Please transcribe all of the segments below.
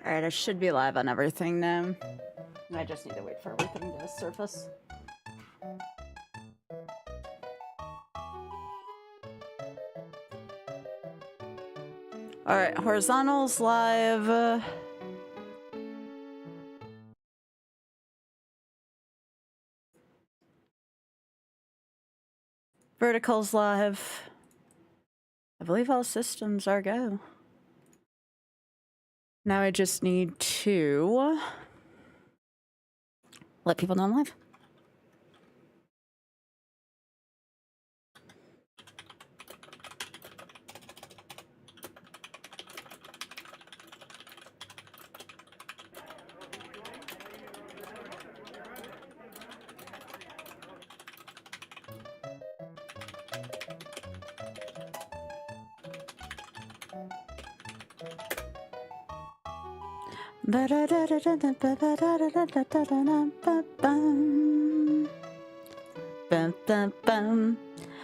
Alright, I should be live on everything now. I just need to wait for everything to surface. Alright, horizontals live. Verticals live. I believe all systems are go. Now I just need to let people know I'm live.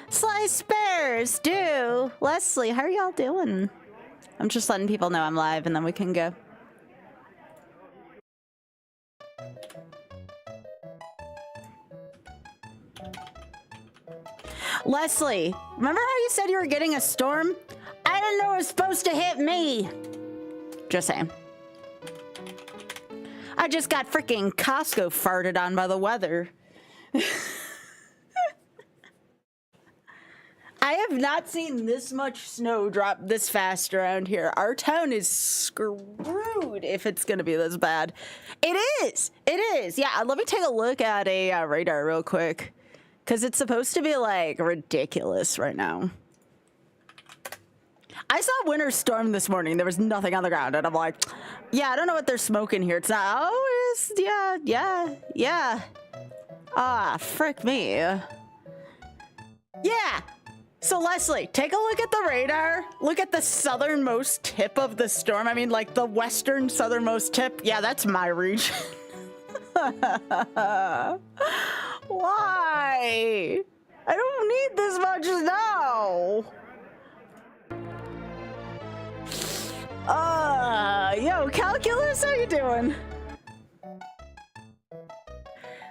Slice bears, do Leslie, how are y'all doing? I'm just letting people know I'm live and then we can go. Leslie, remember how you said you were getting a storm? I didn't know it was supposed to hit me. Just saying. I just got freaking Costco farted on by the weather. I have not seen this much snow drop this fast around here. Our town is screwed if it's going to be this bad. It is. It is. Yeah, let me take a look at a radar real quick. Because it's supposed to be, like, ridiculous right now. I saw winter storm this morning. There was nothing on the ground. And I'm like, yeah, I don't know what they're smoking here. It's not, oh, it's, yeah. Ah, frick me. Yeah. So, Leslie, take a look at the radar. Look at the southernmost tip of the storm. I mean, like, the western southernmost tip. Yeah, that's my region. Why? I don't need this much snow. Yo, Calculus, how you doing?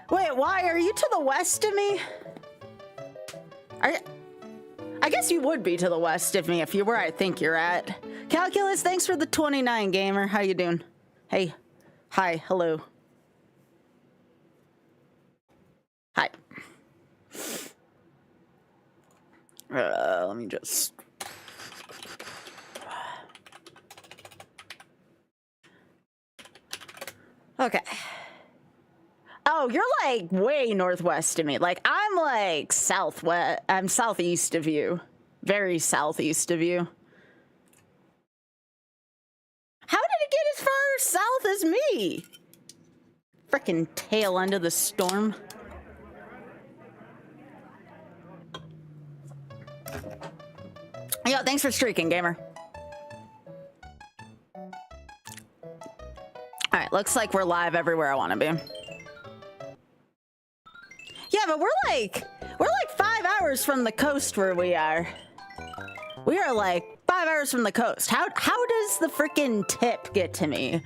Wait, why? Are you to the west of me? I guess you would be to the west of me if you're where I think you're at. Calculus, thanks for the 29, gamer. How you doing? Hey. Hi. Hello. Hi. Let me just... Okay. Oh, you're like way northwest of me. Like I'm like southwest. I'm southeast of you. Very southeast of you. How did it get as far south as me? Frickin' tail end of the storm. Yo, thanks for streaking, gamer. All right, looks like we're live everywhere I want to be. Yeah, but we're like 5 hours from the coast where we are. We are like 5 hours from the coast. How does the freaking tip get to me?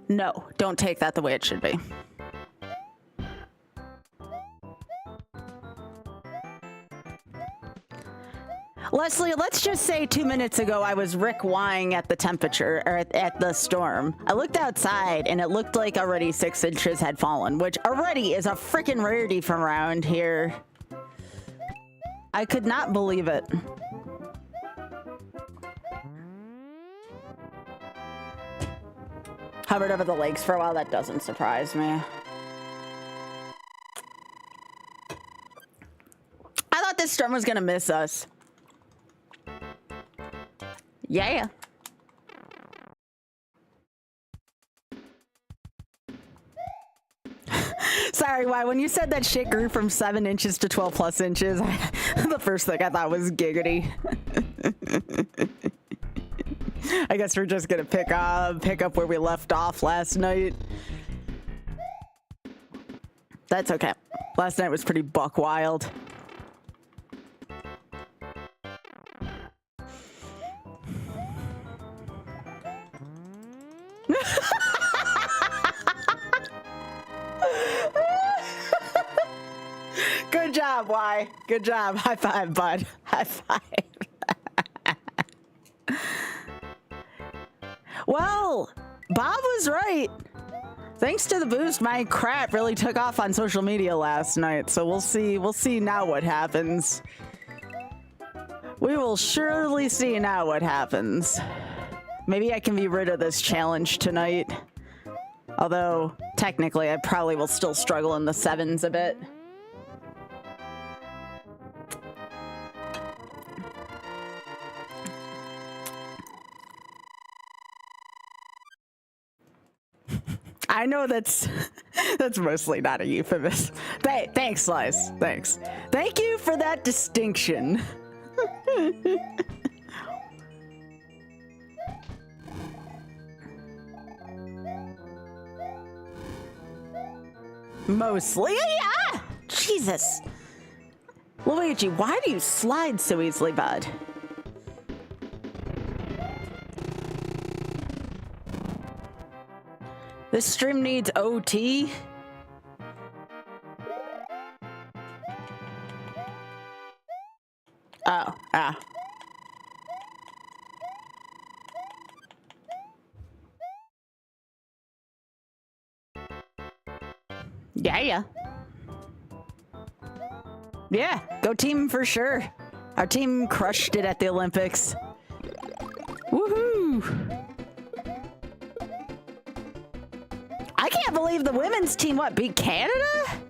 No, don't take that the way it should be. Leslie, let's just say 2 minutes ago I was Rick Wying at the temperature, or at the storm. I looked outside and it looked like already 6 inches had fallen, which already is a freaking rarity from around here. I could not believe it. Hovered over the lakes for a while, that doesn't surprise me. I thought this storm was gonna miss us. Yeah. Sorry, why? When you said that shit grew from 7 inches to 12 plus inches, the first thing I thought was giggity. I guess we're just gonna pick up where we left off last night. That's okay. Last night was pretty buck wild. job, Y. Good job. High five, bud. High five. Well, Bob was right. Thanks to the boost, my crap really took off on social media last night. So we'll see now what happens. We will surely see now what happens. Maybe I can be rid of this challenge tonight. Although, technically, I probably will still struggle in the 7s a bit. I know that's mostly not a euphemism. Thanks, Slice. Thanks. Thank you for that distinction. Mostly, yeah. Jesus, Luigi, why do you slide so easily, bud? This stream needs OT. Oh, ah. Yeah. Yeah, go team for sure. Our team crushed it at the Olympics. Woohoo! I can't believe the women's team, beat Canada?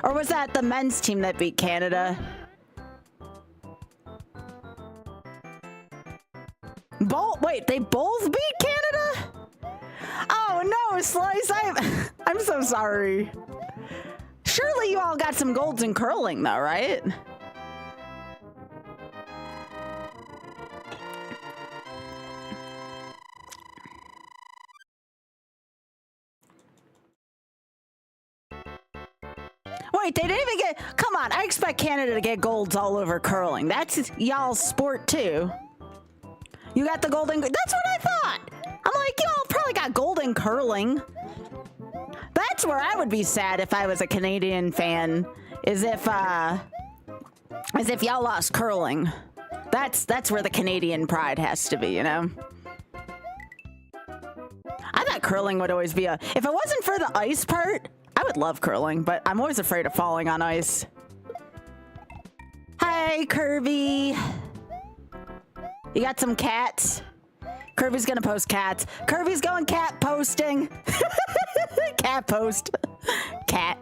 Or was that the men's team that beat Canada? Wait, they both beat Canada? Oh no, Slice, I'm so sorry. Surely you all got some golds in curling though, right? Wait, they didn't even get... Come on, I expect Canada to get golds all over curling. That's y'all's sport too. You got the golden... That's what I thought! I'm like, y'all probably got golden curling. That's where I would be sad if I was a Canadian fan, is if y'all lost curling. That's where the Canadian pride has to be, you know? I thought curling would always be if it wasn't for the ice part, I would love curling, but I'm always afraid of falling on ice. Hi, Kirby. You got some cats? Kirby's gonna post cats. Kirby's going cat posting. Cat post. Cat.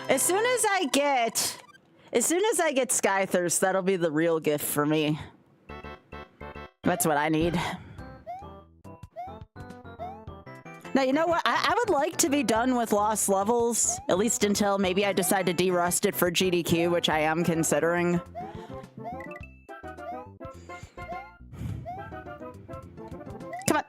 As soon as I get Skythirst, that'll be the real gift for me. That's what I need. Now, you know what? I would like to be done with lost levels, at least until maybe I decide to derust it for GDQ, which I am considering. Come on.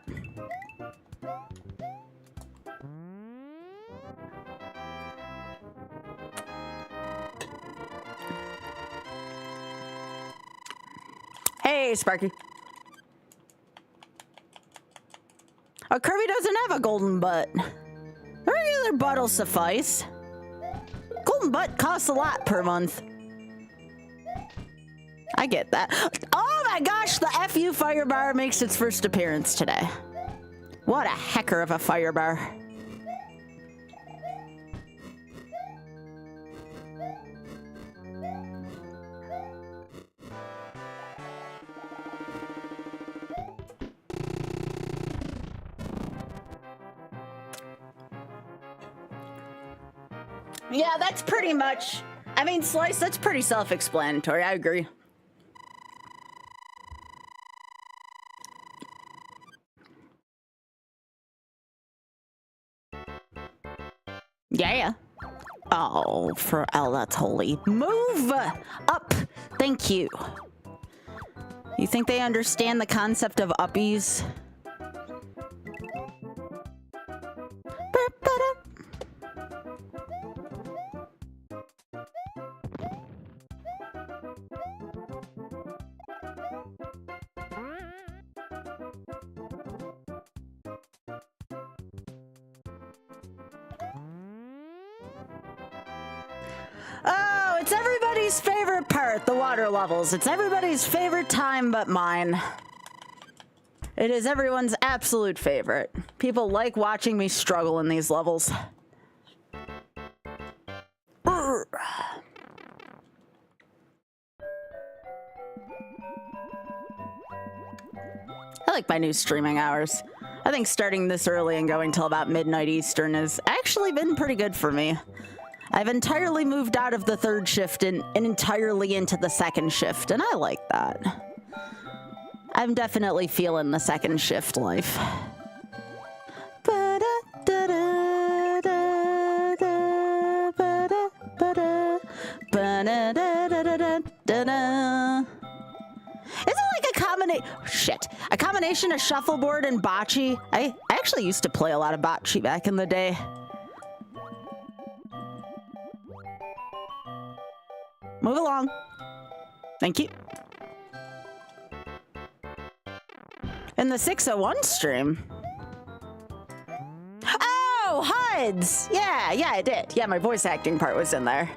Hey, Sparky. Oh, Kirby doesn't have a golden butt. A regular butt'll suffice. Golden butt costs a lot per month. I get that. Oh my gosh, the FU fire bar makes its first appearance today. What a hecker of a fire bar. Yeah, that's pretty much... I mean, Slice, that's pretty self-explanatory. I agree. Yeah. Oh, for L, that's holy. Move up. Thank you. You think they understand the concept of uppies? everybody's favorite part, the water levels. It's everybody's favorite time but mine. It is everyone's absolute favorite. People like watching me struggle in these levels. I like my new streaming hours. I think starting this early and going till about midnight Eastern has actually been pretty good for me. I've entirely moved out of the third shift and entirely into the second shift, and I like that. I'm definitely feeling the second shift life. Is it like a combination of shuffleboard and bocce? I actually used to play a lot of bocce back in the day. Move along. Thank you. In the 601 stream. Oh, HUDs! Yeah, I did. Yeah, my voice acting part was in there.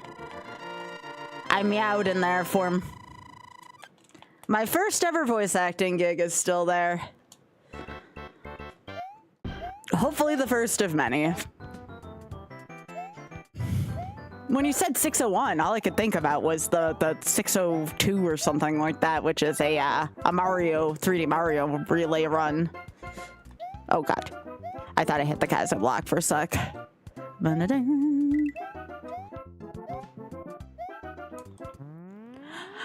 I meowed in there for him. My first ever voice acting gig is still there. Hopefully the first of many. When you said 601, all I could think about was the 602 or something like that, which is a Mario, 3D Mario relay run. Oh god. I thought I hit the Kaiser block for a sec.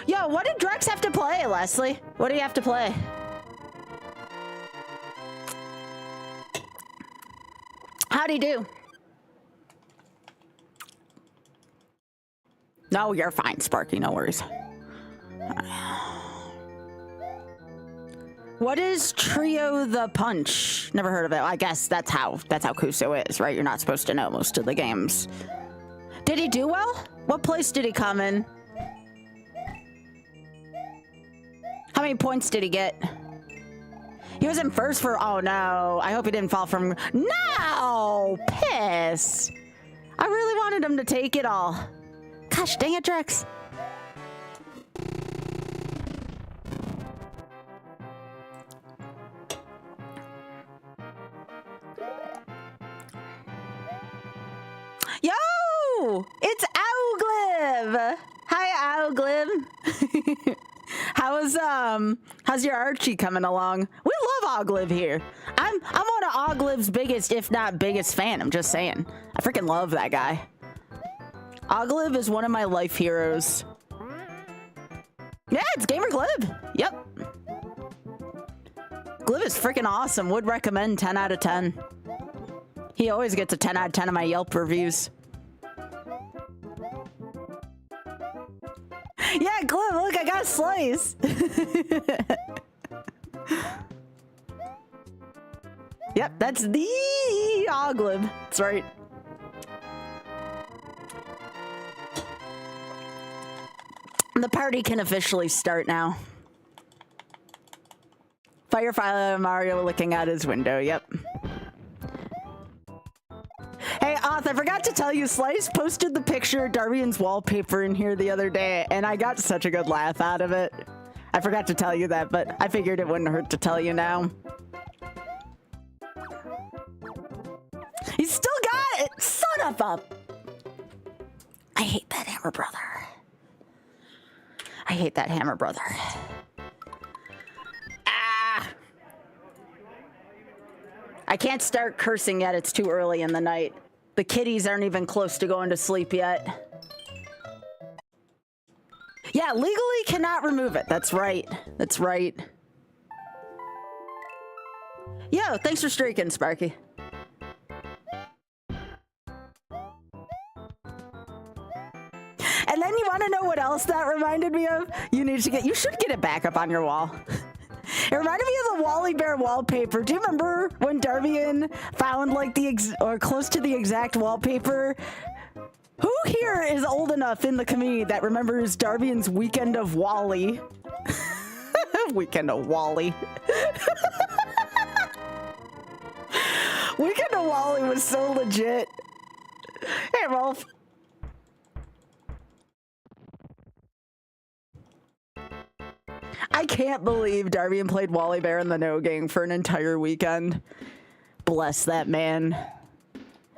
Yo, what did Drex have to play, Leslie? What do you have to play? How'd he do? No, you're fine, Sparky. No worries. What is Trio the Punch? Never heard of it. I guess that's how Kuso is, right? You're not supposed to know most of the games. Did he do well? What place did he come in? How many points did he get? He was in first for... Oh, no. I hope he didn't fall from... No! Piss! I really wanted him to take it all. Gosh, dang it, Drex. Yo! It's Owglib! Hi, Owglib. How's your Archie coming along? We love Ogliv here. I'm one of Ogliv's biggest, if not biggest fan. I'm just saying. I freaking love that guy. Ogliv is one of my life heroes. Yeah, it's Gamer Glib. Yep. Glib is freaking awesome. Would recommend 10 out of 10. He always gets a 10 out of 10 of my Yelp reviews. Yeah, Glib, look, I got a slice. Yep, that's the Oglib. That's right. The party can officially start now. Firefly Mario looking out his window, yep. Hey, Oth, I forgot to tell you, Slice posted the picture of Darbian's wallpaper in here the other day, and I got such a good laugh out of it. I forgot to tell you that, but I figured it wouldn't hurt to tell you now. You still got it! Son of a... I hate that hammer brother. I hate that hammer brother. Ah! I can't start cursing yet. It's too early in the night. The kitties aren't even close to going to sleep yet. Yeah, legally cannot remove it. That's right. That's right. Yo, thanks for streaking, Sparky. And then you want to know what else that reminded me of? You should get it back up on your wall. It reminded me of the Wally Bear wallpaper. Do you remember when Darbian found like or close to the exact wallpaper? Who here is old enough in the community that remembers Darbian's Weekend of Wally? Weekend of Wally. Weekend of Wally was so legit. Hey, Rolf. I can't believe Darvian played Wally Bear in the No Gang for an entire weekend. Bless that man.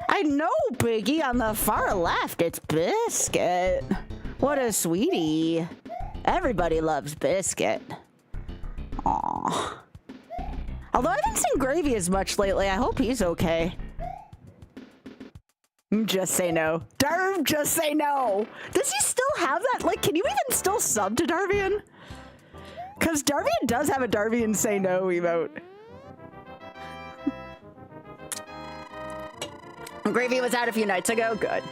I know, Biggie, on the far left, it's Biscuit. What a sweetie. Everybody loves Biscuit. Aww. Although I haven't seen Gravy as much lately, I hope he's okay. Just say no. Darv, just say no. Does he still have that? Like, can you even still sub to Darvian? Because Darvian does have a Darvian say no emote. Gravy was out a few nights ago. Good.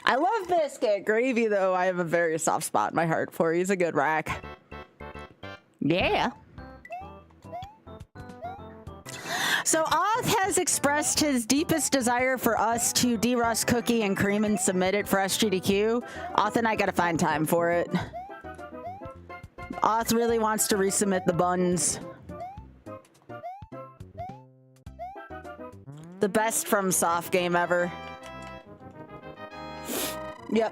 I love Biscuit. Gravy, though, I have a very soft spot in my heart for. He's a good rack. Yeah. So Oth has expressed his deepest desire for us to derust Cookie and Cream and submit it for SGDQ. Oth and I gotta find time for it. Oth really wants to resubmit the buns. The best from soft game ever. Yep.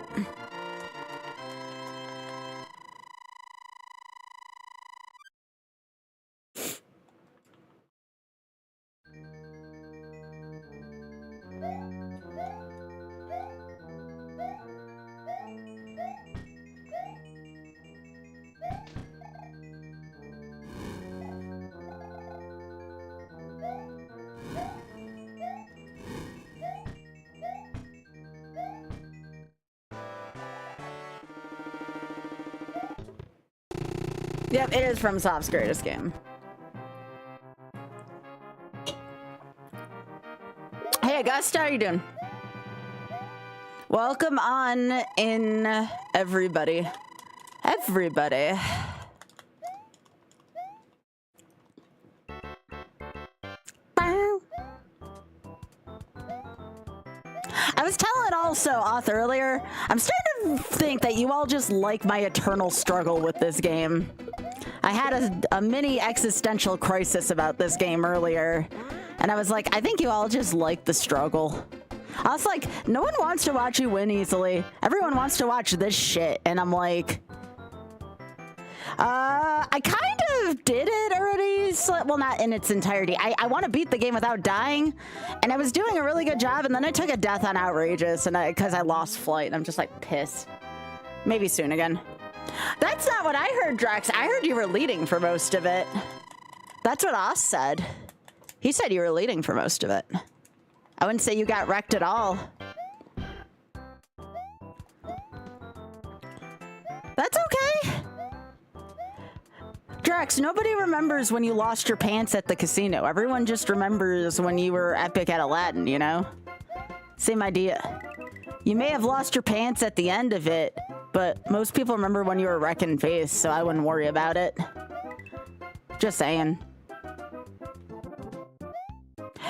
Yep, it is from Soft's greatest game. Hey, Augusta, how you doing? Welcome on in, everybody. Everybody. I was telling also Oth earlier, I'm starting to think that you all just like my eternal struggle with this game. I had a mini existential crisis about this game earlier, and I was like, I think you all just like the struggle. I was like, no one wants to watch you win easily. Everyone wants to watch this shit, and I'm like, I kind of did it already. Well, not in its entirety. I want to beat the game without dying, and I was doing a really good job, and then I took a death on Outrageous, and because I lost flight, and I'm just like pissed. Maybe soon again. That's not what I heard, Drax. I heard you were leading for most of it. That's what Oz said. He said you were leading for most of it. I wouldn't say you got wrecked at all. That's okay. Drax, nobody remembers when you lost your pants at the casino. Everyone just remembers when you were epic at Aladdin, you know? Same idea. You may have lost your pants at the end of it, but most people remember when you were wrecking face, so I wouldn't worry about it. Just saying.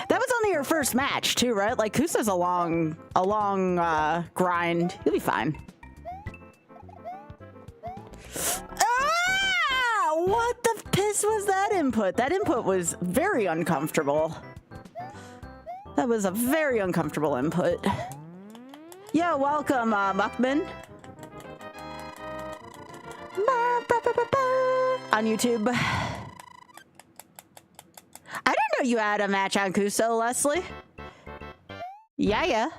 That was only your first match, too, right? Like, Kusa's a long grind. You'll be fine. Ah! What the piss was that input? That input was very uncomfortable. That was a very uncomfortable input. Yo, welcome, Muckman. On YouTube. I didn't know you had a match on Kuso, Leslie. Yeah.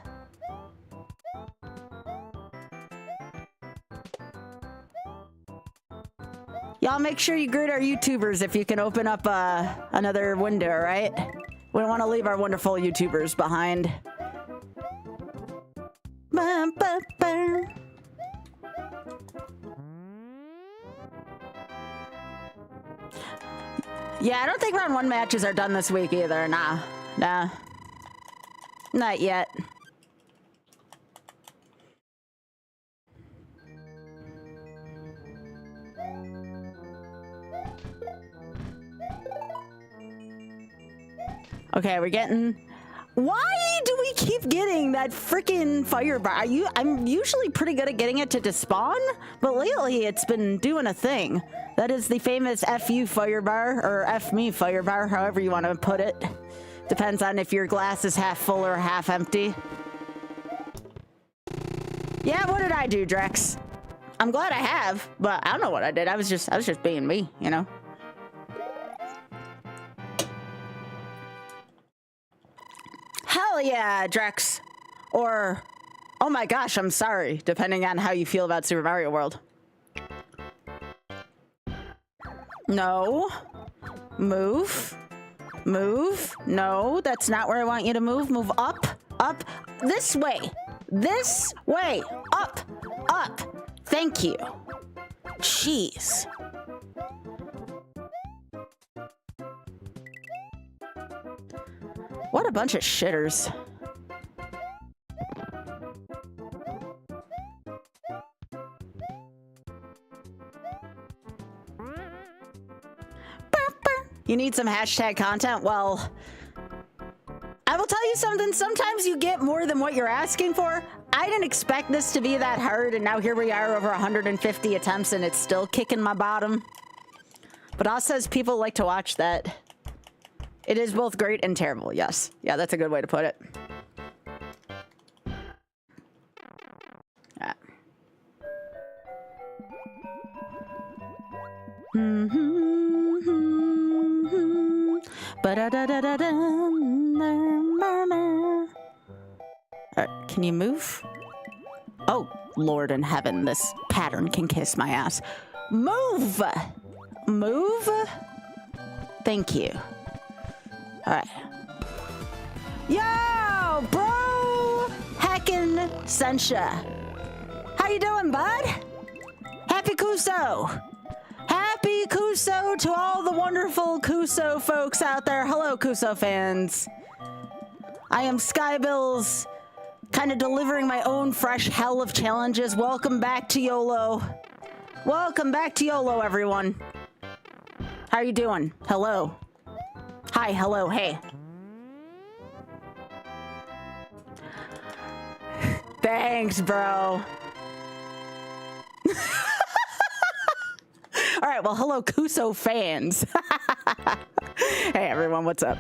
Y'all make sure you greet our YouTubers if you can open up another window, right? We don't want to leave our wonderful YouTubers behind. Yeah, I don't think round 1 matches are done this week either. Nah. Not yet. Okay, we're getting... Why do we keep getting that freaking fire bar? I'm usually pretty good at getting it to despawn, but lately it's been doing a thing. That is the famous FU fire bar, or F me fire bar, however you want to put it. Depends on if your glass is half full or half empty. Yeah, what did I do, Drex? I'm glad I have, but I don't know what I did. I was just being me, you know? Hell yeah, Drex. Or, oh my gosh, I'm sorry, depending on how you feel about Super Mario World. No. Move. Move. No, that's not where I want you to move. Move up. Up. This way. This way. Up. Up. Thank you. Jeez. What a bunch of shitters. You need some hashtag content? Well, I will tell you something. Sometimes you get more than what you're asking for. I didn't expect this to be that hard, and now here we are over 150 attempts, and it's still kicking my bottom. But Oz says people like to watch that. It is both great and terrible, yes. Yeah, that's a good way to put it. Yeah. Alright, can you move? Oh, Lord in heaven, this pattern can kiss my ass. Move! Move? Thank you. Alright. Yo, bro! Heckin' Sensha. How you doing, bud? Happy Kuso! Happy Kuso to all the wonderful Kuso folks out there. Hello, Kuso fans. I am Skybilz, kind of delivering my own fresh hell of challenges. Welcome back to YOLO. Welcome back to YOLO, everyone. How are you doing? Hello. Hi, hello, hey. Thanks, bro. All right, well, hello, Kuso fans. Hey, everyone, what's up?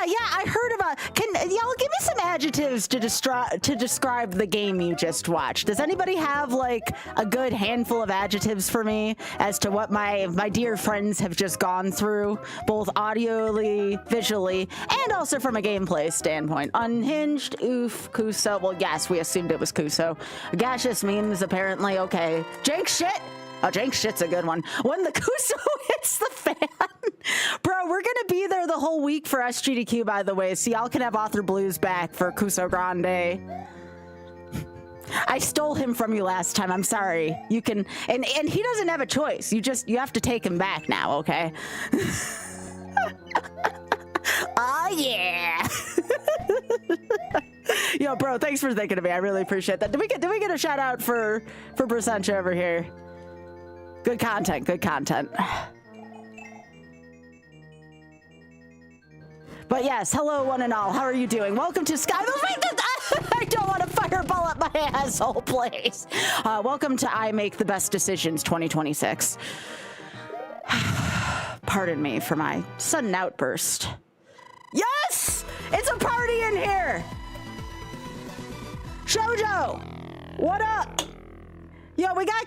Yeah, I heard about. Can y'all give me some adjectives to describe the game you just watched? Does anybody have like a good handful of adjectives for me as to what my dear friends have just gone through, both audioly, visually, and also from a gameplay standpoint? Unhinged, oof, Kuso. Well, yes, we assumed it was Kuso. Gaseous memes, apparently. Okay, Jake shit. Oh, Jake shit's a good one. When the Kuso hits the fan. Bro, we're gonna be there the whole week for SGDQ, by the way, so y'all can have Author Blues back for Kuso Grande. I stole him from you last time, I'm sorry. You can, and he doesn't have a choice. You have to take him back now, okay? Oh, yeah. Yo, bro, thanks for thinking of me. I really appreciate that. Did we get a shout out for Brasentia over here? Good content, good content. But yes, hello one and all. How are you doing? Welcome to Skybilz. I don't want to fireball up my asshole, please. Welcome to I Make the Best Decisions 2026. Pardon me for my sudden outburst. Yes! It's a party in here! Shoujo! What up? Yo, we got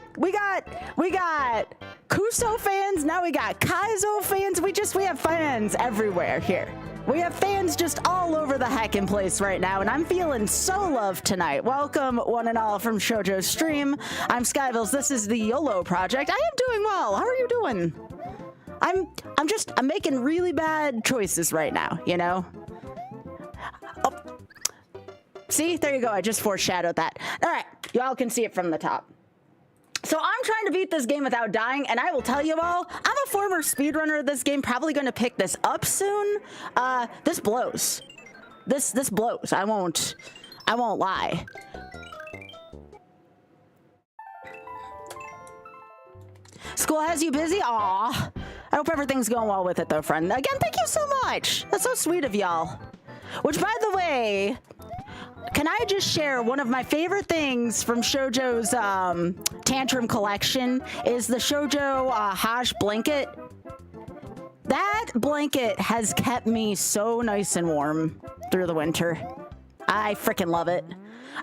Kuso fans, now we got Kaizo fans. We have fans everywhere here. We have fans just all over the heckin' place right now, and I'm feeling so loved tonight. Welcome, one and all, from Shoujo's stream. I'm Skybilz. This is the YOLO project. I am doing well. How are you doing? I'm making really bad choices right now, you know? Oh. See? There you go. I just foreshadowed that. All right. Y'all can see it from the top. So I'm trying to beat this game without dying, and I will tell you all, I'm a former speedrunner of this game, probably going to pick this up soon. This blows. This blows. I won't lie. School has you busy? Aw. I hope everything's going well with it, though, friend. Again, thank you so much. That's so sweet of y'all. Which, by the way, can I just share one of my favorite things from Shoujo's Tantrum collection is the Shoujo Hash blanket. That blanket has kept me so nice and warm through the winter. I freaking love it.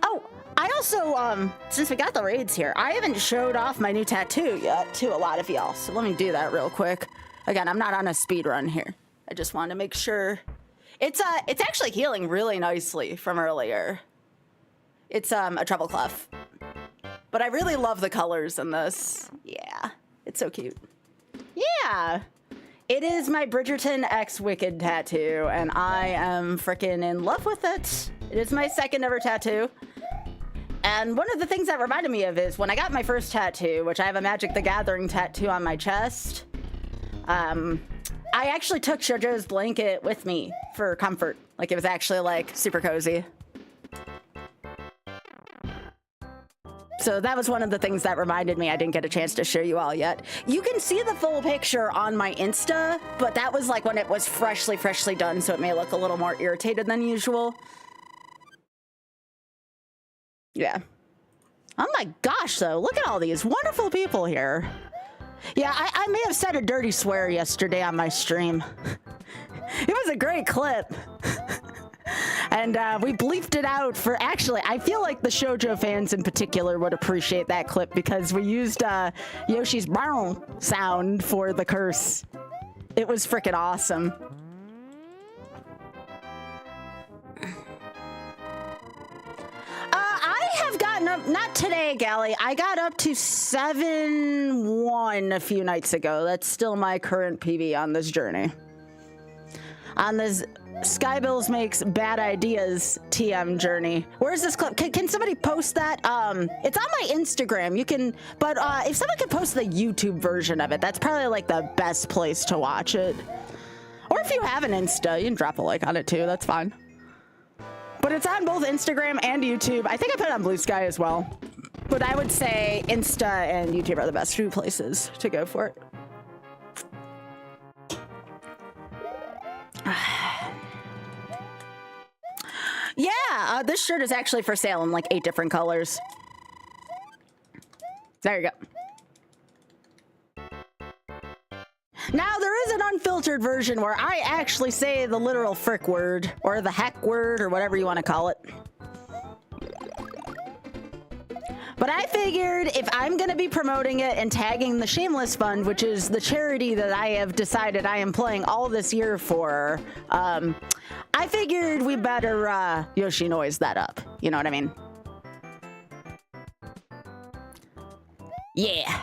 Oh, I also, since we got the raids here, I haven't showed off my new tattoo yet to a lot of y'all. So let me do that real quick. Again, I'm not on a speed run here. I just want to make sure. It's actually healing really nicely from earlier. It's a treble clef. But I really love the colors in this. Yeah, it's so cute. Yeah. It is my Bridgerton X Wicked tattoo, and I am freaking in love with it. It is my second ever tattoo. And one of the things that reminded me of is when I got my first tattoo, which I have a Magic the Gathering tattoo on my chest, I actually took JoJo's blanket with me for comfort. Like, it was actually, like, super cozy. So that was one of the things that reminded me I didn't get a chance to show you all yet. You can see the full picture on my Insta, but that was like when it was freshly done, so it may look a little more irritated than usual. Yeah. Oh my gosh, though. Look at all these wonderful people here. Yeah, I may have said a dirty swear yesterday on my stream. It was a great clip. And we bleeped it out for, actually, I feel like the shoujo fans in particular would appreciate that clip because we used Yoshi's brown sound for the curse. It was freaking awesome. I have gotten up, not today, Gally, I got up to 7-1 a few nights ago. That's still my current PB on this journey. On this Skybilz makes bad ideas TM journey. Where's this clip? Can somebody post that? It's on my Instagram. You can, but if someone could post the YouTube version of it, that's probably like the best place to watch it. Or if you have an Insta, you can drop a like on it too. That's fine. But it's on both Instagram and YouTube. I think I put it on Blue Sky as well. But I would say Insta and YouTube are the best two places to go for it. Yeah, this shirt is actually for sale in like 8 different colors. There you go. Now, there is an unfiltered version where I actually say the literal frick word, or the heck word, or whatever you want to call it. But I figured if I'm going to be promoting it and tagging the Shameless Fund, which is the charity that I have decided I am playing all this year for, I figured we better Yoshi noise that up. You know what I mean? Yeah.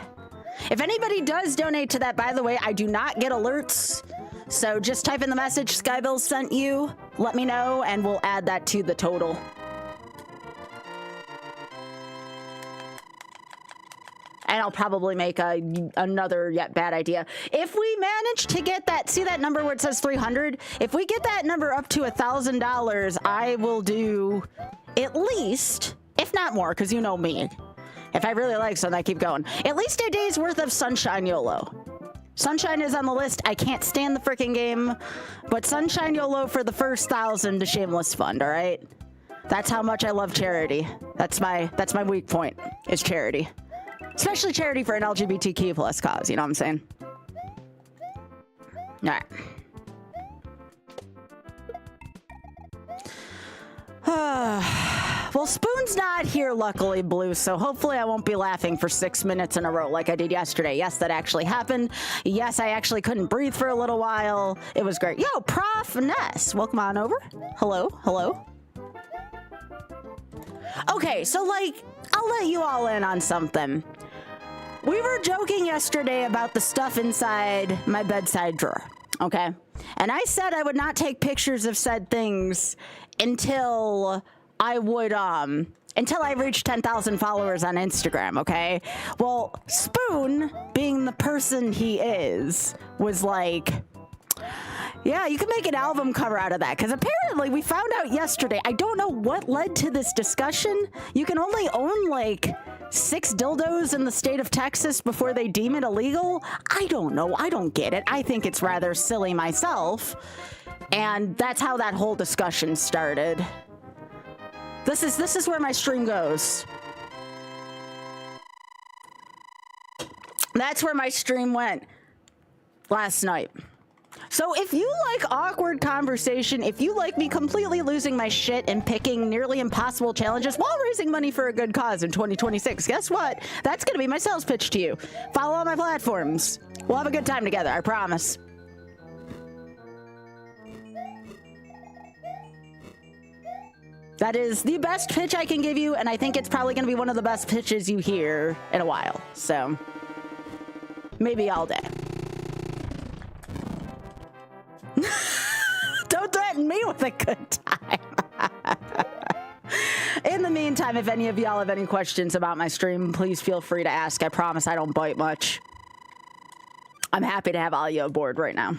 If anybody does donate to that, by the way, I do not get alerts. So just type in the message Skybilz sent you, let me know, and we'll add that to the total. And I'll probably make another yet bad idea. If we manage to get that, see that number where it says 300? If we get that number up to $1,000, I will do at least, if not more, because you know me. If I really like something, I keep going. At least a day's worth of Sunshine YOLO. Sunshine is on the list. I can't stand the freaking game, but Sunshine YOLO for the first 1,000 to Shameless Fund, all right? That's how much I love charity. That's my weak point, is charity. Especially charity for an LGBTQ plus cause, you know what I'm saying? All right. Well, Spoon's not here, luckily, Blue, so hopefully I won't be laughing for 6 minutes in a row like I did yesterday. Yes, that actually happened. Yes, I actually couldn't breathe for a little while. It was great. Yo, Prof Ness, welcome on over. Hello, hello. Okay, so, like, I'll let you all in on something. We were joking yesterday about the stuff inside my bedside drawer, okay? And I said I would not take pictures of said things until I would, until I reached 10,000 followers on Instagram, okay? Well, Spoon, being the person he is, was like, yeah, you can make an album cover out of that. Because apparently we found out yesterday, I don't know what led to this discussion. You can only own like 6 dildos in the state of Texas before they deem it illegal. I don't know. I don't get it. I think it's rather silly myself. And that's how that whole discussion started. This is where my stream goes. That's where my stream went last night. So if you like awkward conversation, if you like me completely losing my shit and picking nearly impossible challenges while raising money for a good cause in 2026, guess what? That's going to be my sales pitch to you. Follow all my platforms. We'll have a good time together, I promise. That is the best pitch I can give you, and I think it's probably going to be one of the best pitches you hear in a while. So, maybe all day. Don't threaten me with a good time. In the meantime, if any of y'all have any questions about my stream, please feel free to ask. I promise I don't bite much. I'm happy to have all you aboard right now.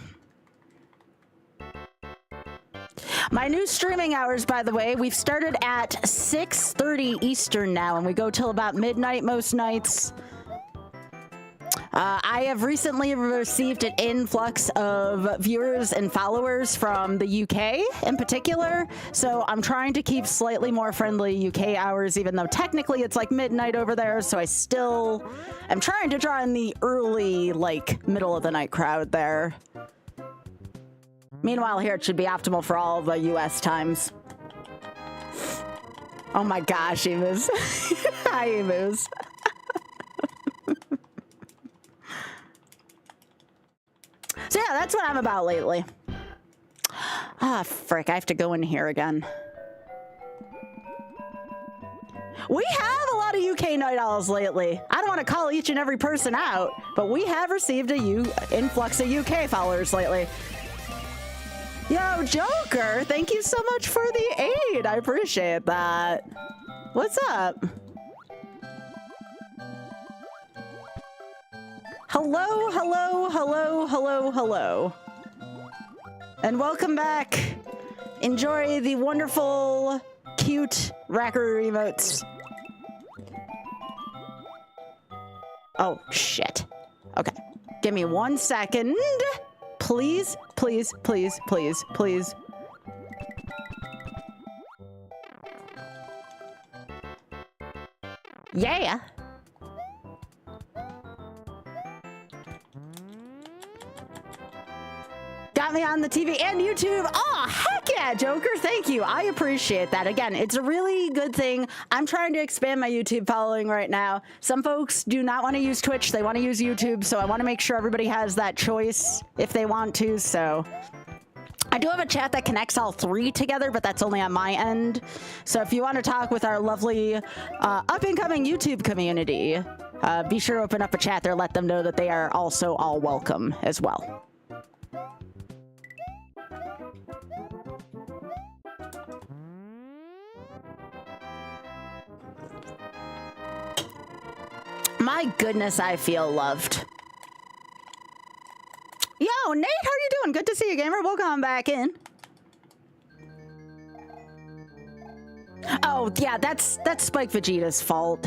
My new streaming hours, by the way, we've started at 6:30 Eastern now, and we go till about midnight most nights. I have recently received an influx of viewers and followers from the UK in particular, so I'm trying to keep slightly more friendly UK hours, even though technically it's like midnight over there, so I still am trying to draw in the early, like, middle of the night crowd there. Meanwhile, here it should be optimal for all the US times. Oh my gosh, Emus. Hi, Emus. So yeah, that's what I'm about lately. Ah, frick, I have to go in here again. We have a lot of UK night owls lately. I don't want to call each and every person out, but we have received an influx of UK followers lately. Yo, Joker, thank you so much for the aid. I appreciate that. What's up? Hello, hello, hello, hello, hello. And welcome back. Enjoy the wonderful, cute Racker emotes. Oh, shit. Okay. Give me 1 second. Please, please, please, please, please. Yeah. Got me on the TV and YouTube. Oh, heck yeah, Joker. Thank you. I appreciate that. Again, it's a really good thing. I'm trying to expand my YouTube following right now. Some folks do not want to use Twitch. They want to use YouTube. So I want to make sure everybody has that choice if they want to. So I do have a chat that connects all three together, but that's only on my end. So if you want to talk with our lovely up-and-coming YouTube community, be sure to open up a chat there. Let them know that they are also all welcome as well. My goodness, I feel loved. Yo, Nate, how are you doing? Good to see you, gamer. Welcome back in. Oh, yeah, that's Spike Vegeta's fault.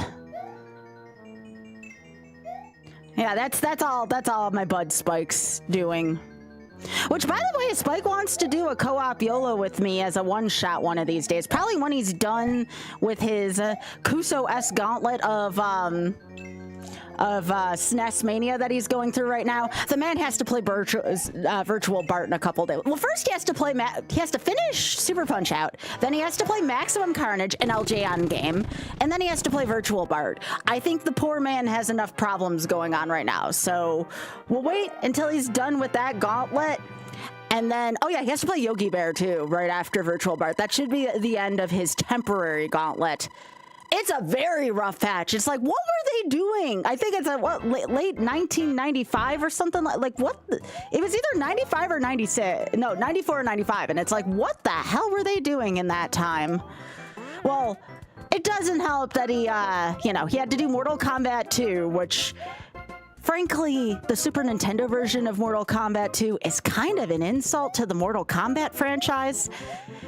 Yeah, that's all my bud Spike's doing. Which, by the way, Spike wants to do a co-op YOLO with me as a one-shot one of these days. Probably when he's done with his Kuso-S gauntlet of SNES Mania that he's going through right now. The man has to play Virtual Bart in a couple days. Well, first he has to finish Super Punch Out, then he has to play Maximum Carnage, an LJ on game, and then he has to play Virtual Bart. I think the poor man has enough problems going on right now, so we'll wait until he's done with that gauntlet. And then, oh yeah, he has to play Yogi Bear too, right after Virtual Bart. That should be the end of his temporary gauntlet. It's a very rough patch. It's like, what were they doing? I think it's late 1995 or something like what? It was either 95 or 96. No, 94 or 95. And it's like, what the hell were they doing in that time? Well, it doesn't help that he had to do Mortal Kombat 2, which, frankly, the Super Nintendo version of Mortal Kombat 2 is kind of an insult to the Mortal Kombat franchise.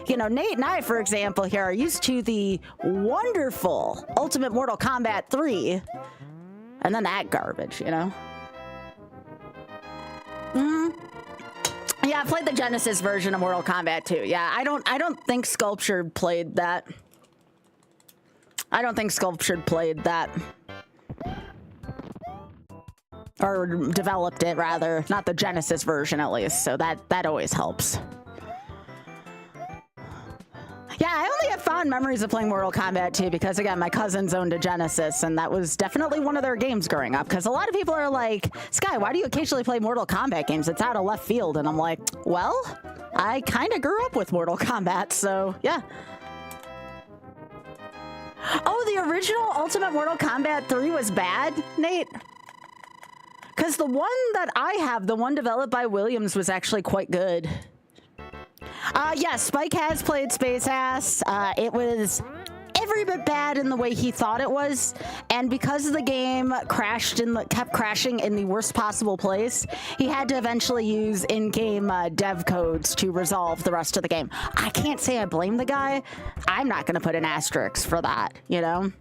You know, Nate and I, for example, here are used to the wonderful Ultimate Mortal Kombat 3, and then that garbage, you know? Yeah, I played the Genesis version of Mortal Kombat 2. Yeah, I don't think Sculptured played that. I don't think Sculptured played that. or developed it rather, not the Genesis version at least. So that always helps. Yeah, I only have fond memories of playing Mortal Kombat 2 because, again, my cousins owned a Genesis, and that was definitely one of their games growing up. Because a lot of people are like, Sky, why do you occasionally play Mortal Kombat games? It's out of left field. And I'm like, well, I kind of grew up with Mortal Kombat, so yeah. Oh, the original Ultimate Mortal Kombat 3 was bad, Nate? Because the one that I have, the one developed by Williams, was actually quite good. Yeah, Spike has played Space Ass. It was every bit bad in the way he thought it was, and because the game kept crashing in the worst possible place, he had to eventually use in-game dev codes to resolve the rest of the game. I can't say I blame the guy. I'm not going to put an asterisk for that, you know?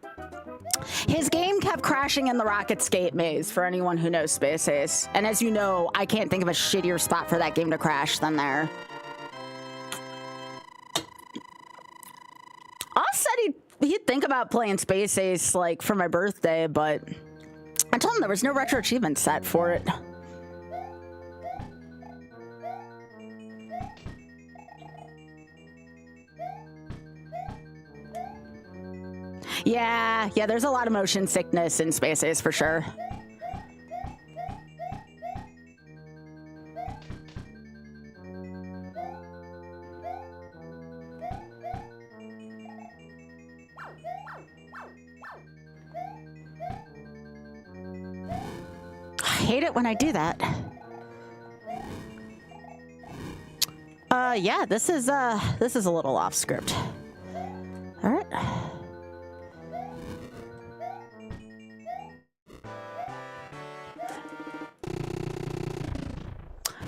His game kept crashing in the Rocketscape maze, for anyone who knows Space Ace. And as you know, I can't think of a shittier spot for that game to crash than there. Oz said he'd think about playing Space Ace, like, for my birthday, but I told him there was no retro achievement set for it. Yeah, there's a lot of motion sickness in Space Ace for sure. I hate it when I do that. Yeah, this is a little off script. All right.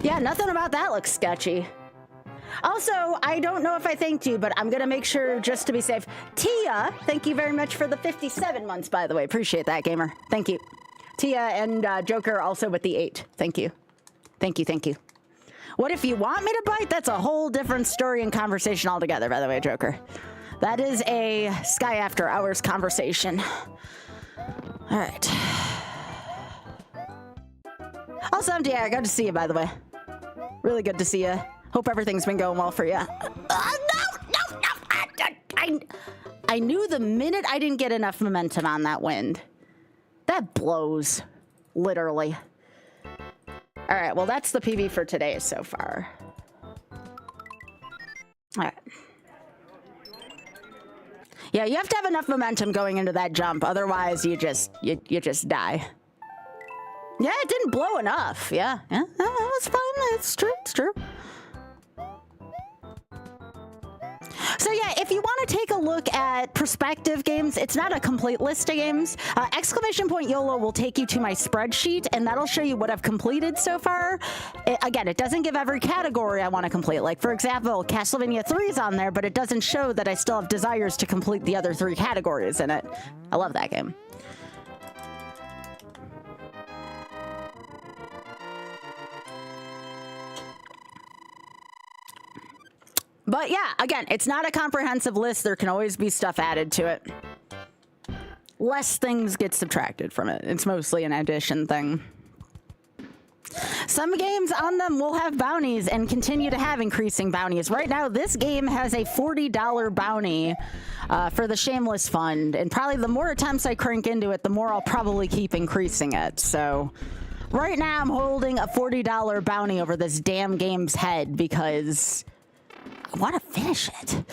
Yeah, nothing about that looks sketchy. Also, I don't know if I thanked you, but I'm gonna make sure just to be safe. Tia, thank you very much for the 57 months, by the way. Appreciate that, gamer. Thank you. Tia and Joker also with the 8. Thank you. Thank you, thank you. What if you want me to bite? That's a whole different story and conversation altogether, by the way, Joker. That is a Sky After Hours conversation. All right. Also, MDR, good to see you, by the way. Really good to see you. Hope everything's been going well for you. No! I knew the minute I didn't get enough momentum on that wind. That blows. Literally. All right, well, that's the PB for today so far. All right. Yeah, you have to have enough momentum going into that jump. Otherwise, you just die. Yeah, it didn't blow enough. Yeah, that's fine. It's true. It's true. So yeah, if you want to take a look at perspective games, it's not a complete list of games. !YOLO will take you to my spreadsheet, and that'll show you what I've completed so far. Again, it doesn't give every category I want to complete. Like, for example, Castlevania 3 is on there, but it doesn't show that I still have desires to complete the other 3 categories in it. I love that game. But yeah, again, it's not a comprehensive list. There can always be stuff added to it. Less things get subtracted from it. It's mostly an addition thing. Some games on them will have bounties and continue to have increasing bounties. Right now, this game has a $40 bounty for the Shameless Fund. And probably the more attempts I crank into it, the more I'll probably keep increasing it. So right now, I'm holding a $40 bounty over this damn game's head because I want to finish it.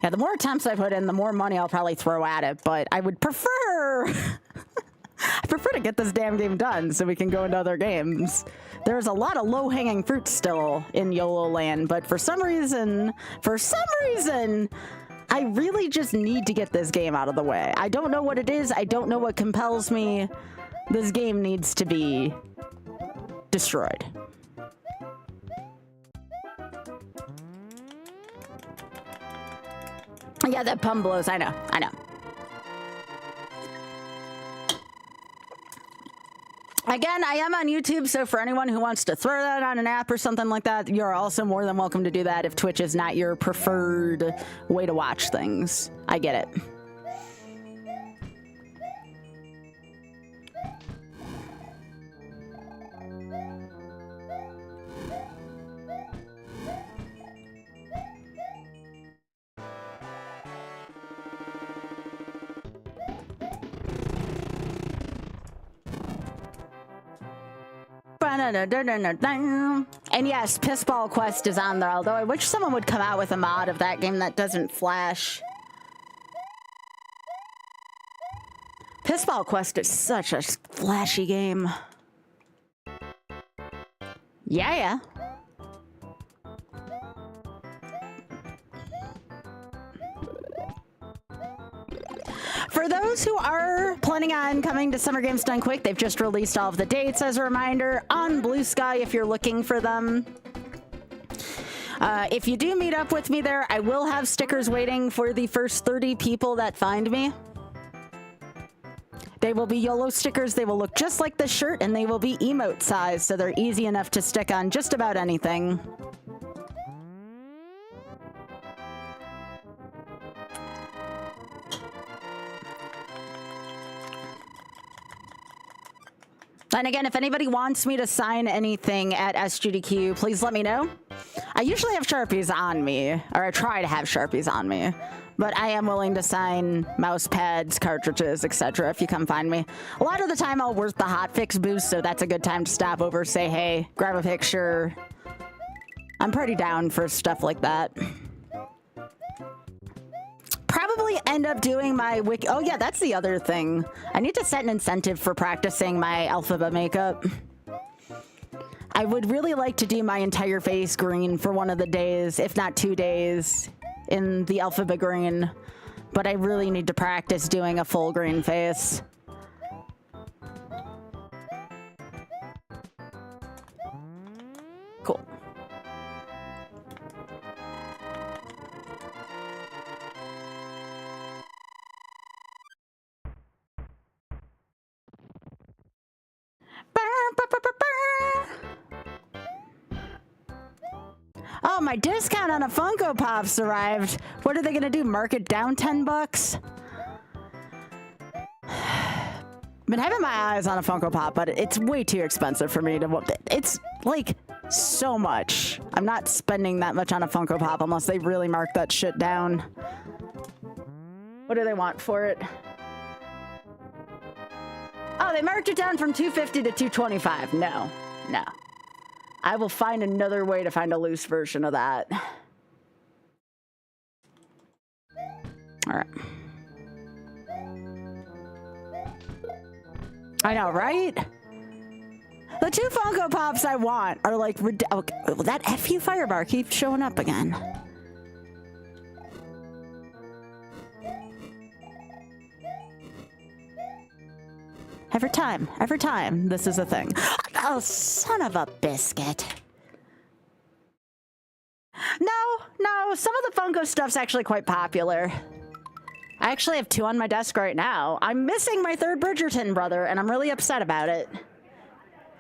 Yeah, the more attempts I put in, the more money I'll probably throw at it, but I would prefer... I prefer to get this damn game done so we can go into other games. There's a lot of low-hanging fruit still in YOLO land, but for some reason, I really just need to get this game out of the way. I don't know what it is. I don't know what compels me. This game needs to be destroyed. Yeah, that pun blows. I know. Again, I am on YouTube, so for anyone who wants to throw that on an app or something like that, you're also more than welcome to do that if Twitch is not your preferred way to watch things. I get it. And yes, Pissball Quest is on there, although I wish someone would come out with a mod of that game that doesn't flash. Pissball Quest is such a flashy game. Yeah. For those who are planning on coming to Summer Games Done Quick, they've just released all of the dates as a reminder on Blue Sky if you're looking for them. If you do meet up with me there, I will have stickers waiting for the first 30 people that find me. They will be YOLO stickers. They will look just like this shirt, and they will be emote size, so they're easy enough to stick on just about anything. And again, if anybody wants me to sign anything at SGDQ, please let me know. I usually have Sharpies on me, or I try to have Sharpies on me, but I am willing to sign mouse pads, cartridges, etc. if you come find me. A lot of the time I'll work the hotfix booth, so that's a good time to stop over, say hey, grab a picture. I'm pretty down for stuff like that. Probably end up doing my wiki. Oh yeah, that's the other thing. I need to set an incentive for practicing my alphabet makeup. I would really like to do my entire face green for one of the days, if not 2 days, in the alphabet green. But I really need to practice doing a full green face. Cool. Oh, my discount on a Funko Pop's arrived. What are they gonna do? Mark it down 10 bucks? Been having my eyes on a Funko Pop, but it's way too expensive for me to. It's like so much. I'm not spending that much on a Funko Pop unless they really mark that shit down. What do they want for it? Oh, they marked it down from $250 to $225. No. I will find another way to find a loose version of that. All right. I know, right? The 2 Funko Pops I want are like... Okay, that FU Firebar keeps showing up again. Every time, this is a thing. Oh, son of a biscuit. No, some of the Funko stuff's actually quite popular. I actually have 2 on my desk right now. I'm missing my 3rd Bridgerton brother, and I'm really upset about it.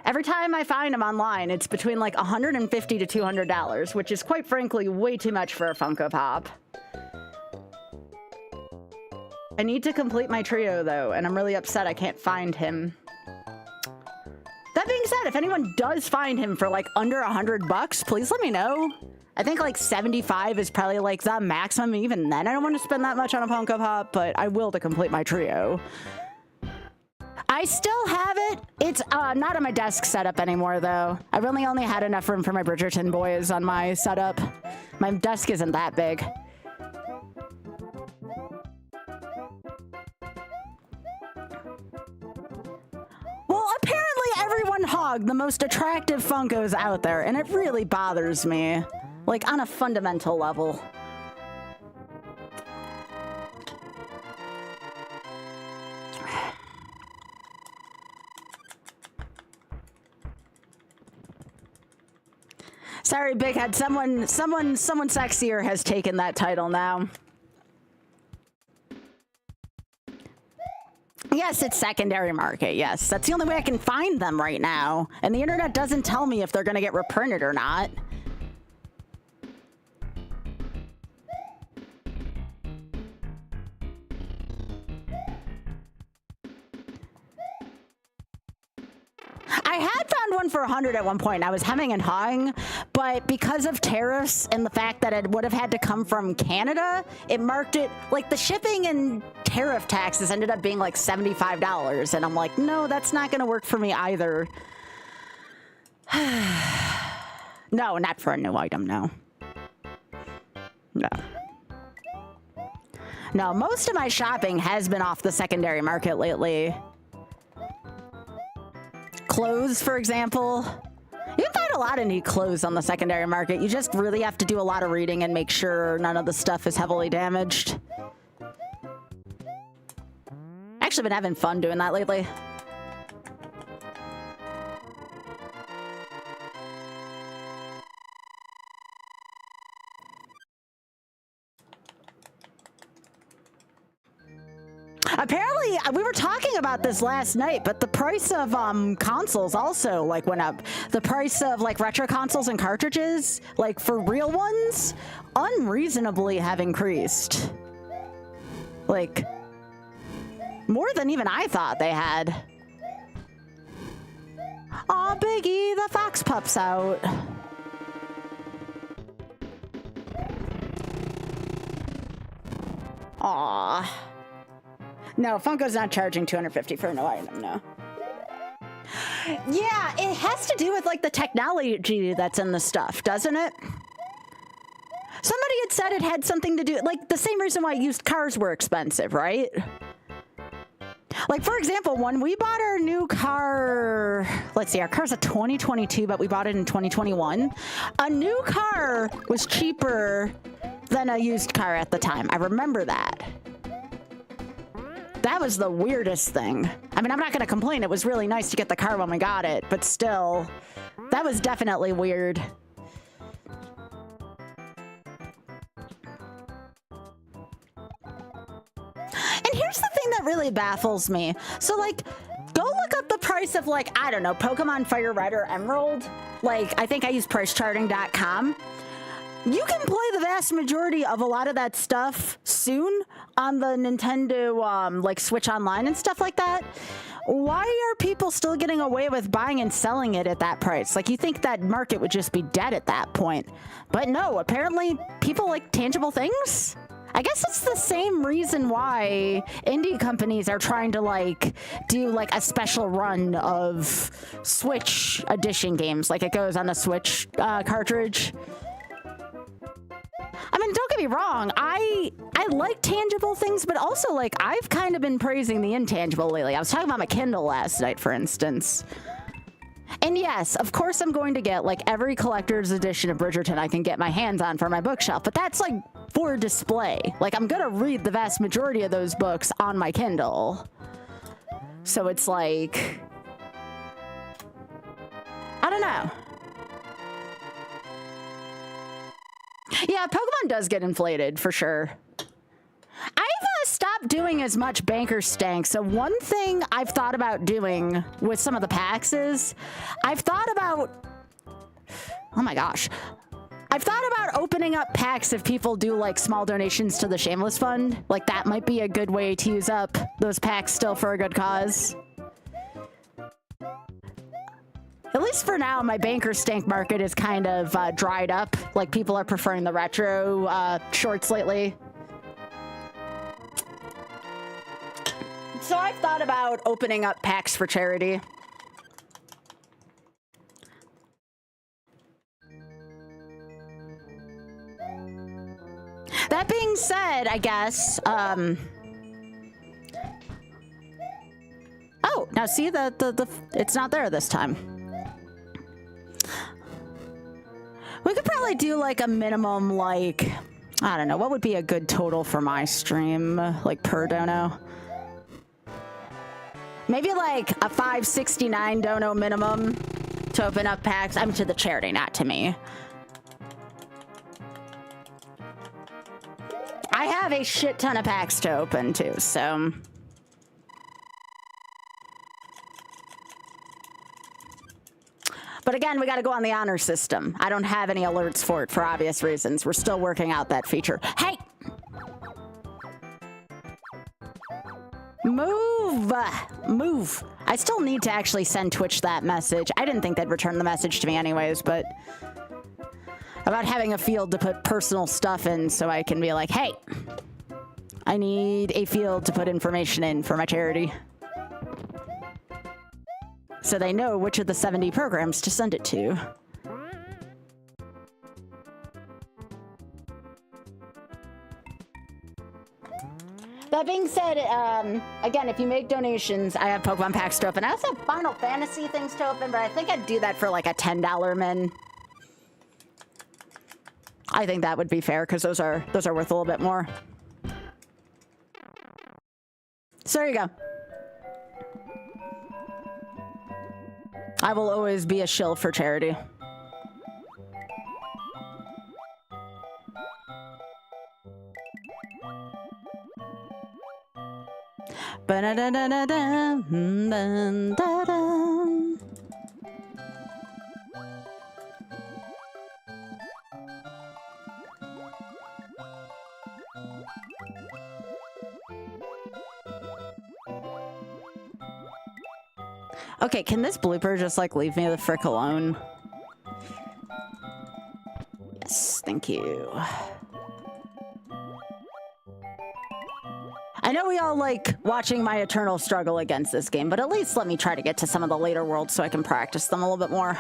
Every time I find him online, it's between like $150 to $200, which is quite frankly way too much for a Funko Pop. I need to complete my trio, though, and I'm really upset I can't find him. That being said, if anyone does find him for, like, under $100, please let me know. I think, like, 75 is probably, like, the maximum. Even then, I don't want to spend that much on a Funko Pop, but I will to complete my trio. I still have it. It's not on my desk setup anymore, though. I've only had enough room for my Bridgerton boys on my setup. My desk isn't that big. Well, apparently everyone hogged the most attractive Funkos out there, and it really bothers me. Like, on a fundamental level. Sorry, Big Head. Someone sexier has taken that title now. Yes, it's secondary market. Yes, that's the only way I can find them right now. And the internet doesn't tell me if they're going to get reprinted or not. I had found one for 100 at one point. I was hemming and hawing, but because of tariffs and the fact that it would have had to come from Canada, it marked it like the shipping and tariff taxes ended up being like $75. And I'm like, no, that's not going to work for me either. No, not for a new item, no. No. No, most of my shopping has been off the secondary market lately. Clothes, for example. You can find a lot of neat clothes on the secondary market. You just really have to do a lot of reading and make sure none of the stuff is heavily damaged. Actually been having fun doing that lately. Apparently, we were talking about this last night, but the price of consoles also like went up. The price of like retro consoles and cartridges, like for real ones, unreasonably have increased. Like more than even I thought they had. Aw, Biggie, the fox pup's out. Aw. No, Funko's not charging $250 for a new item, no. Yeah, it has to do with like the technology that's in the stuff, doesn't it? Somebody had said it had something to do, like the same reason why used cars were expensive, right? Like, for example, when we bought our new car, let's see, our car's a 2022, but we bought it in 2021. A new car was cheaper than a used car at the time. I remember that. That was the weirdest thing. I mean, I'm not going to complain. It was really nice to get the car when we got it, but still, that was definitely weird. And here's the thing that really baffles me. So, like, go look up the price of, like, I don't know, Pokemon Fire Red or Emerald. Like, I think I use pricecharting.com. You can play the vast majority of a lot of that stuff soon on the Nintendo, like, Switch Online and stuff like that. Why are people still getting away with buying and selling it at that price? Like, you think that market would just be dead at that point. But no, apparently people like tangible things. I guess it's the same reason why indie companies are trying to, like, do, like, a special run of Switch edition games. Like, it goes on a Switch cartridge. I mean, don't get me wrong, I like tangible things, but also, like, I've kind of been praising the intangible lately. I was talking about my Kindle last night, for instance. And yes, of course I'm going to get, like, every collector's edition of Bridgerton I can get my hands on for my bookshelf, but that's, like, for display. Like, I'm gonna read the vast majority of those books on my Kindle. So it's like, I don't know. Yeah, Pokemon does get inflated, for sure. I've stopped doing as much banker stank, so one thing I've thought about doing with some of the packs is, I've thought about, oh my gosh, I've thought about opening up packs if people do, like, small donations to the Shameless Fund. Like, that might be a good way to use up those packs still for a good cause. At least for now, my banker stank market is kind of dried up. Like, people are preferring the retro shorts lately. So I've thought about opening up packs for charity. That being said, I guess, oh, now see, it's not there this time. We could probably do, like, a minimum, like, I don't know, what would be a good total for my stream, like, per dono? Maybe, like, a $5.69 dono minimum to open up packs. I'm to the charity, not to me. I have a shit ton of packs to open, too, so... But again, we got to go on the honor system. I don't have any alerts for it for obvious reasons. We're still working out that feature. Hey! Move! Move. I still need to actually send Twitch that message. I didn't think they'd return the message to me anyways, but about having a field to put personal stuff in so I can be like, hey, I need a field to put information in for my charity. So they know which of the 70 programs to send it to. That being said, again, if you make donations, I have Pokemon packs to open. I also have Final Fantasy things to open, but I think I'd do that for like a $10 min. I think that would be fair because those are worth a little bit more. So there you go. I will always be a shill for charity. Okay, can this blooper just like leave me the frick alone? Yes, thank you. I know we all like watching my eternal struggle against this game, but at least let me try to get to some of the later worlds so I can practice them a little bit more.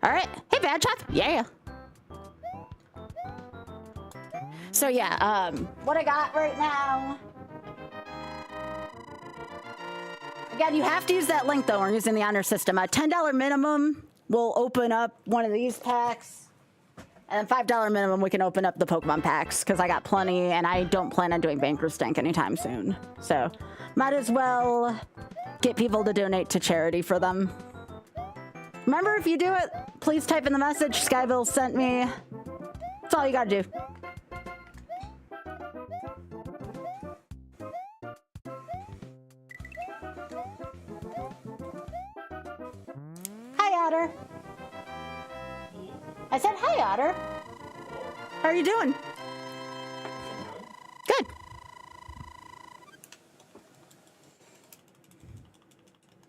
All right. Hey, Bad Chop. Yeah. So yeah, what I got right now. Again, you have to use that link though. We're using the honor system. A $10 minimum will open up one of these packs. And then $5 minimum, we can open up the Pokemon packs because I got plenty and I don't plan on doing Banker Stank anytime soon. So might as well get people to donate to charity for them. Remember, if you do it, please type in the message Skybilz sent me. That's all you gotta do. Hi, Otter. I said, hi, Otter. How are you doing? Good.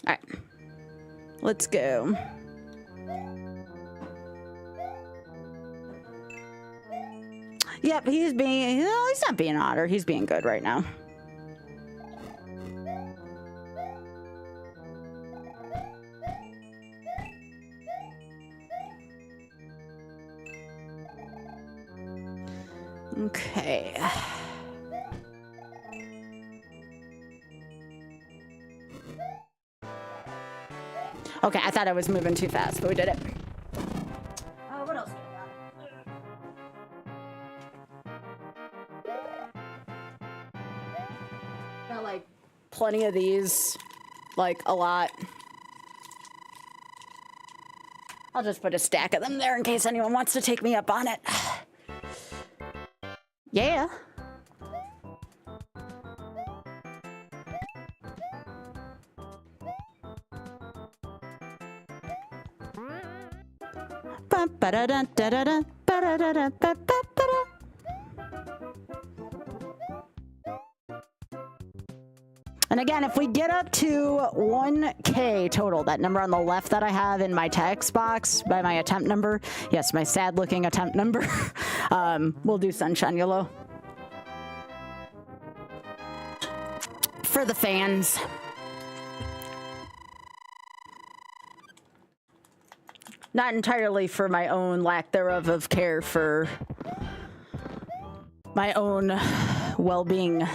All right. Let's go. Yep, he's being... No, he's not being Otter. He's being good right now. Okay. Okay, I thought I was moving too fast, but we did it. What else do we got? Got like plenty of these, like a lot. I'll just put a stack of them there in case anyone wants to take me up on it. Yeah. And again, if we get up to 1K total, that number on the left that I have in my text box by my attempt number, yes, my sad looking attempt number, we'll do Sunshine YOLO. For the fans. Not entirely for my own lack thereof of care for my own well-being,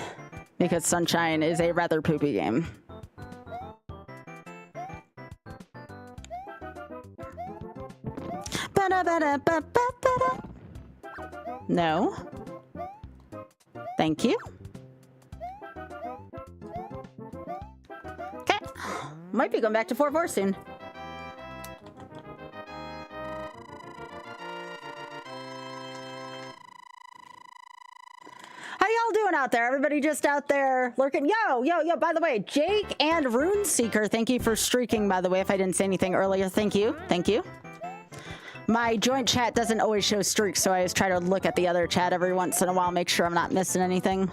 because Sunshine is a rather poopy game. No. Thank you. Okay. Might be going back to 4-4 soon. How y'all doing out there? Everybody just out there lurking? Yo, yo, yo, by the way, Jake and Runeseeker, thank you for streaking, by the way, if I didn't say anything earlier. Thank you. Thank you. My joint chat doesn't always show streaks, so I just try to look at the other chat every once in a while, make sure I'm not missing anything.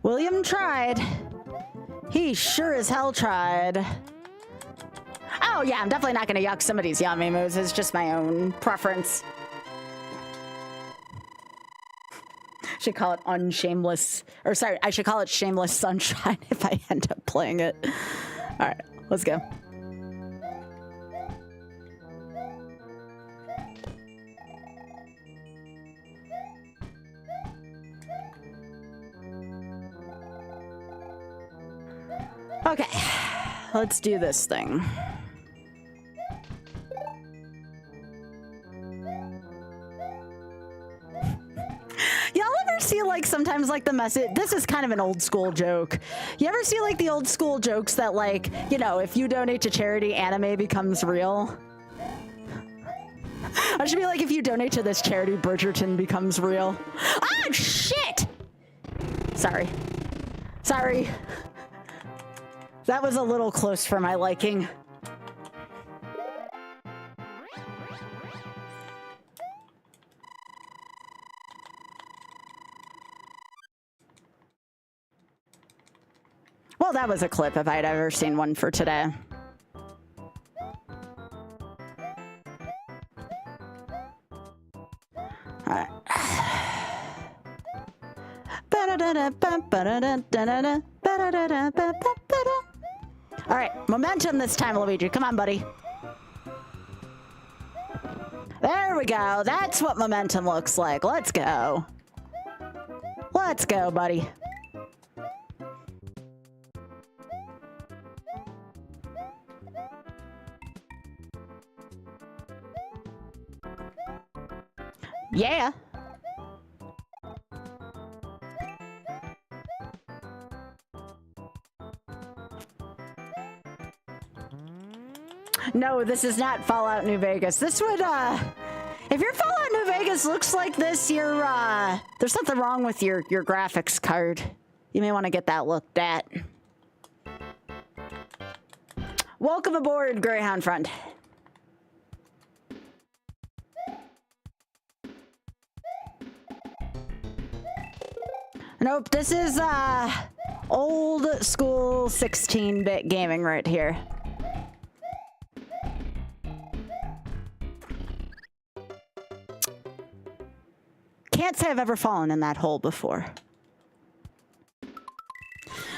William tried. He sure as hell tried. Oh yeah, I'm definitely not gonna yuck somebody's yummy moves. It's just my own preference. Should call it unshameless, or sorry, I should call it shameless sunshine if I end up playing it. All right, let's go. Okay, let's do this thing. Y'all ever see like sometimes like the message, this is kind of an old school joke. You ever see like the old school jokes that like, you know, if you donate to charity, anime becomes real? I should be like, if you donate to this charity, Bridgerton becomes real. Ah, shit! Sorry. Sorry. That was a little close for my liking. Well, that was a clip if I'd ever seen one for today. All right. All right, momentum this time, Luigi. Come on, buddy. There we go. That's what momentum looks like. Let's go. Let's go, buddy. Yeah. No, this is not Fallout New Vegas. This would, if your Fallout New Vegas looks like this, you're, there's something wrong with your graphics card. You may want to get that looked at. Welcome aboard, Greyhound friend. Nope, this is, old school 16-bit gaming right here. Can't say I've ever fallen in that hole before.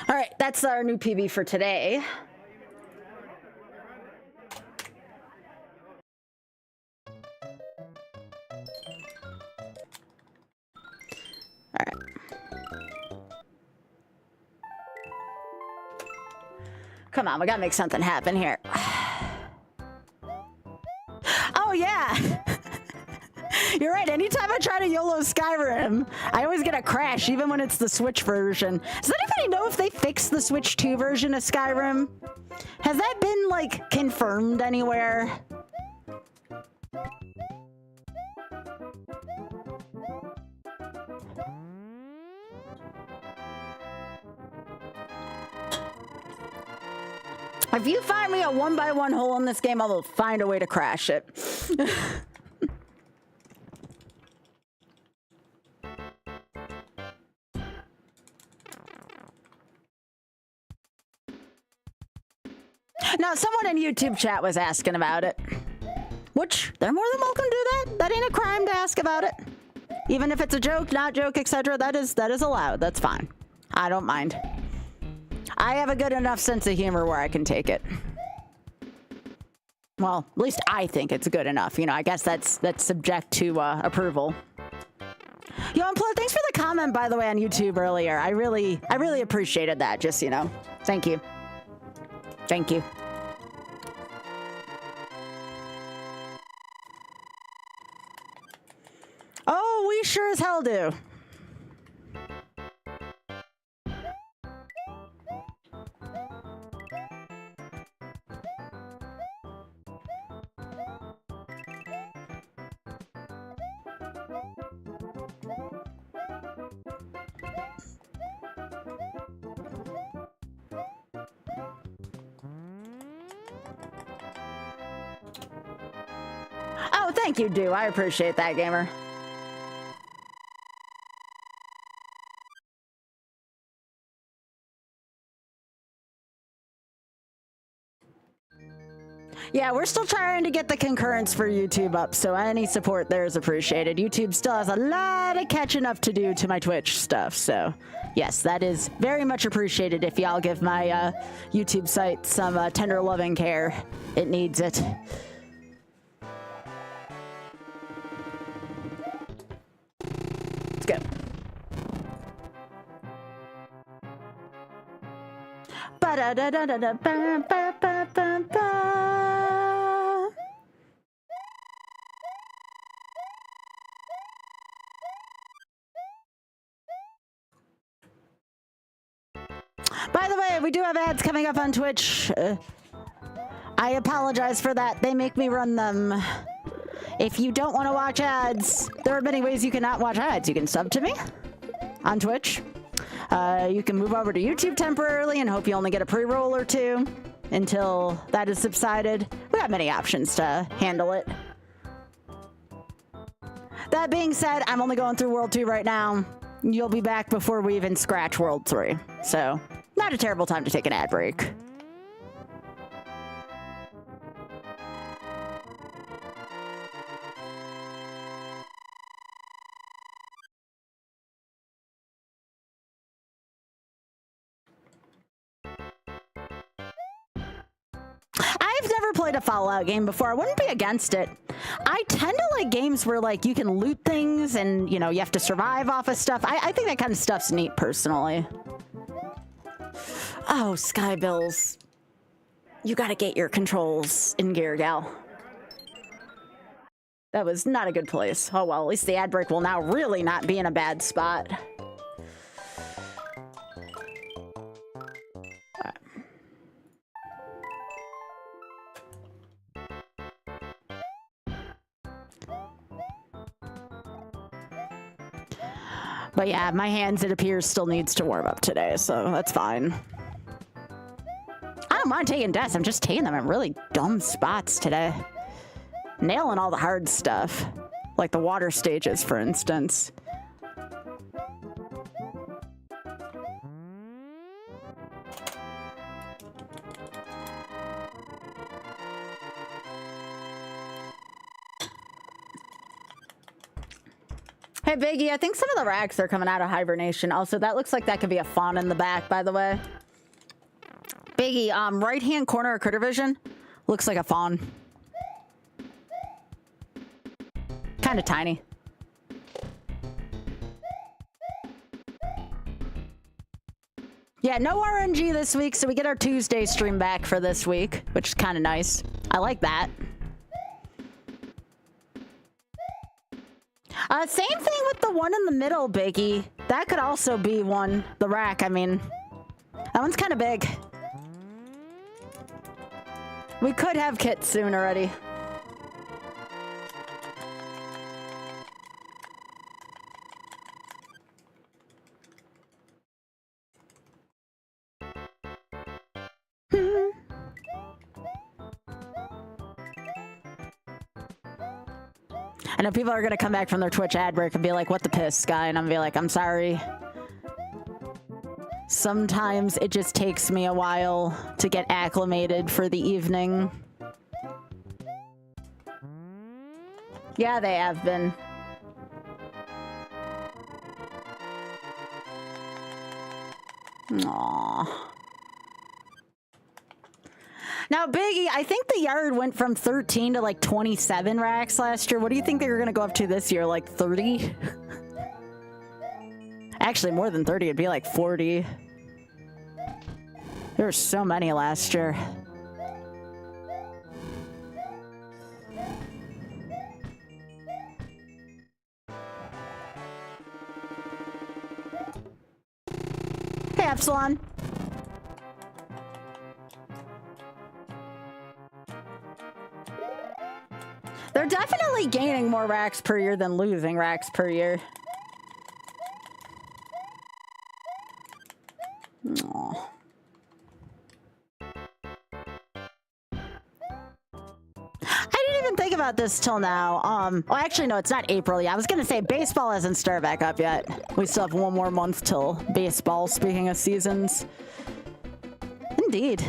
All right, that's our new PB for today. All right. Come on, we gotta make something happen here. Oh, yeah. You're right. Anytime I try to YOLO Skyrim, I always get a crash, even when it's the Switch version. Does anybody know if they fixed the Switch 2 version of Skyrim? Has that been, like, confirmed anywhere? If you find me a 1x1 hole in this game, I will find a way to crash it. Now, someone in YouTube chat was asking about it, which they're more than welcome to do that. That ain't a crime to ask about it. Even if it's a joke, not joke, etc., that is allowed. That's fine. I don't mind. I have a good enough sense of humor where I can take it. Well, at least I think it's good enough. You know, I guess that's subject to approval. Yo, Unplugged, thanks for the comment, by the way, on YouTube earlier. I really appreciated that. Just, you know, thank you. Thank you. Oh, we sure as hell do. Oh, thank you, Do. I appreciate that, gamer. Yeah, we're still trying to get the concurrence for YouTube up, so any support there is appreciated. YouTube still has a lot of catching up to do to my Twitch stuff, so yes, that is very much appreciated if y'all give my YouTube site some tender loving care. It needs it. Let's go. Ba-da-da-da-da-da-ba-ba-ba-ba-ba. By the way, we do have ads coming up on Twitch. I apologize for that. They make me run them. If you don't want to watch ads, there are many ways you can not watch ads. You can sub to me on Twitch. You can move over to YouTube temporarily and hope you only get a pre-roll or two until that is subsided. We have many options to handle it. That being said, I'm only going through World 2 right now. You'll be back before we even scratch World 3. So, not a terrible time to take an ad break. I've never played a Fallout game before. I wouldn't be against it. I tend to like games where like you can loot things and, you know, you have to survive off of stuff. I think that kind of stuff's neat personally. Oh, Skybilz. You gotta get your controls in gear, gal. That was not a good place. Oh well, at least the ad break will now really not be in a bad spot. But yeah, my hands, it appears, still needs to warm up today, so that's fine. I don't mind taking deaths, I'm just taking them in really dumb spots today. Nailing all the hard stuff. Like the water stages, for instance. Hey, Biggie, I think some of the racks are coming out of hibernation. Also, that looks like that could be a fawn in the back, by the way. Biggie, right-hand corner of Critter Vision looks like a fawn. Kind of tiny. Yeah, no RNG this week, so we get our Tuesday stream back for this week, which is kind of nice. I like that. Same thing with the one in the middle, Biggie. That could also be one. The rack, I mean. That one's kind of big. We could have kits soon already. I know people are going to come back from their Twitch ad break and be like, what the piss, guy? And I'm going to be like, I'm sorry. Sometimes it just takes me a while to get acclimated for the evening. Yeah, they have been. Aww. Now, Biggie, I think the yard went from 13 to like 27 racks last year. What do you think they were going to go up to this year? Like 30? Actually, more than 30. It'd be like 40. There were so many last year. Hey, Epsilon. They're definitely gaining more racks per year than losing racks per year. Aww. I didn't even think about this till now. Well, actually, no, it's not April yet. I was gonna say baseball hasn't started back up yet. We still have one more month till baseball, speaking of seasons. Indeed.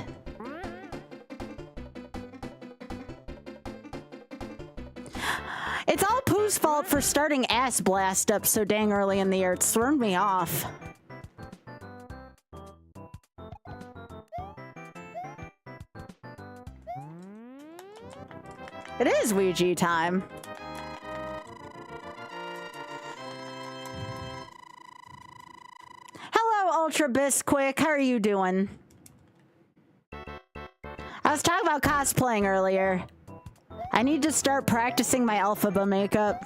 It's all Pooh's fault for starting Ass Blast up so dang early in the year. It's thrown me off. It is Ouija time. Hello, Ultra Bisquick. How are you doing? I was talking about cosplaying earlier. I need to start practicing my Alphaba makeup.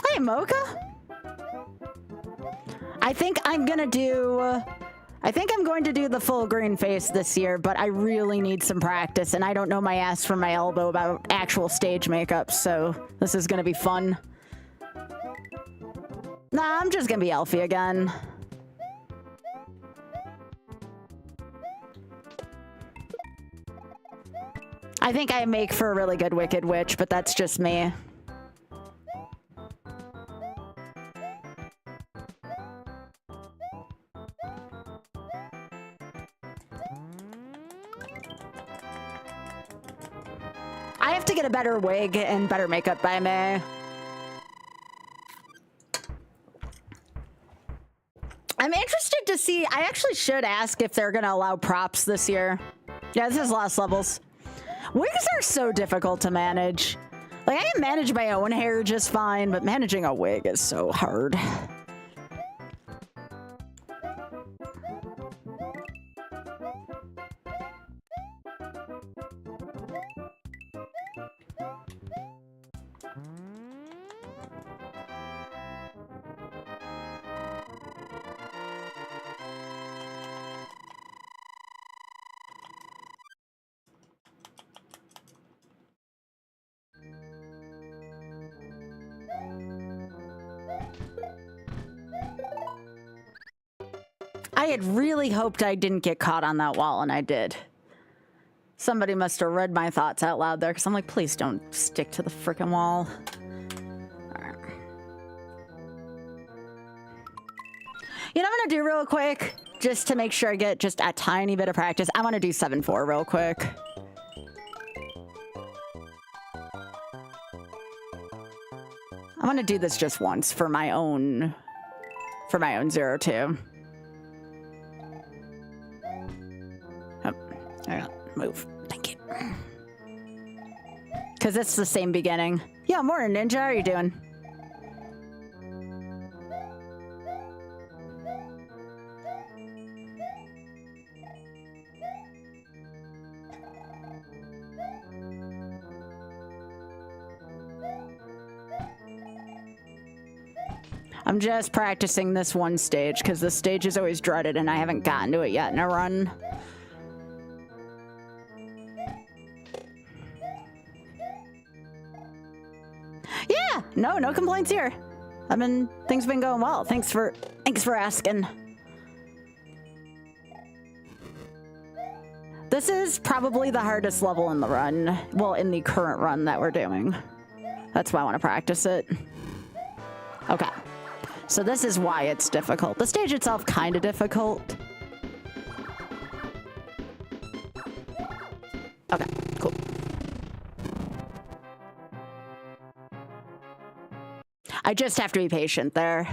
Hey, Mocha. I think I'm going to do the full green face this year, but I really need some practice, and I don't know my ass from my elbow about actual stage makeup, so this is going to be fun. Nah, I'm just going to be Elfie again. I think I make for a really good Wicked Witch, but that's just me. I have to get a better wig and better makeup by May. I'm interested to see. I actually should ask if they're going to allow props this year. Yeah, this is Lost Levels. Wigs are so difficult to manage. Like, I can manage my own hair just fine, but managing a wig is so hard. I had really hoped I didn't get caught on that wall, and I did. Somebody must have read my thoughts out loud there, because I'm like, please don't stick to the frickin' wall. All right. You know what I'm gonna do real quick, just to make sure I get just a tiny bit of practice? I want to do 7-4 real quick. I want to do this just once for my own 0-2. Move. Thank you. Because it's the same beginning. Yeah, morning, Ninja. How are you doing? I'm just practicing this one stage because this stage is always dreaded and I haven't gotten to it yet in a run. Yeah, no complaints here. Things have been going well. Thanks for asking. This is probably the hardest level in the run. Well, in the current run that we're doing. That's why I want to practice it. Okay. So this is why it's difficult. The stage itself kind of difficult. Okay, cool. I just have to be patient there.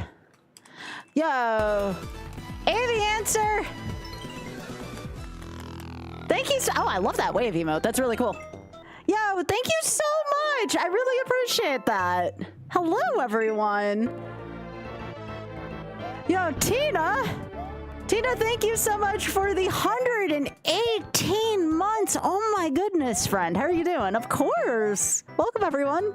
Yo! Hey, the answer! Thank you so— oh, I love that wave emote. That's really cool. Yo, thank you so much! I really appreciate that. Hello, everyone. Yo, Tina! Tina, thank you so much for the 118 months. Oh my goodness, friend. How are you doing? Of course. Welcome, everyone.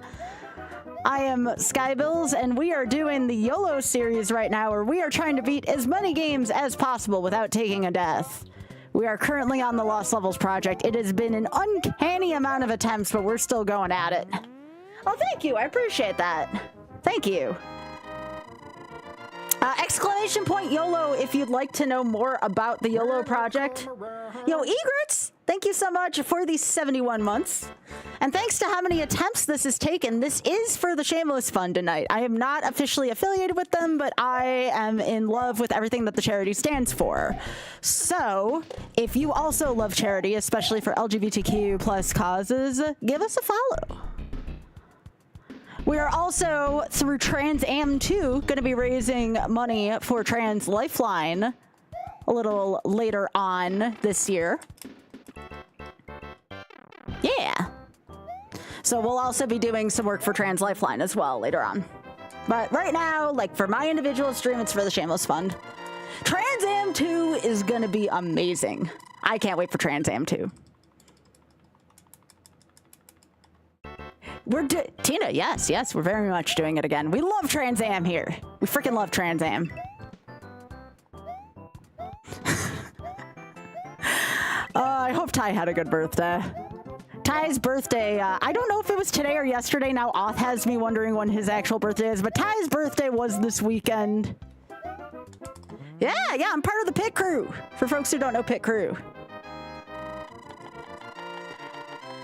I am Skybilz, and we are doing the YOLO series right now, where we are trying to beat as many games as possible without taking a death. We are currently on the Lost Levels project. It has been an uncanny amount of attempts, but we're still going at it. Oh, thank you. I appreciate that. Thank you. Exclamation point YOLO if you'd like to know more about the YOLO project. Yo, Egrets, thank you so much for these 71 months. And thanks to how many attempts this has taken, this is for the Shameless Fund tonight. I am not officially affiliated with them, but I am in love with everything that the charity stands for. So, if you also love charity, especially for LGBTQ plus causes, give us a follow. We are also, through Trans Am 2, going to be raising money for Trans Lifeline a little later on this year. Yeah. So we'll also be doing some work for Trans Lifeline as well later on. But right now, like for my individual stream, it's for the Shameless Fund. Trans Am 2 is going to be amazing. I can't wait for Trans Am 2. Tina, yes, we're very much doing it again. We love Trans Am here. We freaking love Trans Am. I hope Ty had a good birthday. Ty's birthday, I don't know if it was today or yesterday. Now Auth has me wondering when his actual birthday is, but Ty's birthday was this weekend. Yeah, I'm part of the pit crew. For folks who don't know pit crew.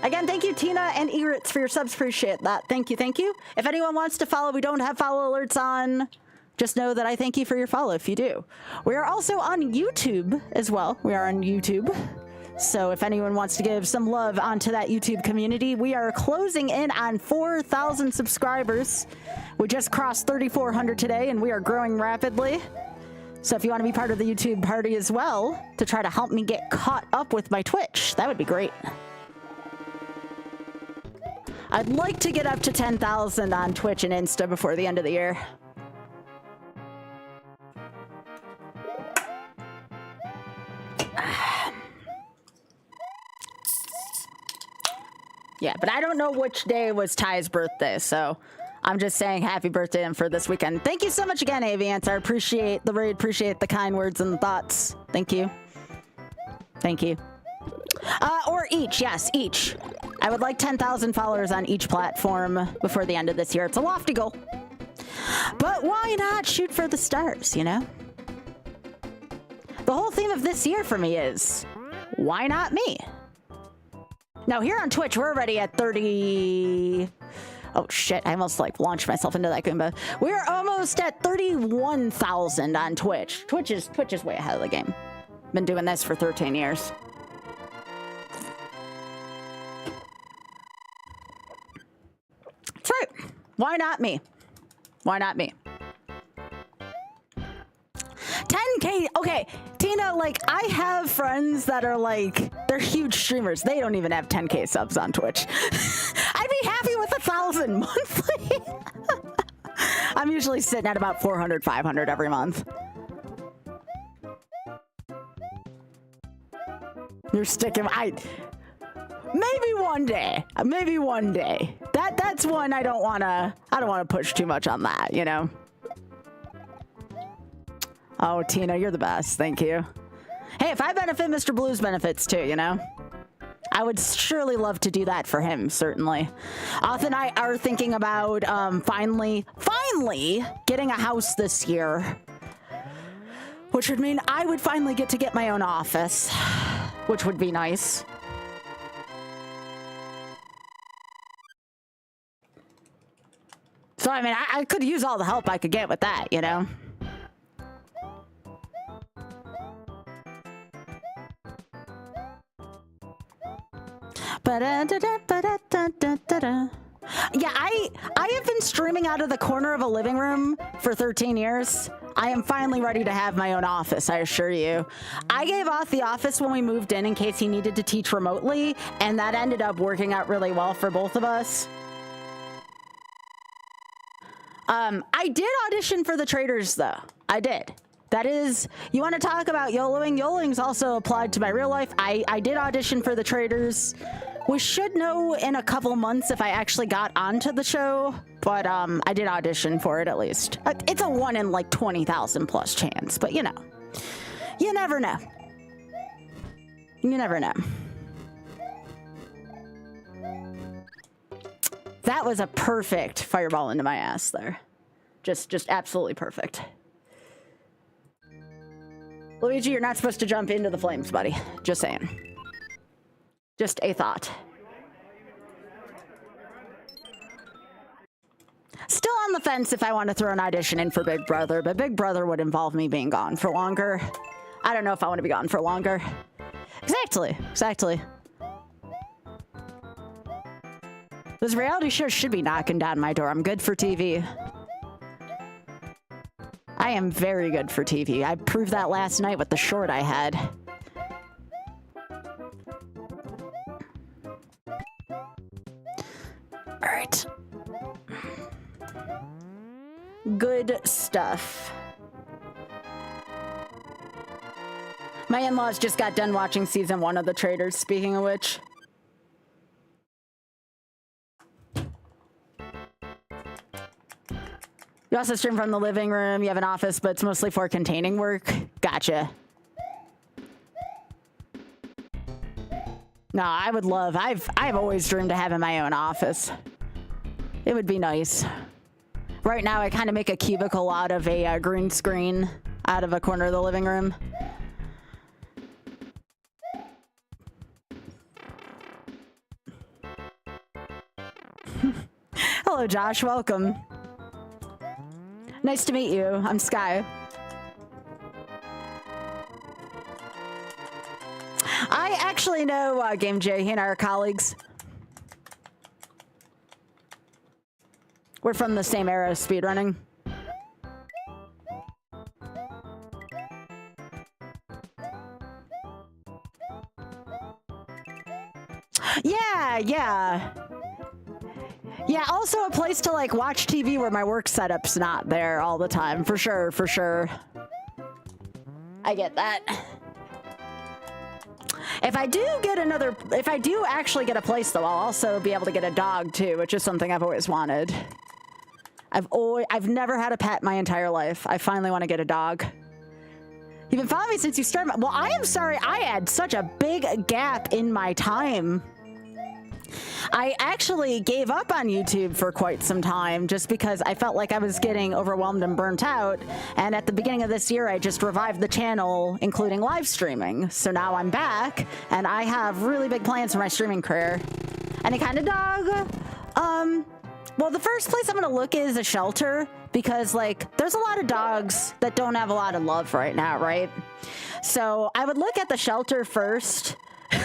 Again, thank you, Tina and Eritz, for your subs. Appreciate that. Thank you. If anyone wants to follow, we don't have follow alerts on. Just know that I thank you for your follow if you do. We are also on YouTube as well. We are on YouTube. So if anyone wants to give some love onto that YouTube community, we are closing in on 4,000 subscribers. We just crossed 3,400 today, and we are growing rapidly. So if you want to be part of the YouTube party as well, to try to help me get caught up with my Twitch, that would be great. I'd like to get up to 10,000 on Twitch and Insta before the end of the year. Yeah, but I don't know which day was Ty's birthday, so I'm just saying happy birthday to him for this weekend. Thank you so much again, Aviance. I appreciate the raid, appreciate the kind words and thoughts. Thank you. Thank you. Or each, yes, each. I would like 10,000 followers on each platform before the end of this year. It's a lofty goal. But why not shoot for the stars, you know? The whole theme of this year for me is, why not me? Now here on Twitch, we're already at 30... Oh shit, I almost like launched myself into that Goomba. We're almost at 31,000 on Twitch. Twitch is way ahead of the game. Been doing this for 13 years. That's right. Why not me? Why not me? 10K. Okay, Tina, like, I have friends that are like, they're huge streamers. They don't even have 10K subs on Twitch. I'd be happy with 1,000 monthly. I'm usually sitting at about 400, 500 every month. You're sticking. Maybe one day. Maybe one day. That's one I don't wanna push too much on that, you know? Oh, Tina, you're the best. Thank you. Hey, if I benefit, Mr. Blues benefits too, you know? I would surely love to do that for him, certainly. Auth and I are thinking about finally getting a house this year. Which would mean I would finally get to get my own office. Which would be nice. So, I mean, I could use all the help I could get with that, you know? Yeah, I have been streaming out of the corner of a living room for 13 years. I am finally ready to have my own office, I assure you. I gave Auth the office when we moved in case he needed to teach remotely, and that ended up working out really well for both of us. I did audition for the Traders, though. I did. That is, you want to talk about YOLOing? YOLOing's also applied to my real life. I did audition for the Traders. We should know in a couple months if I actually got onto the show, but I did audition for it at least. It's a 1 in like 20,000 plus chance, but you know, you never know. You never know. That was a perfect fireball into my ass there. Just absolutely perfect. Luigi, you're not supposed to jump into the flames, buddy. Just saying. Just a thought. Still on the fence if I want to throw an audition in for Big Brother, but Big Brother would involve me being gone for longer. I don't know if I want to be gone for longer. Exactly. Exactly. Those reality shows should be knocking down my door. I'm good for TV. I am very good for TV. I proved that last night with the short I had. All right. Good stuff. My in-laws just got done watching season 1 of The Traitors, speaking of which. You also stream from the living room. You have an office, but it's mostly for containing work. Gotcha. No, I would love... I've always dreamed of having my own office. It would be nice. Right now, I kind of make a cubicle out of a green screen out of a corner of the living room. Hello, Josh. Welcome. Nice to meet you. I'm Sky. I actually know Game J. He and I are colleagues. We're from the same era of speedrunning. Yeah. Yeah, also a place to like watch TV where my work setup's not there all the time. For sure, for sure. I get that. If I do actually get a place though, I'll also be able to get a dog too, which is something I've always wanted. I've never had a pet my entire life. I finally want to get a dog. You've been following me since you started. Well, I am sorry I had such a big gap in my time. I actually gave up on YouTube for quite some time just because I felt like I was getting overwhelmed and burnt out. And at the beginning of this year, I just revived the channel, including live streaming. So now I'm back and I have really big plans for my streaming career. Any kind of dog? Well, the first place I'm going to look is a shelter because like there's a lot of dogs that don't have a lot of love right now, right? So I would look at the shelter first.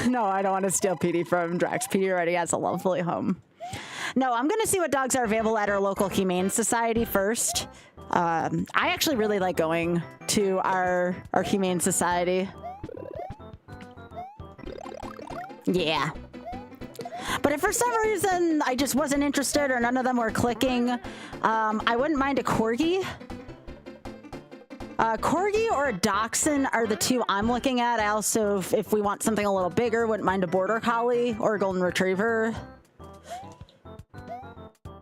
No, I don't want to steal PD from Drax. PD already has a lovely home. No, I'm going to see what dogs are available at our local Humane Society first. I actually really like going to our Humane Society. Yeah. But if for some reason I just wasn't interested or none of them were clicking, I wouldn't mind a Corgi. Corgi or a Dachshund are the two I'm looking at. I also, if we want something a little bigger, wouldn't mind a Border Collie or a Golden Retriever.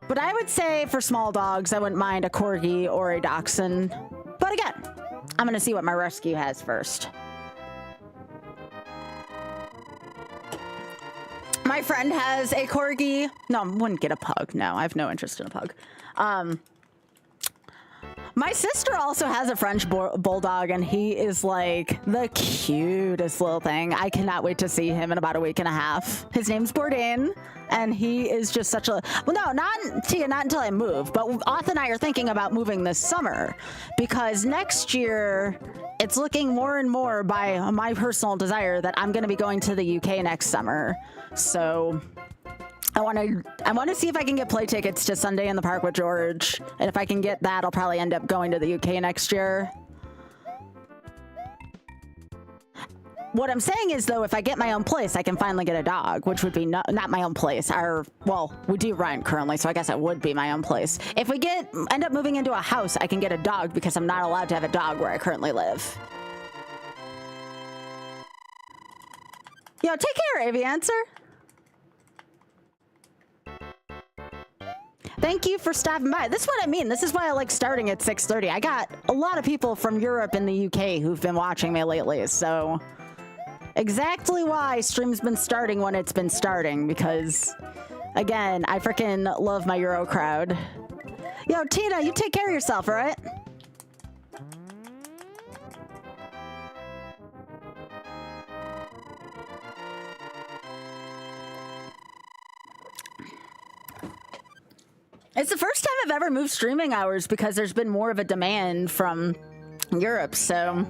But I would say for small dogs, I wouldn't mind a Corgi or a Dachshund. But again, I'm going to see what my rescue has first. My friend has a Corgi. No, I wouldn't get a pug. No, I have no interest in a pug. My sister also has a French bulldog, and he is like the cutest little thing. I cannot wait to see him in about a week and a half. His name's Bourdain, and he is just such a... Well, no, not Tia, not until I move. But Auth and I are thinking about moving this summer because next year it's looking more and more by my personal desire that I'm going to be going to the UK next summer. So... I want to see if I can get play tickets to Sunday in the Park with George. And if I can get that, I'll probably end up going to the UK next year. What I'm saying is, though, if I get my own place, I can finally get a dog, which would be not my own place. Well, we do rent currently, so I guess it would be my own place. If we end up moving into a house, I can get a dog because I'm not allowed to have a dog where I currently live. Yo, take care, Aviancer. Thank you for stopping by. This is what I mean. This is why I like starting at 6:30. I got a lot of people from Europe and the UK who've been watching me lately, so exactly why stream's been starting when it's been starting, because, again, I freaking love my Euro crowd. Yo, Tina, you take care of yourself, all right? It's the first time I've ever moved streaming hours because there's been more of a demand from Europe, so...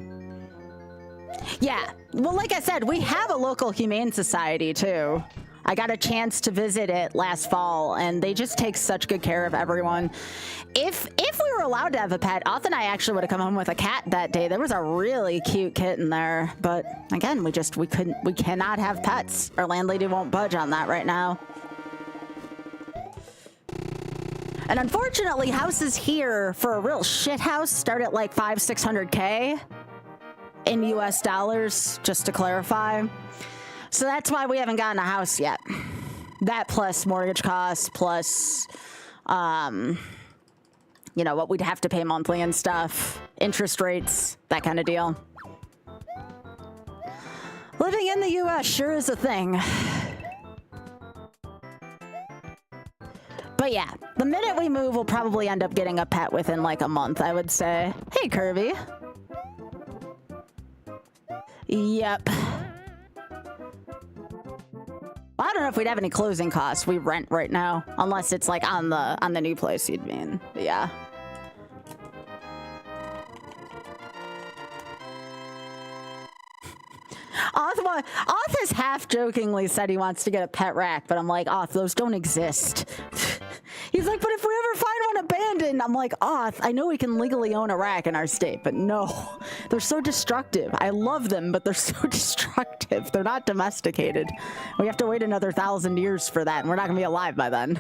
Yeah. Well, like I said, we have a local humane society, too. I got a chance to visit it last fall, and they just take such good care of everyone. If we were allowed to have a pet, Oth and I actually would have come home with a cat that day. There was a really cute kitten there, but again, we cannot have pets. Our landlady won't budge on that right now. And unfortunately, houses here for a real shit house start at like 500-600K in US dollars, just to clarify. So that's why we haven't gotten a house yet. That plus mortgage costs, plus, you know, what we'd have to pay monthly and stuff, interest rates, that kind of deal. Living in the US sure is a thing. But yeah, the minute we move, we'll probably end up getting a pet within like a month, I would say. Hey, Kirby. Yep. I don't know if we'd have any closing costs. We rent right now, unless it's like on the new place you'd mean. But yeah. Oth has half jokingly said he wants to get a pet rack, but I'm like, Oth, those don't exist. He's like, but if we ever find one abandoned, I'm like, Oth, I know we can legally own a rack in our state, but no, they're so destructive. I love them, but they're so destructive. They're not domesticated. We have to wait another 1,000 years for that, and we're not gonna be alive by then.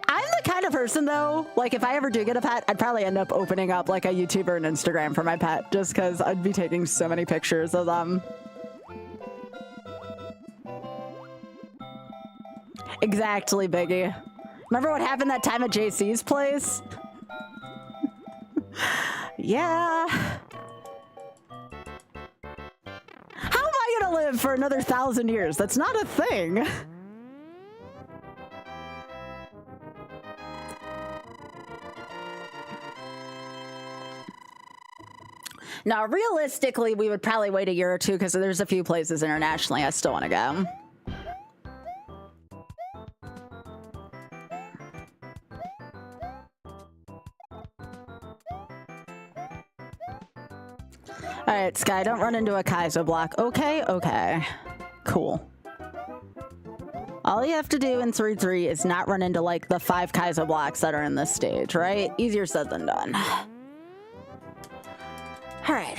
I'm the kind of person, though, like, if I ever do get a pet, I'd probably end up opening up, like, a YouTuber and Instagram for my pet, just because I'd be taking so many pictures of them. Exactly, Biggie. Remember what happened that time at JC's place? Yeah. How am I gonna live for another 1,000 years? That's not a thing. Now, realistically, we would probably wait a year or two because there's a few places internationally I still want to go. All right, Sky, don't run into a Kaizo block. Okay, okay. Cool. All you have to do in 3-3 is not run into, like, the 5 Kaizo blocks that are in this stage, right? Easier said than done. All right.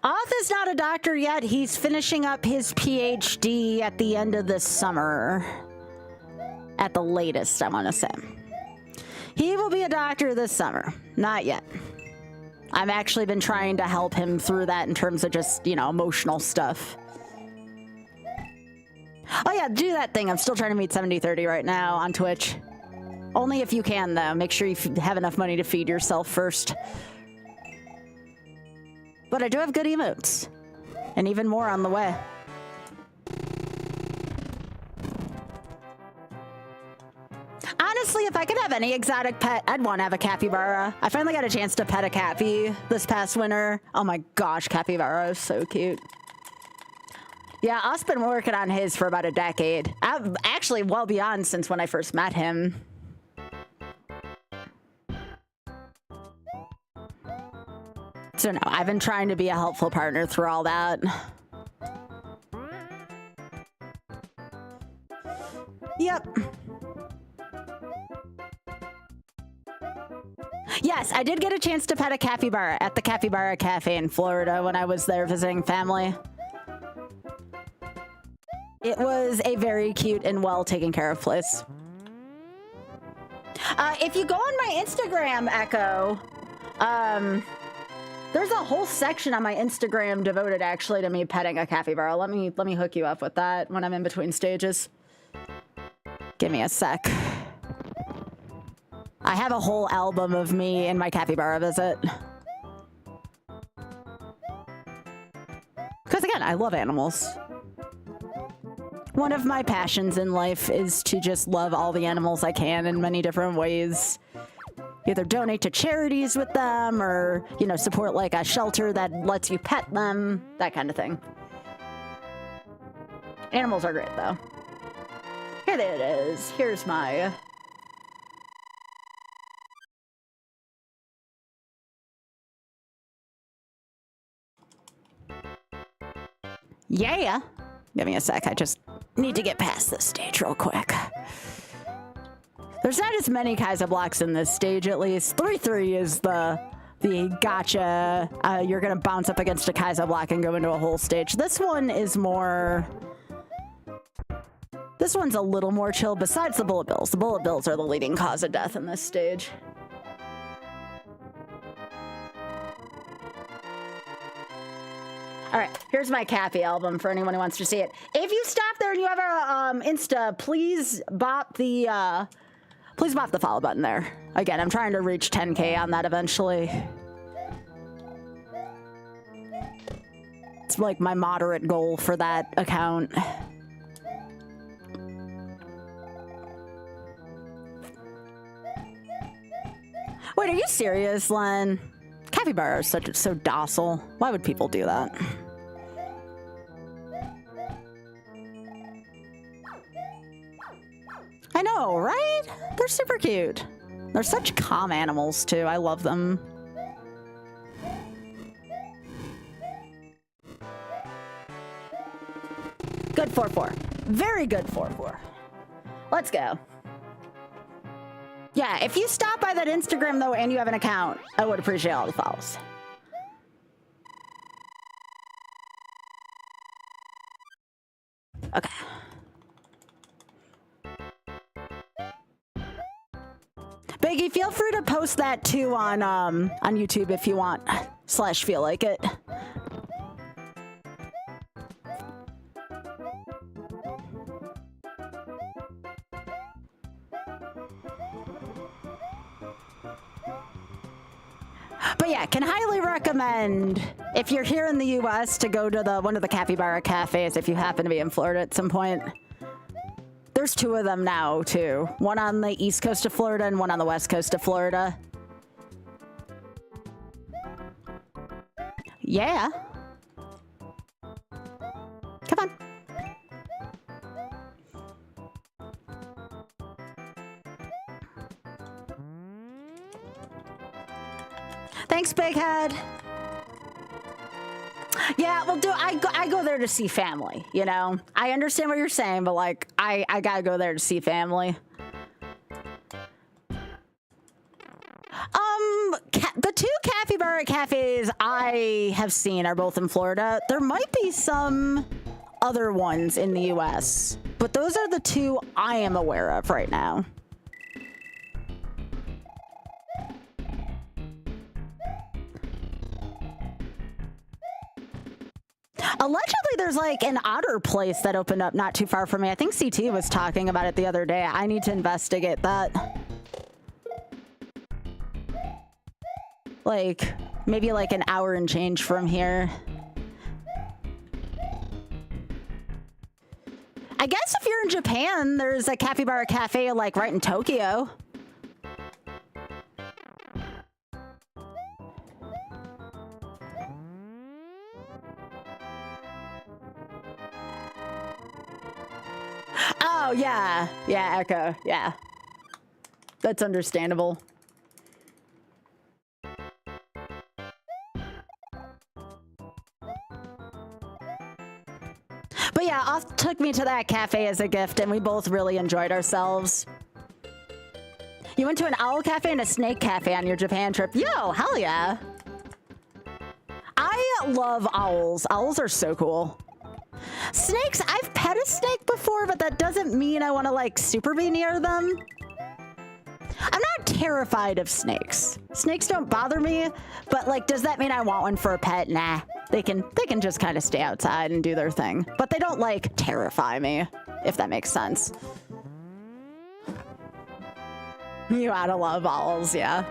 Oth is not a doctor yet. He's finishing up his PhD at the end of this summer. At the latest, I want to say. He will be a doctor this summer. Not yet. I've actually been trying to help him through that in terms of just, you know, emotional stuff. Oh yeah, do that thing. I'm still trying to meet 7030 right now on Twitch. Only if you can, though. Make sure you have enough money to feed yourself first. But I do have good emotes. And even more on the way. Honestly, if I could have any exotic pet, I'd want to have a capybara. I finally got a chance to pet a cappy this past winter. Oh my gosh, capybara is so cute. Yeah, I've been working on his for about a decade. Actually, well beyond since when I first met him. So no, I've been trying to be a helpful partner through all that. Yep. Yes, I did get a chance to pet a capybara at the Capybara Cafe in Florida when I was there visiting family. It was a very cute and well taken care of place. If you go on my Instagram, Echo, there's a whole section on my Instagram devoted actually to me petting a capybara. Let me hook you up with that when I'm in between stages. Give me a sec. I have a whole album of me and my capybara visit. Because again, I love animals. One of my passions in life is to just love all the animals I can in many different ways. Either donate to charities with them or, you know, support like a shelter that lets you pet them, that kind of thing. Animals are great though. Here it is. Here's my... Yeah. Give me a sec. I just need to get past this stage real quick. There's not as many Kaiser blocks in this stage, at least. 3-3 is the gotcha. You're going to bounce up against a Kaiser block and go into a whole stage. This one is more... This one's a little more chill, besides the bullet bills. The bullet bills are the leading cause of death in this stage. All right, here's my Cappy album for anyone who wants to see it. If you stop there and you have our Insta, please bop the follow button there. Again, I'm trying to reach 10K on that eventually. It's like my moderate goal for that account. Wait, are you serious, Len? Capybara is so docile. Why would people do that? I know, right? They're super cute. They're such calm animals, too. I love them. Good 4-4. Very good 4-4. Let's go. Yeah, if you stop by that Instagram, though, and you have an account, I would appreciate all the follows. Okay. Biggie, feel free to post that, too, on YouTube if you want, / feel like it. But yeah, can highly recommend, if you're here in the US, to go to one of the capybara cafes if you happen to be in Florida at some point. There's 2 of them now, too. One on the east coast of Florida and one on the west coast of Florida. Yeah. Come on. Thanks, Big Head. Yeah, well, I go there to see family, you know? I understand what you're saying, but, like, I gotta go there to see family. The 2 capybara cafes I have seen are both in Florida. There might be some other ones in the US, but those are the 2 I am aware of right now. Allegedly, there's like an otter place that opened up not too far from me. I think CT was talking about it the other day. I need to investigate that. Like, maybe like an hour and change from here. I guess if you're in Japan, there's a capybara cafe like right in Tokyo. Oh, yeah. Yeah, Echo. Yeah. That's understandable. But yeah, Off took me to that cafe as a gift, and we both really enjoyed ourselves. You went to an owl cafe and a snake cafe on your Japan trip. Yo, hell yeah. I love owls. Owls are so cool. Snakes, I've pet a snake before, but that doesn't mean I want to, like, super be near them. I'm not terrified of snakes. Snakes don't bother me, but, like, does that mean I want one for a pet? Nah. They can just kind of stay outside and do their thing. But they don't, like, terrify me, if that makes sense. You gotta love owls, yeah.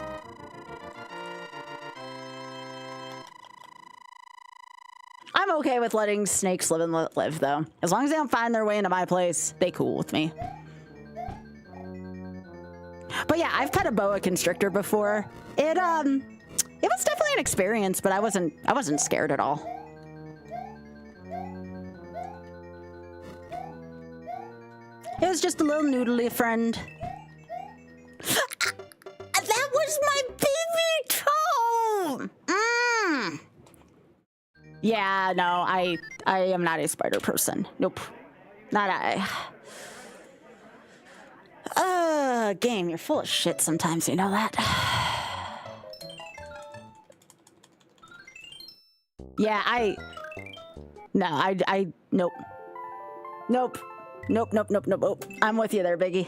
I'm okay with letting snakes live and let live, though. As long as they don't find their way into my place, they cool with me. But yeah, I've pet a boa constrictor before. It was definitely an experience, but I wasn't scared at all. It was just a little noodly friend. That was my baby toe! Yeah, no, I am not a spider person. Nope. Not I. Game, you're full of shit sometimes, you know that? Yeah, nope. Nope. Nope. I'm with you there, Biggie.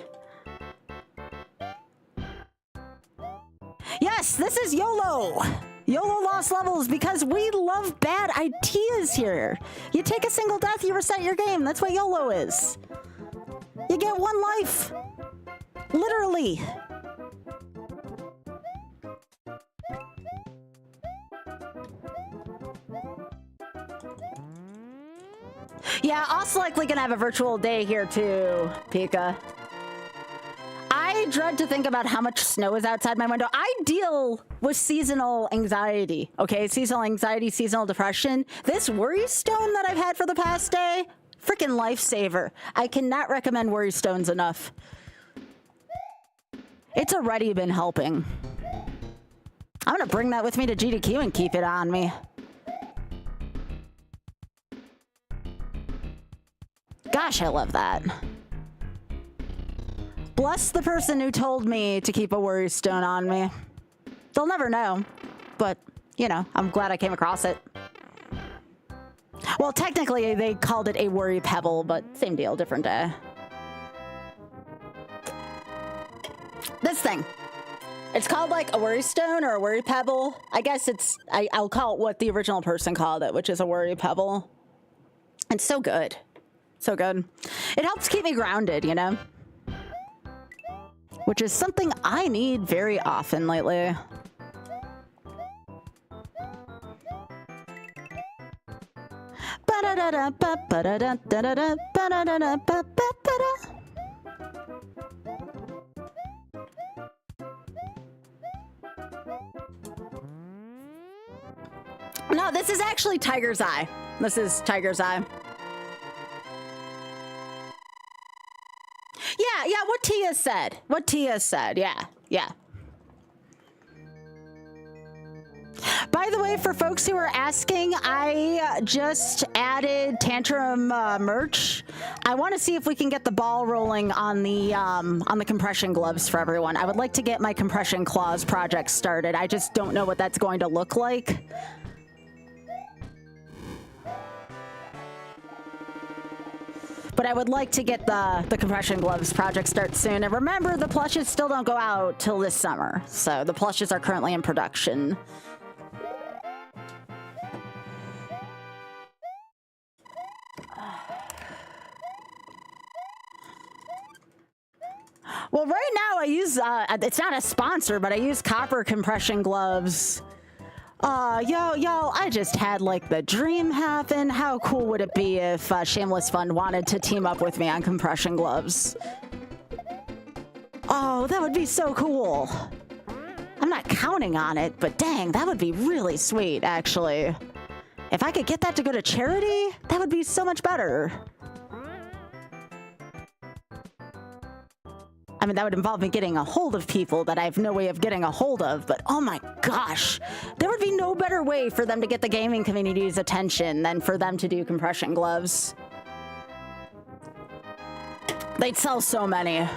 Yes, this is YOLO! YOLO lost levels because we love bad ideas here. You take a single death, you reset your game. That's what YOLO is. You get one life. Literally. Yeah, also likely gonna have a virtual day here too, Pika. I dread to think about how much snow is outside my window. I deal with seasonal anxiety, okay? Seasonal anxiety, seasonal depression. This worry stone that I've had for the past day, freaking lifesaver. I cannot recommend worry stones enough. It's already been helping. I'm gonna bring that with me to GDQ and keep it on me. Gosh, I love that. Bless the person who told me to keep a worry stone on me. They'll never know, but, you know, I'm glad I came across it. Well, technically, they called it a worry pebble, but same deal, different day. This thing. It's called, like, a worry stone or a worry pebble. I guess it's... I'll call it what the original person called it, which is a worry pebble. It's so good. So good. It helps keep me grounded, you know? Which is something I need very often lately. No, this is actually Tiger's Eye. This is Tiger's Eye. Yeah, what Tia said. What Tia said, yeah. By the way, for folks who are asking, I just added Tantrum merch. I want to see if we can get the ball rolling on the compression gloves for everyone. I would like to get my compression claws project started. I just don't know what that's going to look like. But I would like to get the compression gloves project start soon. And remember, the plushes still don't go out till this summer. So the plushes are currently in production. Well, right now I use, it's not a sponsor, but I use copper compression gloves. Yo, I just had like the dream happen. How cool would it be if Shameless Fun wanted to team up with me on compression gloves? Oh, that would be so cool. I'm not counting on it, but dang, that would be really sweet, actually. If I could get that to go to charity, that would be so much better. I mean, that would involve me getting a hold of people that I have no way of getting a hold of, but oh my gosh, there would be no better way for them to get the gaming community's attention than for them to do compression gloves. They'd sell so many.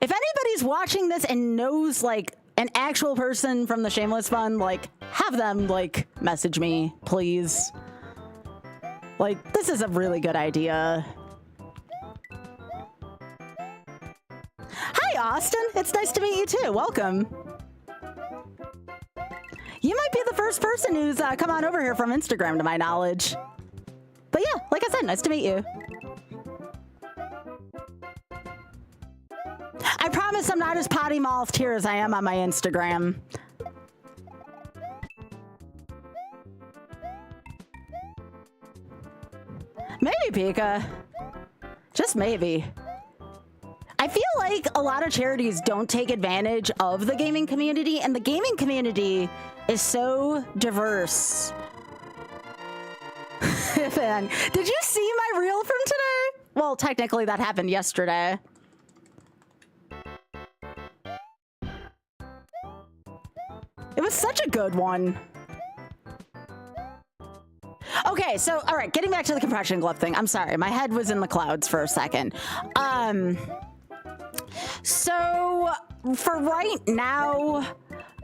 If anybody's watching this and knows, like, an actual person from the Shameless Fund, like, have them, like, message me, please. Like, this is a really good idea. Hi, Austin. It's nice to meet you, too. Welcome. You might be the first person who's come on over here from Instagram, to my knowledge. But yeah, like I said, nice to meet you. I promise I'm not as potty-mouthed here as I am on my Instagram. Maybe, Pika. Just maybe. I feel like a lot of charities don't take advantage of the gaming community, and the gaming community is so diverse. Man, did you see my reel from today? Well, technically that happened yesterday. It was such a good one. Okay, so, all right, getting back to the compression glove thing. I'm sorry, my head was in the clouds for a second. So for right now,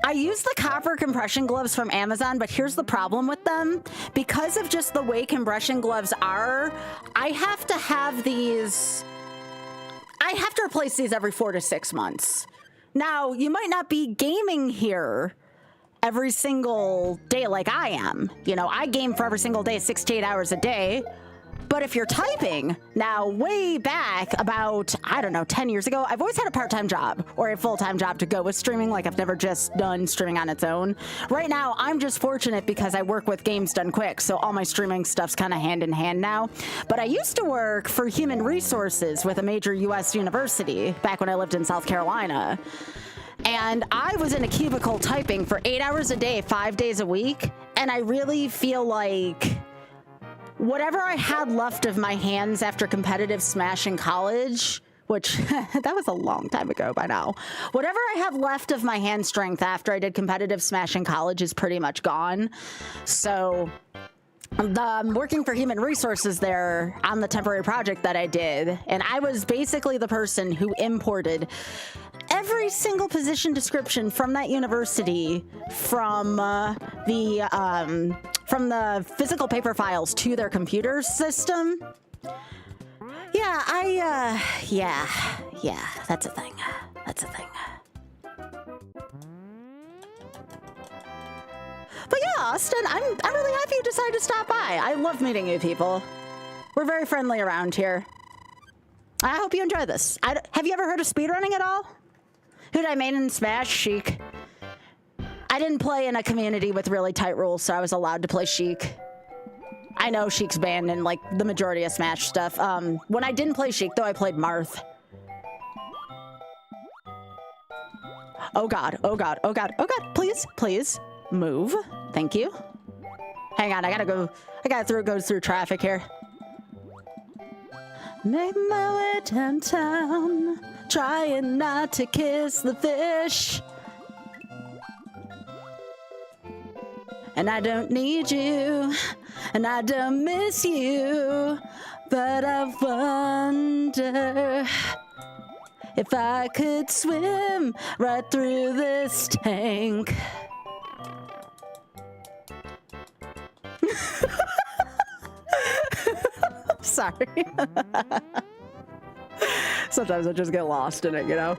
I use the copper compression gloves from Amazon, but here's the problem with them. Because of just the way compression gloves are, I have to have these, I have to replace these every 4 to 6 months. Now, you might not be gaming here every single day like I am. You know, I game for every single day, 6 to 8 hours a day. But if you're typing, now way back about, I don't know, 10 years ago, I've always had a part-time job or a full-time job to go with streaming. Like I've never just done streaming on its own. Right now, I'm just fortunate because I work with Games Done Quick. So all my streaming stuff's kind of hand in hand now. But I used to work for human resources with a major US university back when I lived in South Carolina. And I was in a cubicle typing for 8 hours a day, 5 days a week. And I really feel like whatever I had left of my hands after competitive Smash in college, which that was a long time ago by now, whatever I had left of my hand strength after I did competitive Smash in college is pretty much gone. So I'm working for human resources there on the temporary project that I did. And I was basically the person who imported every single position description from that university from the physical paper files to their computer system. Yeah, yeah, that's a thing. That's a thing. But yeah, Austin, I'm really happy you decided to stop by. I love meeting you people. We're very friendly around here. I hope you enjoy this. Have you ever heard of speedrunning at all? Who did I main in Smash? Sheik. I didn't play in a community with really tight rules, so I was allowed to play Sheik. I know Sheik's banned in like the majority of Smash stuff. When I didn't play Sheik, though, I played Marth. Oh god, oh god, oh god, oh god, please, please, move. Thank you. Hang on, I gotta go through traffic here. Make my way downtown, trying not to kiss the fish. And I don't need you, and I don't miss you, but I wonder if I could swim right through this tank. Sorry. Sometimes I just get lost in it, you know?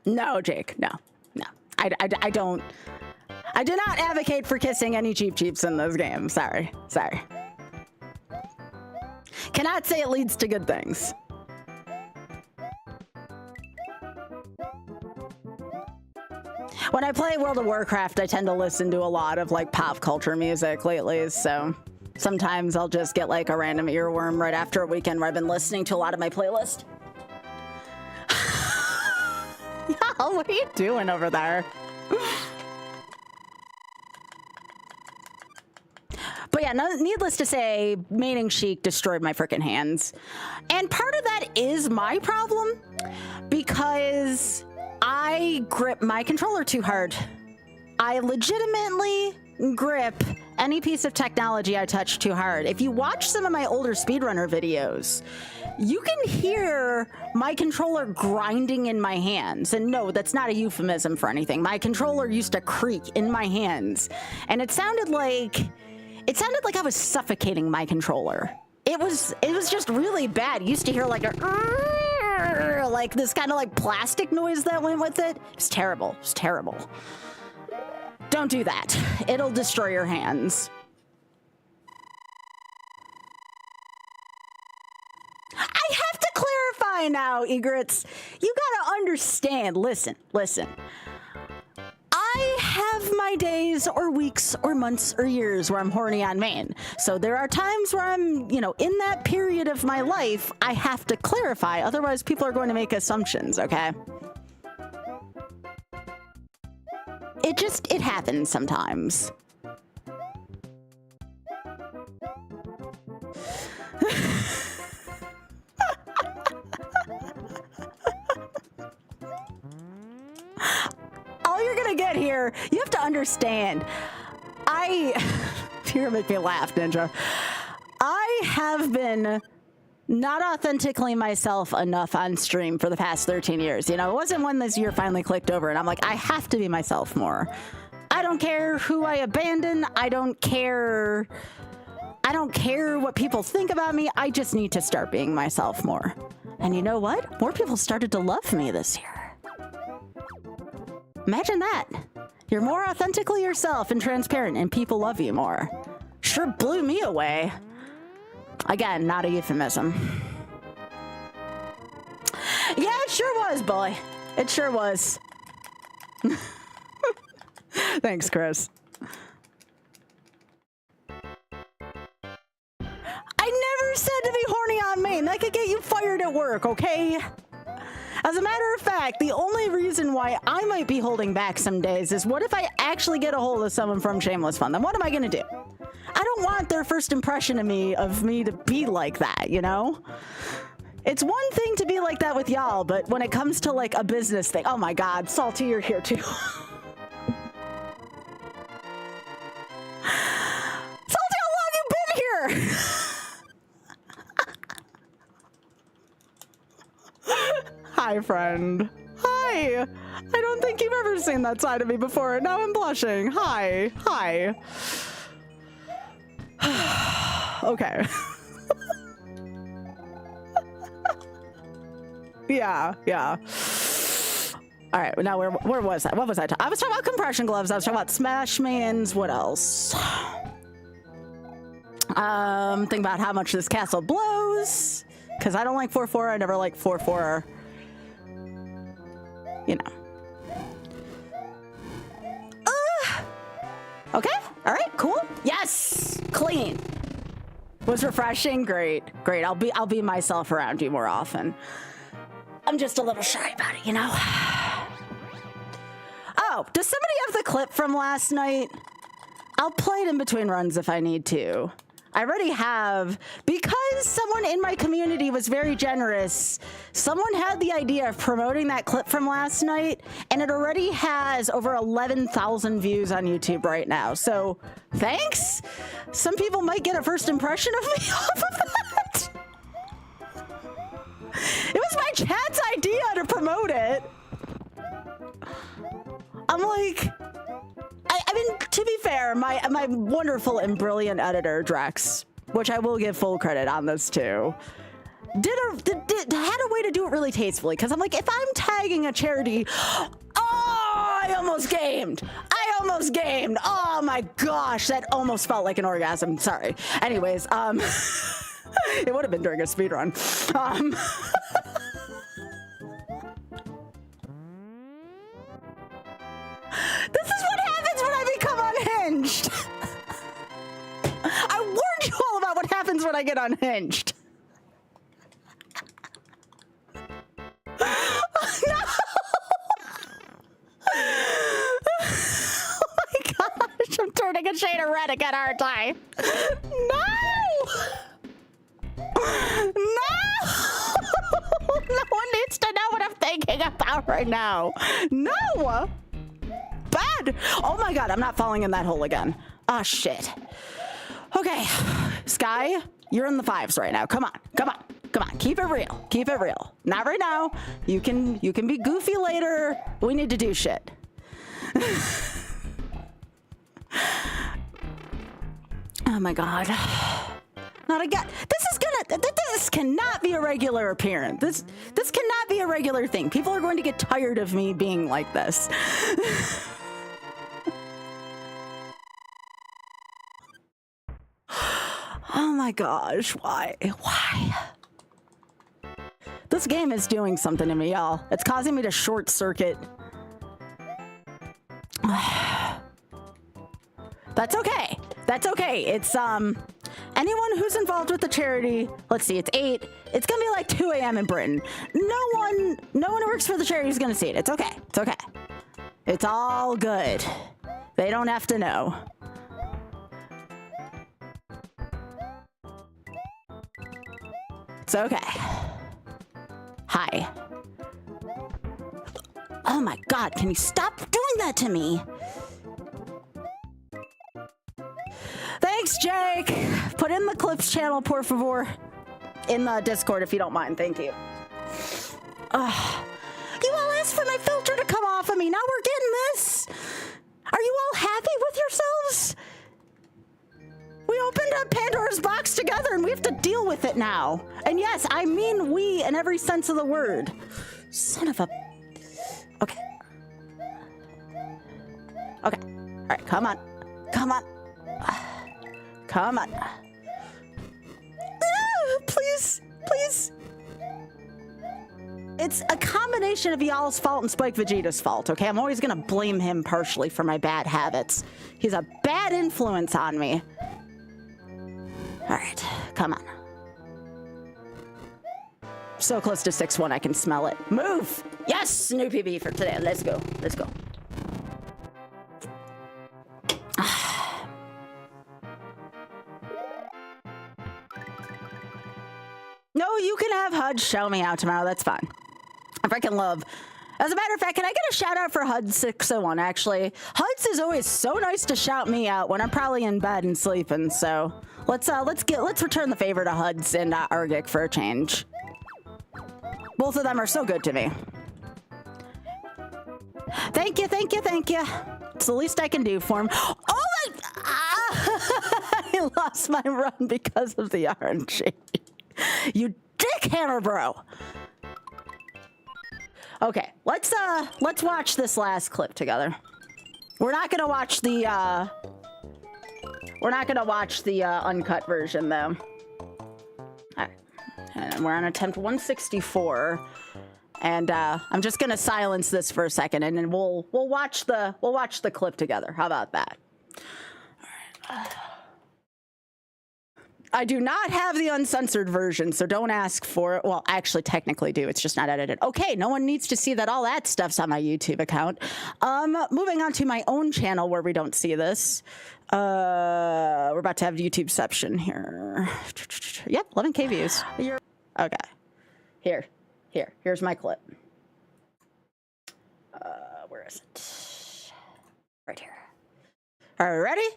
No, Jake, no. I don't. I do not advocate for kissing any cheeps in this game. Sorry. Cannot say it leads to good things. When I play World of Warcraft, I tend to listen to a lot of like pop culture music lately, so sometimes I'll just get like a random earworm right after a weekend where I've been listening to a lot of my playlist. Y'all, what are you doing over there? But yeah, needless to say, maining Sheik destroyed my freaking hands. And part of that is my problem because I grip my controller too hard. I legitimately grip any piece of technology I touch too hard. If you watch some of my older speedrunner videos, you can hear my controller grinding in my hands. And no, that's not a euphemism for anything. My controller used to creak in my hands, and it sounded like I was suffocating my controller. It was just really bad. You used to hear like this kind of like plastic noise that went with it. It was terrible. It was terrible. Don't do that. It'll destroy your hands. I have to clarify now, Egrets. You gotta understand. Listen. I have my days or weeks or months or years where I'm horny on main. So there are times where I'm, you know, in that period of my life, I have to clarify. Otherwise, people are going to make assumptions, okay? It happens sometimes. All you're gonna get here, you have to understand, you're gonna make me laugh, Ninja. I have been not authentically myself enough on stream for the past 13 years. You know, it wasn't when this year finally clicked over and I'm like, I have to be myself more. I don't care who I abandon. I don't care what people think about me. I just need to start being myself more. And you know what? More people started to love me this year. Imagine that. You're more authentically yourself and transparent and people love you more. Sure blew me away. Again, not a euphemism. Yeah, it sure was, boy. It sure was. Thanks, Chris. I never said to be horny on main. That could get you fired at work, okay? As a matter of fact, the only reason why I might be holding back some days is what if I actually get a hold of someone from Shameless Fun? Then what am I gonna do? I don't want their first impression of me to be like that, you know? It's one thing to be like that with y'all, but when it comes to like a business thing, oh my God, Salty, you're here too. Salty, how long you been here? Hi, friend. Hi. I don't think you've ever seen that side of me before, and now I'm blushing. Hi. Hi. Okay. Yeah. All right, now where was I? What was I talking? I was talking about compression gloves. I was talking about smash mans. What else? Think about how much this castle blows. Because I don't like 4-4. I never like 4-4. You know. Okay. All right. Cool. Yes. Clean. Was refreshing. Great. I'll be myself around you more often. I'm just a little shy about it, you know. Oh, does somebody have the clip from last night? I'll play it in between runs if I need to. I already have, because someone in my community was very generous. Someone had the idea of promoting that clip from last night, and it already has over 11,000 views on YouTube right now. So thanks. Some people might get a first impression of me off of that. It was my chat's idea to promote it. I'm like, I mean, to be fair, my wonderful and brilliant editor, Drex, which I will give full credit on this too, had a way to do it really tastefully. Because I'm like, if I'm tagging a charity, I almost gamed. Oh my gosh, that almost felt like an orgasm. Sorry. Anyways, it would have been during a speed run. This is what happens when I become unhinged. I warned you all about what happens when I get unhinged. No! Oh my gosh, I'm turning a shade of red again, aren't I? No! No! No one needs to know what I'm thinking about right now. No! Bad! Oh my God, I'm not falling in that hole again. Ah, shit. Okay, Sky, you're in the 5s right now. Come on. Keep it real. Not right now. You can be goofy later. We need to do shit. Oh my God. Not again. This cannot be a regular appearance. This cannot be a regular thing. People are going to get tired of me being like this. Oh my gosh, why? This game is doing something to me, y'all. It's causing me to short circuit. That's okay. That's okay. It's, anyone who's involved with the charity, let's see, it's 8. It's gonna be like 2 a.m. in Britain. No one who works for the charity is gonna see it. It's okay. It's okay. It's all good. They don't have to know. It's okay. Hi. Oh my God, can you stop doing that to me? Thanks, Jake. Put in the clips channel, por favor. In the Discord, if you don't mind. Thank you. You all asked for my filter to come off of me. Now we're getting this. Are you all happy with yourselves? We opened up Pandora's box together and we have to deal with it now. And yes, I mean we in every sense of the word. Son of a... Okay. Okay. All right, come on. Come on. Come on. Please, please. It's a combination of y'all's fault and Spike Vegeta's fault, okay? I'm always gonna blame him partially for my bad habits. He's a bad influence on me. All right, come on. So close to 6-1, I can smell it. Move! Yes, new PB for today. Let's go. Let's go. No, you can have HUD show me out tomorrow. That's fine. I freaking love. As a matter of fact, can I get a shout out for HUD601? Actually, HUDs is always so nice to shout me out when I'm probably in bed and sleeping. So let's return the favor to HUDs and Argic for a change. Both of them are so good to me. Thank you, thank you, thank you. It's the least I can do for him. Oh, I lost my run because of the RNG. You dickhammer, bro. Okay, let's watch this last clip together. We're not gonna watch the uncut version though. All right. And we're on attempt 164, and I'm just gonna silence this for a second, and then we'll watch the clip together. How about that? All right. I do not have the uncensored version, so don't ask for it. Well, I actually technically do. It's just not edited. Okay, no one needs to see that all that stuff's on my YouTube account. Moving on to my own channel where we don't see this. We're about to have YouTubeception here. Yep, 11K views. Okay. Here's my clip. Where is it? Right here. All right, ready?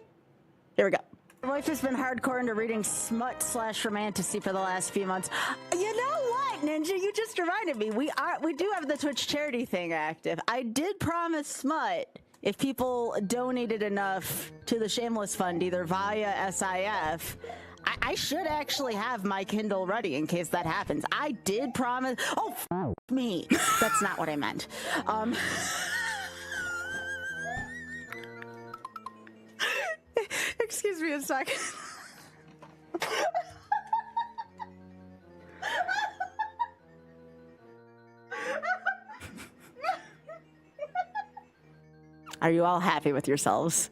Here we go. My wife has been hardcore into reading smut/romantasy for the last few months. You know what, Ninja? You just reminded me. We do have the Twitch charity thing active. I did promise Smut if people donated enough to the Shameless Fund, either via SIF. I should actually have my Kindle ready in case that happens. I did promise. Oh, f me. That's not what I meant. Excuse me a second. Are you all happy with yourselves?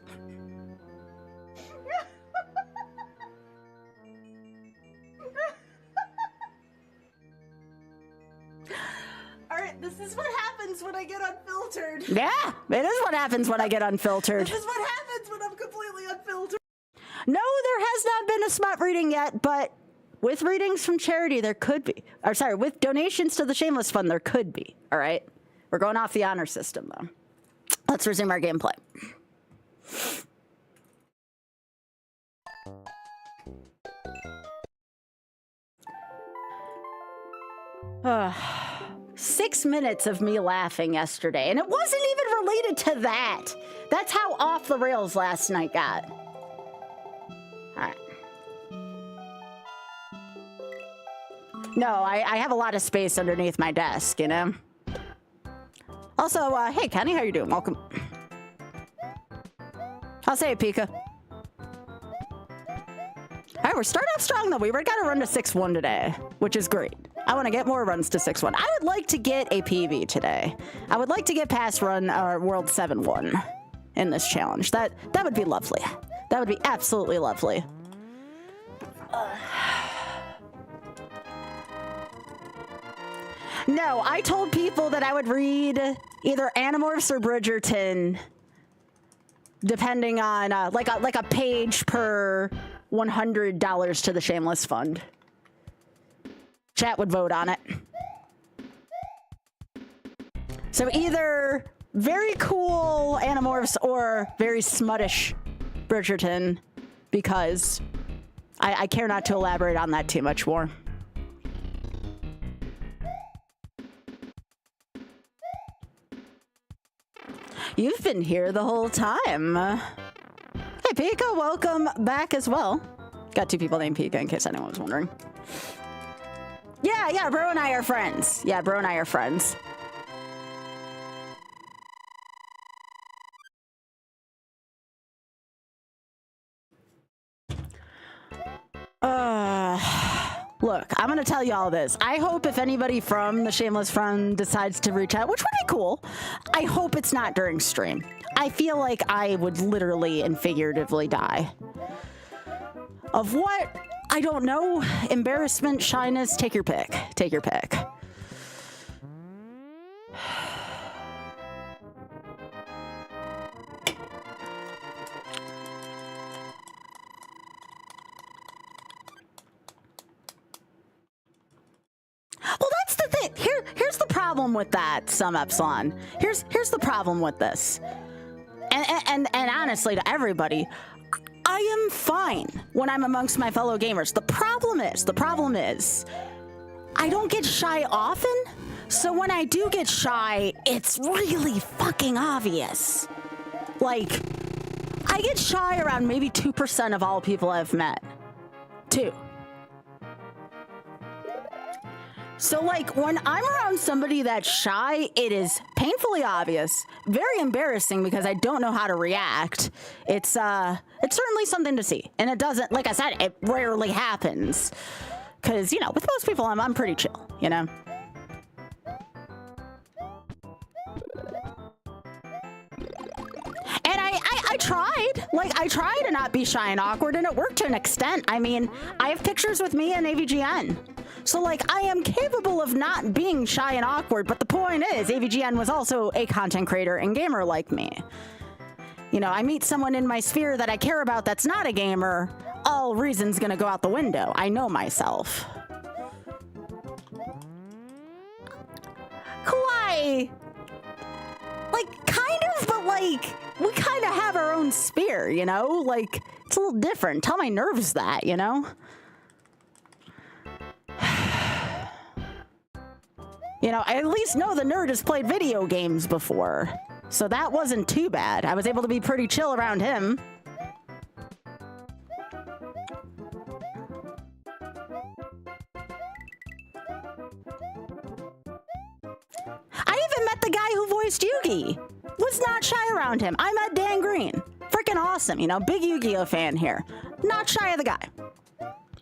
All right, this is what happens when I get unfiltered. Yeah, it is what happens when I get unfiltered. This is what happens when I'm completely unfiltered. No, there has not been a smut reading yet, but with readings from charity, there could be. Or sorry, with donations to the Shameless Fund, there could be. All right? We're going off the honor system, though. Let's resume our gameplay. 6 minutes of me laughing yesterday, and it wasn't even related to that. That's how off the rails last night got. All right. No, I have a lot of space underneath my desk, you know? Also, hey, Kenny, how you doing? Welcome. I'll say it, Pika. All right, we're starting off strong, though. We got to run to 6-1 today, which is great. I want to get more runs to 6-1. I would like to get a PB today. I would like to get past run or World 7-1 in this challenge. That would be lovely. That would be absolutely lovely. No, I told people that I would read either Animorphs or Bridgerton, depending on like a page per $100 to the Shameless Fund. Chat would vote on it. So either very cool Animorphs or very smuttish Bridgerton, because I care not to elaborate on that too much more. You've been here the whole time. Hey, Pika, welcome back as well. Got 2 people named Pika, in case anyone was wondering. Yeah, bro and I are friends. Yeah, bro and I are friends. Look, I'm gonna tell you all this. I hope if anybody from the Shameless Fund decides to reach out, which would be cool, I hope it's not during stream. I feel like I would literally and figuratively die. Of what? I don't know. Embarrassment, shyness, take your pick. Take your pick. Well, that's the thing. Here's the problem with that, Some Epsilon. Here's the problem with this. And honestly, to everybody, I am fine when I'm amongst my fellow gamers. The problem is, I don't get shy often. So when I do get shy, it's really fucking obvious. Like, I get shy around maybe 2% of all people I've met. 2. So, like, when I'm around somebody that's shy, it is painfully obvious, very embarrassing because I don't know how to react. It's certainly something to see. And it doesn't, like I said, it rarely happens. Because, you know, with most people, I'm pretty chill, you know? And I tried. Like, I tried to not be shy and awkward, and it worked to an extent. I mean, I have pictures with me in AVGN. So, like, I am capable of not being shy and awkward, but the point is, AVGN was also a content creator and gamer like me. You know, I meet someone in my sphere that I care about that's not a gamer, all reason's gonna go out the window. I know myself. Kawaii! Like, kind of, but, like, we kind of have our own sphere, you know? Like, it's a little different. Tell my nerves that, you know? You know, I at least know the nerd has played video games before. So that wasn't too bad. I was able to be pretty chill around him. I even met the guy who voiced Yugi. Was not shy around him. I met Dan Green. Freaking awesome, you know, big Yu-Gi-Oh fan here. Not shy of the guy.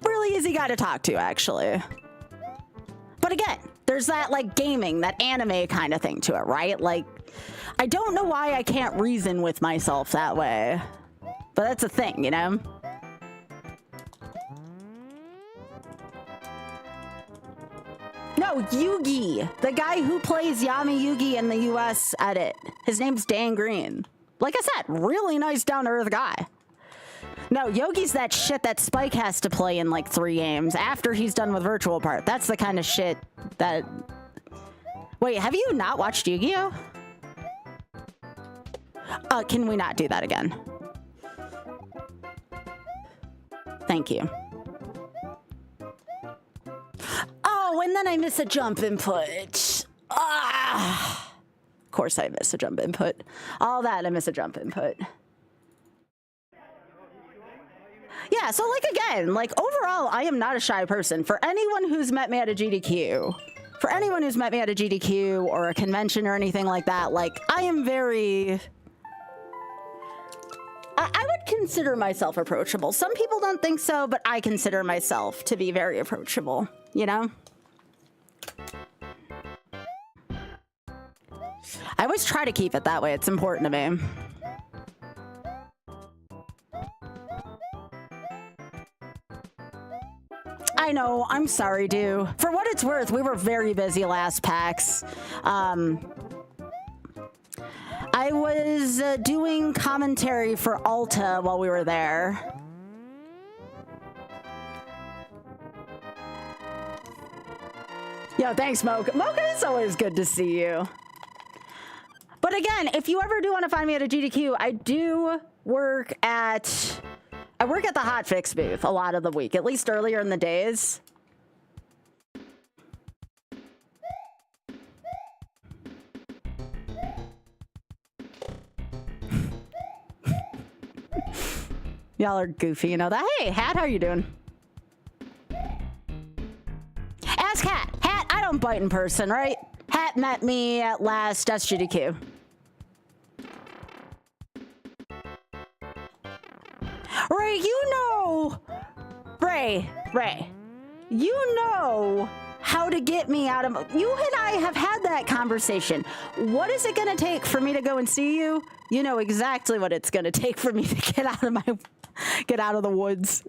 Really easy guy to talk to, actually. But again, there's that, like, gaming, that anime kind of thing to it, right? Like, I don't know why I can't reason with myself that way. But that's a thing, you know? No, Yugi. The guy who plays Yami Yugi in the US edit. His name's Dan Green. Like I said, really nice down-to-earth guy. No, Yogi's that shit that Spike has to play in like 3 games after he's done with Virtual Part. That's the kind of shit that... Wait, have you not watched Yu-Gi-Oh? Can we not do that again? Thank you. Oh, and then I miss a jump input. Ah! Of course I miss a jump input. All that, I miss a jump input. Yeah, so, like, again, like, overall, I am not a shy person. For anyone who's met me at a GDQ, or a convention or anything like that, like, I am very... I would consider myself approachable. Some people don't think so, but I consider myself to be very approachable, you know? I always try to keep it that way. It's important to me. I know. I'm sorry, dude. For what it's worth, we were very busy last PAX. I was doing commentary for Alta while we were there. Yo, thanks, Mocha. Mocha, it's always good to see you. But again, if you ever do want to find me at a GDQ, I do work at the hotfix booth a lot of the week, at least earlier in the days. Y'all are goofy, you know that. Hey, Hat, how you doing? Ask Hat. Hat, I don't bite in person, right? Hat met me at last SGDQ. Ray, Ray, you know how to get me out of... You and I have had that conversation. What is it going to take for me to go and see you? You know exactly what it's going to take for me to get out of the woods.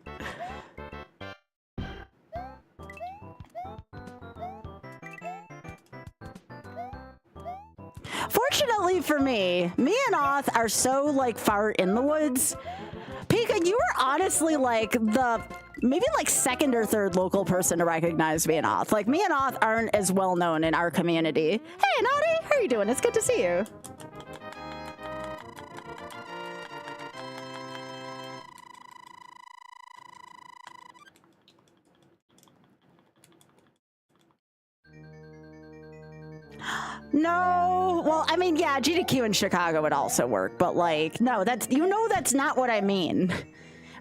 Fortunately for me and Oth are so like far in the woods. Pika, you were honestly like the maybe like second or third local person to recognize me and Oth. Like me and Oth aren't as well known in our community. Hey, Naughty, how are you doing? It's good to see you. No, well, I mean, yeah, GDQ in Chicago would also work, but like, no, that's not what I mean.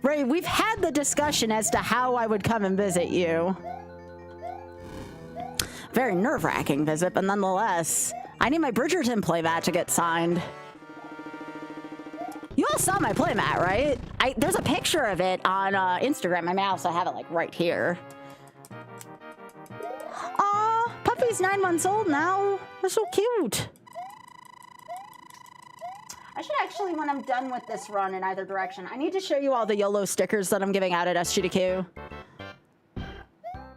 Ray, we've had the discussion as to how I would come and visit you. Very nerve-wracking visit, but nonetheless, I need my Bridgerton playmat to get signed. You all saw my playmat, right? There's a picture of it on Instagram. I may also have it like right here. Aw, puppy's 9 months old now. They're so cute. I should actually, when I'm done with this run in either direction, I need to show you all the YOLO stickers that I'm giving out at SGDQ.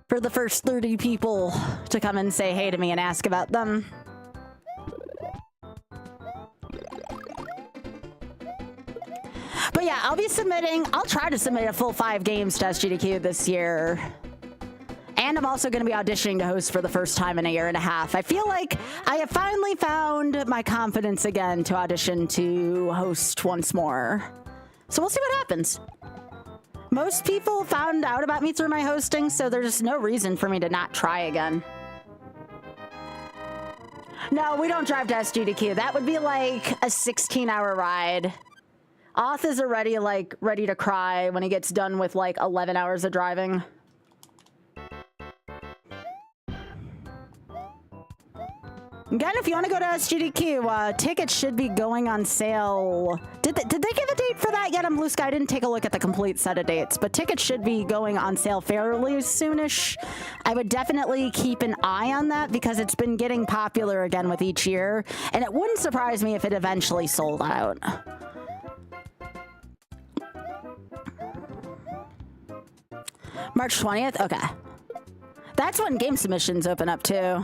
For the first 30 people to come and say hey to me and ask about them. But yeah, I'll try to submit a full 5 games to SGDQ this year. And I'm also going to be auditioning to host for the first time in a year and a half. I feel like I have finally found my confidence again to audition to host once more. So we'll see what happens. Most people found out about me through my hosting, so there's no reason for me to not try again. No, we don't drive to SGDQ. That would be like a 16-hour ride. Oth is already like ready to cry when he gets done with like 11 hours of driving. Again, if you want to go to SGDQ, tickets should be going on sale. Did they give a date for that yet on Blue Sky? I didn't take a look at the complete set of dates, but tickets should be going on sale fairly soonish. I would definitely keep an eye on that because it's been getting popular again with each year, and it wouldn't surprise me if it eventually sold out. March 20th? Okay. That's when game submissions open up too.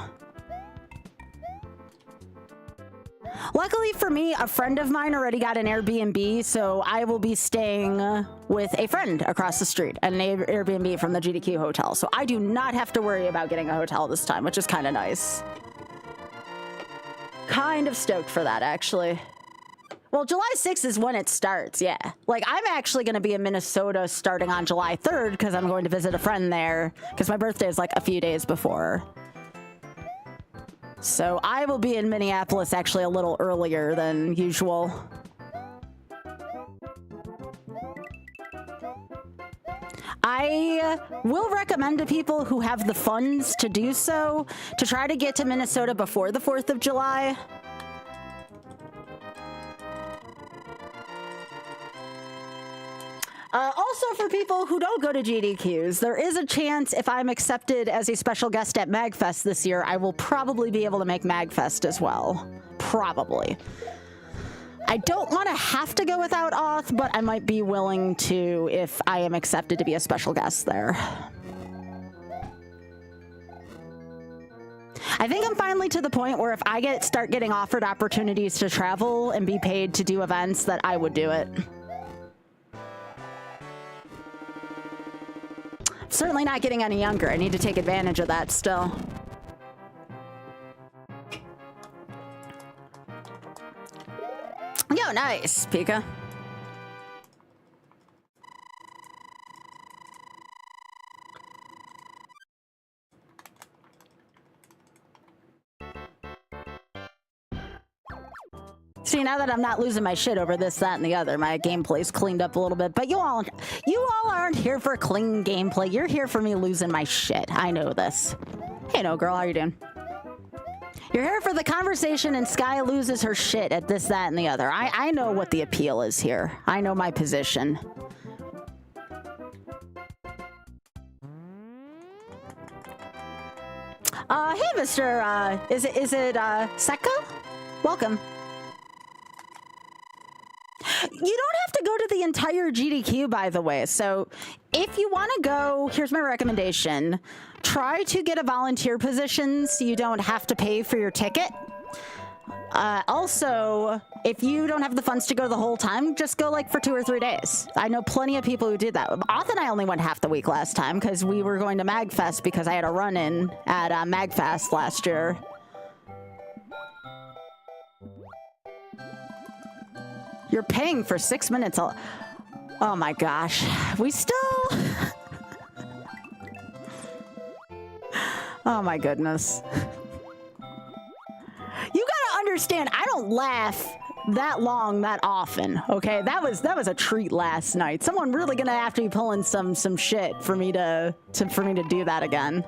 Luckily for me, a friend of mine already got an Airbnb, so I will be staying with a friend across the street at an Airbnb from the GDQ hotel. So I do not have to worry about getting a hotel this time, which is kind of nice. Kind of stoked for that, actually. Well, July 6th is when it starts, yeah. Like, I'm actually going to be in Minnesota starting on July 3rd because I'm going to visit a friend there because my birthday is like a few days before. So I will be in Minneapolis actually a little earlier than usual. I will recommend to people who have the funds to do so to try to get to Minnesota before the 4th of July. Also, for people who don't go to GDQs, there is a chance if I'm accepted as a special guest at MagFest this year, I will probably be able to make MagFest as well. Probably. I don't want to have to go without Oth, but I might be willing to if I am accepted to be a special guest there. I think I'm finally to the point where if I start getting offered opportunities to travel and be paid to do events, that I would do it. Certainly not getting any younger. I need to take advantage of that still. Yo, nice, Pika. See, now that I'm not losing my shit over this, that, and the other, my gameplay's cleaned up a little bit. But you all aren't here for clean gameplay. You're here for me losing my shit. I know this. Hey, no, girl, how you doing? You're here for the conversation and Sky loses her shit at this, that, and the other. I know what the appeal is here. I know my position. Hey, Mr. Is it Seko? Welcome. You don't have to go to the entire GDQ, by the way. So if you want to go, here's my recommendation. Try to get a volunteer position so you don't have to pay for your ticket. Also, if you don't have the funds to go the whole time, just go like for 2 or 3 days. I know plenty of people who did that. Oth and I only went half the week last time because we were going to MagFest because I had a run-in at MagFest last year. You're paying for 6 minutes. Oh my gosh. We still... Oh my goodness. You gotta understand, I don't laugh that long that often, okay? That was a treat last night. Someone really gonna have to be pulling some shit for me to do that again.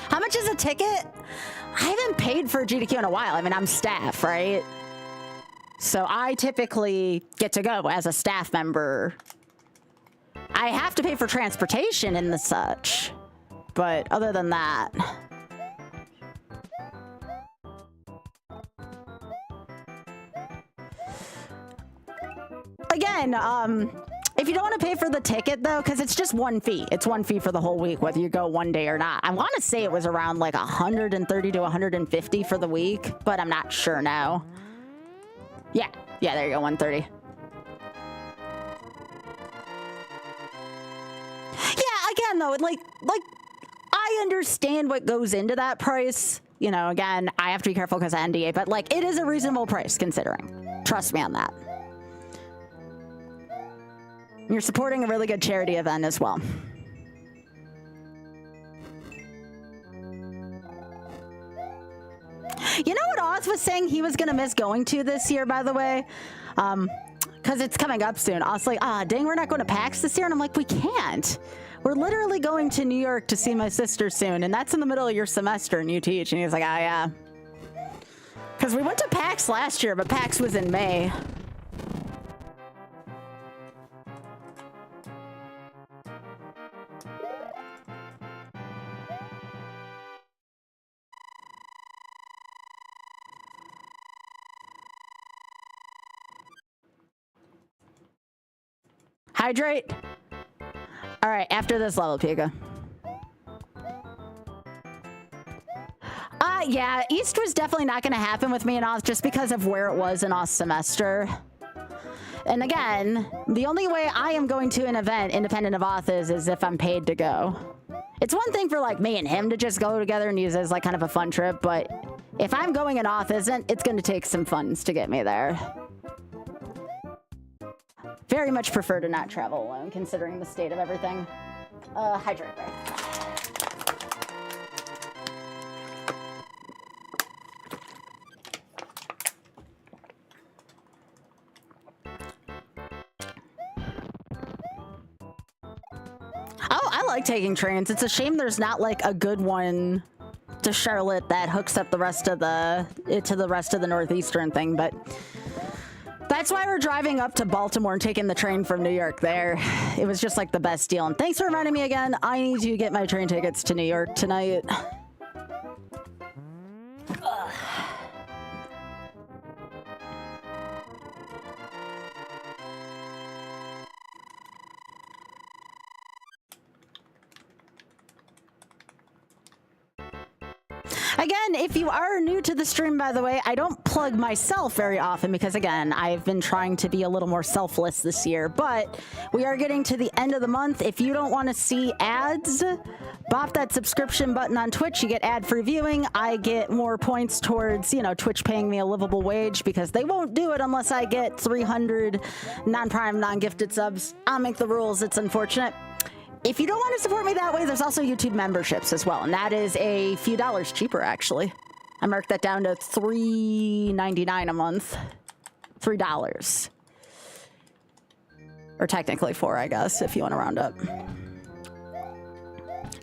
How much is a ticket? I haven't paid for a GDQ in a while. I mean, I'm staff, right? So I typically get to go as a staff member. I have to pay for transportation and the such, but other than that. Again, if you don't want to pay for the ticket, though, because it's just one fee. It's one fee for the whole week, whether you go one day or not. I want to say it was around like 130 to 150 for the week, but I'm not sure now. Yeah, there you go, 130. Yeah, again, though, like I understand what goes into that price. You know, again, I have to be careful because of NDA, but like it is a reasonable price considering. Trust me on that. You're supporting a really good charity event as well. You know what Oz was saying he was going to miss going to this year, by the way? Because it's coming up soon. I was like, dang, we're not going to PAX this year. And I'm like, we can't. We're literally going to New York to see my sister soon. And that's in the middle of your semester and you teach. And he's like, yeah. Because we went to PAX last year, but PAX was in May. Hydrate. All right, after this level, Pika. Yeah, East was definitely not going to happen with me and Oz just because of where it was in Oz's semester. And again, the only way I am going to an event independent of Oz is if I'm paid to go. It's one thing for like me and him to just go together and use it as like kind of a fun trip, but if I'm going and Oz isn't, it's going to take some funds to get me there. Very much prefer to not travel alone, considering the state of everything. Hydrate there. Oh, I like taking trains. It's a shame there's not like a good one to Charlotte that hooks up the rest of the Northeastern thing, but that's why we're driving up to Baltimore and taking the train from New York there. It was just like the best deal. And thanks for reminding me again. I need to get my train tickets to New York tonight. Again, if you are new to the stream, by the way, I don't plug myself very often because, again, I've been trying to be a little more selfless this year, but we are getting to the end of the month. If you don't want to see ads, bop that subscription button on Twitch. You get ad-free viewing. I get more points towards, you know, Twitch paying me a livable wage because they won't do it unless I get 300 non-prime, non-gifted subs. I'll make the rules. It's unfortunate. If you don't want to support me that way, there's also YouTube memberships as well, and that is a few dollars cheaper, actually. I marked that down to $3.99 a month. $3. Or technically $4, I guess, if you want to round up.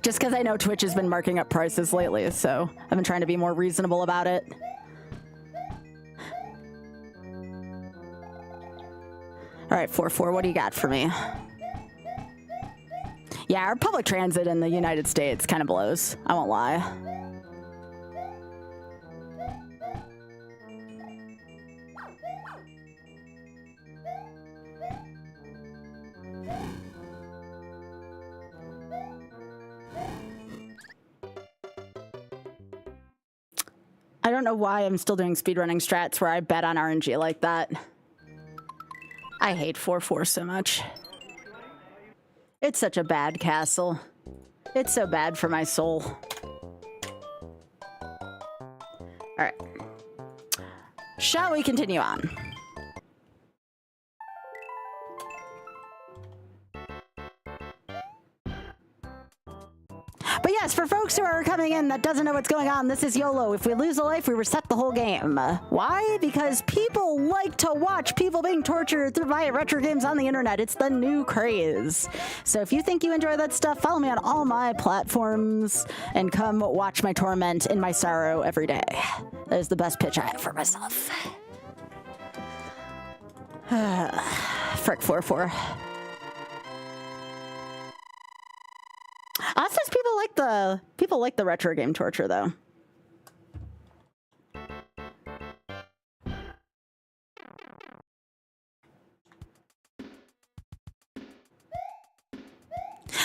Just because I know Twitch has been marking up prices lately, so I've been trying to be more reasonable about it. All right, 4-4, what do you got for me? Yeah, our public transit in the United States kind of blows. I won't lie. I don't know why I'm still doing speedrunning strats where I bet on RNG like that. I hate 4-4 so much. It's such a bad castle. It's so bad for my soul. All right. Shall we continue on? But yes, for folks who are coming in that doesn't know what's going on, this is YOLO. If we lose a life, we reset the whole game. Why? Because people like to watch people being tortured via retro games on the internet. It's the new craze. So if you think you enjoy that stuff, follow me on all my platforms and come watch my torment and my sorrow every day. That is the best pitch I have for myself. Frick 4-4. Us as people like the retro game torture though.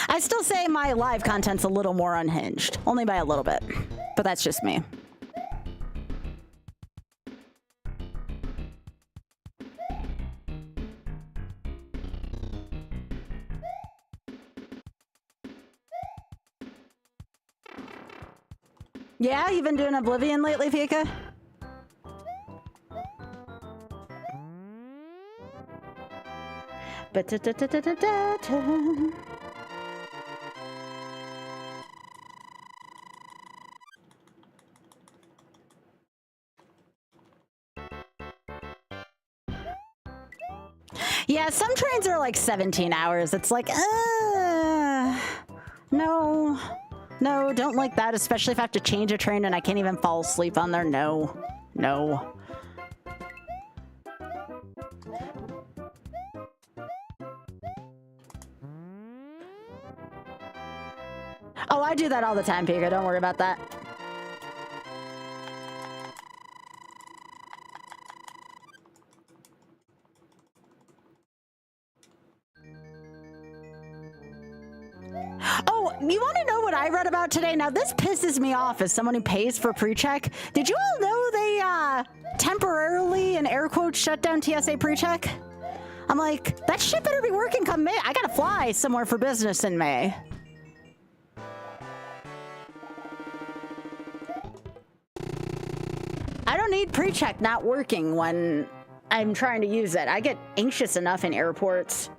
I still say my live content's a little more unhinged, only by a little bit, but that's just me. Yeah, you've been doing Oblivion lately, Pika? Yeah, some trains are like 17 hours. It's like, no. No, don't like that, especially if I have to change a train and I can't even fall asleep on there. No. No. Oh, I do that all the time, Pika. Don't worry about that. Oh, you want to know what I read about today? Now, this pisses me off as someone who pays for pre-check. Did you all know they temporarily, in air quotes, shut down TSA pre-check? I'm like, that shit better be working come May. I gotta fly somewhere for business in May. I don't need pre-check not working when I'm trying to use it. I get anxious enough in airports.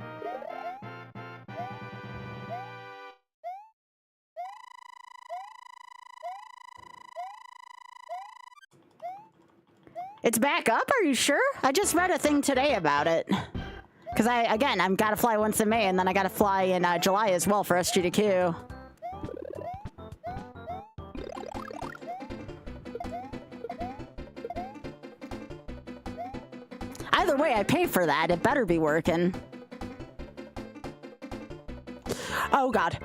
It's back up? Are you sure? I just read a thing today about it. Because I'm gotta fly once in May, and then I gotta fly in July as well for SG2Q. Either way, I pay for that. It better be working. Oh, God.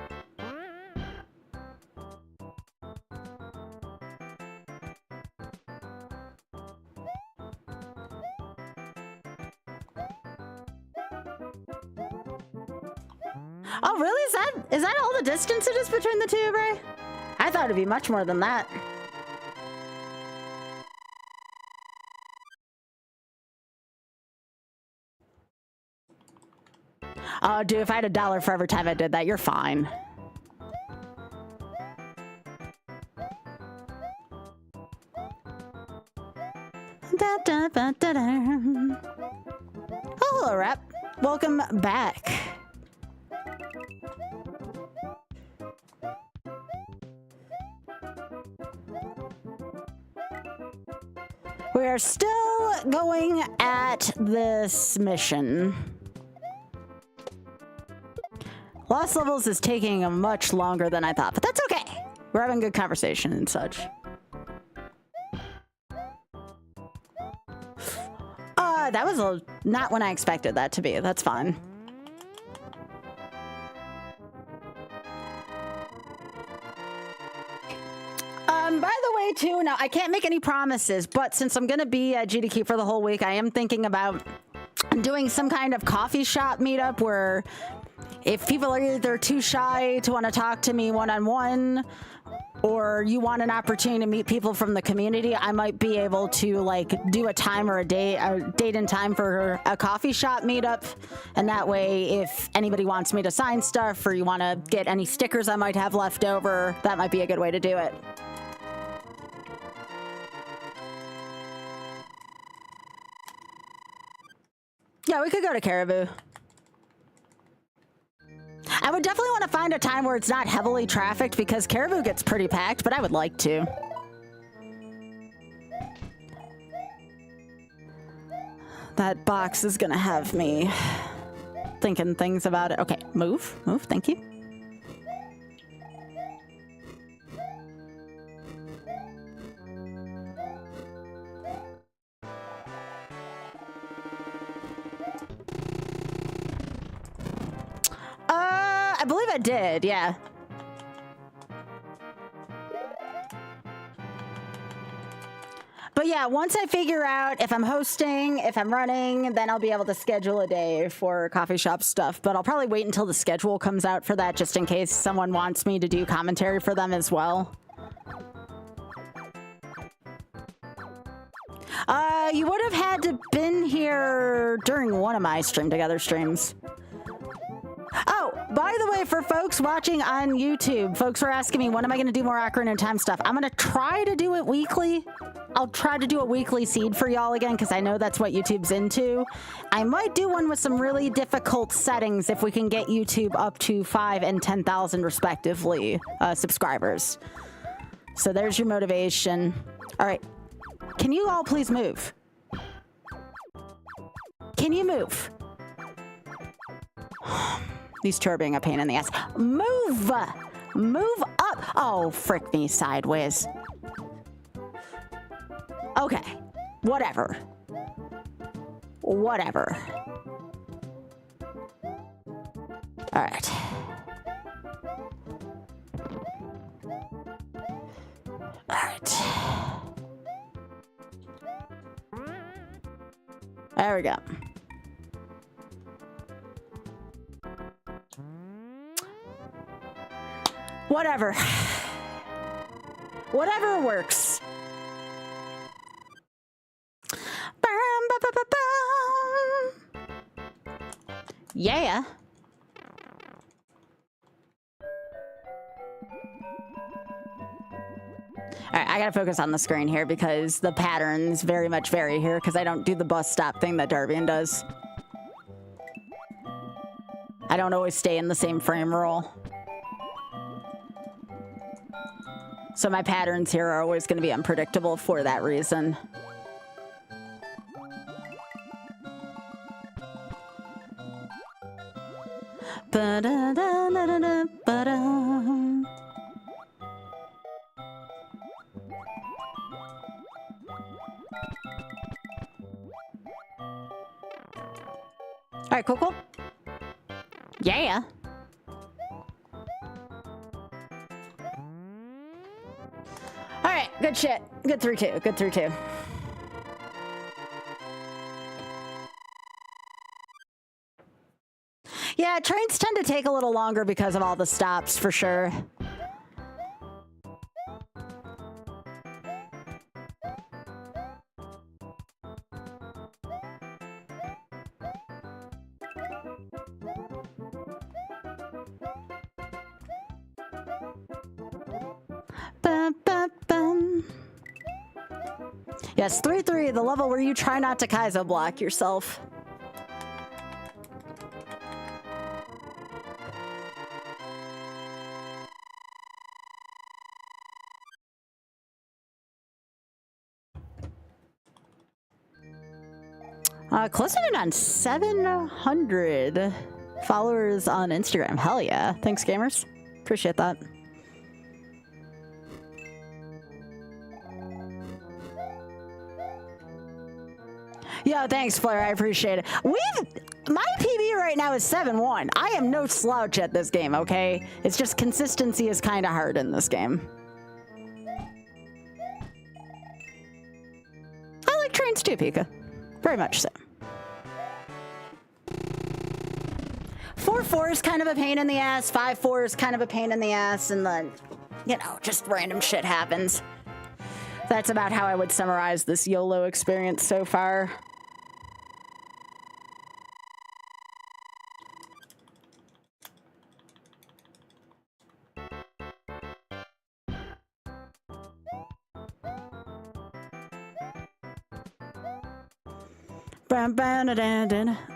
Oh, really? Is that all the distance it is between the two, Ray? I thought it'd be much more than that. Oh, dude, if I had $1 for every time I did that, you're fine. Da, da, da, da, da. Oh, hello, Rap. Welcome back. We are still going at this mission. Lost Levels is taking much longer than I thought, but that's okay. We're having good conversation and such. That was not when I expected that to be. That's fine. By the way, too, now I can't make any promises, but since I'm going to be at GDQ for the whole week, I am thinking about doing some kind of coffee shop meetup where if people are either too shy to want to talk to me one-on-one or you want an opportunity to meet people from the community, I might be able to like do a time or a date and time for a coffee shop meetup. And that way, if anybody wants me to sign stuff or you want to get any stickers I might have left over, that might be a good way to do it. Yeah, we could go to Caribou. I would definitely want to find a time where it's not heavily trafficked because Caribou gets pretty packed, but I would like to. That box is gonna have me thinking things about it. Okay, move, thank you. I believe I did, yeah. But yeah, once I figure out if I'm hosting, if I'm running, then I'll be able to schedule a day for coffee shop stuff. But I'll probably wait until the schedule comes out for that, just in case someone wants me to do commentary for them as well. You would have had to been here during one of my Stream Together streams. Oh, by the way, for folks watching on YouTube, folks were asking me, when am I going to do more Ocarina of Time stuff? I'm going to try to do it weekly. I'll try to do a weekly seed for y'all again, because I know that's what YouTube's into. I might do one with some really difficult settings if we can get YouTube up to 5,000 and 10,000 respectively subscribers. So there's your motivation. All right. Can you all please move? Can you move? These two are being a pain in the ass. Move! Move up! Oh, frick me sideways. Okay. Whatever. Whatever. All right. All right. There we go. Whatever. Whatever works. Yeah. All right, I gotta focus on the screen here because the patterns very much vary here because I don't do the bus stop thing that Darbian does. I don't always stay in the same frame roll. So my patterns here are always going to be unpredictable for that reason. Ba-da-da-da-da-da-ba-da. All right, cool. Yeah. All right, good shit. Good 3-2. Good 3-2. Yeah, trains tend to take a little longer because of all the stops, for sure. Bum, bum, bum. Yes, 3-3, the level where you try not to Kaizo block yourself. Closing in on 700 followers on Instagram. Hell yeah. Thanks, gamers. Appreciate that. Yo, thanks, Flare. I appreciate it. My PB right now is 7-1. I am no slouch at this game, okay? It's just consistency is kind of hard in this game. I like trains too, Pika. Very much so. 4-4 is kind of a pain in the ass. 5-4 is kind of a pain in the ass. And then, you know, just random shit happens. That's about how I would summarize this YOLO experience so far.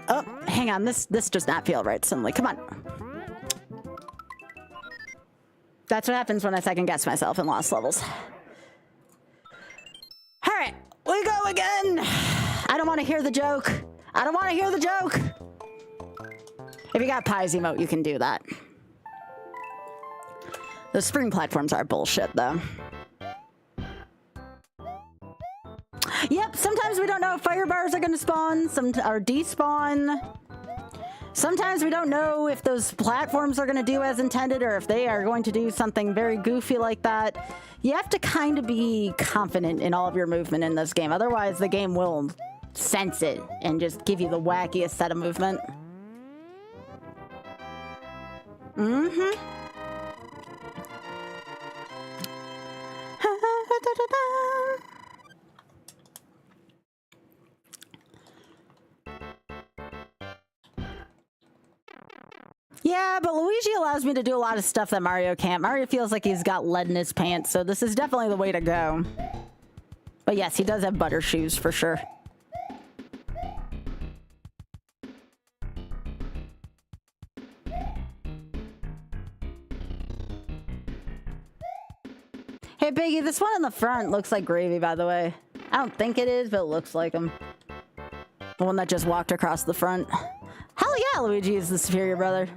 Oh, hang on. This does not feel right suddenly. Come on. That's what happens when I second guess myself in lost levels. All right, we go again. I don't want to hear the joke. I don't want to hear the joke. If you got Pies emote, you can do that. The spring platforms are bullshit, though. Yep, sometimes we don't know if fire bars are going to spawn, or despawn. Sometimes we don't know if those platforms are going to do as intended or if they are going to do something very goofy like that. You have to kind of be confident in all of your movement in this game. Otherwise, the game will sense it and just give you the wackiest set of movement. Mm-hmm. Yeah, but Luigi allows me to do a lot of stuff that Mario can't. Mario feels like he's got lead in his pants, so this is definitely the way to go. But yes, he does have butter shoes for sure. Hey, Biggie, this one in the front looks like gravy, by the way. I don't think it is, but it looks like him. The one that just walked across the front. Hell yeah, Luigi is the superior brother.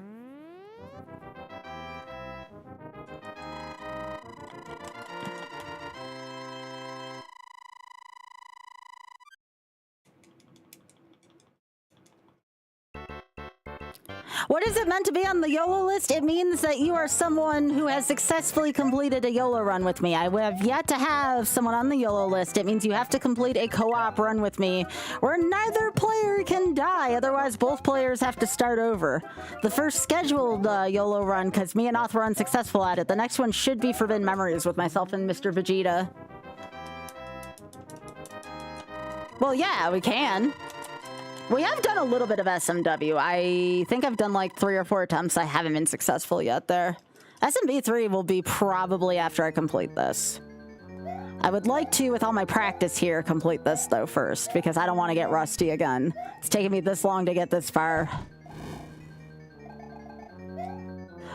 What is it meant to be on the YOLO list? It means that you are someone who has successfully completed a YOLO run with me. I have yet to have someone on the YOLO list. It means you have to complete a co-op run with me where neither player can die. Otherwise, both players have to start over. The first scheduled YOLO run, because me and Oth were unsuccessful at it. The next one should be Forbidden Memories with myself and Mr. Vegeta. Well, yeah, we can. We have done a little bit of SMW. I think I've done like 3 or 4 attempts. I haven't been successful yet there. SMB 3 will be probably after I complete this. I would like to, with all my practice here, complete this though first, because I don't want to get rusty again. It's taken me this long to get this far.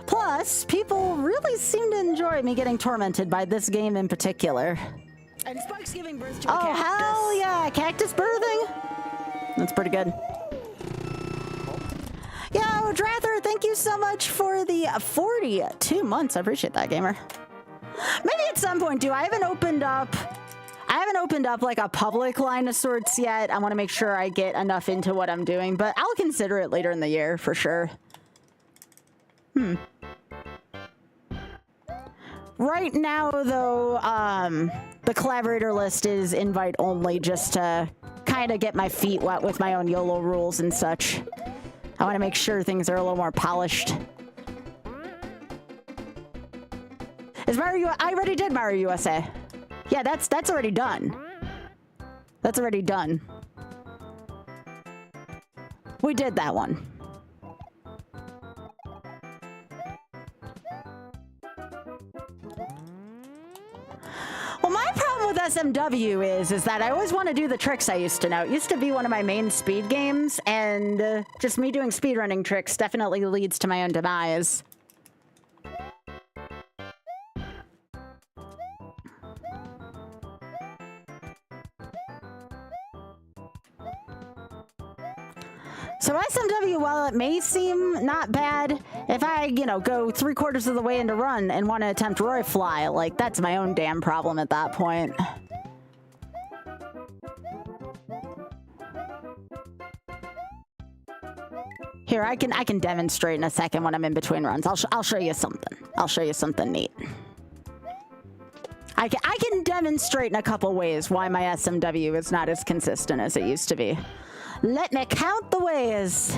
Plus, people really seem to enjoy me getting tormented by this game in particular. And Spike's giving birth to a cactus. Oh, hell yeah! Cactus birthing? That's pretty good. Yo, Drather, thank you so much for the 42 months. I appreciate that, gamer. Maybe at some point, I haven't opened up like a public line of sorts yet. I want to make sure I get enough into what I'm doing, but I'll consider it later in the year for sure. Right now, though, the collaborator list is invite only, just to kind of get my feet wet with my own YOLO rules and such. I want to make sure things are a little more polished. Is Mario? I already did Mario USA. Yeah, that's already done. That's already done. We did that one. Well, my problem with SMW is that I always want to do the tricks I used to know. It used to be one of my main speed games, and just me doing speedrunning tricks definitely leads to my own demise. So SMW, while it may seem not bad, if I, you know, go 3/4 of the way into run and want to attempt Roy Fly, like, that's my own damn problem at that point. Here, I can demonstrate in a second when I'm in between runs. I'll show you something. I'll show you something neat. I can demonstrate in a couple ways why my SMW is not as consistent as it used to be. Let me count the ways.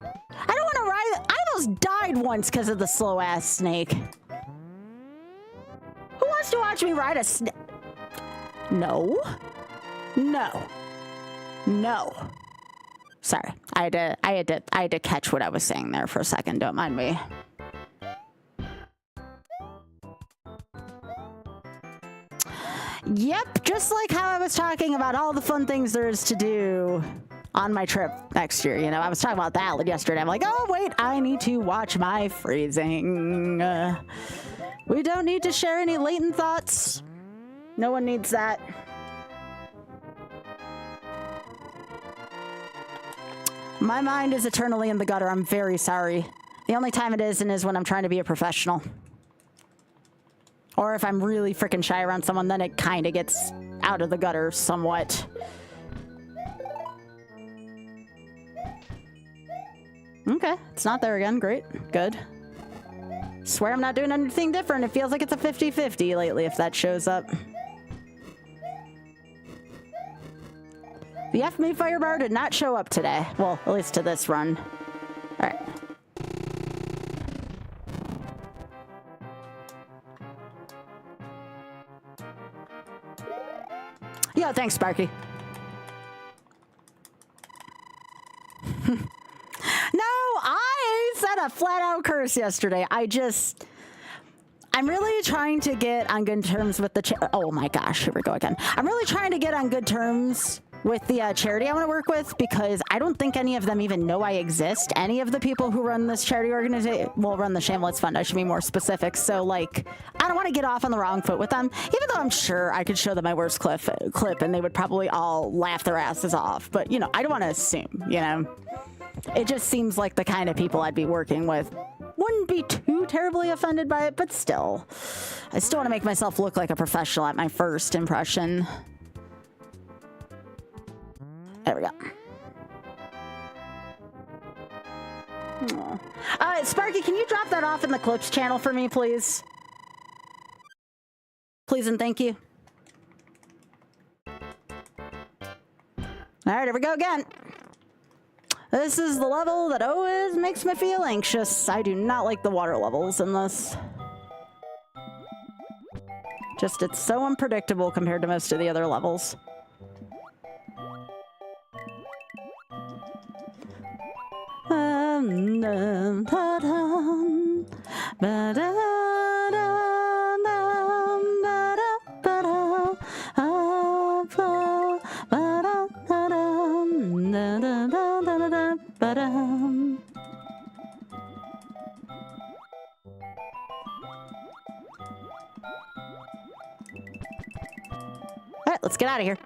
I don't want to ride. I almost died once because of the slow ass snake. Who wants to watch me ride a snake? No. No. No. Sorry. I had to catch what I was saying there for a second. Don't mind me. Yep, just like how I was talking about all the fun things there is to do on my trip next year. You know, I was talking about that yesterday. I'm like, oh, wait, I need to watch my freezing. We don't need to share any latent thoughts. No one needs that. My mind is eternally in the gutter. I'm very sorry. The only time it isn't is when I'm trying to be a professional. Or if I'm really freaking shy around someone, then it kind of gets out of the gutter somewhat. Okay, it's not there again. Great. Good. Swear I'm not doing anything different. It feels like it's a 50-50 lately if that shows up. The F-Me fire bar did not show up today. Well, at least to this run. All right. Yo, thanks, Sparky. No, I said a flat-out curse yesterday. I'm really trying to get on good terms with the oh my gosh, here we go again. I'm really trying to get on good terms with the charity I want to work with, because I don't think any of them even know I exist. Any of the people who run this charity organization, well, run the Shameless Fund, I should be more specific. So, like, I don't want to get off on the wrong foot with them, even though I'm sure I could show them my worst clip and they would probably all laugh their asses off. But, you know, I don't want to assume, you know. It just seems like the kind of people I'd be working with. Wouldn't be too terribly offended by it, but still. I still want to make myself look like a professional at my first impression. There we go. Sparky, can you drop that off in the clips channel for me, please? Please and thank you. All right, here we go again. This is the level that always makes me feel anxious. I do not like the water levels in this. Just, it's so unpredictable compared to most of the other levels. All right, let's get out of here.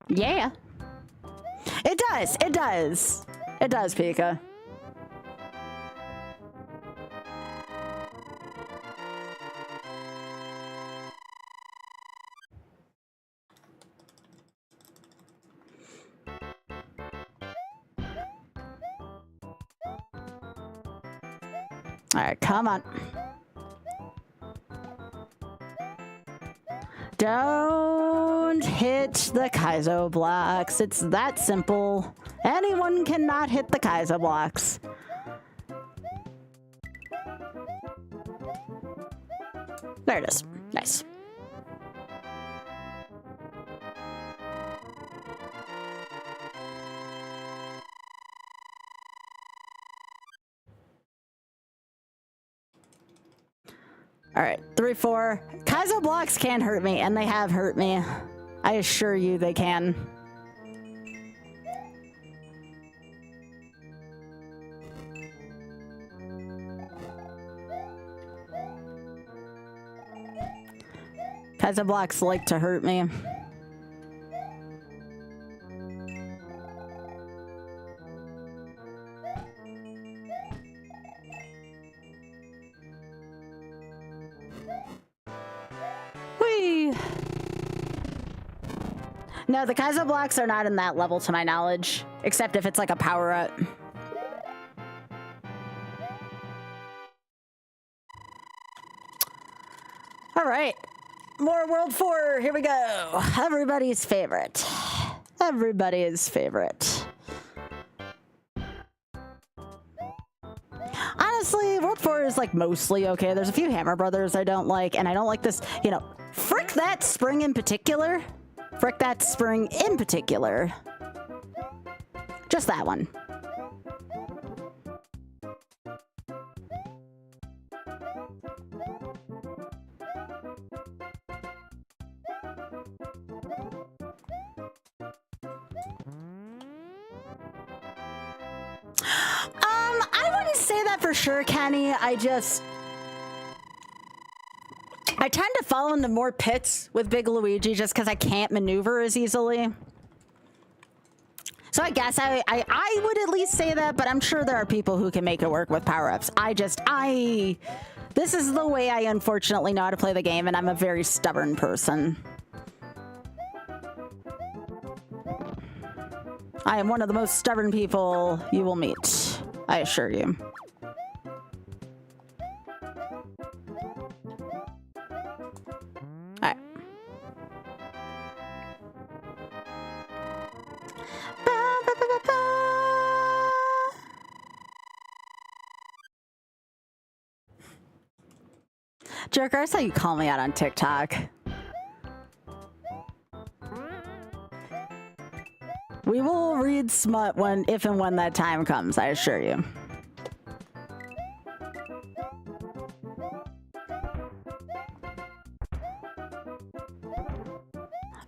Yeah. It does. It does. It does, Pika. All right, come on. Don't hit the Kaizo blocks. It's that simple. Anyone cannot hit the Kaizo blocks. There it is. Nice. All right, 3, 4. Kaizo blocks can hurt me, and they have hurt me. I assure you they can. Kaizo blocks like to hurt me. No, the Kaizo blocks are not in that level to my knowledge, except if it's like a power-up. All right, more World 4, here we go. Everybody's favorite. Everybody's favorite. Honestly, World 4 is like mostly okay. There's a few Hammer Brothers I don't like, and I don't like this, you know, frick that spring in particular. Frick that spring in particular. Just that one. I wouldn't say that for sure, Kenny. I tend to fall into more pits with Big Luigi just because I can't maneuver as easily. So I guess I would at least say that, but I'm sure there are people who can make it work with power-ups. This is the way I unfortunately know how to play the game, and I'm a very stubborn person. I am one of the most stubborn people you will meet, I assure you. Alright. Joker, I saw you call me out on TikTok. We will read smut if and when that time comes, I assure you.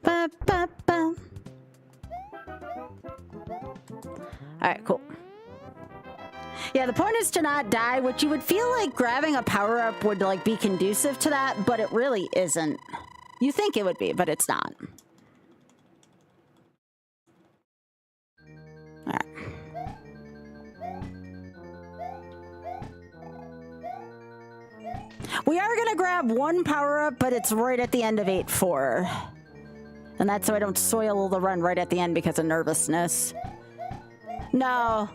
Ba, ba, ba. Alright, cool. Yeah, the point is to not die, which you would feel like grabbing a power-up would like be conducive to that, but it really isn't. You think it would be, but it's not. Alright. We are gonna grab one power-up, but it's right at the end of 8-4. And that's so I don't soil the run right at the end because of nervousness. No.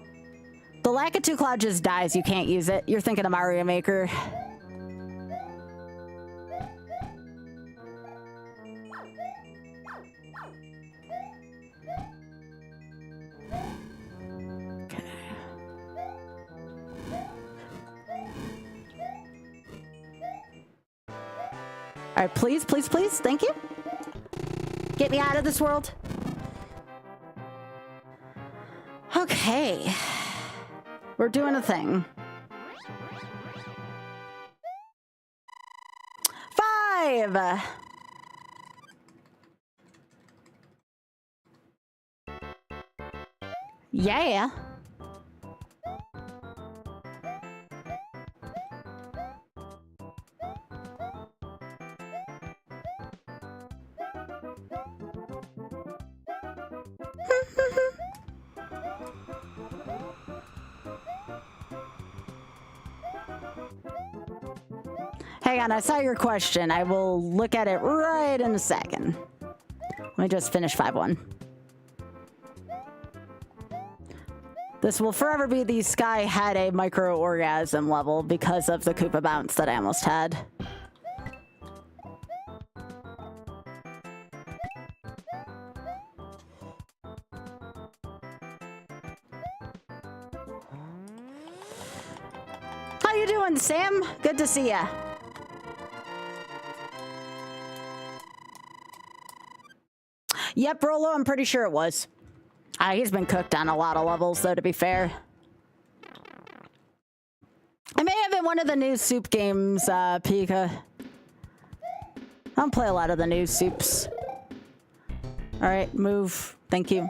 The Lakitu Cloud just dies. You can't use it. You're thinking of Mario Maker. Okay. All right, please, please, please. Thank you. Get me out of this world. Okay. We're doing a thing. 5. Yeah. Hang on, I saw your question. I will look at it right in a second. Let me just finish 5-1. This will forever be the Sky had a micro-orgasm level because of the Koopa bounce that I almost had. How you doing, Sam? Good to see ya. Yep, Rolo, I'm pretty sure it was. He's been cooked on a lot of levels, though, to be fair. I may have been one of the new soup games, Pika. I don't play a lot of the new soups. All right, move. Thank you.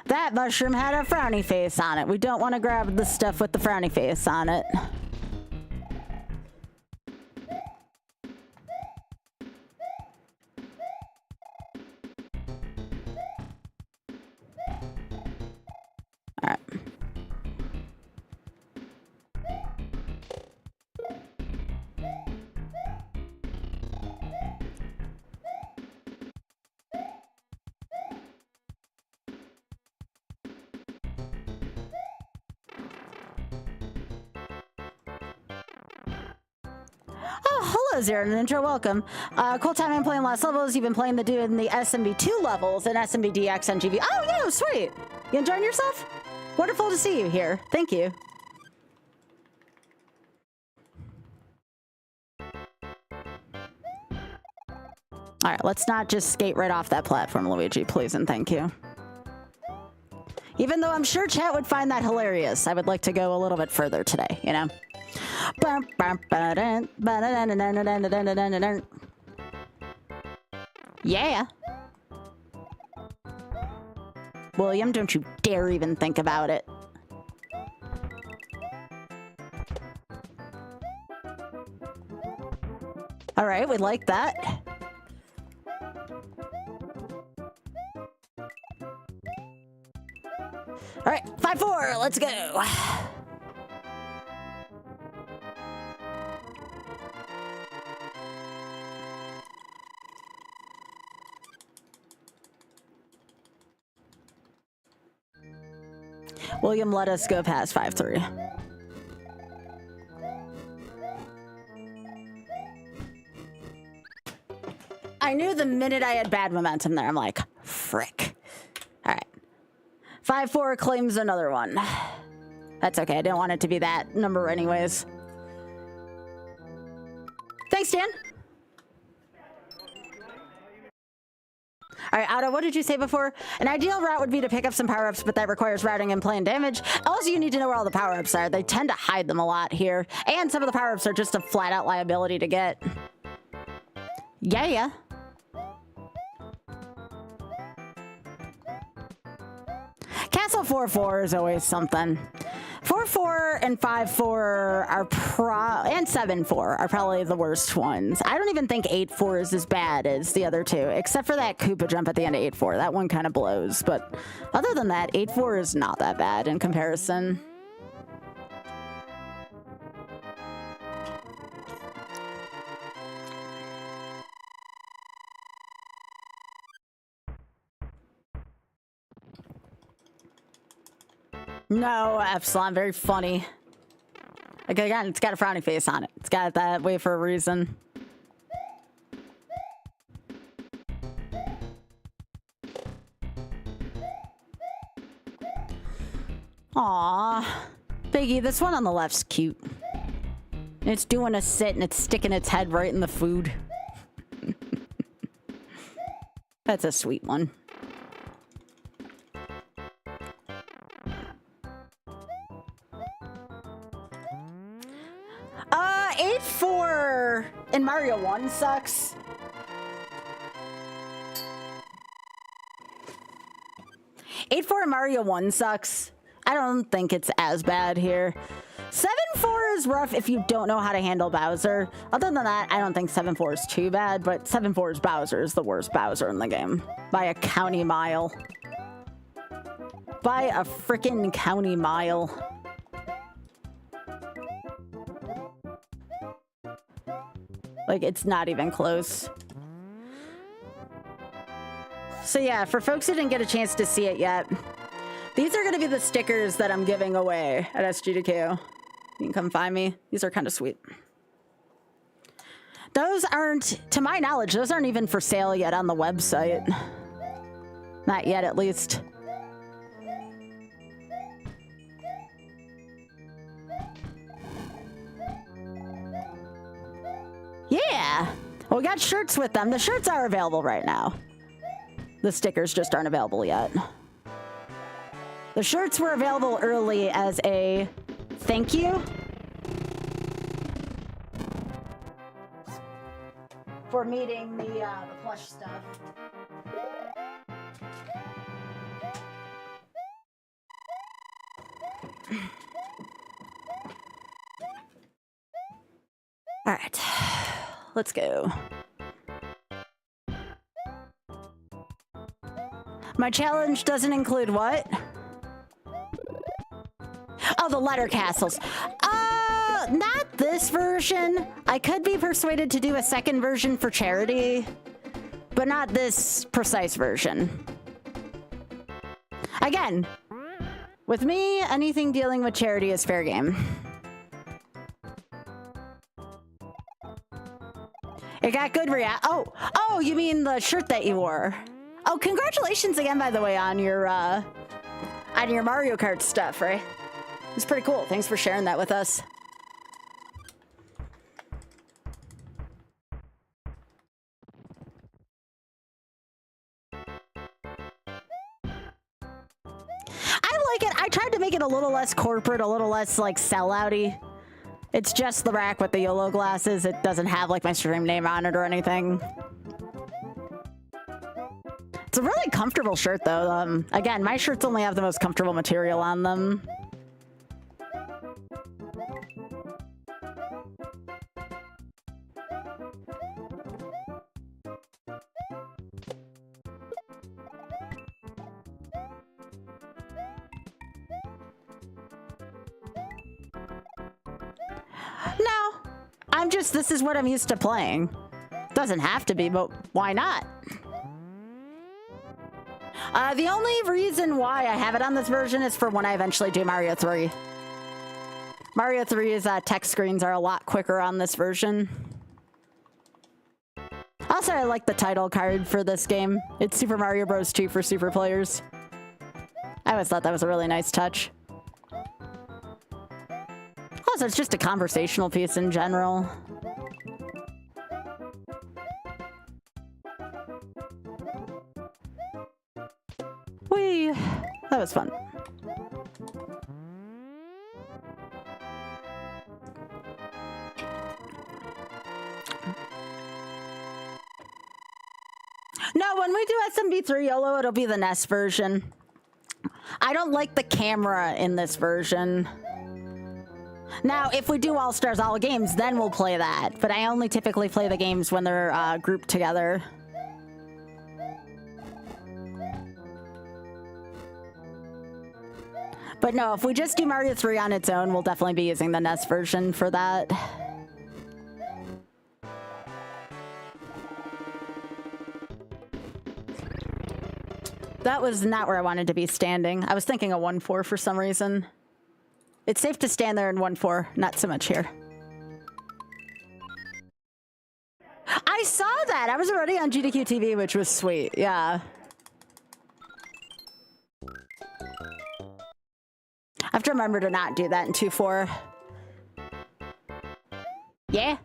That mushroom had a frowny face on it. We don't want to grab the stuff with the frowny face on it. All right. Oh, hello, Zero Ninja. Welcome. Cool time I'm playing last levels. You've been playing the dude in the SMB2 levels and SMBDX and GV. Oh, yeah, sweet. You enjoying yourself? Wonderful to see you here. Thank you. All right, let's not just skate right off that platform, Luigi, please and thank you. Even though I'm sure chat would find that hilarious, I would like to go a little bit further today, you know? Yeah. William, don't you dare even think about it. All right, we like that. All right, 5-4, let's go. William, let us go past 5-3. I knew the minute I had bad momentum there, I'm like, frick. All right. 5-4 claims another one. That's okay. I didn't want it to be that number anyways. Thanks, Dan. All right, Otto, what did you say before? An ideal route would be to pick up some power-ups, but that requires routing and playing damage. Also, you need to know where all the power-ups are. They tend to hide them a lot here. And some of the power-ups are just a flat-out liability to get. Yeah. Castle 4-4 is always something. 4-4 and 5-4 are and 7-4 are probably the worst ones. I don't even think 8-4 is as bad as the other two, except for that Koopa jump at the end of 8-4. That one kind of blows, but other than that, 8-4 is not that bad in comparison. No, Epsilon, very funny. Like, again, it's got a frowny face on it. It's got it that way for a reason. Aw, Biggie, this one on the left's cute. It's doing a sit and it's sticking its head right in the food. That's a sweet one. Uh, 8-4 in Mario 1 sucks. In Mario 1 sucks. I don't think it's as bad here. 7-4 is rough if you don't know how to handle Bowser. Other than that, I don't think 7-4 is too bad, but 7-4's Bowser is the worst Bowser in the game. By a county mile. By a frickin' county mile. Like, it's not even close. So yeah, for folks who didn't get a chance to see it yet, these are going to be the stickers that I'm giving away at SG2Q. You can come find me. These are kind of sweet. Those aren't, to my knowledge, those aren't even for sale yet on the website. Not yet, at least. Yeah. Well, we got shirts with them. The shirts are available right now. The stickers just aren't available yet. The shirts were available early as a Thank you for meeting the plush stuff. All right, let's go. My challenge doesn't include what? Oh, the letter castles. Not this version. I could be persuaded to do a second version for charity, but not this precise version. Again, with me, anything dealing with charity is fair game. It got good Oh, you mean the shirt that you wore? Oh, congratulations again, by the way, on your Mario Kart stuff, right? It's pretty cool. Thanks for sharing that with us. I like it. I tried to make it a little less corporate, a little less like sellouty. It's just the rack with the YOLO glasses. It doesn't have like my stream name on it or anything. It's a really comfortable shirt though. Again, my shirts only have the most comfortable material on them. No, this is what I'm used to playing. Doesn't have to be, but why not? The only reason why I have it on this version is for when I eventually do Mario 3. Mario 3's text screens are a lot quicker on this version. Also, I like the title card for this game. It's Super Mario Bros. 2 for super players. I always thought that was a really nice touch. Also, it's just a conversational piece in general. Whee! That was fun. No, when we do SMB3 YOLO, it'll be the NES version. I don't like the camera in this version. Now, if we do All Stars All Games, then we'll play that. But I only typically play the games when they're grouped together. But no, if we just do Mario 3 on its own, we'll definitely be using the NES version for that. That was not where I wanted to be standing. I was thinking a 1-4 for some reason. It's safe to stand there in 1-4, not so much here. I saw that! I was already on GDQ TV, which was sweet, yeah. I have to remember to not do that in 2-4. Yeah?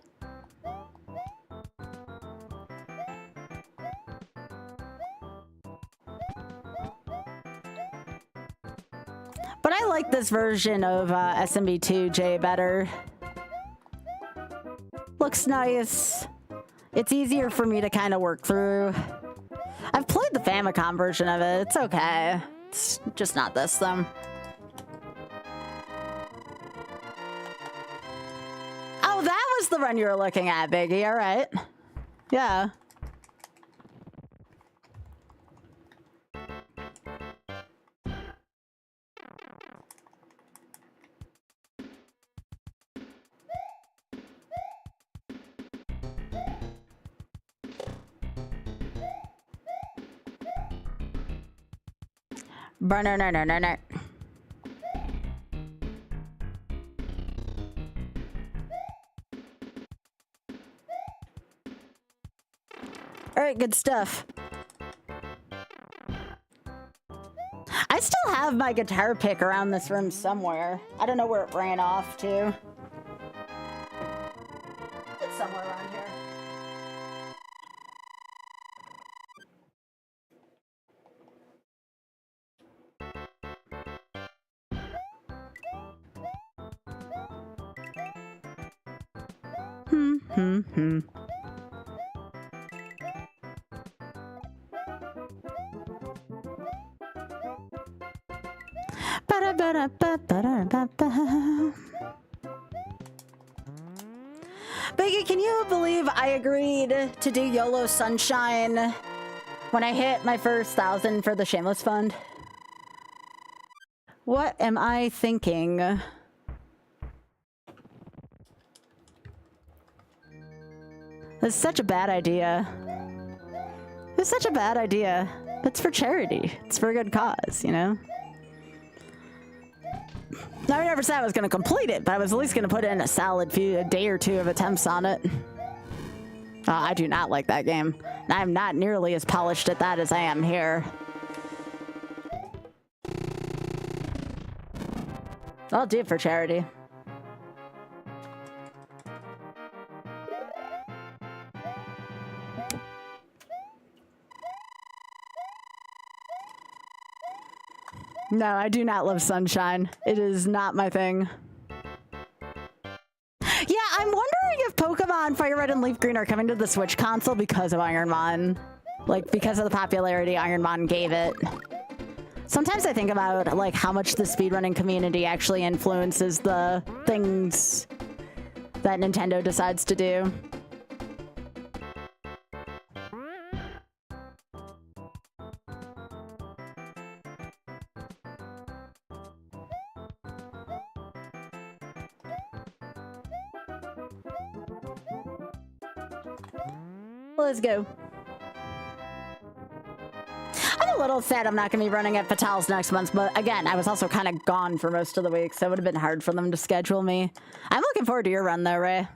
But I like this version of SMB2J better. Looks nice. It's easier for me to kind of work through. I've played the Famicom version of it. It's okay. It's just not this, though. Oh, that was the run you were looking at, Biggie. All right. Yeah. Burner, no, no, no, no. All right, good stuff. I still have my guitar pick around this room somewhere. I don't know where it ran off to. It's somewhere around here. Biggie, can you believe I agreed to do YOLO Sunshine when I hit my first 1,000 for the Shameless Fund? What am I thinking? It's such a bad idea. It's such a bad idea. It's for charity. It's for a good cause, you know? Now, I never said I was going to complete it, but I was at least going to put in a day or two of attempts on it. I do not like that game. I'm not nearly as polished at that as I am here. I'll do it for charity. No, I do not love Sunshine. It is not my thing. Yeah, I'm wondering if Pokemon Fire Red and Leaf Green are coming to the Switch console because of Ironmon. Like, because of the popularity Ironmon gave it. Sometimes I think about, like, how much the speedrunning community actually influences the things that Nintendo decides to do. Let's go. I'm a little sad I'm not going to be running at Fatale's next month, but again, I was also kind of gone for most of the week, so it would have been hard for them to schedule me. I'm looking forward to your run though, Ray.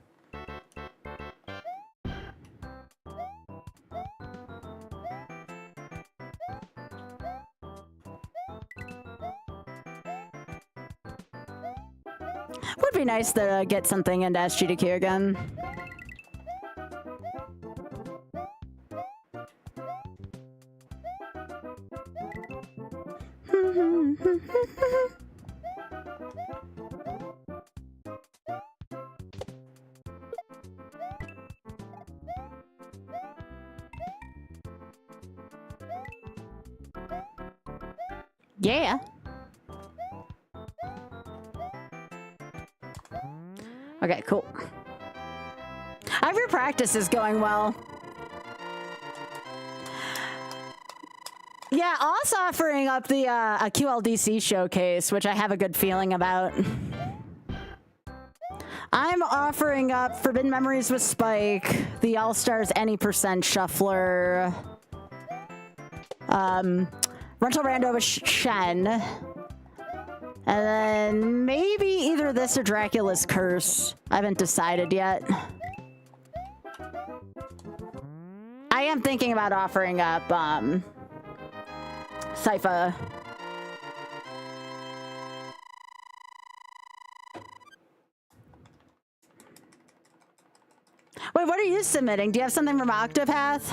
Would be nice to get something into SGDQ again. Yeah. Okay, cool. Your practice is going well. Yeah, us offering up the a QLDC showcase, which I have a good feeling about. I'm offering up Forbidden Memories with Spike, the All-Stars Any Percent Shuffler, Rental Rando with Shen, and then maybe either this or Dracula's Curse. I haven't decided yet. I am thinking about offering up Sypha. Wait, what are you submitting? Do you have something from Octopath?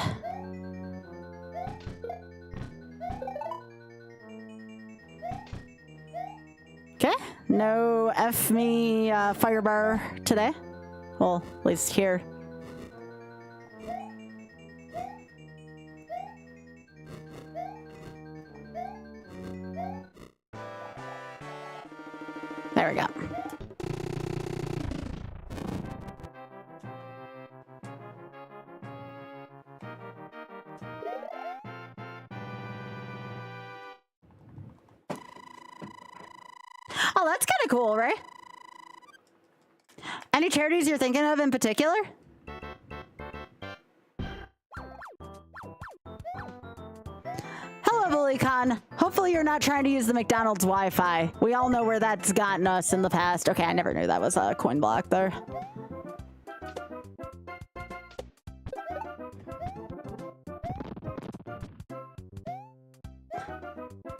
Okay, no F me Firebar today. Well, at least here. There we go. Oh, that's kind of cool, right? Any charities you're thinking of in particular? Hello, BullyCon. Hopefully you're not trying to use the McDonald's Wi-Fi. We all know where that's gotten us in the past. Okay, I never knew that was a coin block there.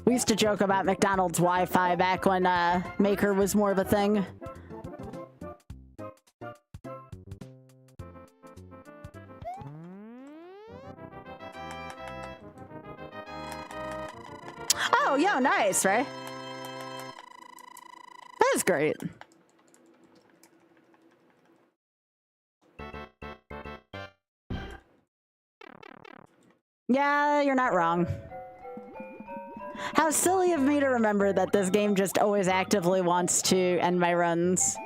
We used to joke about McDonald's Wi-Fi back when Maker was more of a thing. Oh, yo, nice, right? That is great. Yeah, you're not wrong. How silly of me to remember that this game just always actively wants to end my runs.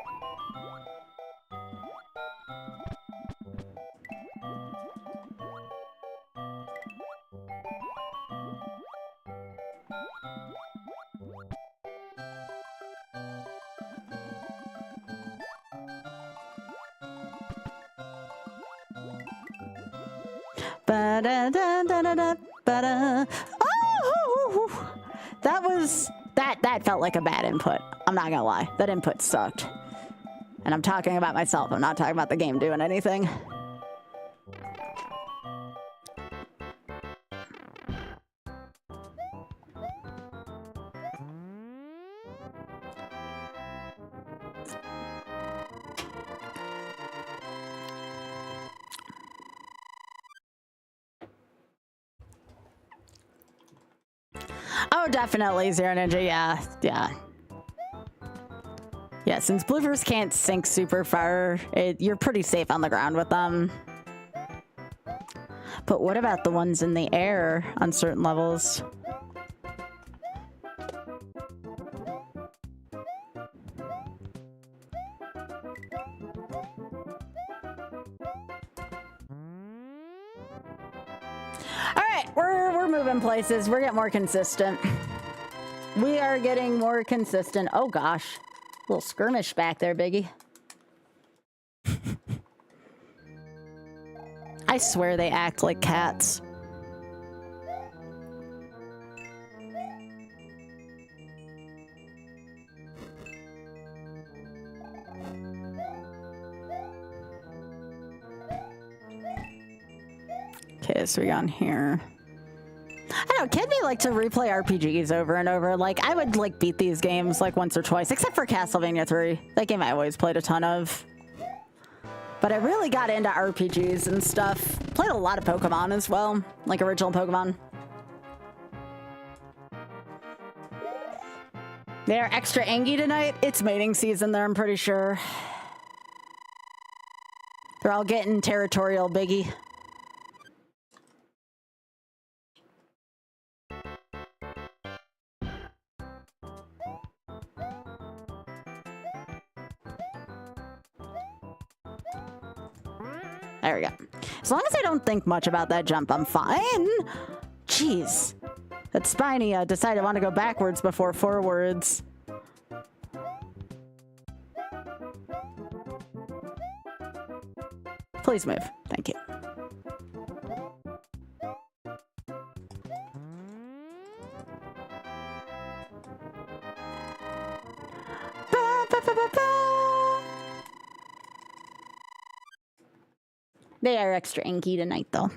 Ba-da-da-da-da-da-ba-da. Oh! That felt like a bad input. I'm not gonna lie. That input sucked. And I'm talking about myself. I'm not talking about the game doing anything. Oh, definitely, Zero Ninja, yeah. Yeah, since bloopers can't sink super far, you're pretty safe on the ground with them. But what about the ones in the air on certain levels? Alright, we're moving places. We're getting more consistent. We are getting more consistent. Oh gosh. Little skirmish back there, Biggie. I swear they act like cats. Okay, so we got here. I don't know, kid me like to replay RPGs over and over. Like, I would like beat these games like once or twice, except for Castlevania 3. That game I always played a ton of. But I really got into RPGs and stuff. Played a lot of Pokemon as well, like original Pokemon. They're extra angy tonight. It's mating season there, I'm pretty sure. They're all getting territorial, Biggie. There we go. As long as I don't think much about that jump, I'm fine. Jeez. That Spiny decided I want to go backwards before forwards. Please move. Thank you. Ba, ba, ba, ba, ba. They are extra inky tonight, though.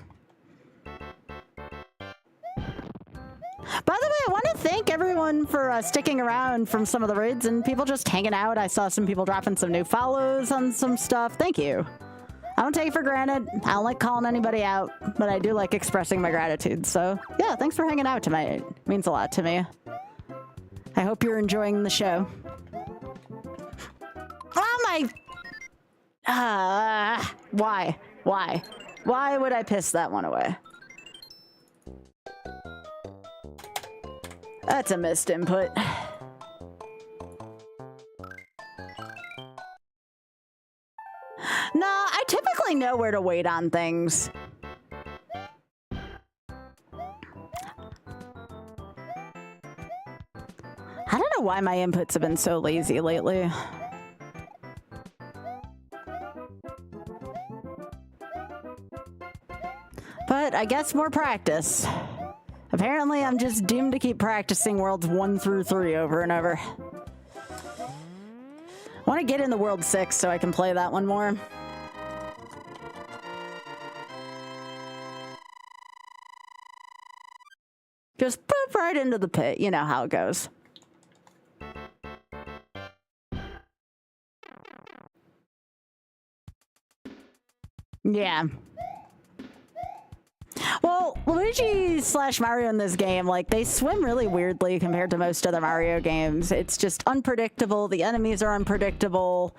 By the way, I want to thank everyone for sticking around from some of the raids and people just hanging out. I saw some people dropping some new follows on some stuff. Thank you. I don't take it for granted. I don't like calling anybody out, but I do like expressing my gratitude. So, yeah, thanks for hanging out tonight. It means a lot to me. I hope you're enjoying the show. Oh, my... Why? Why? Why would I piss that one away? That's a missed input. No, I typically know where to wait on things. I don't know why my inputs have been so lazy lately. But I guess more practice. Apparently, I'm just doomed to keep practicing worlds 1 through 3 over and over. I want to get in the world 6 so I can play that one more. Just poop right into the pit. You know how it goes. Yeah. Well, Luigi / Mario in this game, like, they swim really weirdly compared to most other Mario games. It's just unpredictable. The enemies are unpredictable.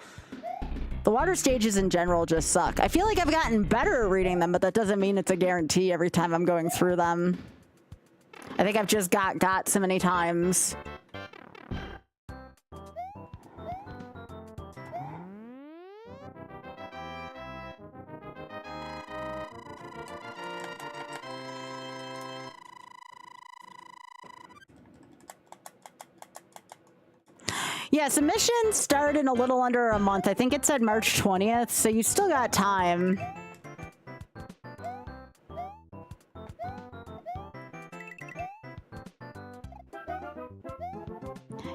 The water stages in general just suck. I feel like I've gotten better at reading them, but that doesn't mean it's a guarantee every time I'm going through them. I think I've just got so many times. Yeah, submissions start in a little under a month. I think it said March 20th, so you still got time.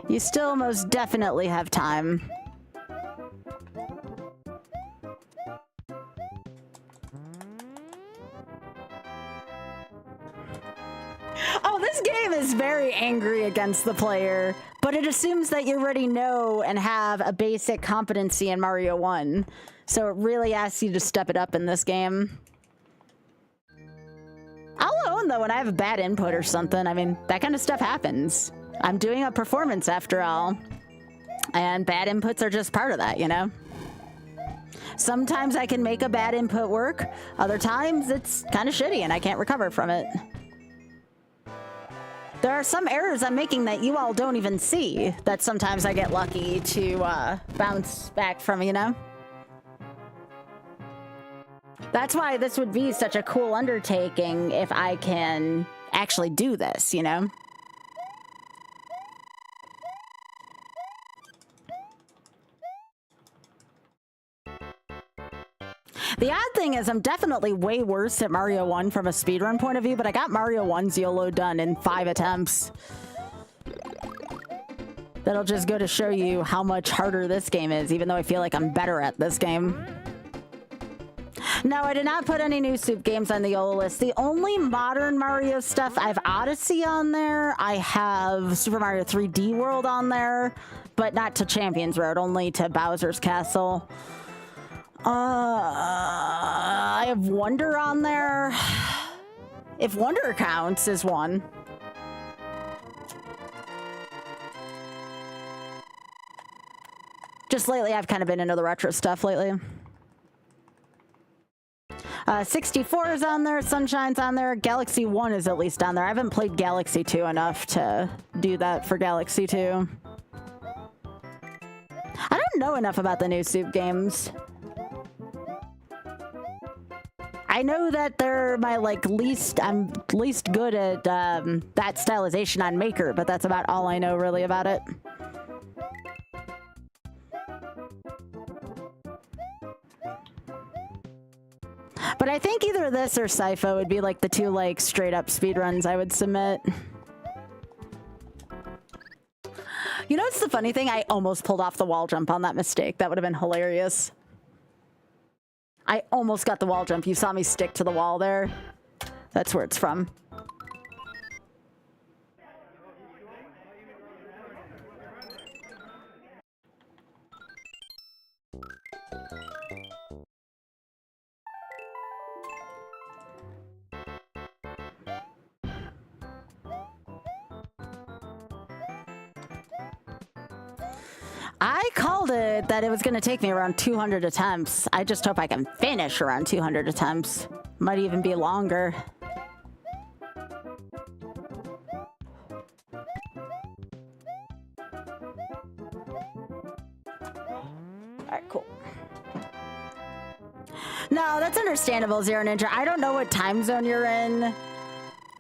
You still most definitely have time. Oh, this game is very angry against the player, but it assumes that you already know and have a basic competency in Mario 1. So it really asks you to step it up in this game. I'll own, though, when I have a bad input or something. I mean, that kind of stuff happens. I'm doing a performance after all. And bad inputs are just part of that, you know? Sometimes I can make a bad input work. Other times it's kind of shitty and I can't recover from it. There are some errors I'm making that you all don't even see that sometimes I get lucky to bounce back from, you know? That's why this would be such a cool undertaking if I can actually do this, you know? The odd thing is I'm definitely way worse at Mario 1 from a speedrun point of view, but I got Mario 1's YOLO done in 5 attempts. That'll just go to show you how much harder this game is, even though I feel like I'm better at this game. No, I did not put any new Soup games on the YOLO list. The only modern Mario stuff, I have Odyssey on there. I have Super Mario 3D World on there, but not to Champions Road, only to Bowser's Castle. I have Wonder on there. If Wonder counts as one. Just lately, I've kind of been into the retro stuff lately. 64 is on there, Sunshine's on there, Galaxy 1 is at least on there. I haven't played Galaxy 2 enough to do that for Galaxy 2. I don't know enough about the new Soup games. I know that they're my I'm least good at that stylization on Maker, but that's about all I know really about it. But I think either this or Sypho would be like the two straight up speedruns I would submit. You know what's the funny thing? I almost pulled off the wall jump on that mistake. That would have been hilarious. I almost got the wall jump. You saw me stick to the wall there. That's where it's from. I called it that it was going to take me around 200 attempts. I just hope I can finish around 200 attempts. Might even be longer. Alright, cool. No, that's understandable, Zero Ninja. I don't know what time zone you're in,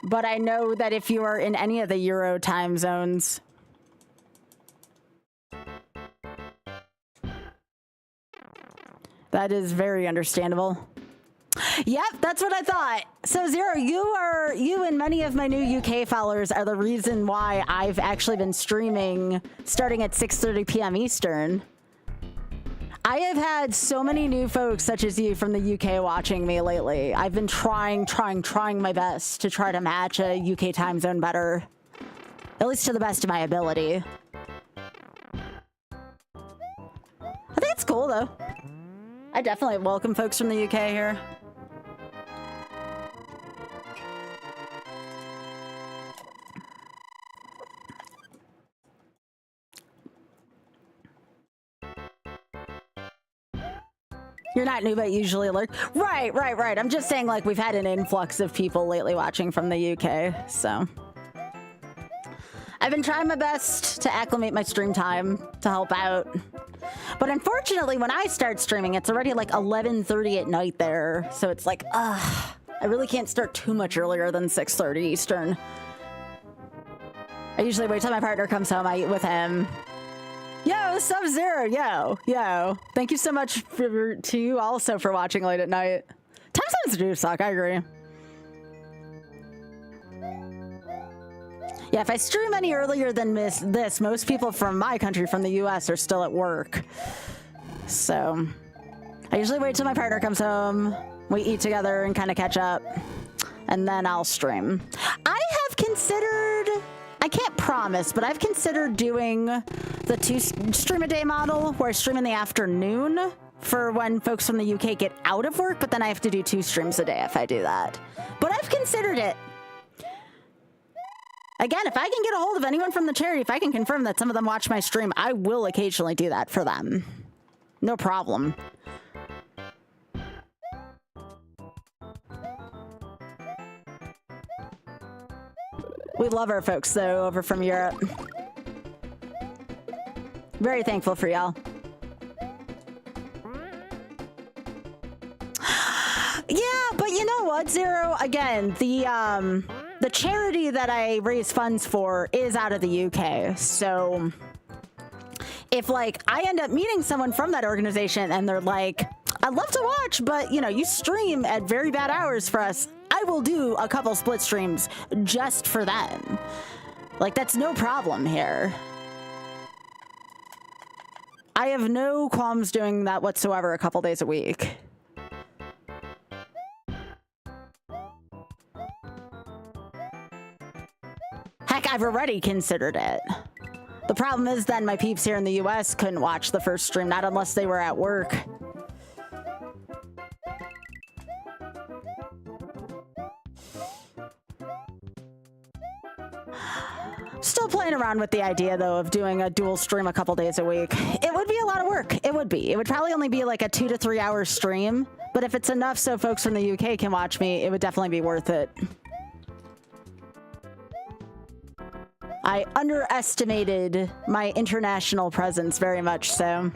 but I know that if you are in any of the Euro time zones, that is very understandable. Yep, that's what I thought. So Zero, you and many of my new UK followers are the reason why I've actually been streaming starting at 6:30 p.m. Eastern. I have had so many new folks such as you from the UK watching me lately. I've been trying my best to try to match a UK time zone better. At least to the best of my ability. I think it's cool though. I definitely welcome folks from the UK here. You're not new, but usually alert. Right. I'm just saying, like, we've had an influx of people lately watching from the UK, so. I've been trying my best to acclimate my stream time to help out. But unfortunately, when I start streaming, it's already like 11:30 at night there. So it's like, I really can't start too much earlier than 6:30 Eastern. I usually wait till my partner comes home, I eat with him. Yo, Sub-Zero, yo. Thank you so much to you also for watching late at night. Time zones do suck, I agree. Yeah, if I stream any earlier than this, most people from my country, from the US, are still at work. So, I usually wait till my partner comes home, we eat together and kind of catch up, and then I'll stream. I have considered, I can't promise, but I've considered doing the 2 stream a day model, where I stream in the afternoon for when folks from the UK get out of work, but then I have to do 2 streams a day if I do that. But I've considered it. Again, if I can get a hold of anyone from the charity, if I can confirm that some of them watch my stream, I will occasionally do that for them. No problem. We love our folks, though, over from Europe. Very thankful for y'all. Yeah, but you know what, Zero? Again, the charity that I raise funds for is out of the UK, so if, like, I end up meeting someone from that organization and they're like, I'd love to watch, but, you know, you stream at very bad hours for us, I will do a couple split streams just for them. Like, that's no problem here. I have no qualms doing that whatsoever a couple days a week. Heck, I've already considered it. The problem is then my peeps here in the US couldn't watch the first stream, not unless they were at work. Still playing around with the idea, though, of doing a dual stream a couple days a week. It would be a lot of work. It would be. It would probably only be like a 2 to 3 hour stream, but if it's enough so folks from the UK can watch me, it would definitely be worth it. I underestimated my international presence very much so.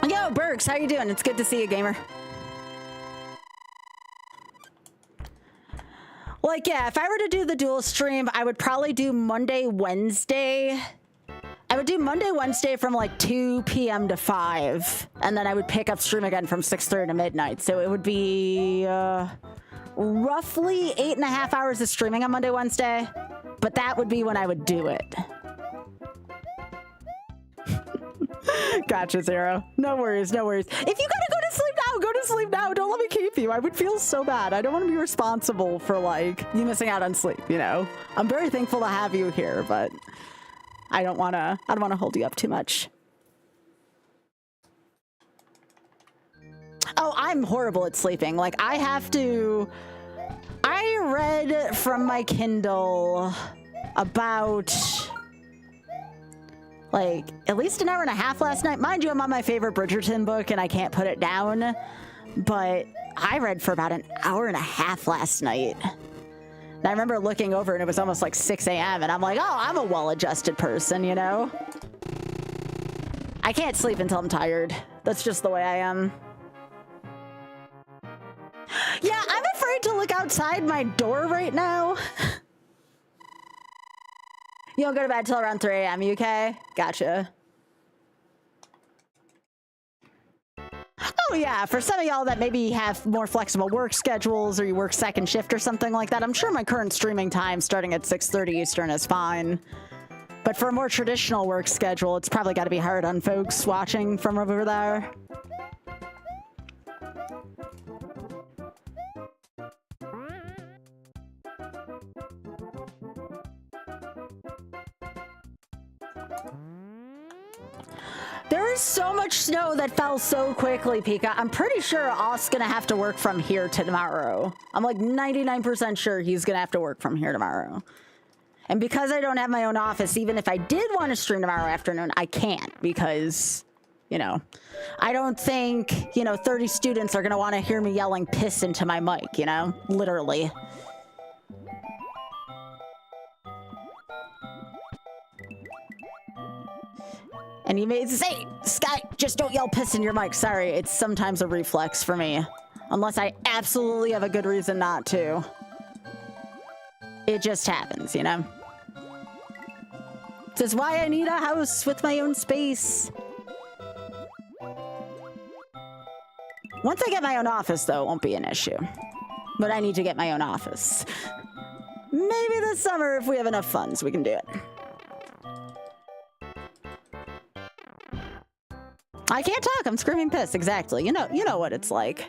Yo, Berks, how you doing? It's good to see you, gamer. Like, yeah, if I were to do the dual stream, I would probably do Monday, Wednesday. I would do Monday, Wednesday from like 2 p.m. to 5. And then I would pick up stream again from 6:30 to midnight. So it would be roughly 8.5 hours of streaming on Monday, Wednesday. But that would be when I would do it. Gotcha, Zero. No worries, no worries. If you gotta go to sleep now, go to sleep now. Don't let me keep you. I would feel so bad. I don't want to be responsible for, like, you missing out on sleep, you know? I'm very thankful to have you here, but I don't want to hold you up too much. Oh, I'm horrible at sleeping. Like, I read from my Kindle about, like, at least an hour and a half last night. Mind you, I'm on my favorite Bridgerton book and I can't put it down, but I read for about an hour and a half last night. And I remember looking over and it was almost like 6 a.m. and I'm like, oh, I'm a well-adjusted person, you know? I can't sleep until I'm tired. That's just the way I am. Yeah, I'm afraid to look outside my door right now. You don't go to bed till around 3 a.m., you okay? Gotcha. Oh yeah, for some of y'all that maybe have more flexible work schedules or you work second shift or something like that, I'm sure my current streaming time starting at 6:30 Eastern is fine. But for a more traditional work schedule, it's probably got to be hard on folks watching from over there. There is so much snow that fell so quickly, Pika. I'm pretty sure O's gonna have to work from here tomorrow. I'm like 99% sure he's gonna have to work from here tomorrow. And because I don't have my own office, even if I did want to stream tomorrow afternoon, I can't because, you know, I don't think, you know, 30 students are going to want to hear me yelling piss into my mic, you know, literally. And you may say, Sky, just don't yell piss in your mic. Sorry, it's sometimes a reflex for me. Unless I absolutely have a good reason not to. It just happens, you know? This is why I need a house with my own space. Once I get my own office, though, it won't be an issue. But I need to get my own office. Maybe this summer, if we have enough funds, we can do it. I can't talk. I'm screaming piss. Exactly. You know what it's like.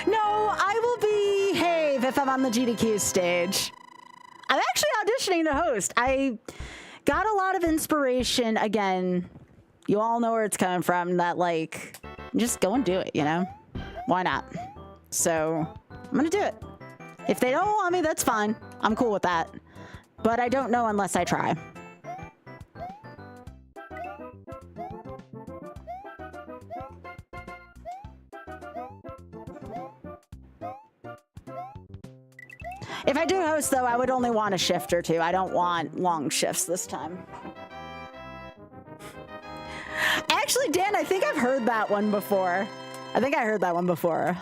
No, I will behave if I'm on the GDQ stage. I'm actually auditioning to host. I got a lot of inspiration. Again, you all know where it's coming from. That, like, just go and do it, you know? Why not? So, I'm gonna do it. If they don't want me, that's fine. I'm cool with that. But I don't know unless I try. If I do host, though, I would only want a shift or two. I don't want long shifts this time. Actually, Dan, I think I've heard that one before. I think I heard that one before.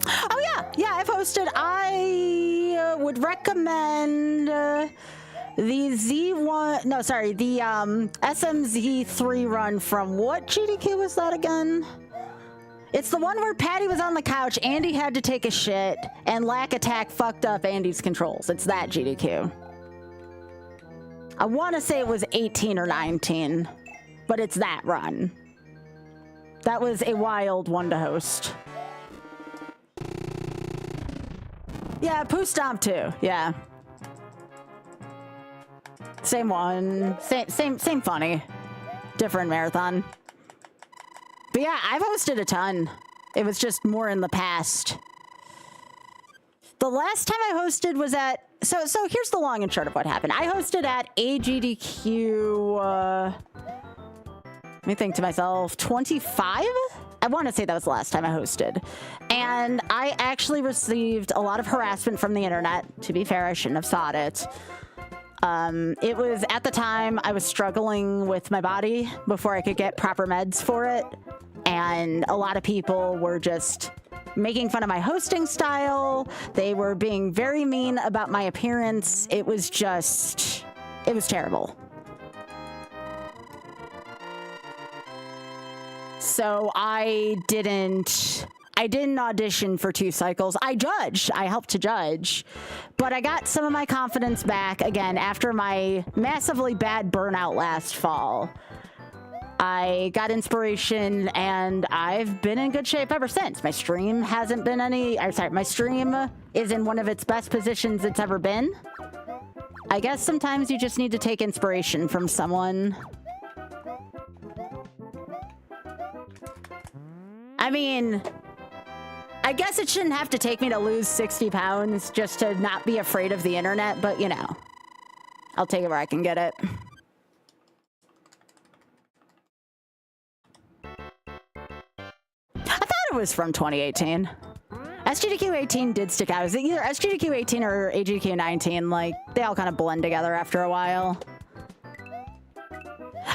Oh, yeah. Yeah, I've hosted. I would recommend... the Z1, no, sorry, the SMZ3 run from what GDQ was that again? It's the one where Patty was on the couch, Andy had to take a shit, and Lack Attack fucked up Andy's controls. It's that GDQ. I want to say it was 18 or 19, but it's that run. That was a wild one to host. Yeah, Poo Stomp too, yeah. Same one, same funny, different marathon. But yeah, I've hosted a ton. It was just more in the past. The last time I hosted was at, so here's the long and short of what happened. I hosted at AGDQ, let me think to myself, 25? I want to say that was the last time I hosted. And I actually received a lot of harassment from the internet. To be fair, I shouldn't have sought it. It was, at the time, I was struggling with my body before I could get proper meds for it. And a lot of people were just making fun of my hosting style. They were being very mean about my appearance. It was just, it was terrible. So I didn't audition for 2 cycles. I judged. I helped to judge. But I got some of my confidence back again after my massively bad burnout last fall. I got inspiration and I've been in good shape ever since. My stream hasn't been my stream is in one of its best positions it's ever been. I guess sometimes you just need to take inspiration from someone. I mean, I guess it shouldn't have to take me to lose 60 pounds just to not be afraid of the internet, but you know, I'll take it where I can get it. I thought it was from 2018. SGDQ 18 did stick out. It was either SGDQ 18 or AGDQ 19. Like, they all kind of blend together after a while.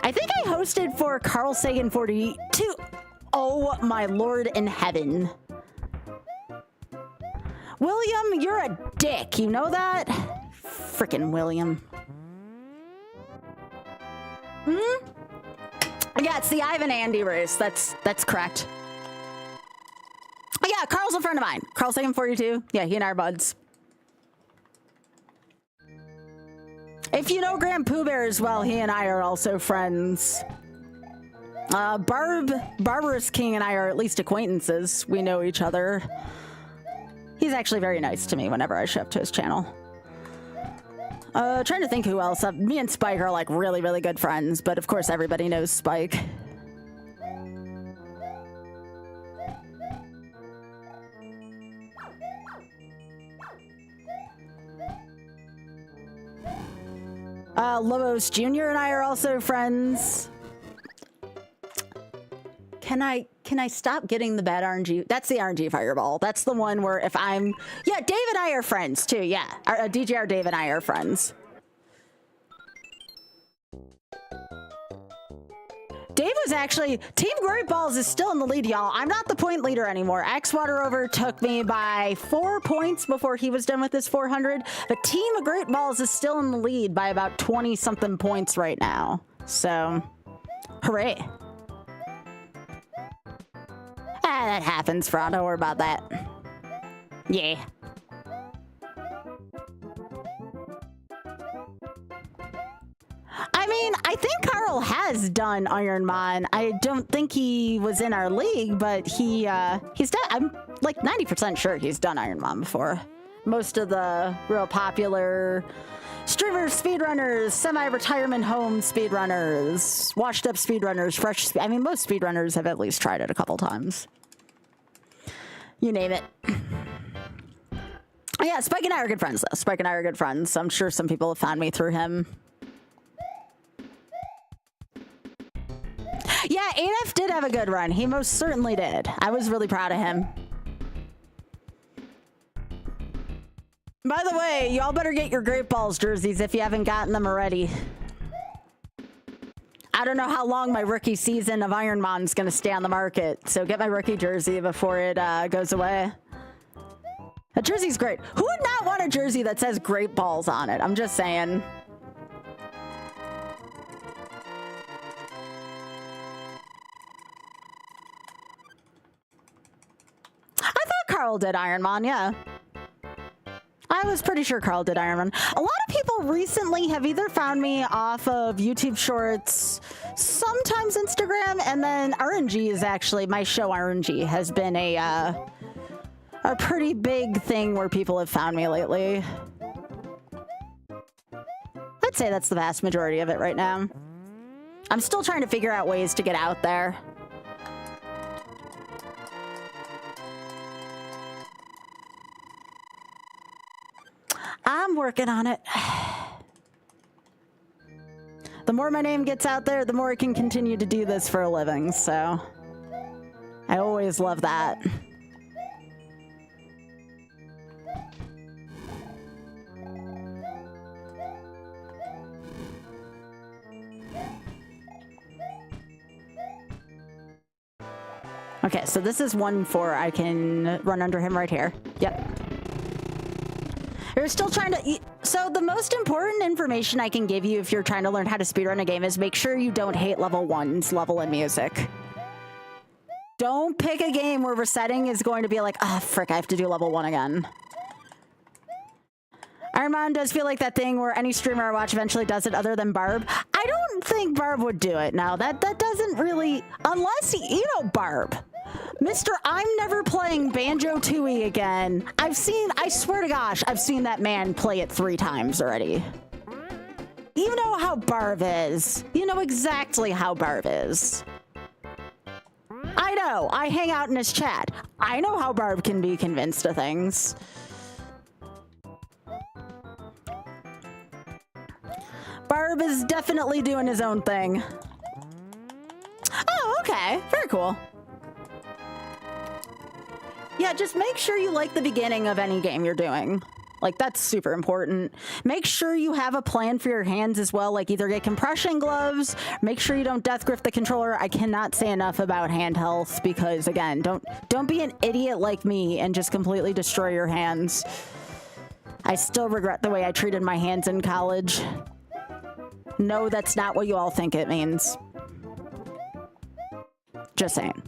I think I hosted for Carl Sagan 42. Oh my lord in heaven. William, you're a dick. You know that? Frickin' William. Hmm? Yeah, it's the Ivan Andy race. That's correct. Oh, yeah, Carl's a friend of mine. Carl Sagan 42. Yeah, he and I are buds. If you know Grand Pooh Bear as well, he and I are also friends. Barbarous King and I are at least acquaintances. We know each other. He's actually very nice to me whenever I show up to his channel. Trying to think who else. Me and Spike are like really, really good friends, but of course everybody knows Spike. Lobos Jr. and I are also friends. Can I stop getting the bad RNG? That's the RNG fireball. That's the one where if I'm... Yeah, Dave and I are friends too, yeah. DJR Dave and I are friends. Dave was actually... Team Great Balls is still in the lead, y'all. I'm not the point leader anymore. X-Water overtook me by 4 points before he was done with his 400. But Team Great Balls is still in the lead by about 20-something points right now. So, hooray. Ah, that happens, Fraud. Don't worry about that. Yeah. I mean, I think Carl has done Ironman. I don't think he was in our league, but he's done. I'm like 90% sure he's done Ironman before. Most of the real popular streamers, speedrunners, semi-retirement home speedrunners, washed-up speedrunners, I mean, most speedrunners have at least tried it a couple times. You name it. Yeah, Spike and I are good friends, though. Spike and I are good friends. I'm sure some people have found me through him. Yeah, AF did have a good run. He most certainly did. I was really proud of him. By the way, y'all better get your Great Balls jerseys if you haven't gotten them already. I don't know how long my rookie season of Ironman is going to stay on the market, so get my rookie jersey before it goes away. That jersey's great. Who would not want a jersey that says Great Balls on it? I'm just saying. I thought Carl did Ironman, yeah. I was pretty sure Carl did Ironman. A lot of people recently have either found me off of YouTube Shorts, sometimes Instagram, and then RNG is actually, my show RNG has been a pretty big thing where people have found me lately. I'd say that's the vast majority of it right now. I'm still trying to figure out ways to get out there. I'm working on it. The more my name gets out there, the more I can continue to do this for a living, so I always love that. Okay, so this is 1-4. I can run under him right here. Yep. You're still trying to... So the most important information I can give you if you're trying to learn how to speedrun a game is make sure you don't hate level 1's level in music. Don't pick a game where resetting is going to be like, ah, frick, I have to do level 1 again. Ironman does feel like that thing where any streamer I watch eventually does it other than Barb. I don't think Barb would do it now. That doesn't really... Unless, you know, Barb. Mr. I'm never playing Banjo-Tooie again. I swear to gosh, I've seen that man play it 3 times already. You know how Barb is. You know exactly how Barb is. I know. I hang out in his chat. I know how Barb can be convinced of things. Barb is definitely doing his own thing. Oh, okay. Very cool. Yeah, just make sure you like the beginning of any game you're doing. Like, that's super important. Make sure you have a plan for your hands as well. Like, either get compression gloves, make sure you don't death grip the controller. I cannot say enough about hand health because, again, don't be an idiot like me and just completely destroy your hands. I still regret the way I treated my hands in college. No, that's not what you all think it means. Just saying.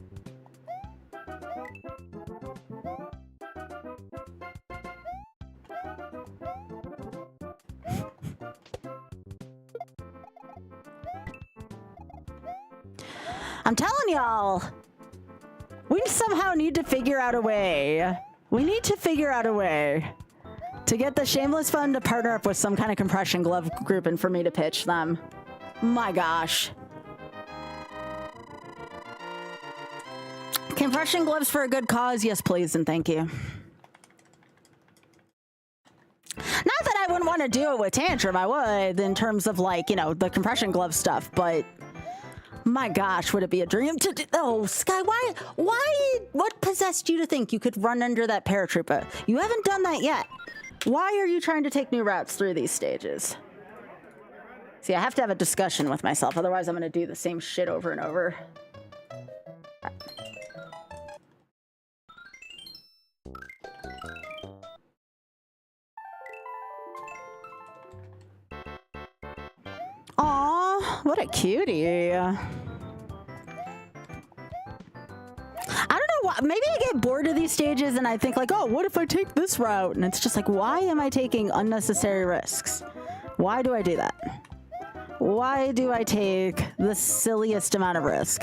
I'm telling y'all, we somehow need to figure out a way. We need to figure out a way to get the Shameless Fun to partner up with some kind of compression glove group and for me to pitch them. My gosh. Compression gloves for a good cause? Yes, please, and thank you. Not that I wouldn't didn't want to do it with Tantrum, I would, in terms of like, you know, the compression glove stuff, but my gosh, would it be a dream to do? Oh, Sky, what possessed you to think you could run under that paratrooper? You haven't done that yet. Why are you trying to take new routes through these stages? See, I have to have a discussion with myself, otherwise I'm going to do the same shit over and over. Aw, what a cutie. I don't know why. Maybe I get bored of these stages and I think like, oh, what if I take this route? And it's just like, why am I taking unnecessary risks? Why do I do that? Why do I take the silliest amount of risk?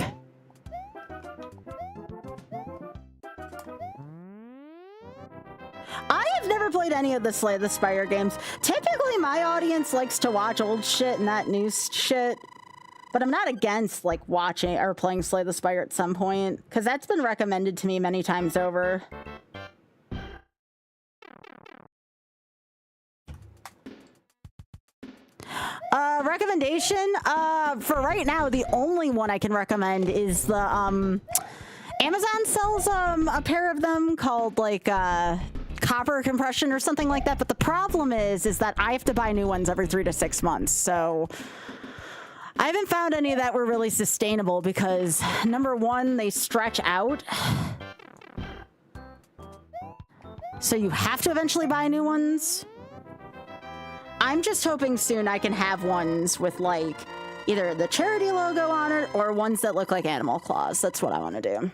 I have never played any of the Slay the Spire games. Typically, my audience likes to watch old shit and not new shit. But I'm not against like watching or playing Slay the Spire at some point, because that's been recommended to me many times over. Recommendation? For right now, the only one I can recommend is the, Amazon sells, a pair of them called, like, copper compression or something like that. But the problem is that I have to buy new ones every 3 to 6 months. So I haven't found any that were really sustainable because, number one, they stretch out. So you have to eventually buy new ones. I'm just hoping soon I can have ones with like either the charity logo on it or ones that look like animal claws. That's what I want to do.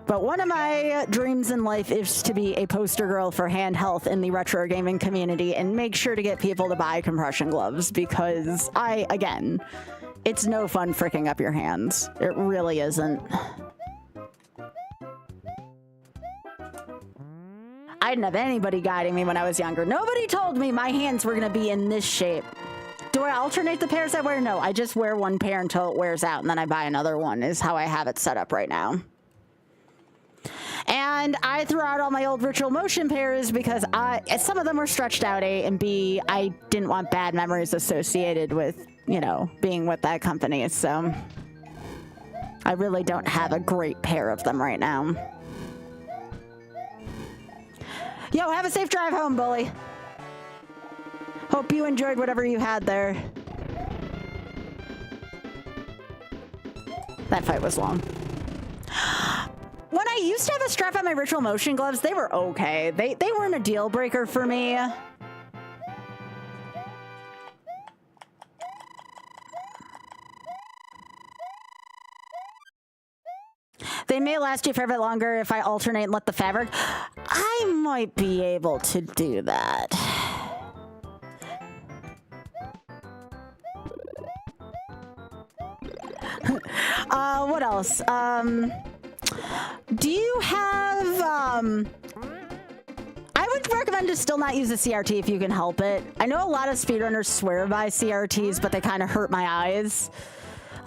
But one of my dreams in life is to be a poster girl for hand health in the retro gaming community and make sure to get people to buy compression gloves because again, it's no fun fricking up your hands. It really isn't. I didn't have anybody guiding me when I was younger. Nobody told me my hands were going to be in this shape. Do I alternate the pairs I wear? No, I just wear one pair until it wears out, and then I buy another one, is how I have it set up right now. And I threw out all my old Ritual Motion pairs because some of them were stretched out, A, and B, I didn't want bad memories associated with, you know, being with that company, so I really don't have a great pair of them right now. Yo, have a safe drive home, bully. Hope you enjoyed whatever you had there. That fight was long. When I used to have a strap on my Ritual Motion gloves, they were okay. They weren't a deal breaker for me. They may last you for a bit longer if I alternate and let the fabric. I might be able to do that. What else? Do you have, I would recommend to still not use a CRT if you can help it. I know a lot of speedrunners swear by CRTs, but they kind of hurt my eyes.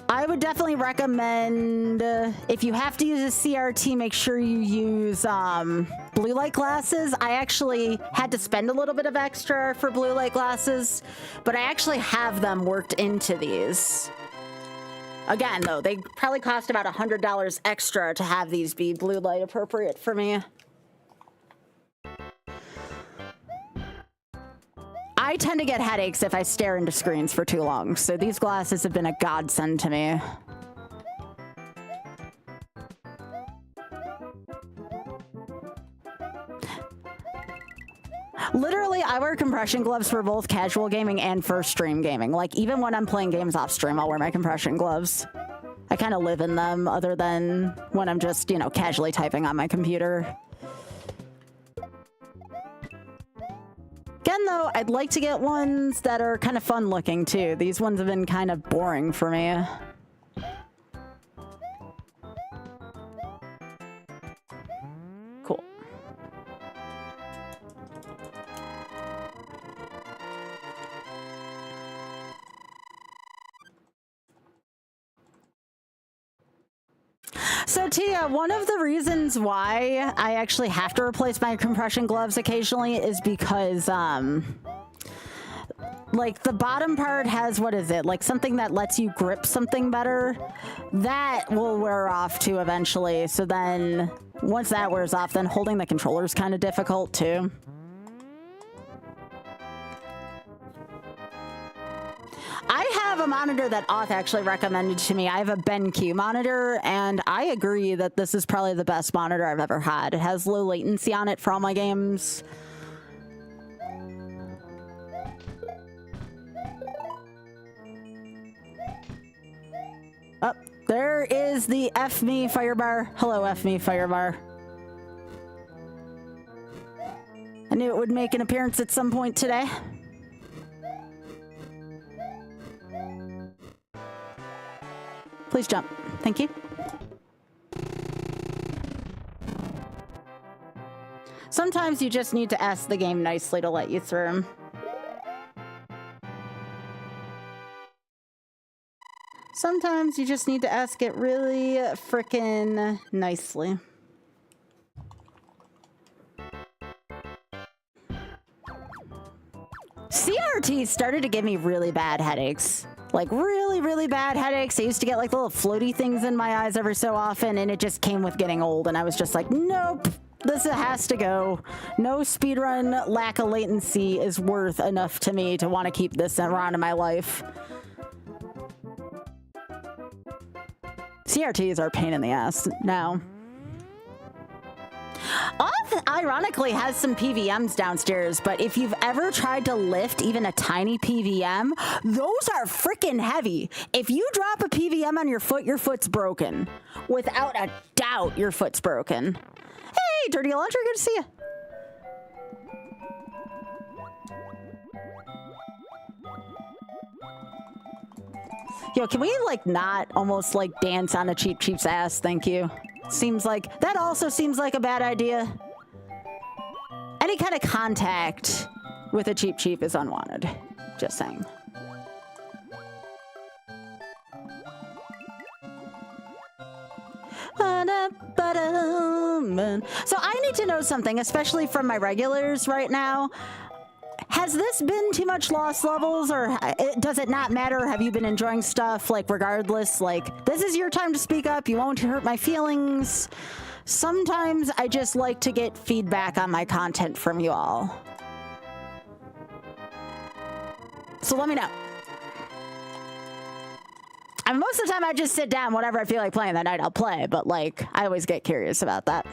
I would definitely recommend, if you have to use a CRT, make sure you use blue light glasses. I actually had to spend a little bit of extra for blue light glasses, but I actually have them worked into these. Again, though, they probably cost about $100 extra to have these be blue light appropriate for me. I tend to get headaches if I stare into screens for too long, so these glasses have been a godsend to me. Literally, I wear compression gloves for both casual gaming and for stream gaming. Like, even when I'm playing games off stream, I'll wear my compression gloves. I kind of live in them, other than when I'm just, you know, casually typing on my computer. Again, though, I'd like to get ones that are kind of fun looking, too. These ones have been kind of boring for me. Cool. So Tia, one of the reasons why I actually have to replace my compression gloves occasionally is because like the bottom part has, what is it, like something that lets you grip something better. That will wear off too eventually. So then once that wears off, then holding the controller is kind of difficult too. I have a monitor that Auth actually recommended to me. I have a BenQ monitor, and I agree that this is probably the best monitor I've ever had. It has low latency on it for all my games. Oh, there is the F me firebar. Hello, F me firebar. I knew it would make an appearance at some point today. Please jump. Thank you. Sometimes you just need to ask the game nicely to let you through. Sometimes you just need to ask it really frickin' nicely. CRT started to give me really bad headaches. Like really, really bad headaches. I used to get like little floaty things in my eyes every so often, and it just came with getting old, and I was just like, nope, this has to go. No speedrun lack of latency is worth enough to me to want to keep this around in my life. CRTs are a pain in the ass now. Auth ironically has some PVMs downstairs, but if you've ever tried to lift even a tiny PVM, those are freaking heavy. If you drop a PVM on your foot's broken. Without a doubt, your foot's broken. Hey, Dirty Elantra, good to see you. Yo, can we like not almost like dance on a Cheap Cheap's ass? Thank you. Seems like that also seems like a bad idea. Any kind of contact with a Cheap Cheap is unwanted. Just saying. So I need to know something, especially from my regulars right now. Has this been too much lost levels, or does it not matter? Have you been enjoying stuff, like, regardless? Like, this is your time to speak up. You won't hurt my feelings. Sometimes I just like to get feedback on my content from you all. So let me know. I mean, most of the time I just sit down, whatever I feel like playing that night, I'll play. But, like, I always get curious about that.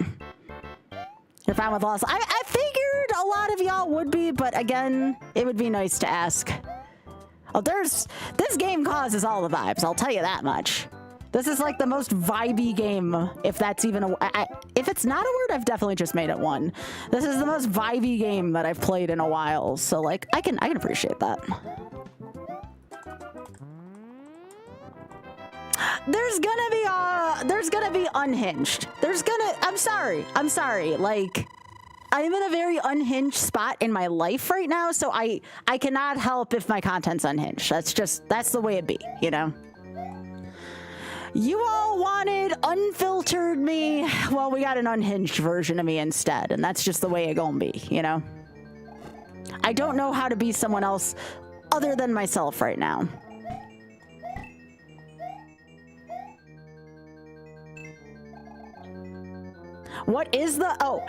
You're fine with loss? I figured a lot of y'all would be, but again, it would be nice to ask. Oh, this game causes all the vibes, I'll tell you that much. This is like the most vibey game, if that's even a... if it's not a word, I've definitely just made it one. This is the most vibey game that I've played in a while, so like, I can appreciate that. There's gonna be unhinged. I'm sorry. Like, I'm in a very unhinged spot in my life right now, so I cannot help if my content's unhinged. That's the way it be, you know? You all wanted unfiltered me. Well, we got an unhinged version of me instead, and that's just the way it gonna be, you know? I don't know how to be someone else other than myself right now. What is the... Oh,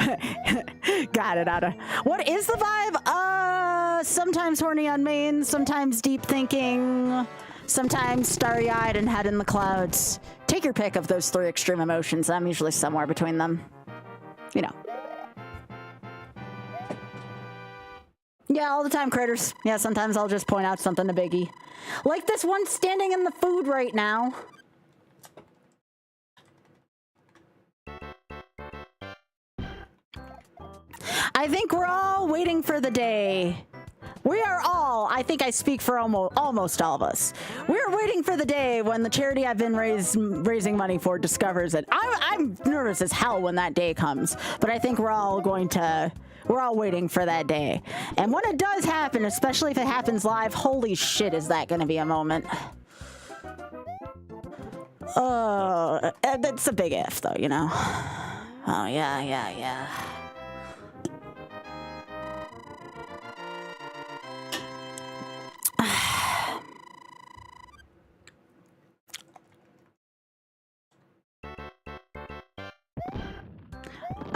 got it, Ada. What is the vibe? Sometimes horny on main, sometimes deep thinking, sometimes starry-eyed and head in the clouds. Take your pick of those three extreme emotions. I'm usually somewhere between them. You know. Yeah, all the time, critters. Yeah, sometimes I'll just point out something to Biggie. Like this one standing in the food right now. I think we're all waiting for the day. We are all, I think I speak for almost all of us. We're waiting for the day when the charity I've been raising money for discovers it. I'm nervous as hell when that day comes, but I think we're all waiting for that day. And when it does happen, especially if it happens live, holy shit, is that going to be a moment. That's a big if, though, you know? Oh, yeah.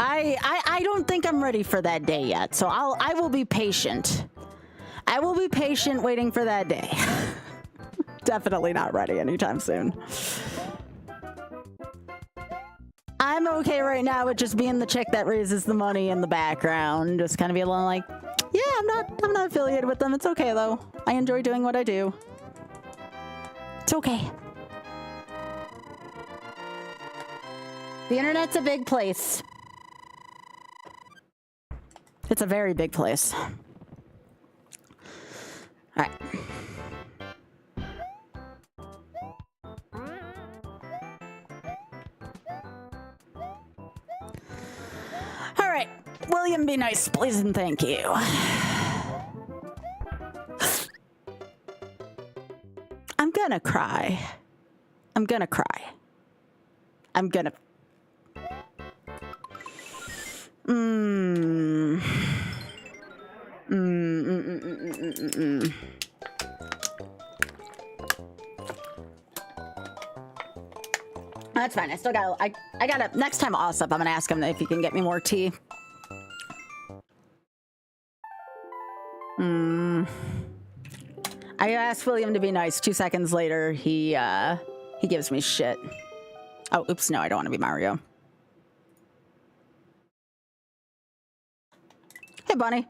I don't think I'm ready for that day yet, so I will be patient. I will be patient waiting for that day. Definitely not ready anytime soon. I'm okay right now with just being the chick that raises the money in the background. Just kind of be like, yeah, I'm not affiliated with them. It's okay though. I enjoy doing what I do. It's okay. The internet's a big place. It's a very big place. All right. All right. William, be nice, please, and thank you. I'm gonna cry. I'm gonna cry. I'm gonna... That's fine. I still got. I gotta. Next time Ossip, I'm gonna ask him if he can get me more tea. I asked William to be nice. 2 seconds later, he gives me shit. Oh, oops! No, I don't want to be Mario. Hey, Bunny.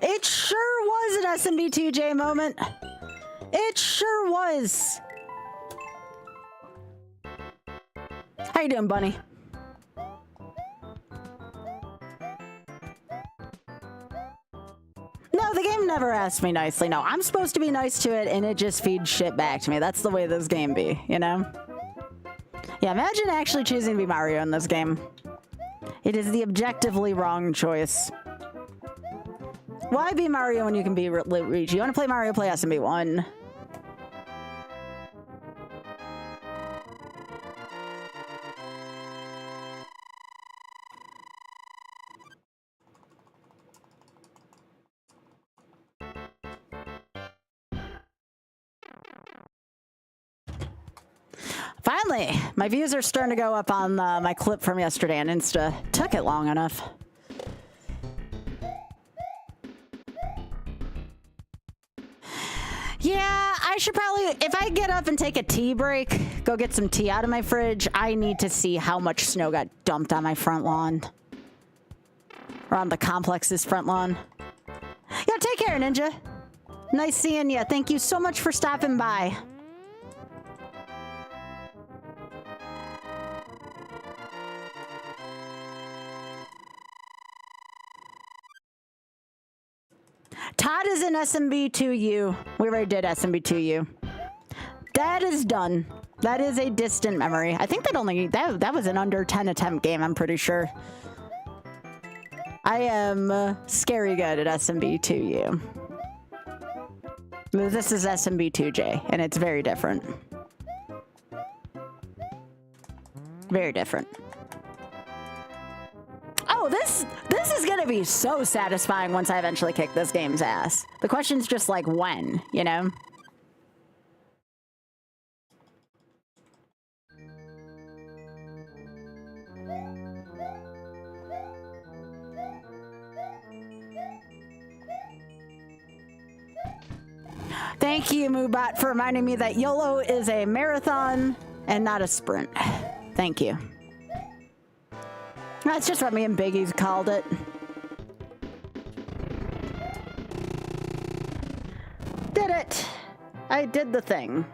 It sure was an SMB2J moment. It sure was. How you doing, Bunny? No, the game never asked me nicely. No, I'm supposed to be nice to it, and it just feeds shit back to me. That's the way this game be, you know? Yeah, imagine actually choosing to be Mario in this game. It is the objectively wrong choice. Why be Mario when you can be Luigi? You want to play Mario, play SMB1. Finally, my views are starting to go up on my clip from yesterday on Insta. Took it long enough. Yeah, I should probably, if I get up and take a tea break, go get some tea out of my fridge, I need to see how much snow got dumped on my front lawn. Or on the complex's front lawn. Yeah, take care, Ninja. Nice seeing you. Thank you so much for stopping by. Todd is in SMB2U. We already did SMB2U. That is done. That is a distant memory. I think that was an under 10 attempt game, I'm pretty sure. I am scary good at SMB2U. This is SMB2J, and it's very different. Very different. Oh, this is gonna be so satisfying once I eventually kick this game's ass. The question's just like when, you know? Thank you, Moobot, for reminding me that YOLO is a marathon and not a sprint. Thank you. That's just what me and Biggie's called it. Did it! I did the thing.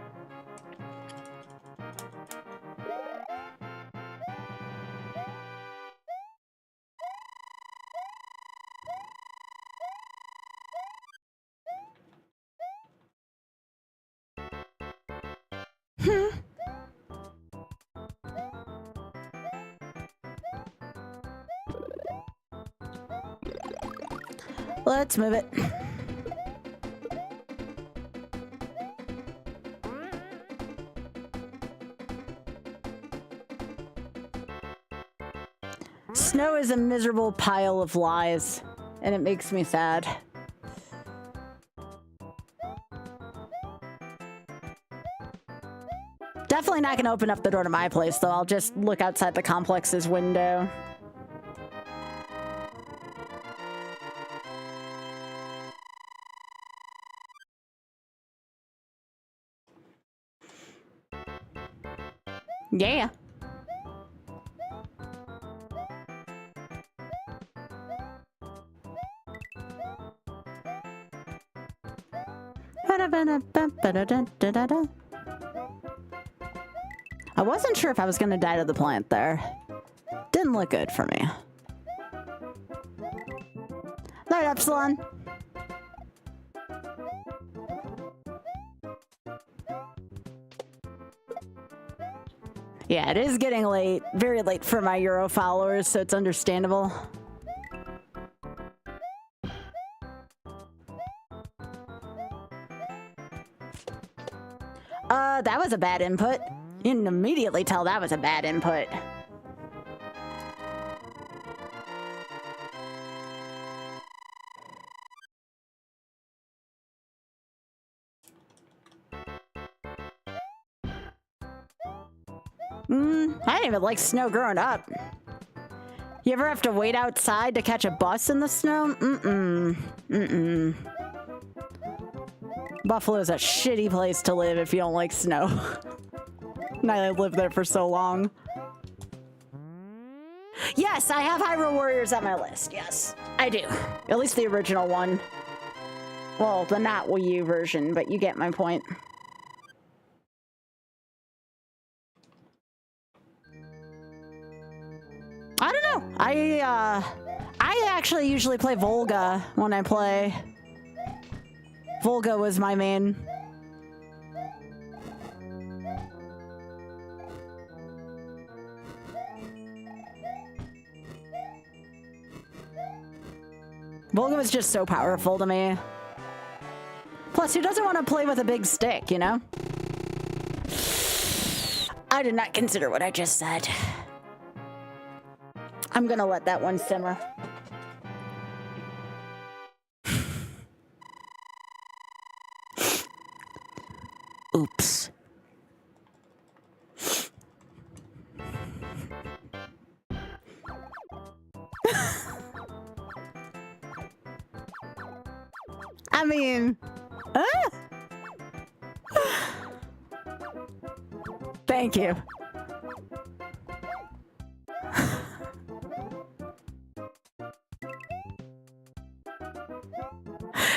Let's move it. Snow is a miserable pile of lies, and it makes me sad. Definitely not gonna open up the door to my place, though. I'll just look outside the complex's window. Yeah. I wasn't sure if I was going to die to the plant there. Didn't look good for me. Alright, Epsilon. Yeah, it is getting late. Very late for my Euro followers, so it's understandable. That was a bad input. You can immediately tell that was a bad input. I didn't even like snow growing up. You ever have to wait outside to catch a bus in the snow? Buffalo's a shitty place to live if you don't like snow. And I lived there for so long. Yes, I have Hyrule Warriors on my list. Yes, I do. At least the original one. Well, the not Wii U version, but you get my point. I don't know. I actually usually play Volga when I play. Volga was my main. Volga was just so powerful to me. Plus, who doesn't want to play with a big stick, you know? I did not consider what I just said. I'm gonna let that one simmer. Oops. I mean, thank you.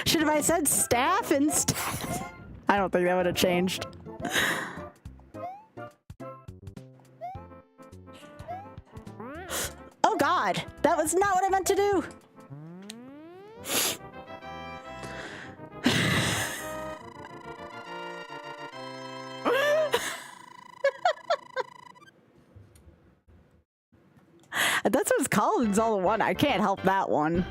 Should have I said staff instead? I don't think that would have changed. Oh God, that was not what I meant to do. That's what it's called. It's all in one. I can't help that one.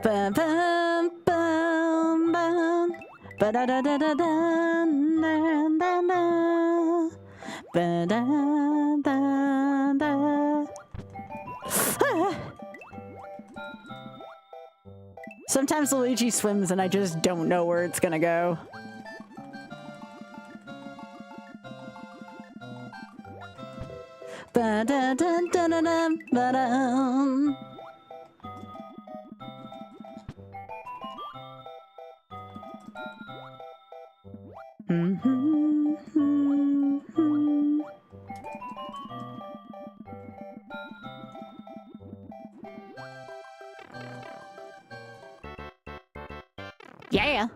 Bum, bum, bum, bum. Ba-da-da-da-da-da-da-da-da. Ba-da-da-da. Sometimes Luigi swims and I just don't know where it's gonna go. Ba-da-da-da-da-da, ba-dum. Yeah.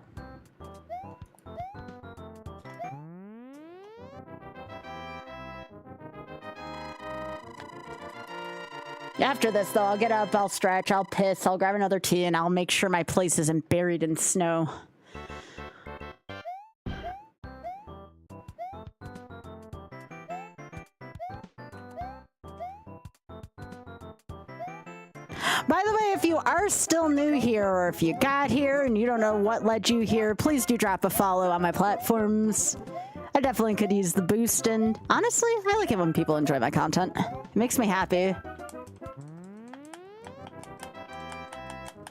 After this, though, I'll get up, I'll stretch, I'll piss, I'll grab another tea, and I'll make sure my place isn't buried in snow. By the way, if you are still new here, or if you got here and you don't know what led you here, please do drop a follow on my platforms. I definitely could use the boost, and honestly, I like it when people enjoy my content. It makes me happy.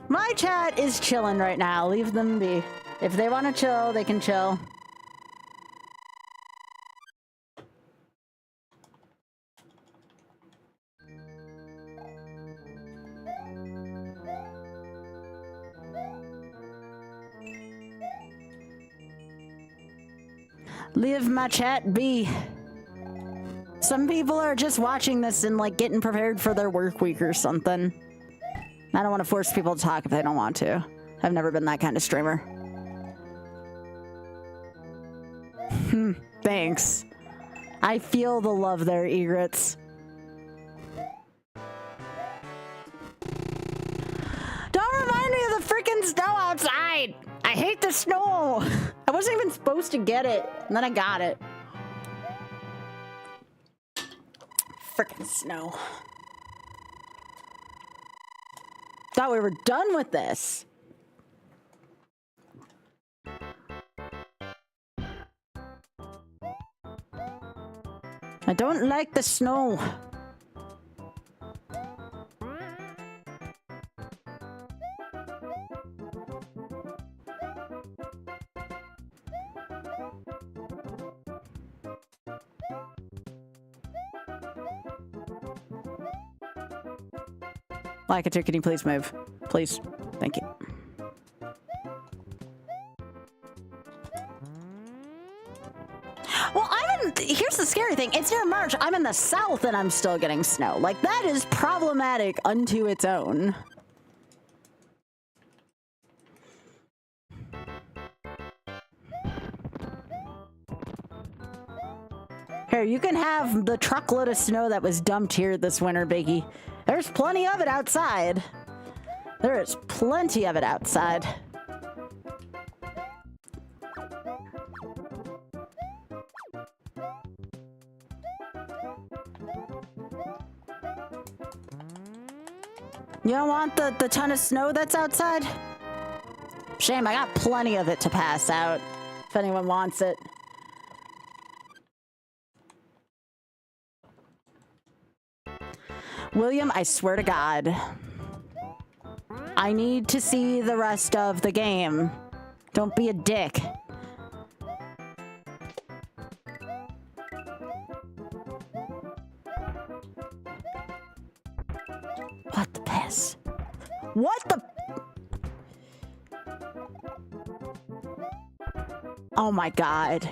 My chat is chilling right now. Leave them be. If they want to chill, they can chill. Leave my chat be. Some people are just watching this and like getting prepared for their work week or something. I don't want to force people to talk if they don't want to. I've never been that kind of streamer. Thanks. I feel the love there, Egrets. Don't remind me of the freaking snow outside! I hate the snow! I wasn't even supposed to get it, and then I got it. Frickin' snow. Thought we were done with this. I don't like the snow. Laikachu, can you please move? Please. Thank you. Well, here's the scary thing. It's near March. I'm in the south and I'm still getting snow. Like, that is problematic unto its own. Here, you can have the truckload of snow that was dumped here this winter, Biggie. There's plenty of it outside. There is plenty of it outside. You don't want the ton of snow that's outside? Shame, I got plenty of it to pass out, if anyone wants it. William, I swear to God, I need to see the rest of the game. Don't be a dick. What the piss? What the? Oh my God.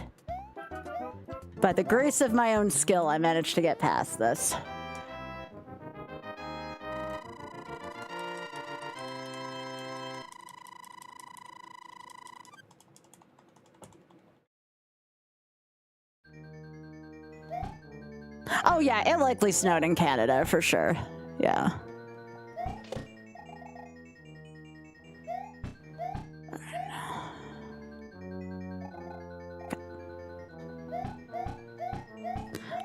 By the grace of my own skill, I managed to get past this. Oh yeah, it likely snowed in Canada for sure. Yeah.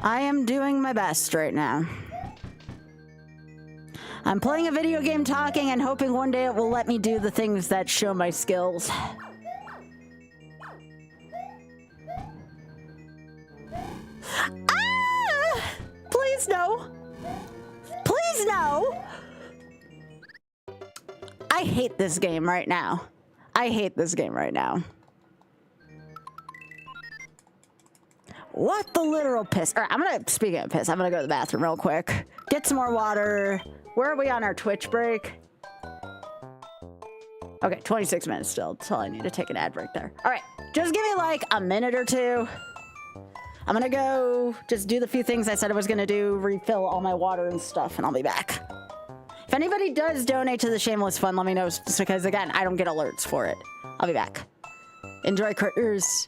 I am doing my best right now. I'm playing a video game talking and hoping one day it will let me do the things that show my skills. Please no. Please no. I hate this game right now. I hate this game right now. What the literal piss? All right, speaking of piss, I'm gonna go to the bathroom real quick. Get some more water. Where are we on our Twitch break? Okay, 26 minutes still. That's all I need to take an ad break there. All right, just give me like a minute or two. I'm gonna go just do the few things I said I was gonna do, refill all my water and stuff, and I'll be back. If anybody does donate to the Shameless Fund, let me know, just because, again, I don't get alerts for it. I'll be back. Enjoy, critters.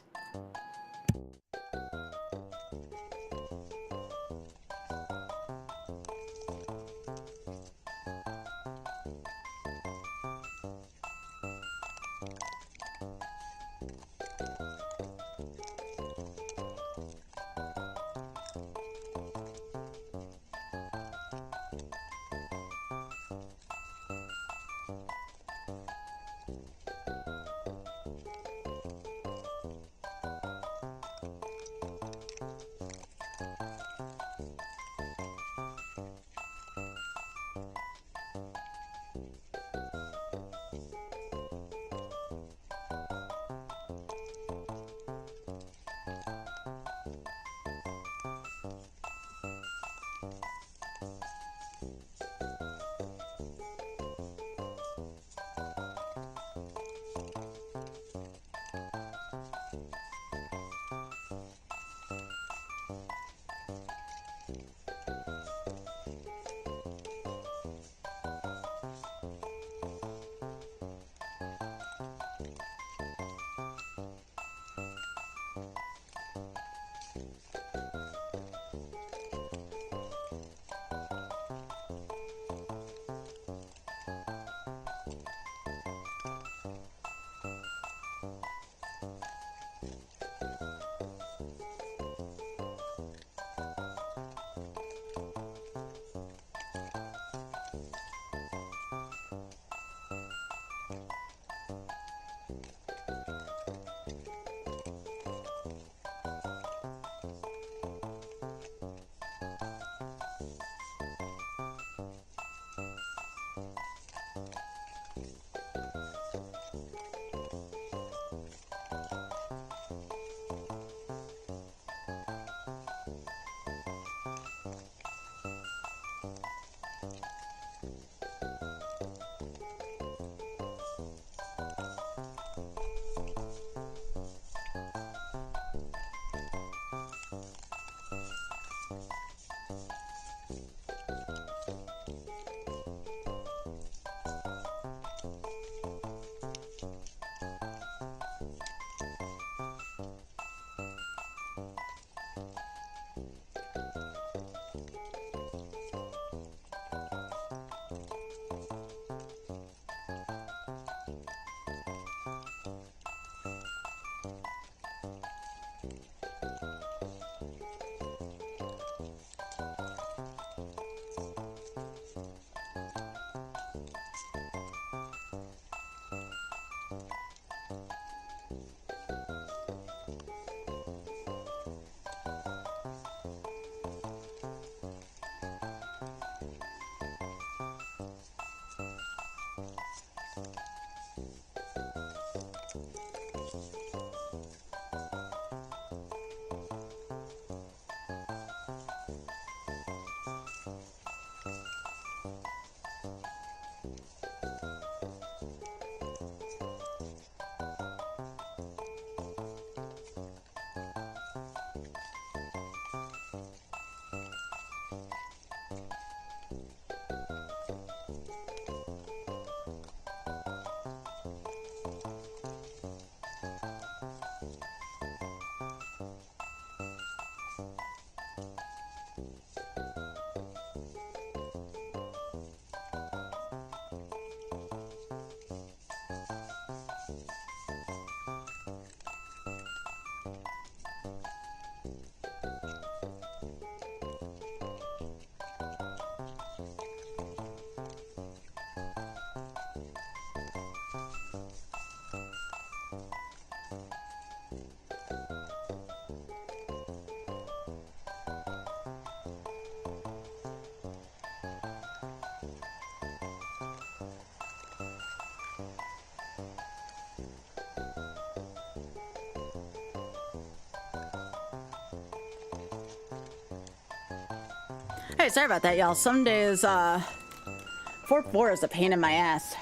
Hey, sorry about that, y'all. Some days, 4-4 is a pain in my ass.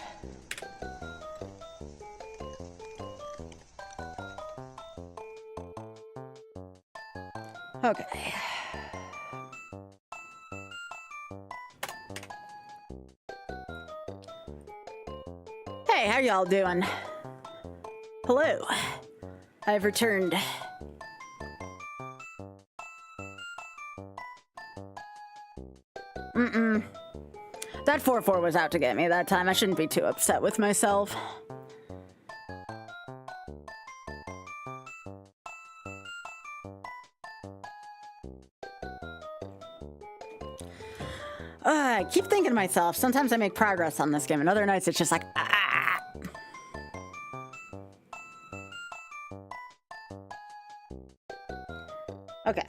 Okay. Hey, how y'all doing? Hello. I've returned. That 4-4 was out to get me that time. I shouldn't be too upset with myself. I keep thinking to myself, sometimes I make progress on this game, and other nights it's just like, ah. Okay.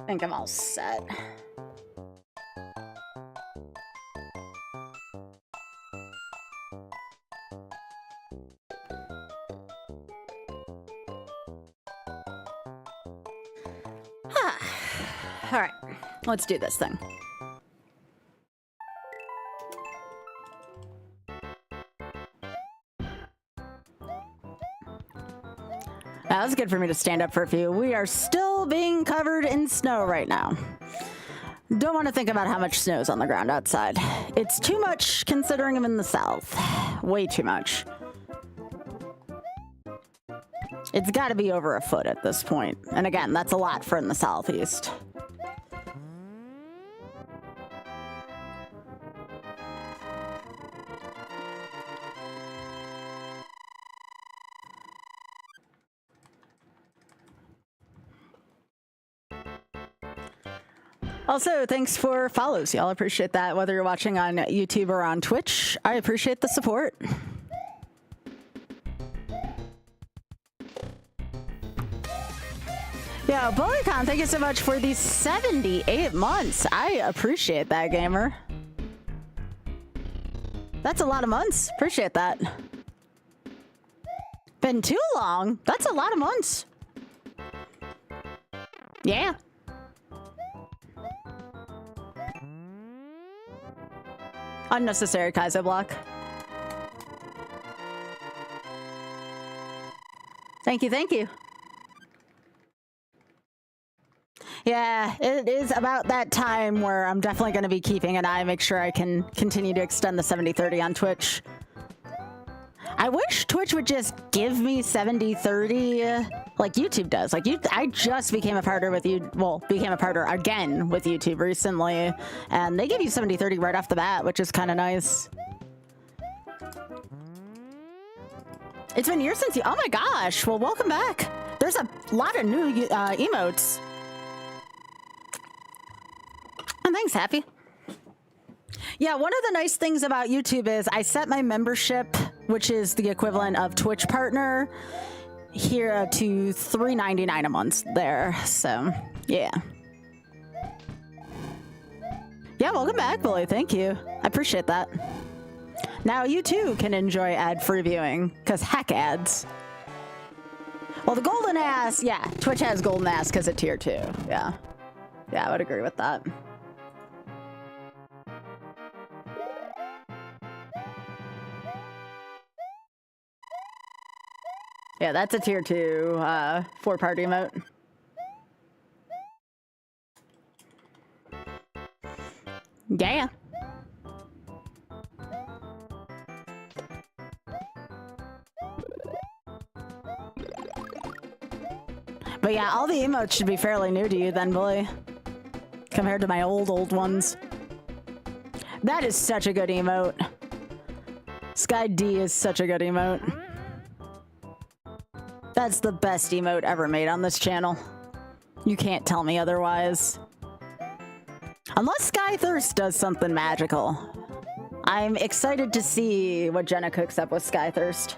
I think I'm all set. All right, let's do this thing. That was good for me to stand up for a few. We are still being covered in snow right now. Don't want to think about how much snow is on the ground outside. It's too much considering I'm in the south. Way too much. It's got to be over a foot at this point. And again, that's a lot for in the southeast. Also, thanks for follows, y'all. Appreciate that. Whether you're watching on YouTube or on Twitch, I appreciate the support. Yeah, BullyCon, thank you so much for the 78 months. I appreciate that, gamer. That's a lot of months. Appreciate that. Been too long. That's a lot of months. Yeah. Unnecessary Kaiser block. Thank you, thank you. Yeah, it is about that time where I'm definitely going to be keeping an eye, make sure I can continue to extend the 70/30 on Twitch. I wish Twitch would just give me 70/30 like YouTube does. Like, I just became a partner with you. Well, became a partner again with YouTube recently, and they give you 70/30 right off the bat, which is kind of nice. It's been years since you. Oh my gosh! Well, welcome back. There's a lot of new emotes. And thanks, Happy. Yeah, one of the nice things about YouTube is I set my membership, which is the equivalent of Twitch partner, here to $3.99 a month there. So, yeah. Yeah, Yeah, welcome back, Billy. Thank you. I appreciate that. Now you too can enjoy ad-free viewing, because heck ads. Well, the golden ass, yeah, Twitch has golden ass because of tier 2. Yeah. Yeah, I would agree with that. Yeah, that's a tier 2 4-part emote. Yeah. But yeah, all the emotes should be fairly new to you then, Billy. Compared to my old ones. That is such a good emote. Sky D is such a good emote. That's the best emote ever made on this channel. You can't tell me otherwise. Unless Skythirst does something magical. I'm excited to see what Jenna cooks up with Skythirst.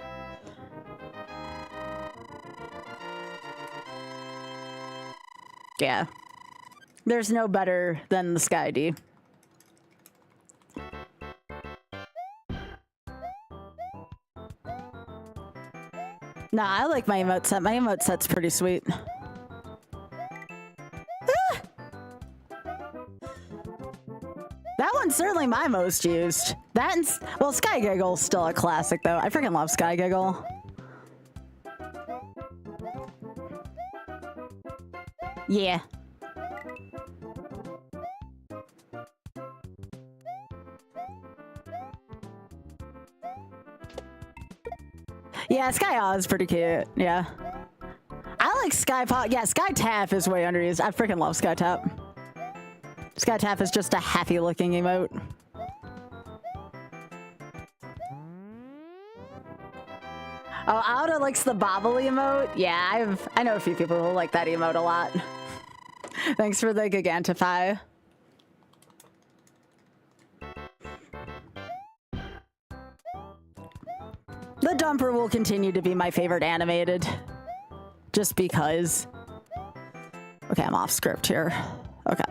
Yeah. There's no better than the Sky D. Nah, I like my emote set. My emote set's pretty sweet. Ah! That one's certainly my most used. That and, well, Sky Giggle's still a classic though. I freaking love Sky Giggle. Yeah. Yeah, Sky Aw is pretty cute. Yeah. I like Sky Pop. Yeah, Sky Taff is way underused. I freaking love Sky Tap. Sky Taff is just a happy looking emote. Oh, Auda likes the bobbly emote? Yeah, I know a few people who like that emote a lot. Thanks for the Gigantify. The Dumper will continue to be my favorite animated. Just because. Okay, I'm off script here. Okay.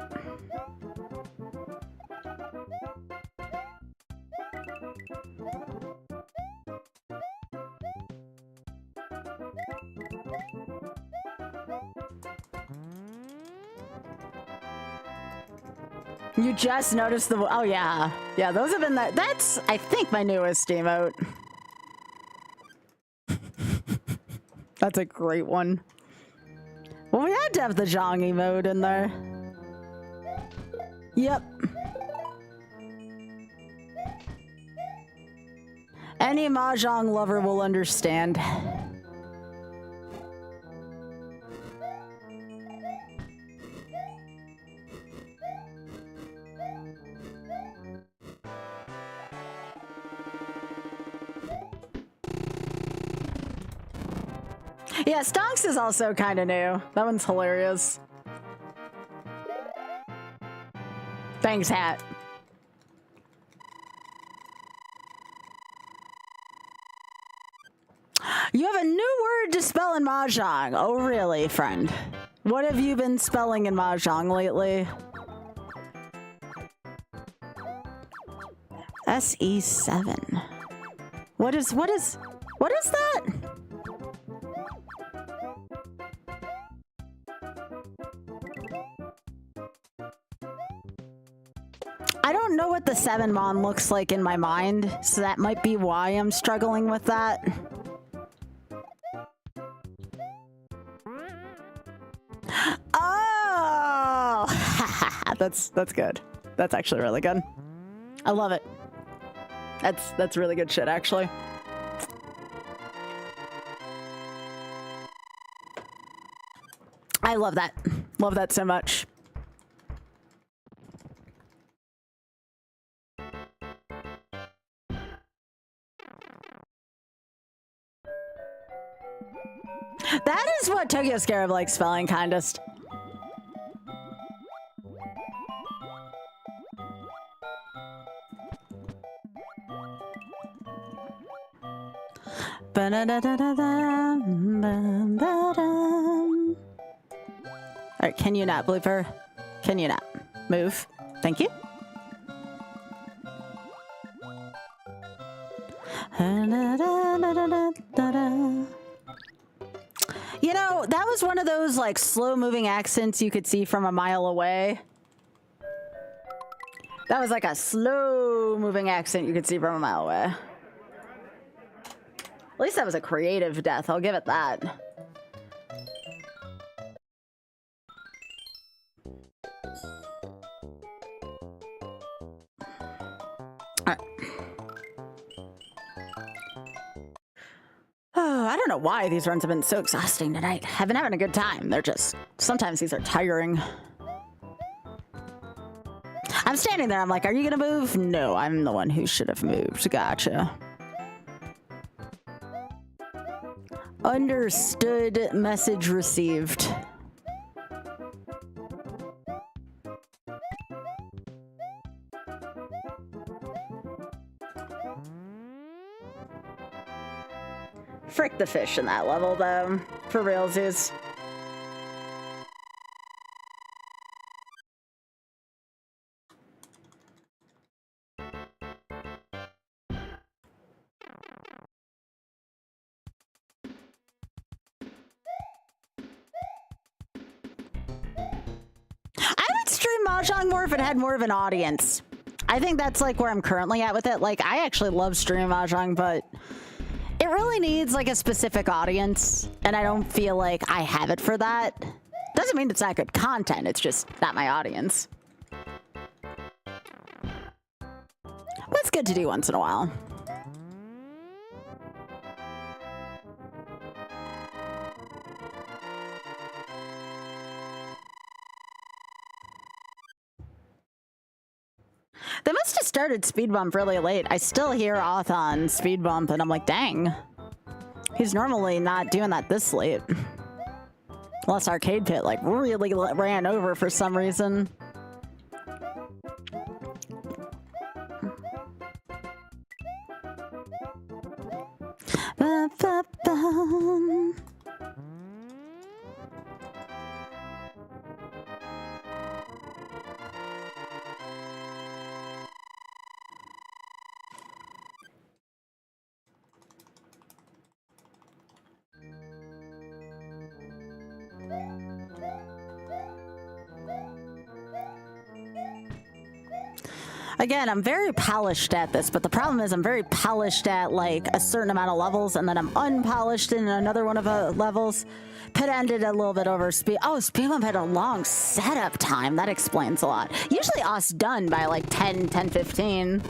You just noticed the... Oh, yeah. Yeah, those have been... That's, I think, my newest emote. That's a great one. Well, we had to have the Zhang emote in there. Yep. Any Mahjong lover will understand. Yeah, Stonks is also kind of new. That one's hilarious. Thanks, Hat. You have a new word to spell in Mahjong. Oh, really, friend? What have you been spelling in Mahjong lately? SE7. What is that? I don't know what the 7 mon looks like in my mind, so that might be why I'm struggling with that. Oh! That's good. That's actually really good. I love it. That's really good shit, actually. I love that. Love that so much. That is what Tokyo Scarab likes spelling kindest. Alright, can you not, Blooper? Can you not? Move. Thank you. You know, that was one of those like slow moving accents you could see from a mile away. That was like a slow moving accent you could see from a mile away. At least that was a creative death, I'll give it that. Oh, I don't know why these runs have been so exhausting tonight. I've been having a good time. They're just, sometimes these are tiring. I'm standing there, I'm like, are you gonna move? No, I'm the one who should have moved. Gotcha. Understood, message received. Frick the fish in that level, though. For realsies. I would stream Mahjong more if it had more of an audience. I think that's like where I'm currently at with it. Like, I actually love streaming Mahjong, but it really needs like a specific audience, and I don't feel like I have it for that. Doesn't mean it's not good content, it's just not my audience. But it's good to do once in a while. They must have started Speed Bump really late. I still hear Auth on Speed Bump, and I'm like, dang. He's normally not doing that this late. Unless Arcade Pit, like, really ran over for some reason. Ba-ba-bum. Again, I'm very polished at this, but the problem is I'm very polished at like a certain amount of levels, and then I'm unpolished in another one of the levels. Pit ended a little bit over speed. Oh, Speed Bump had a long setup time. That explains a lot. Usually Us done by like 10:15.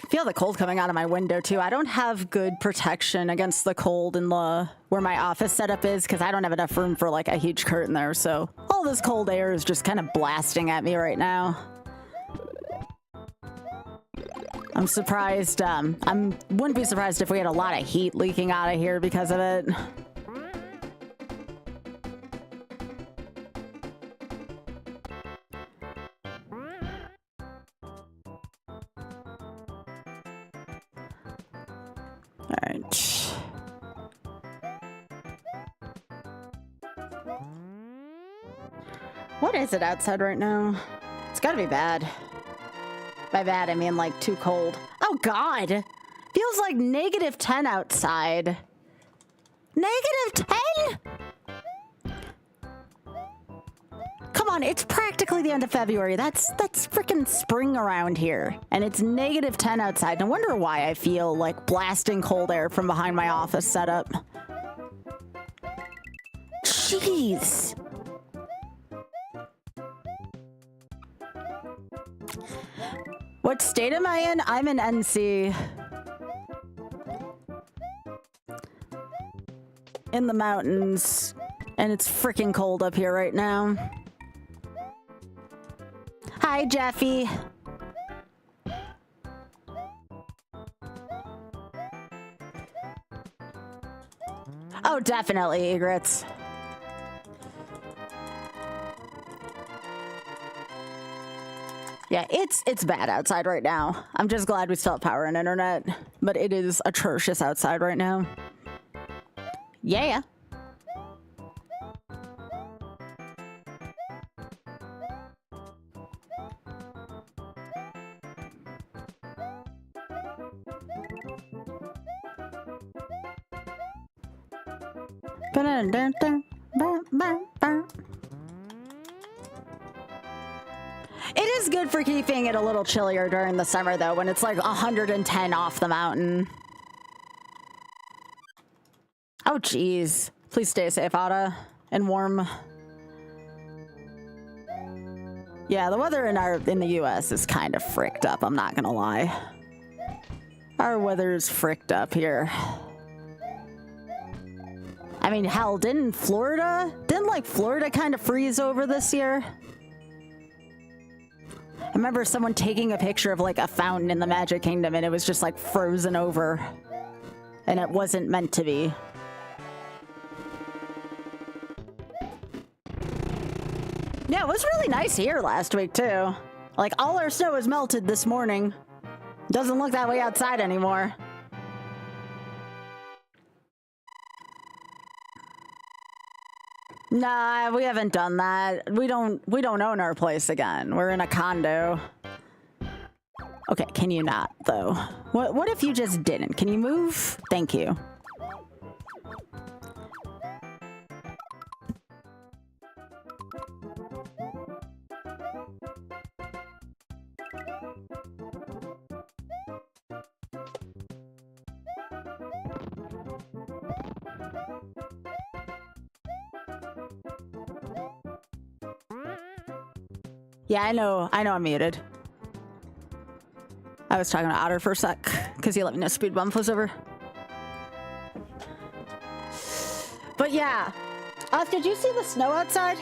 Feel the cold coming out of my window too. I don't have good protection against the cold in the where my office setup is because I don't have enough room for like a huge curtain there. So all this cold air is just kind of blasting at me right now. I'm surprised. Wouldn't be surprised if we had a lot of heat leaking out of here because of it. Alright. What is it outside right now? It's gotta be bad. By bad, I mean like too cold. Oh god! Feels like -10 outside. -10?! Come on, it's practically the end of February. That's freaking spring around here. And it's -10 outside. No wonder why I feel like blasting cold air from behind my office setup. Jeez. What state am I in? I'm in NC. In the mountains. And it's freaking cold up here right now. Hi, Jeffy. Oh, definitely, Egrets. Yeah, it's bad outside right now. I'm just glad we still have power and internet, but it is atrocious outside right now. Yeah. It is good for keeping it a little chillier during the summer, though, when it's like 110 off the mountain. Oh, geez. Please stay safe, Ada, and warm. Yeah, the weather in the U.S. is kind of fricked up, I'm not gonna lie. Our weather's fricked up here. I mean, hell, didn't Florida kind of freeze over this year? I remember someone taking a picture of like a fountain in the Magic Kingdom and it was just like frozen over. And it wasn't meant to be. Yeah, it was really nice here last week too. Like all our snow is melted this morning. Doesn't look that way outside anymore. Nah, we haven't done that. We don't own our place again. We're in a condo. Okay, can you not though? What if you just didn't? Can you move? Thank you. Yeah, I know I'm muted. I was talking to Otter for a sec, because he let me know Speed Bump was over. But yeah. Did you see the snow outside?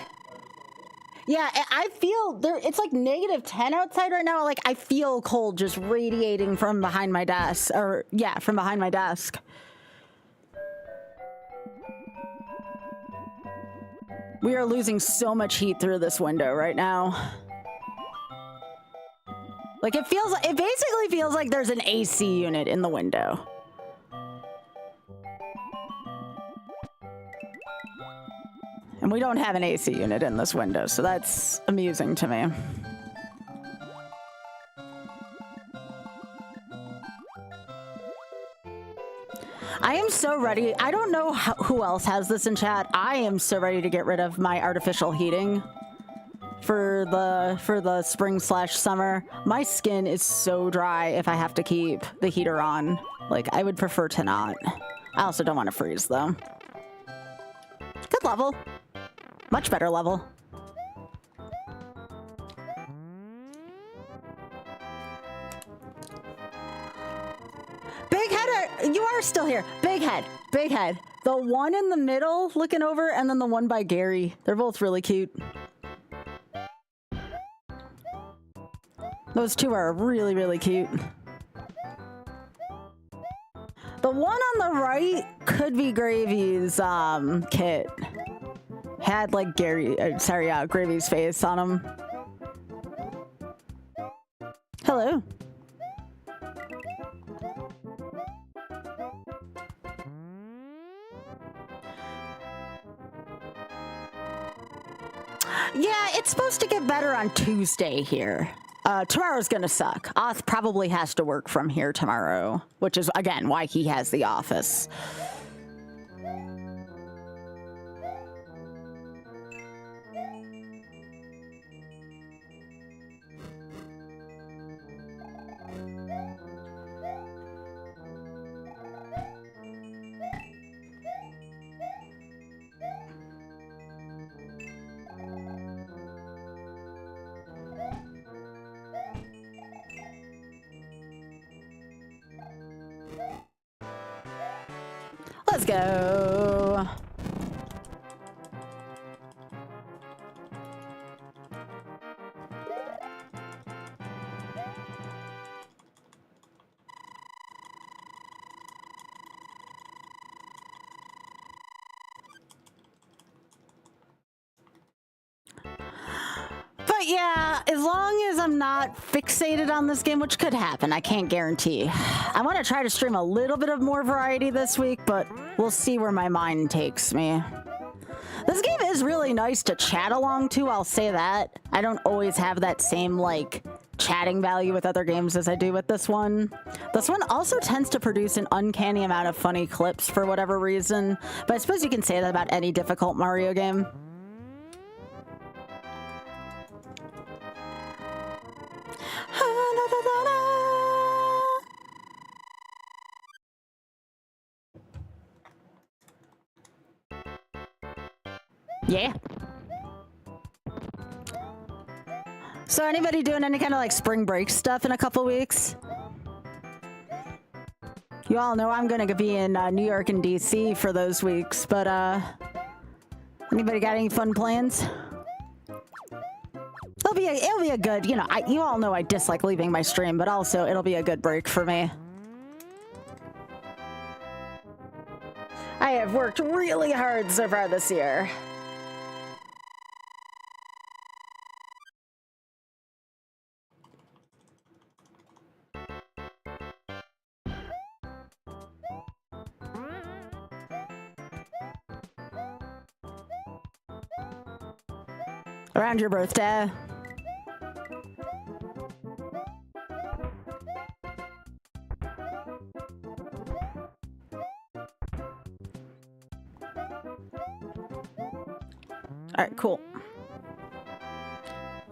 Yeah, I feel there. It's like -10 outside right now. Like I feel cold just radiating from behind my desk. Or yeah, from behind my desk. We are losing so much heat through this window right now. Like it basically feels like there's an AC unit in the window. And we don't have an AC unit in this window, so that's amusing to me. I am so ready. I don't know who else has this in chat. I am so ready to get rid of my artificial heating for the spring/summer. My skin is so dry if I have to keep the heater on. Like, I would prefer to not. I also don't want to freeze, though. Good level. Much better level. Big Head, you are still here. Big Head, Big Head. The one in the middle looking over, and then the one by Gary. They're both really cute. Those two are really, really cute. The one on the right could be Gravy's kit. Had like Gravy's face on him. Hello. Yeah, it's supposed to get better on Tuesday here. Tomorrow's gonna suck. Oth probably has to work from here tomorrow, which is, again, why he has the office. Let's go. But yeah, as long as I'm not fixated on this game, which could happen, I can't guarantee. I want to try to stream a little bit of more variety this week, but we'll see where my mind takes me. This game is really nice to chat along to, I'll say that. I don't always have that same, like, chatting value with other games as I do with this one. This one also tends to produce an uncanny amount of funny clips for whatever reason, but I suppose you can say that about any difficult Mario game. Yeah. So anybody doing any kind of like spring break stuff in a couple weeks? You all know I'm gonna be in New York and DC for those weeks, but anybody got any fun plans? It'll be a good, you know, you all know I dislike leaving my stream, but also it'll be a good break for me. I have worked really hard so far this year. Around your birthday. All right, cool.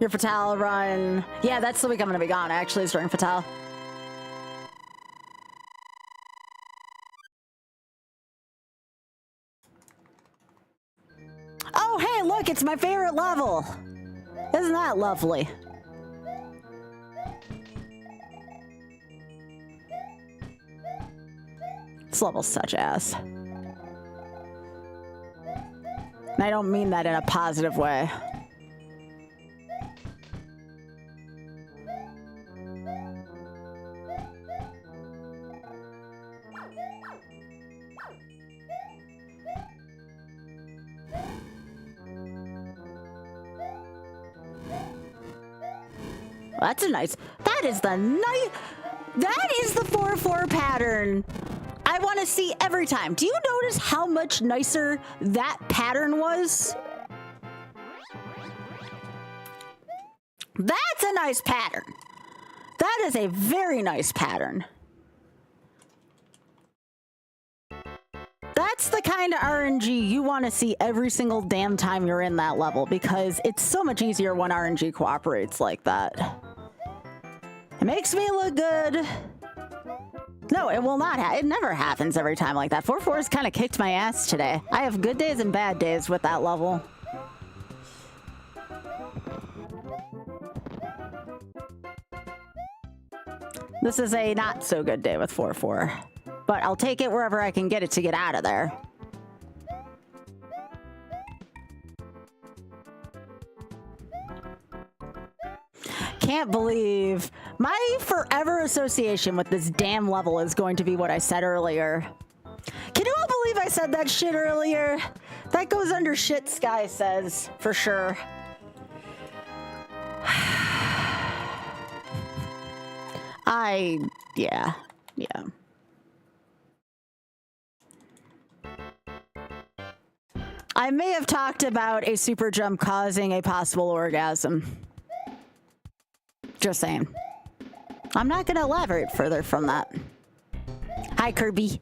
Your Fatale run. Yeah, that's the week I'm gonna be gone, actually, is during Fatale. Oh, hey, look, it's my favorite level. Isn't that lovely? This level's such ass. And I don't mean that in a positive way. Well, that's a nice, that is the 4-4 pattern I want to see every time. Do you notice how much nicer that pattern was? That's a nice pattern. That is a very nice pattern. That's the kind of RNG you want to see every single damn time you're in that level, because it's so much easier when RNG cooperates like that. It makes me look good. No, it will not. It never happens every time like that. 4-4's kind of kicked my ass today. I have good days and bad days with that level. This is a not so good day with 4-4, but I'll take it wherever I can get it to get out of there. Can't believe my forever association with this damn level is going to be what I said earlier. Can you all believe I said that shit earlier? That goes under shit Sky says, for sure. Yeah. I may have talked about a super jump causing a possible orgasm. Just saying. I'm not gonna elaborate further from that. Hi, Kirby.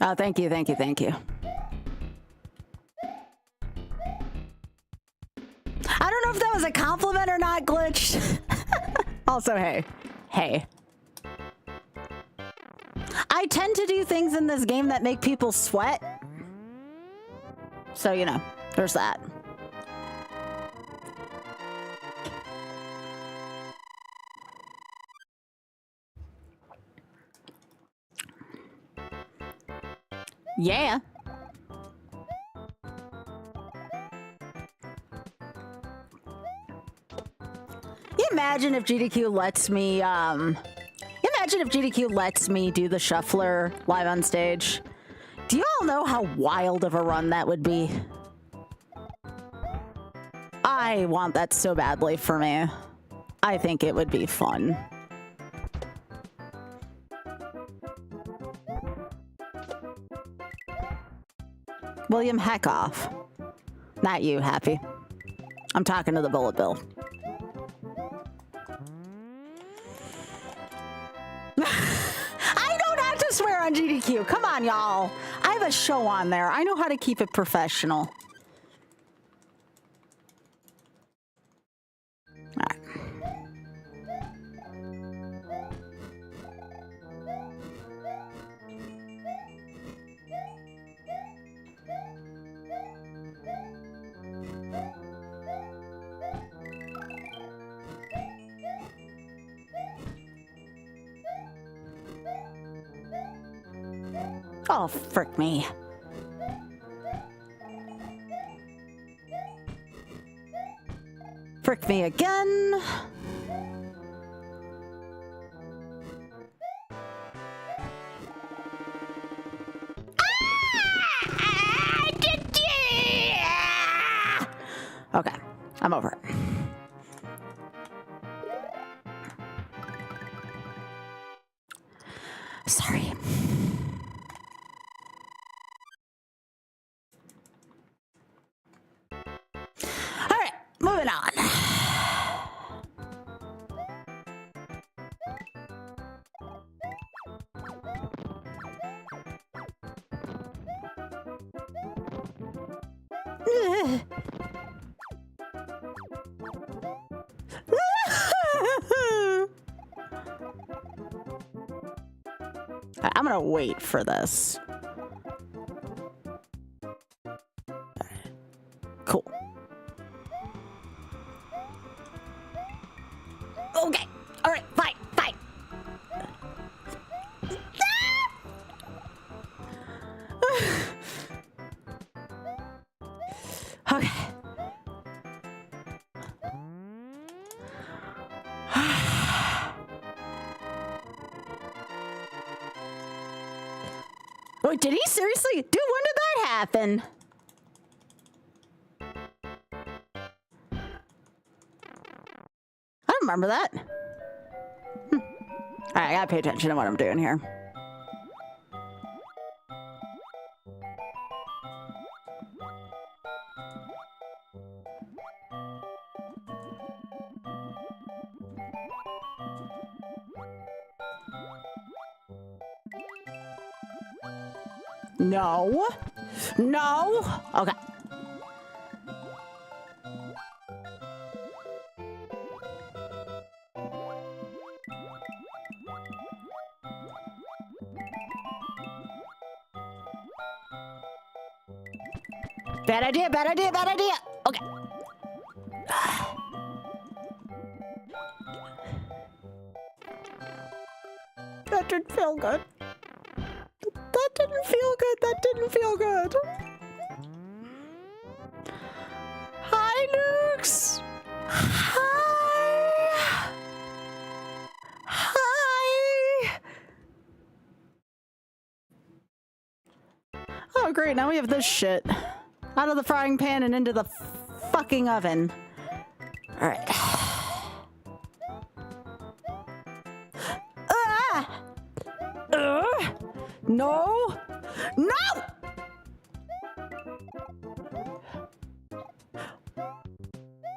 Oh, thank you. I don't know if that was a compliment or not, Glitch. Also, hey. I tend to do things in this game that make people sweat. So, you know, there's that. Yeah. Imagine if GDQ lets me, imagine if GDQ lets me do the shuffler live on stage. Do you all know how wild of a run that would be? I want that so badly for me. I think it would be fun. William Heckoff. Not you, Happy. I'm talking to the bullet bill. I don't have to swear on GDQ. Come on, y'all. I have a show on there. I know how to keep it professional. All right. Oh, frick me. Frick me again. Okay, I'm over it. Sorry. All right, moving on. I'm gonna wait for this. Cool. Okay. All right. Fine. Fine. Okay. Wait, did he seriously? Dude, when did that happen? I don't remember that. All right, I gotta pay attention to what I'm doing here. No. No. Okay. Bad idea, bad idea, bad idea. Okay. That didn't feel good. That didn't feel good. That didn't feel good. Hi, Nukes. Hi. Hi. Oh, great. Now we have this shit. Out of the frying pan and into the fucking oven. All right. Ah! No! No!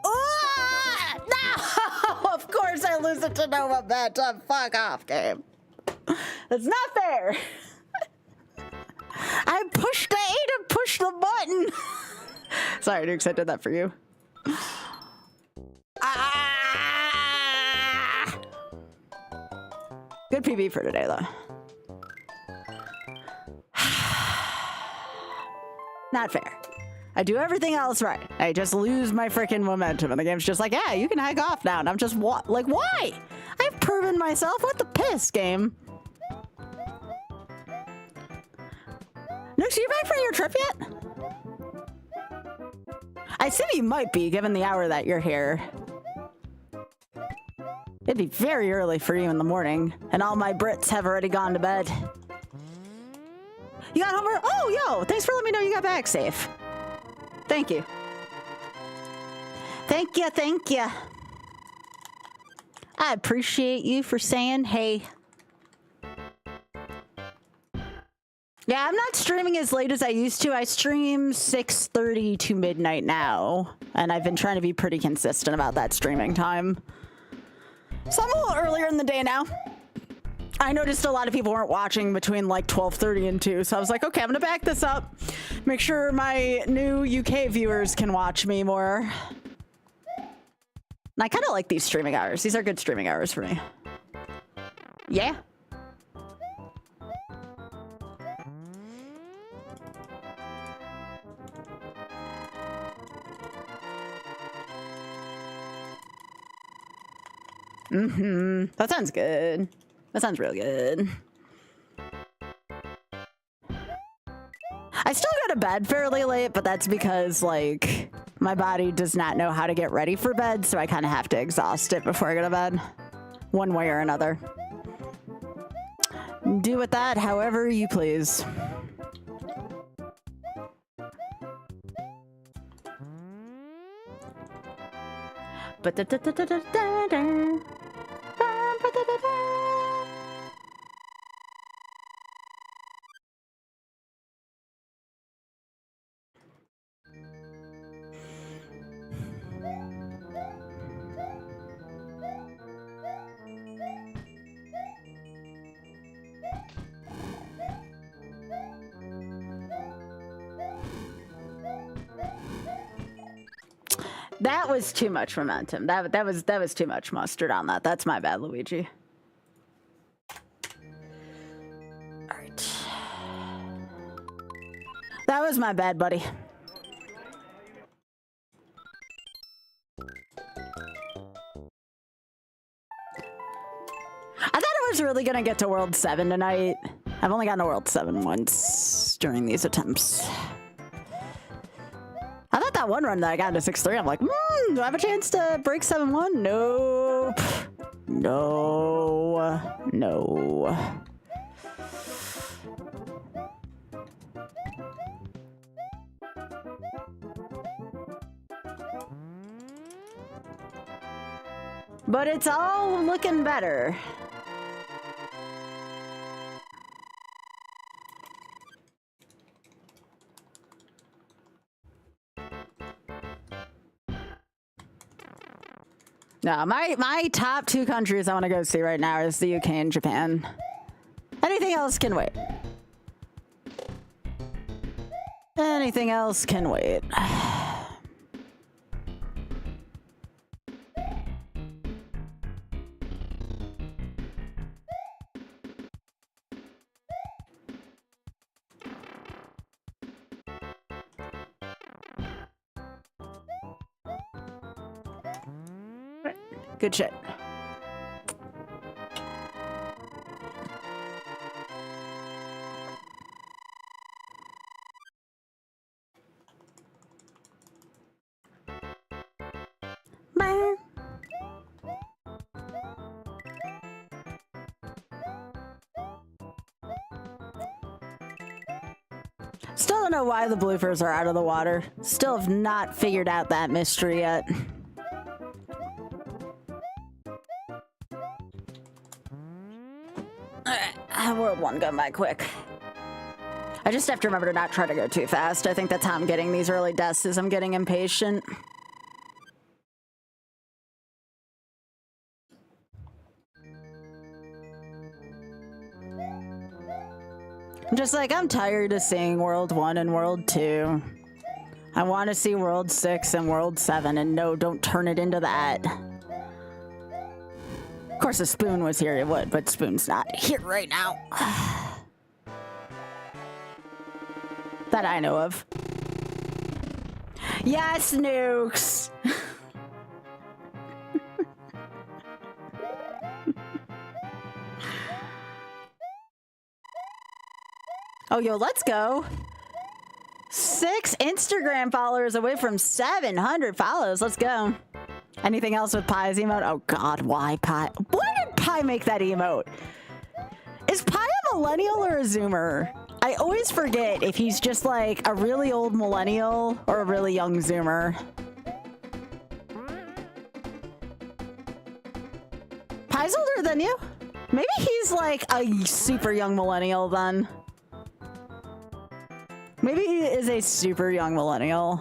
Ah! No! Of course I lose it to Nova Beta. Fuck off, game. That's not fair. I pushed the A to push the button. Sorry, Nukes, I did that for you. Ah! Good PB for today, though. Not fair. I do everything else right. I just lose my freaking momentum, and the game's just like, yeah, you can hike off now. And I'm just, like, why? I've proven myself. What the piss, game? Nukes, are you back from your trip yet? I assume you might be, given the hour that you're here. It'd be very early for you in the morning, and all my Brits have already gone to bed. You got home? Oh, yo, thanks for letting me know you got back safe. Thank you. Thank you, thank you. I appreciate you for saying hey. Yeah, I'm not streaming as late as I used to. I stream 6:30 to midnight now, and I've been trying to be pretty consistent about that streaming time. So I'm a little earlier in the day now. I noticed a lot of people weren't watching between like 12:30 and 2, so I was like, okay, I'm gonna back this up. Make sure my new UK viewers can watch me more. And I kind of like these streaming hours. These are good streaming hours for me. Yeah. That sounds good. That sounds real good. I still go to bed fairly late, but that's because, like, my body does not know how to get ready for bed, so I kind of have to exhaust it before I go to bed. One way or another. Do with that however you please. But that was too much momentum. That was too much mustard on that. That's my bad, Luigi. All right. That was my bad, buddy. I thought I was really gonna get to World 7 tonight. I've only gotten to World 7 once during these attempts. I thought that one run that I got into 6-3, I'm like, do I have a chance to break 7-1? Nope. No. No. But it's all looking better. No, my top 2 countries I want to go see right now is the UK and Japan. Anything else can wait. Anything else can wait. Good shit. Still don't know why the bloopers are out of the water. Still have not figured out that mystery yet. World 1 gone by quick. I just have to remember to not try to go too fast. I think that's how I'm getting these early deaths, is I'm getting impatient. I'm just like, I'm tired of seeing World 1 and World 2. I want to see World 6 and World 7, and no, don't turn it into that. Of course, if Spoon was here, it would, but Spoon's not here right now. That I know of. Yes, nukes! Oh, yo, let's go. 6 Instagram followers away from 700 follows. Let's go. Anything else with Pie's emote? Oh God, why Pie? Why did Pie make that emote? Is Pie a millennial or a zoomer? I always forget if he's just like a really old millennial or a really young zoomer. older than you. Maybe he's like a super young millennial then. Maybe he is a super young millennial.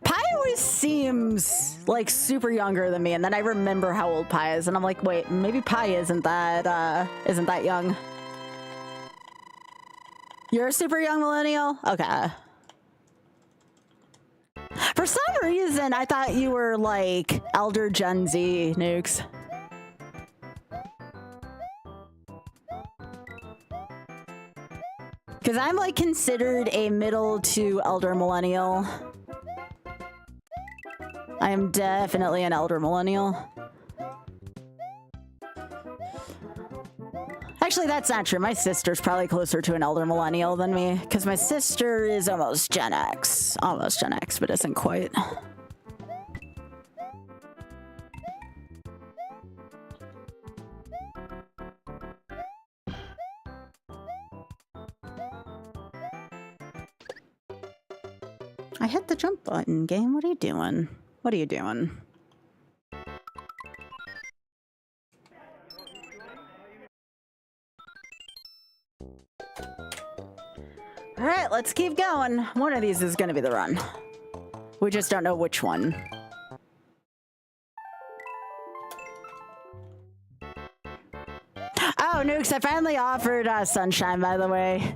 Pi always seems like super younger than me, and then I remember how old Pi is, and I'm like, wait, maybe Pi isn't that young. You're a super young millennial? Okay. For some reason, I thought you were like elder Gen Z, Nukes. Because I'm like considered a middle to elder millennial. I am definitely an elder millennial. Actually, that's not true. My sister's probably closer to an elder millennial than me, because my sister is almost Gen X. Almost Gen X, but isn't quite. I hit the jump button, game. What are you doing? What are you doing? All right, let's keep going. One of these is going to be the run. We just don't know which one. Oh, Nukes, I finally offered Sunshine, by the way.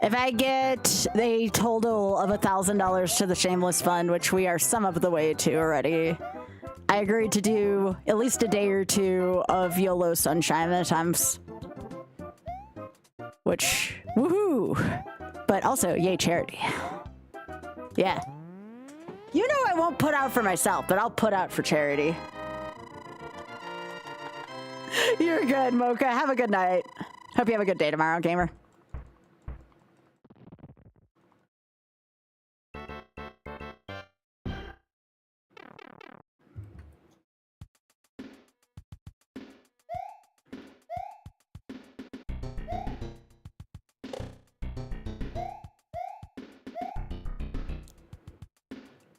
If I get a total of $1,000 to the Shameless Fund, which we are some of the way to already, I agreed to do at least a day or two of YOLO Sunshine attempts. Which, woohoo! But also, yay charity. Yeah. You know I won't put out for myself, but I'll put out for charity. You're good, Mocha. Have a good night. Hope you have a good day tomorrow, gamer.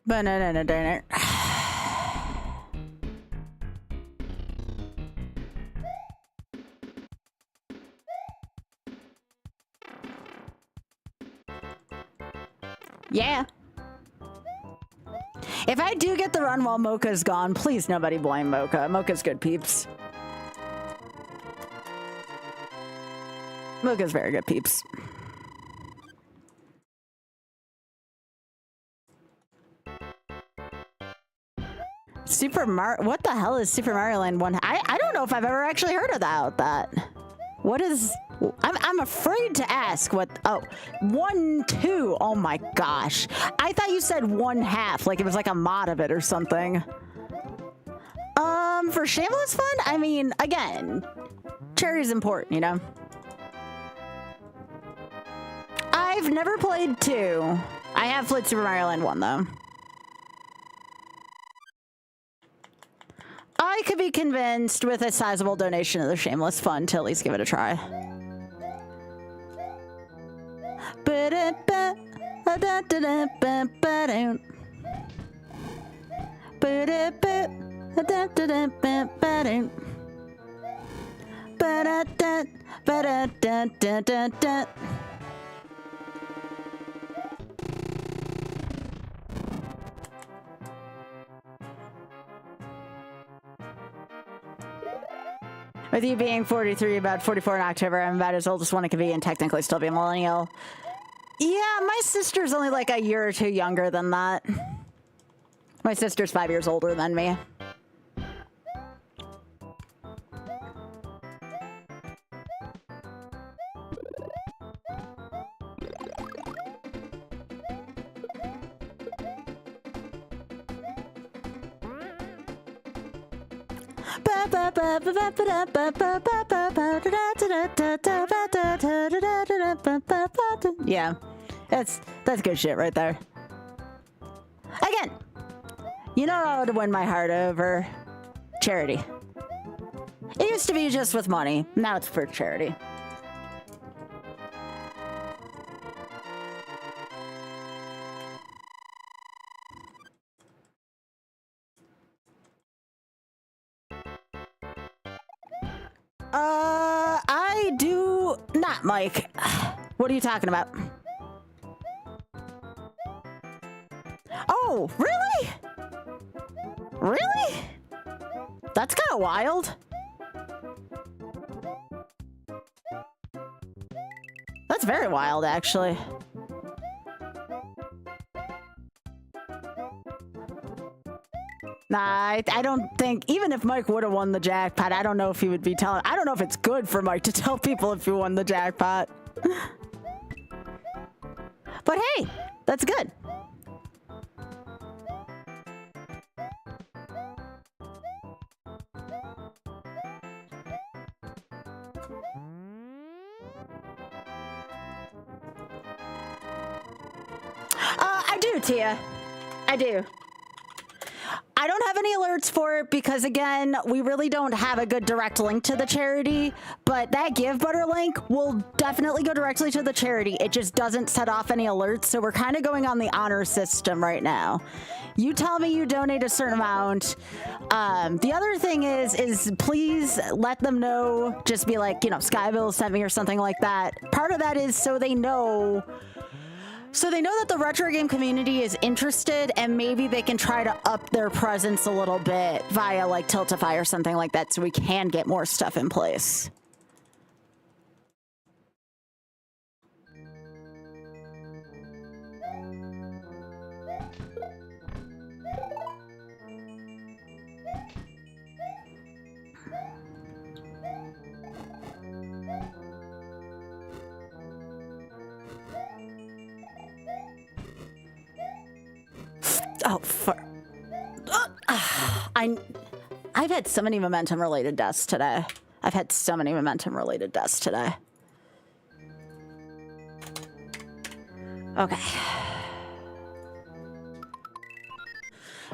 Banana dinner. Yeah. If I do get the run while Mocha's gone, please nobody blame Mocha. Mocha's good peeps. Mocha's very good peeps. Super Mario, what the hell is Super Mario Land 1? I don't know if I've ever actually heard about that. What is, I'm afraid to ask what, oh, 1, 2, oh my gosh. I thought you said 1/2, like it was like a mod of it or something. For Shameless Fun, I mean, again, charity's important, you know? I've never played 2. I have played Super Mario Land 1 though. I could be convinced with a sizable donation of the Shameless Fund to at least give it a try. With you being 43, about 44 in October, I'm about as old as one could be and technically still be a millennial. Yeah, my sister's only like a year or two younger than that. My sister's 5 years older than me. Yeah, that's good shit right there. Again, you know how to win my heart over? Charity. It used to be just with money. Now it's for charity. I do not, Mike. What are you talking about? Oh, really? Really? That's kind of wild. That's very wild, actually. Nah, I don't think, even if Mike would have won the jackpot, I don't know if he would be telling, I don't know if it's good for Mike to tell people if he won the jackpot. But hey, that's good. I do, Tia. I do. I don't have any alerts for it because, again, we really don't have a good direct link to the charity, but that Give Butter link will definitely go directly to the charity. It just doesn't set off any alerts, so we're kind of going on the honor system right now. You tell me you donate a certain amount. The other thing is please let them know, just be like, you know, Skybilz sent me or something like that. Part of that is so they know that the retro game community is interested, and maybe they can try to up their presence a little bit via like Tiltify or something like that so we can get more stuff in place. Oh, I've had so many momentum-related deaths today. I've had so many momentum-related deaths today. Okay.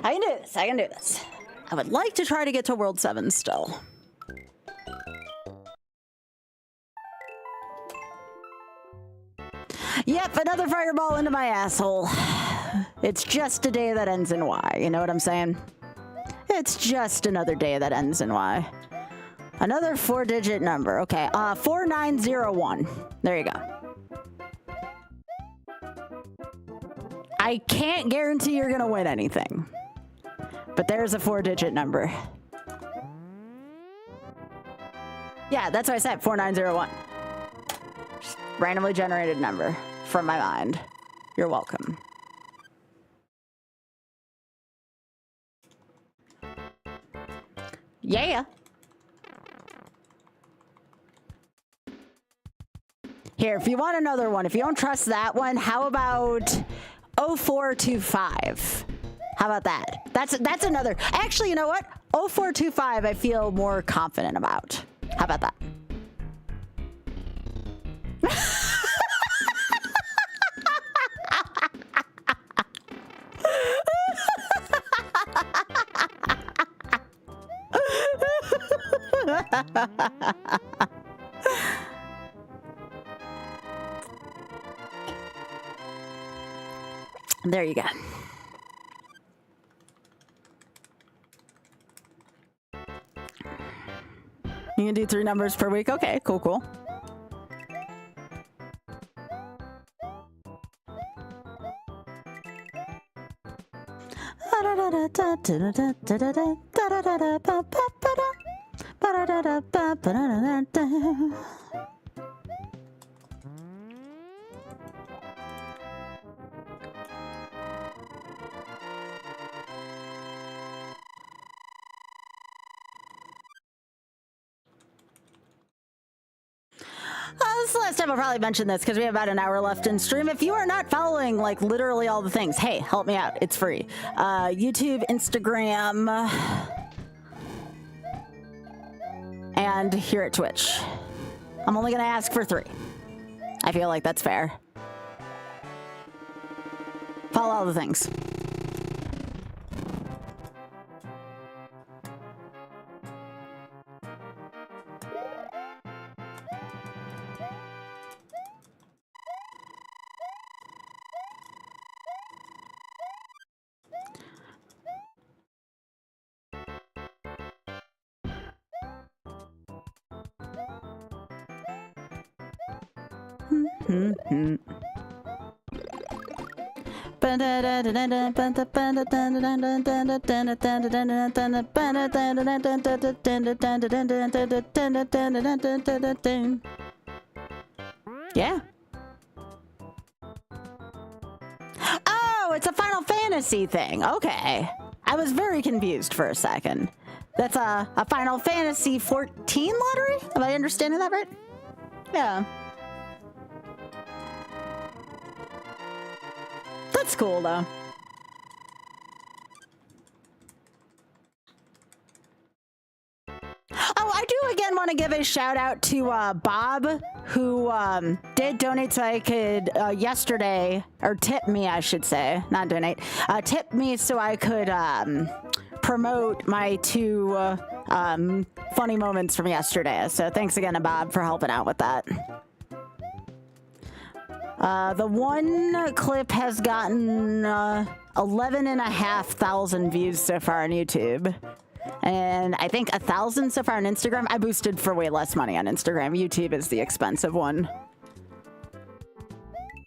I can do this. I can do this. I would like to try to get to World 7 still. Yep, another fireball into my asshole. It's just a day that ends in Y, you know what I'm saying? It's just another day that ends in Y. Another 4-digit number, okay. 4901, there you go. I can't guarantee you're gonna win anything, but there's a 4-digit number. Yeah, that's what I said, 4901. Just randomly generated number from my mind. You're welcome. Yeah. Here, if you want another one, if you don't trust that one, how about 0425? How about that? That's another. Actually, you know what? 0425 I feel more confident about. How about that? There you go. You can do 3 numbers per week. Okay, cool, cool. This is the last time I'll probably mention this because we have about an hour left in stream. If you are not following like literally all the things, hey, help me out. It's free. YouTube, Instagram, and here at Twitch. I'm only going to ask for 3. I feel like that's fair. Follow all the things. Yeah. Oh, it's a Final Fantasy thing. Okay. I was very confused for a second. That's a Final Fantasy 14 lottery? Am I understanding that right? Yeah. That's cool, though. Oh, I do again want to give a shout out to Bob, who did donate so I could yesterday, or tip me, I should say, not donate, tip me so I could promote my two funny moments from yesterday. So thanks again to Bob for helping out with that. The one clip has gotten 11,500 views so far on YouTube. And I think 1,000 so far on Instagram. I boosted for way less money on Instagram. YouTube is the expensive one.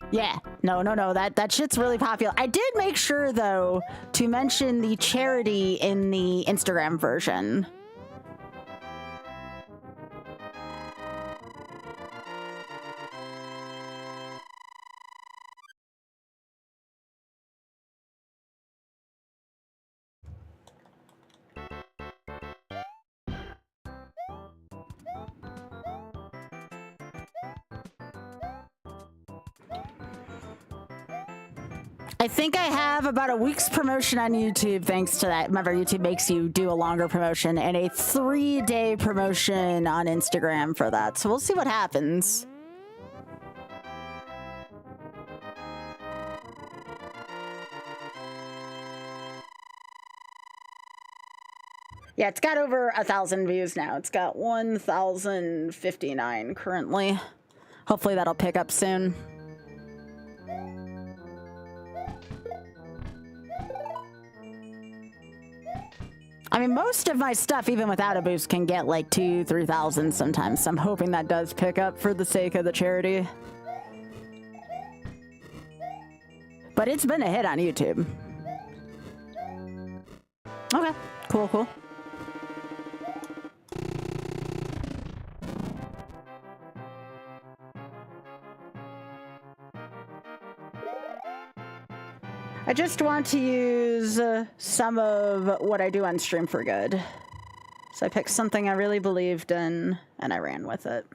Yeah, no, that shit's really popular. I did make sure, though, to mention the charity in the Instagram version. I think I have about a week's promotion on YouTube thanks to that. Remember, YouTube makes you do a longer promotion, and a 3-day promotion on Instagram for that. So we'll see what happens. Yeah, it's got over 1,000 views now. It's got 1,059 currently. Hopefully that'll pick up soon. I mean, most of my stuff, even without a boost, can get like 2,000-3,000 sometimes. So I'm hoping that does pick up for the sake of the charity. But it's been a hit on YouTube. Okay, cool. I just want to use some of what I do on stream for good. So I picked something I really believed in, and I ran with it.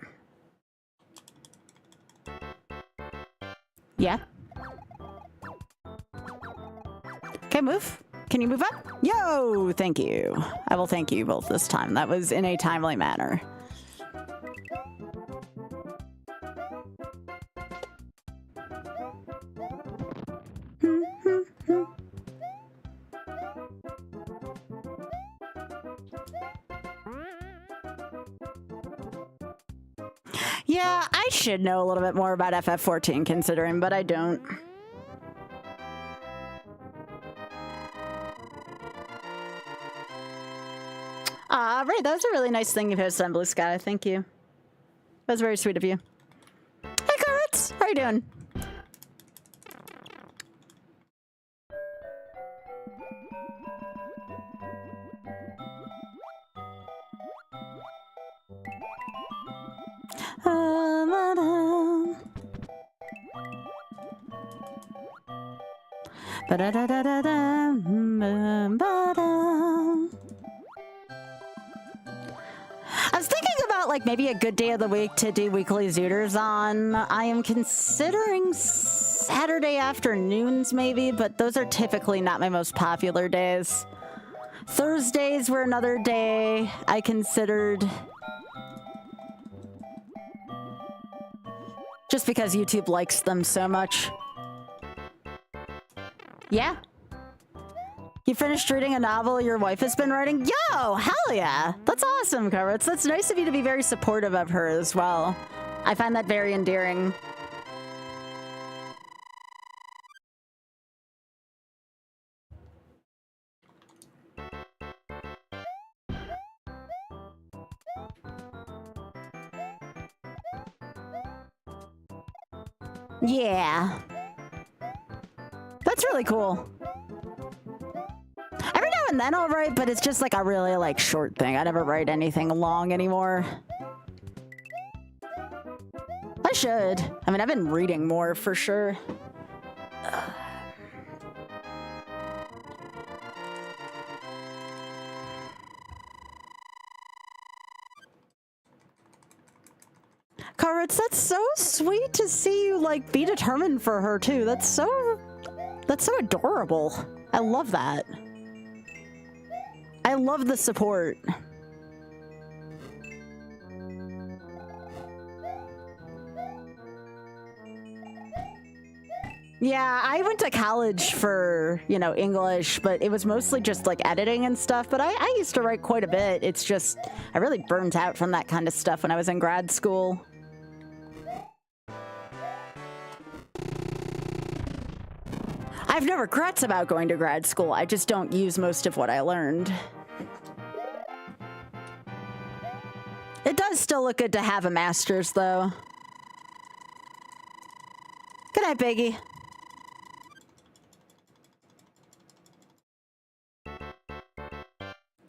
Yeah. Okay, move. Can you move up? Yo, thank you. I will thank you both this time. That was in a timely manner. Yeah, I should know a little bit more about FF14 considering, but I don't. Ray, that was a really nice thing you posted on Blue Sky. Thank you. That was very sweet of you. Hey, Carrots! How are you doing? I was thinking about like maybe a good day of the week to do weekly Zooters on. I am considering Saturday afternoons maybe, but those are typically not my most popular days. Thursdays were another day I considered. Just because YouTube likes them so much. Yeah. You finished reading a novel your wife has been writing? Yo, hell yeah. That's awesome, Carrots. That's nice of you to be very supportive of her as well. I find that very endearing. Yeah. That's really cool. Every now and then I'll write, but it's just like a really like short thing. I never write anything long anymore. I should. I mean, I've been reading more for sure. Carrots, that's so sweet to see you like be determined for her too. That's so adorable. I love that. I love the support. Yeah, I went to college for, you know, English, but it was mostly just like editing and stuff. But I used to write quite a bit. It's just, I really burnt out from that kind of stuff when I was in grad school. I have no regrets about going to grad school. I just don't use most of what I learned. It does still look good to have a master's, though. Good night, Biggie.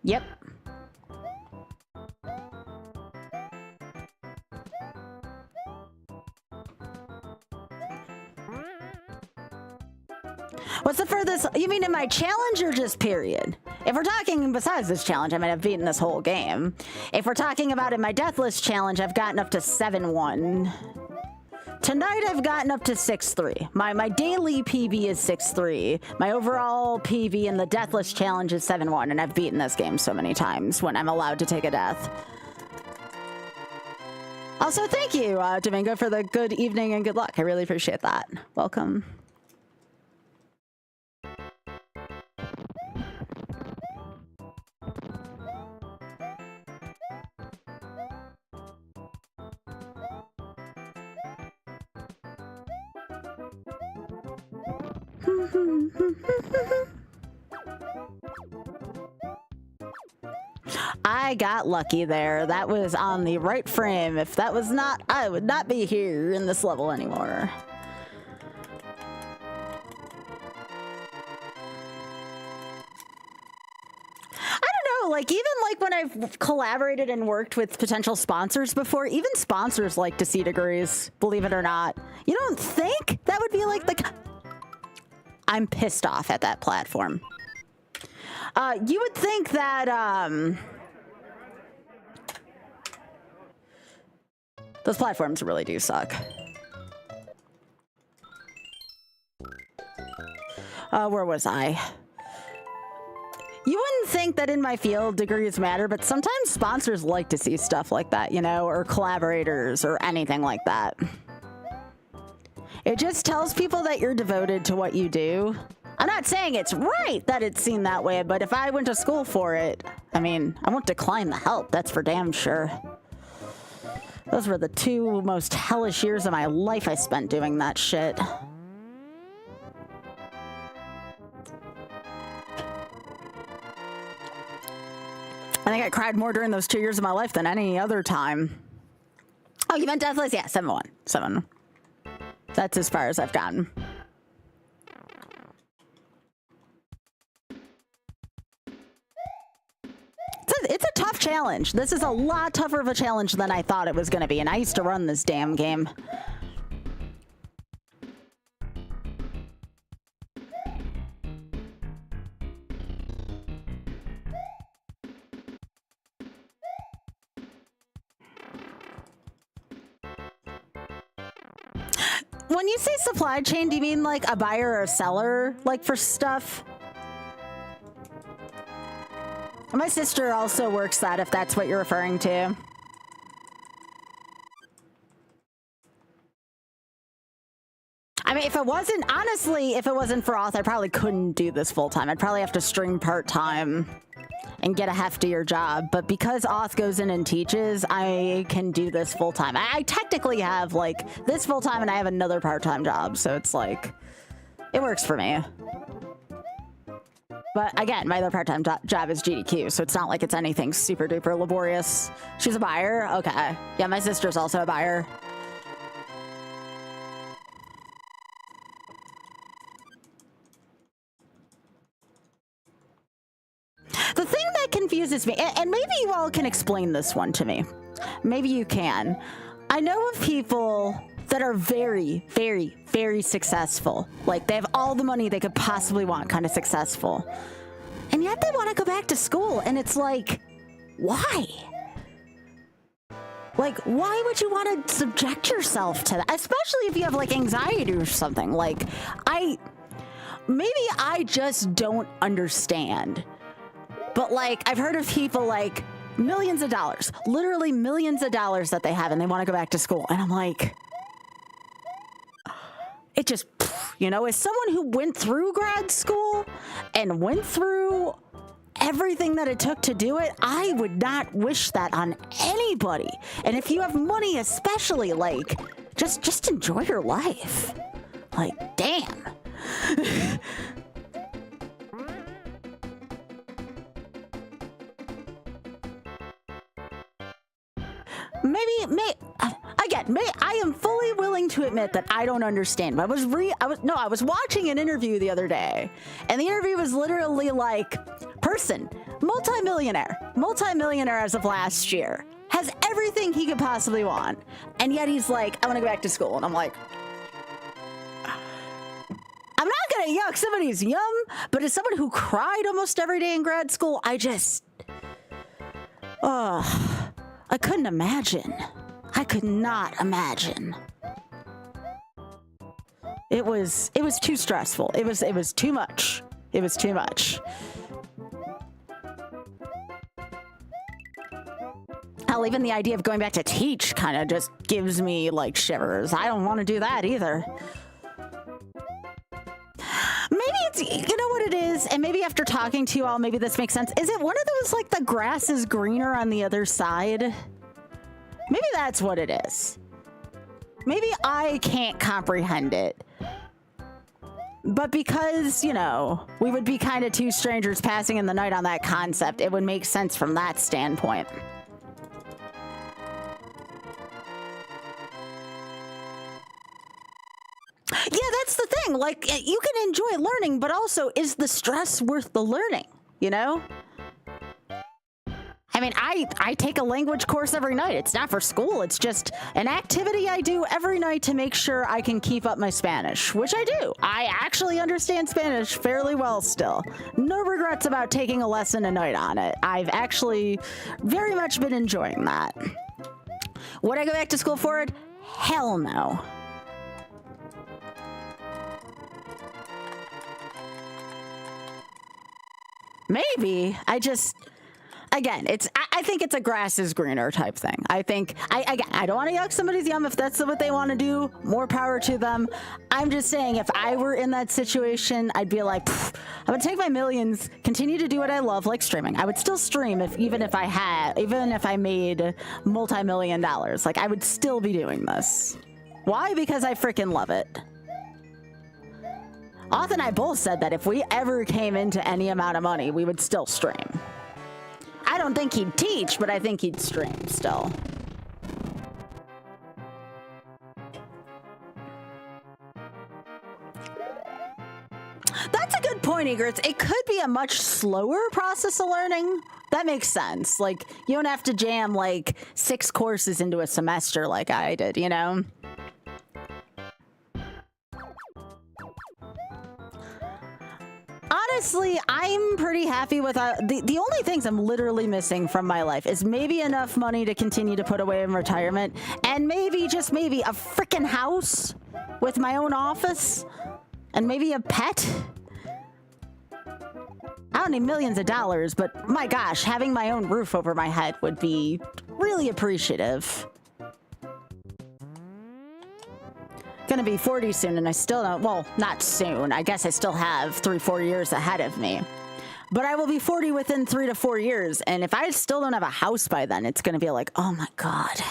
Yep. What's the furthest? You mean in my challenge or just period? If we're talking besides this challenge, I mean, I've beaten this whole game. If we're talking about in my Deathless challenge, I've gotten up to 7-1. Tonight, I've gotten up to 6-3. My daily PB is 6-3. My overall PB in the Deathless challenge is 7-1, and I've beaten this game so many times when I'm allowed to take a death. Also, thank you, Domingo, for the good evening and good luck. I really appreciate that. Welcome. I got lucky there. That was on the right frame. If that was not, I would not be here in this level anymore. I don't know, like even like when I've collaborated and worked with potential sponsors before, even sponsors like to see degrees, believe it or not. You don't think that would be like the... I'm pissed off at that platform. You would think that, those platforms really do suck. Where was I? You wouldn't think that in my field degrees matter, but sometimes sponsors like to see stuff like that, you know, or collaborators or anything like that. It just tells people that you're devoted to what you do. I'm not saying it's right that it's seen that way, but if I went to school for it, I mean, I won't decline the help, that's for damn sure. Those were the 2 most hellish years of my life I spent doing that shit. I think I cried more during those 2 years of my life than any other time. Oh, you meant Deathless? Yeah, 7-1. 7. That's as far as I've gotten. It's a tough challenge. This is a lot tougher of a challenge than I thought it was going to be, and I used to run this damn game. When you say supply chain, do you mean like a buyer or a seller, like for stuff? My sister also works that, if that's what you're referring to. I mean, if it wasn't, honestly, if it wasn't for Auth, I probably couldn't do this full time. I'd probably have to stream part-time and get a heftier job. But because Auth goes in and teaches, I can do this full time. I technically have like this full time and I have another part-time job. So it's like, it works for me. But again, my other part-time job is GDQ, so it's not like it's anything super duper laborious. She's a buyer? Okay. Yeah, my sister's also a buyer. confuses me, and maybe you all can explain this one to me. Maybe you can. I know of people that are very, very, very successful. Like, they have all the money they could possibly want, kind of successful. And yet they want to go back to school, and it's like, why? Like, why would you want to subject yourself to that? Especially if you have, like, anxiety or something. Like, maybe I just don't understand. But, like, I've heard of people, like, millions of dollars, literally millions of dollars that they have, and they want to go back to school. And I'm like, it just, you know, as someone who went through grad school and went through everything that it took to do it, I would not wish that on anybody. And if you have money especially, like, just enjoy your life. Like, damn. I am fully willing to admit that I don't understand. I was watching an interview the other day, and the interview was literally like, person, multimillionaire as of last year, has everything he could possibly want, and yet he's like, I want to go back to school. And I'm like, I'm not gonna yuck somebody's yum, but as someone who cried almost every day in grad school, I couldn't imagine. I could not imagine. It was too stressful. It was too much. It was too much. Hell, even the idea of going back to teach kind of just gives me like shivers. I don't want to do that either. Maybe it's, you know what it is, and maybe after talking to you all, maybe this makes sense. Is it one of those, like, the grass is greener on the other side? Maybe that's what it is. Maybe I can't comprehend it. But because, you know, we would be kind of two strangers passing in the night on that concept, it would make sense from that standpoint. Yeah, that's the thing. Like, you can enjoy learning, but also, is the stress worth the learning, you know? I mean, I take a language course every night. It's not for school. It's just an activity I do every night to make sure I can keep up my Spanish, which I do. I actually understand Spanish fairly well still. No regrets about taking a lesson a night on it. I've actually very much been enjoying that. Would I go back to school for it? Hell no. Maybe. Again, I think it's a grass is greener type thing. I think, I don't want to yuck somebody's yum. If that's what they want to do, more power to them. I'm just saying, if I were in that situation, I'd be like, I would take my millions, continue to do what I love, like streaming. I would still stream even if I made multi-million dollars. Like, I would still be doing this. Why? Because I freaking love it. Auth and I both said that if we ever came into any amount of money, we would still stream. I don't think he'd teach, but I think he'd stream still. That's a good point, Egrets. It could be a much slower process of learning. That makes sense. Like, you don't have to jam, like, 6 courses into a semester like I did, you know? Honestly, I'm pretty happy with the only things I'm literally missing from my life is maybe enough money to continue to put away in retirement, and maybe, just maybe, a freaking house with my own office, and maybe a pet. I don't need millions of dollars, but my gosh, having my own roof over my head would be really appreciative. Gonna be 40 soon, and I still don't, well, not soon. I guess I still have 3-4 years ahead of me. But I will be 40 within 3 to 4 years, and if I still don't have a house by then, it's gonna be like, oh my god.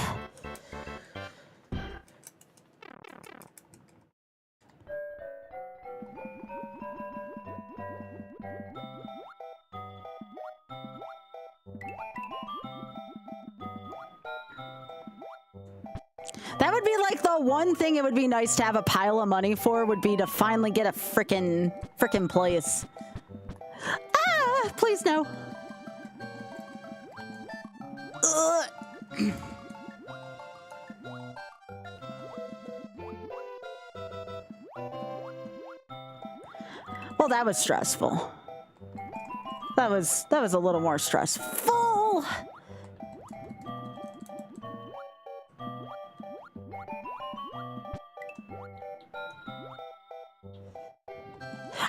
That would be like the one thing it would be nice to have a pile of money for, would be to finally get a frickin' place. Ah, please no. Well, that was stressful. That was a little more stressful.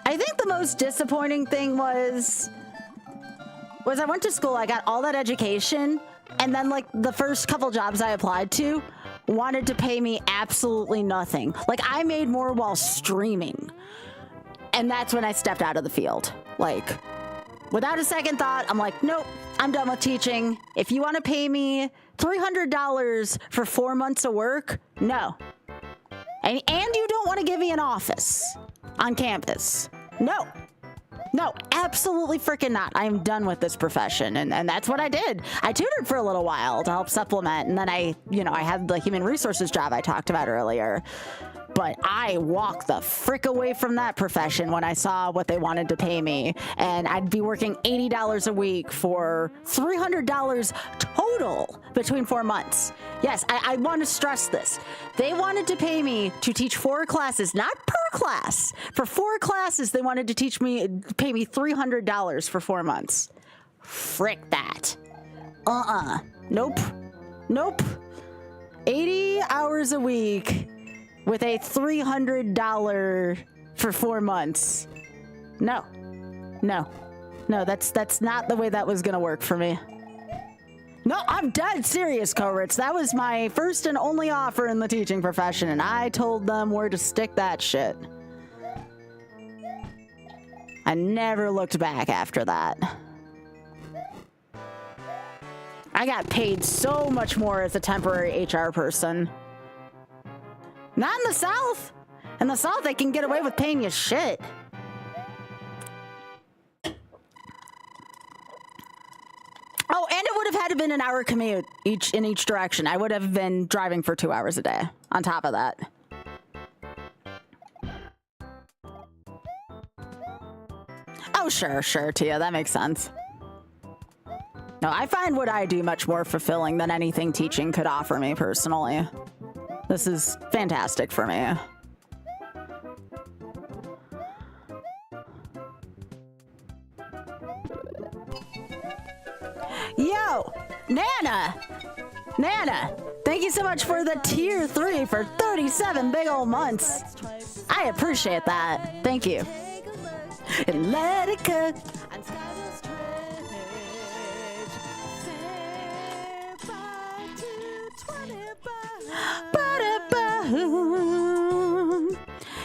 I think the most disappointing thing was I went to school, I got all that education, and then like the first couple jobs I applied to wanted to pay me absolutely nothing. Like I made more while streaming. And that's when I stepped out of the field. Like without a second thought, I'm like, nope, I'm done with teaching. If you want to pay me $300 for 4 months of work, no. And you don't want to give me an office on campus. No. No, absolutely freaking not. I'm done with this profession. And that's what I did. I tutored for a little while to help supplement. And then I had the human resources job I talked about earlier. But I walked the frick away from that profession when I saw what they wanted to pay me. And I'd be working $80 a week for $300 total between 4 months. Yes, I want to stress this. They wanted to pay me to teach 4 classes, not per class. For 4 classes, they wanted to pay me $300 for 4 months. Frick that. Nope. Nope. 80 hours a week with a $300 for 4 months. No, that's not the way that was gonna work for me. No, I'm dead serious, Koritz. That was my first and only offer in the teaching profession, and I told them where to stick that shit. I never looked back after that. I got paid so much more as a temporary HR person. Not in the South. In the South, they can get away with paying you shit. Oh, and it would have had to been an hour commute in each direction. I would have been driving for 2 hours a day on top of that. Oh, sure, Tia, that makes sense. No, I find what I do much more fulfilling than anything teaching could offer me personally. This is fantastic for me. Yo, Nana, thank you so much for the tier 3 for 37 big old months. I appreciate that. Thank you. And let it go.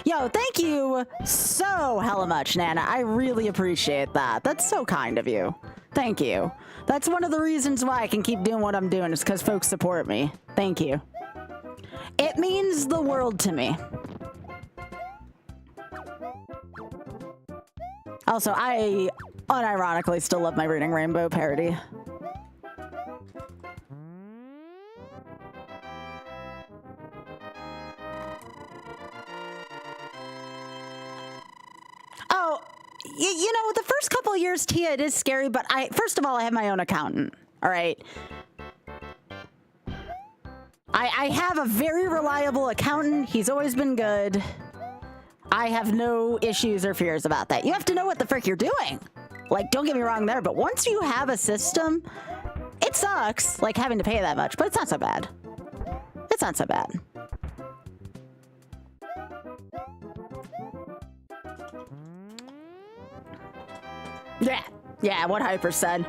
Yo, thank you so hella much, Nana. I really appreciate that. That's so kind of you. Thank you. That's one of the reasons why I can keep doing what I'm doing, is because folks support me. Thank you. It means the world to me. Also, I unironically still love my Reading Rainbow parody. Oh, you know, the first couple of years, Tia, it is scary, but first of all, I have my own accountant, all right? I have a very reliable accountant. He's always been good. I have no issues or fears about that. You have to know what the frick you're doing. Like, don't get me wrong there, but once you have a system, it sucks, like, having to pay that much, but it's not so bad. It's not so bad. Yeah, what Hyper said.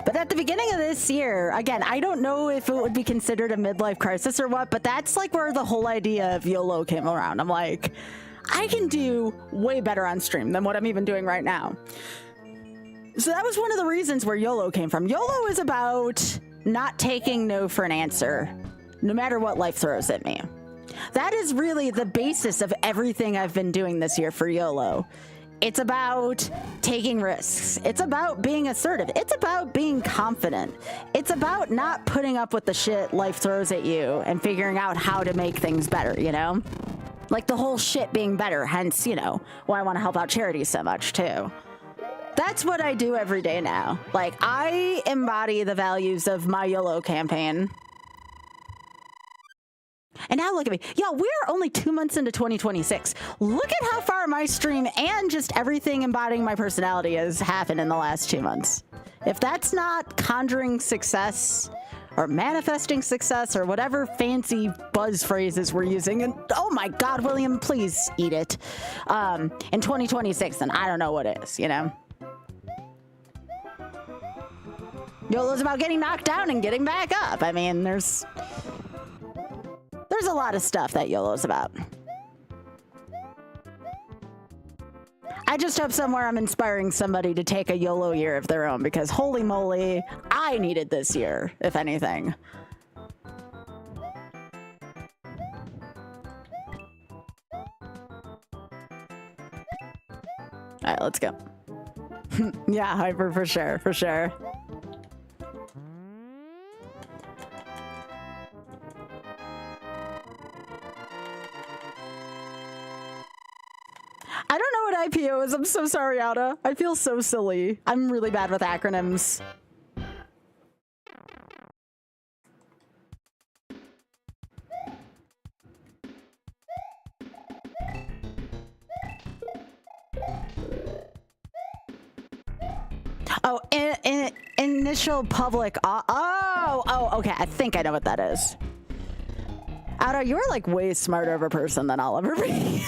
But at the beginning of this year, again, I don't know if it would be considered a midlife crisis or what, but that's like where the whole idea of YOLO came around. I'm like, I can do way better on stream than what I'm even doing right now. So that was one of the reasons where YOLO came from. YOLO is about not taking no for an answer, no matter what life throws at me. That is really the basis of everything I've been doing this year for YOLO. It's about taking risks. It's about being assertive. It's about being confident. It's about not putting up with the shit life throws at you and figuring out how to make things better, you know? Like the whole shit being better, hence, you know, why I want to help out charities so much, too. That's what I do every day now. Like, I embody the values of my YOLO campaign. And now look at me. Yo, we're only 2 months into 2026. Look at how far my stream and just everything embodying my personality has happened in the last 2 months. If that's not conjuring success or manifesting success or whatever fancy buzz phrases we're using, and oh my God, William, please eat it, in 2026, then I don't know what is, you know? YOLO's about getting knocked down and getting back up. I mean, there's a lot of stuff that YOLO's about. I just hope somewhere I'm inspiring somebody to take a YOLO year of their own, because holy moly, I needed this year, if anything. All right, let's go. Yeah, Hyper, for sure, for sure. I don't know what IPO is. I'm so sorry, Ada. I feel so silly. I'm really bad with acronyms. Oh, initial public. Oh, okay. I think I know what that is. Ada, you're like way smarter of a person than I'll ever be.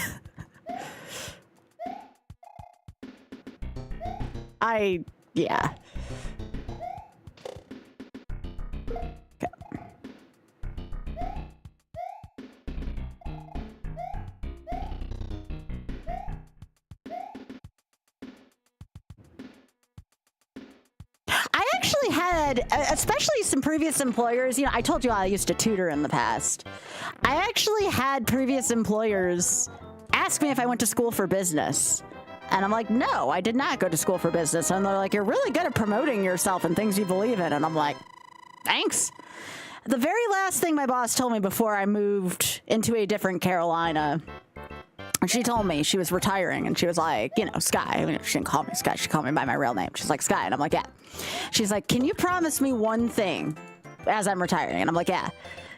Yeah. Okay. I actually had, especially some previous employers, you know, I told you I used to tutor in the past. I actually had previous employers ask me if I went to school for business. And I'm like, no, I did not go to school for business. And they're like, you're really good at promoting yourself and things you believe in. And I'm like, thanks. The very last thing my boss told me before I moved into a different Carolina, she told me she was retiring, and she was like, you know, Sky. I mean, she didn't call me Sky. She called me by my real name. She's like, Sky. And I'm like, yeah. She's like, can you promise me one thing as I'm retiring? And I'm like, yeah.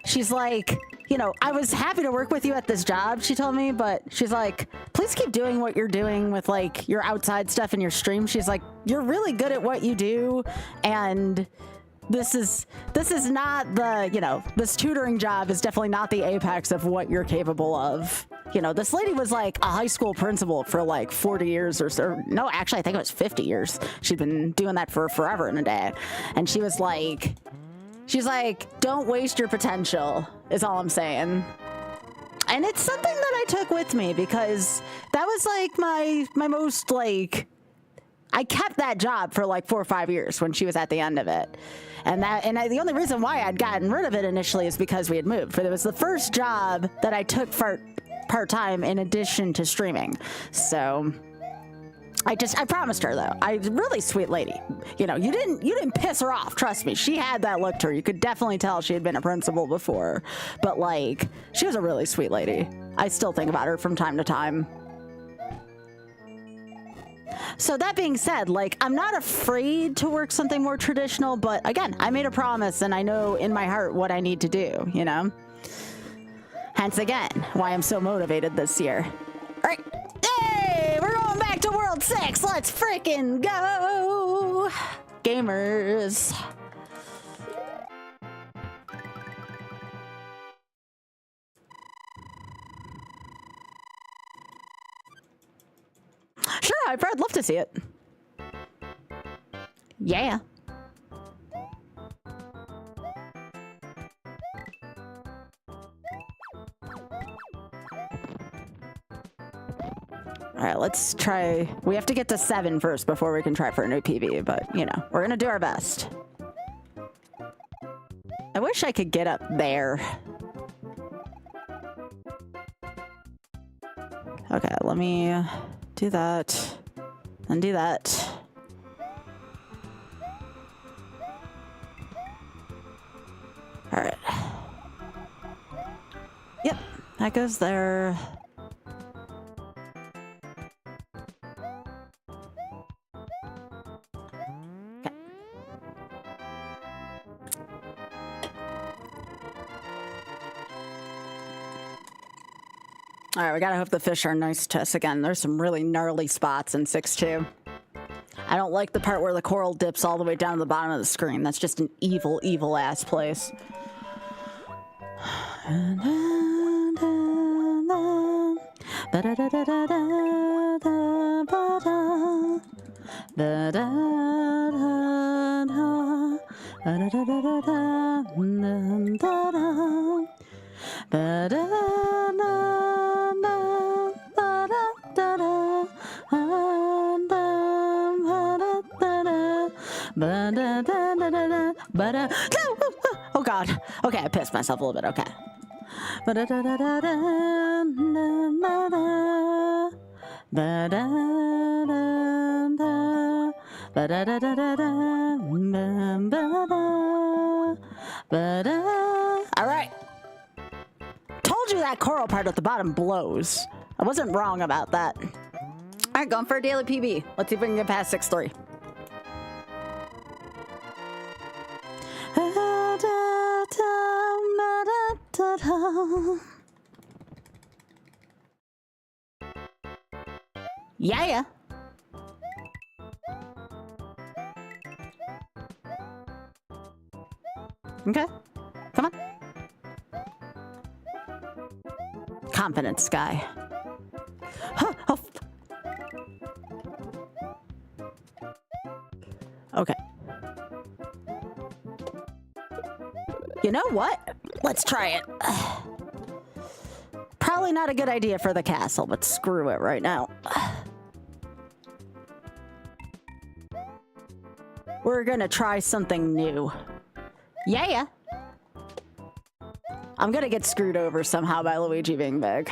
She's like, you know, I was happy to work with you at this job, she told me, but she's like, please keep doing what you're doing with like your outside stuff and your stream. She's like, you're really good at what you do, and this is not the, you know, this tutoring job is definitely not the apex of what you're capable of. You know, this lady was like a high school principal for like 40 years or so. No, actually, I think it was 50 years. She'd been doing that for forever and a day. And she was like, she's like, don't waste your potential, is all I'm saying. And it's something that I took with me, because that was like my most like, I kept that job for like 4 or 5 years when she was at the end of it. And the only reason why I'd gotten rid of it initially is because we had moved. But it was the first job that I took part-time in addition to streaming. So I promised her, though. Really sweet lady. You know, you didn't piss her off. Trust me. She had that look to her. You could definitely tell she had been a principal before. But like, she was a really sweet lady. I still think about her from time to time. So that being said, like, I'm not afraid to work something more traditional, but again, I made a promise and I know in my heart what I need to do, you know? Hence again, why I'm so motivated this year. All right. Hey, we're going back to World 6. Let's freaking go, gamers. Sure, I'd love to see it. Yeah. All right, let's try. We have to get to 7 first before we can try for a new PB, but, you know, we're going to do our best. I wish I could get up there. Okay, let me do that, and do that. All right. Yep, that goes there. All right, we gotta hope the fish are nice to us again. There's some really gnarly spots in 6-2. I don't like the part where the coral dips all the way down to the bottom of the screen. That's just an evil, evil ass place. Oh god. Okay, I pissed myself a little bit. Okay. All right. Told you that coral part at the bottom blows. I wasn't wrong about that. All right, going for a daily PB. Let's see if we can get past 6-3. Yeah. Okay. Come on. Confidence guy. Huh, oh. Okay. You know what? Let's try it. Probably not a good idea for the castle, but screw it right now. We're gonna try something new. Yeah. I'm gonna get screwed over somehow by Luigi being big.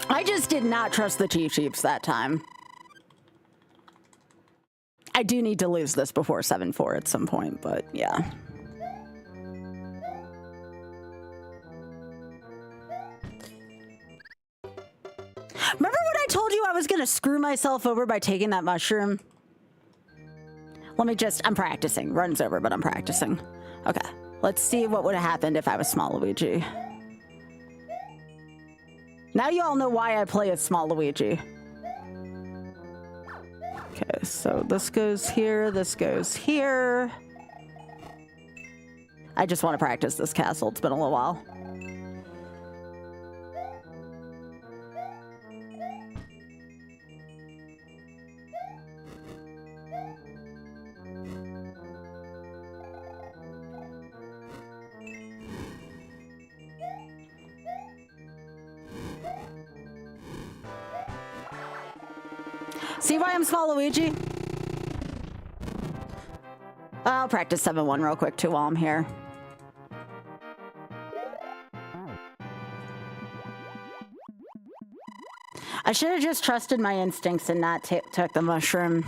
I just did not trust the Cheeps that time. I do need to lose this before 7-4 at some point, but yeah. Remember when I told you I was gonna screw myself over by taking that mushroom? Let me just, I'm practicing. Runs over, but I'm practicing. Okay, let's see what would have happened if I was small Luigi. Now you all know why I play as small Luigi. Okay, so this goes here, this goes here. I just want to practice this castle. It's been a little while. See why I'm small Luigi? I'll practice 7-1 real quick too while I'm here. I should have just trusted my instincts and not took the mushroom.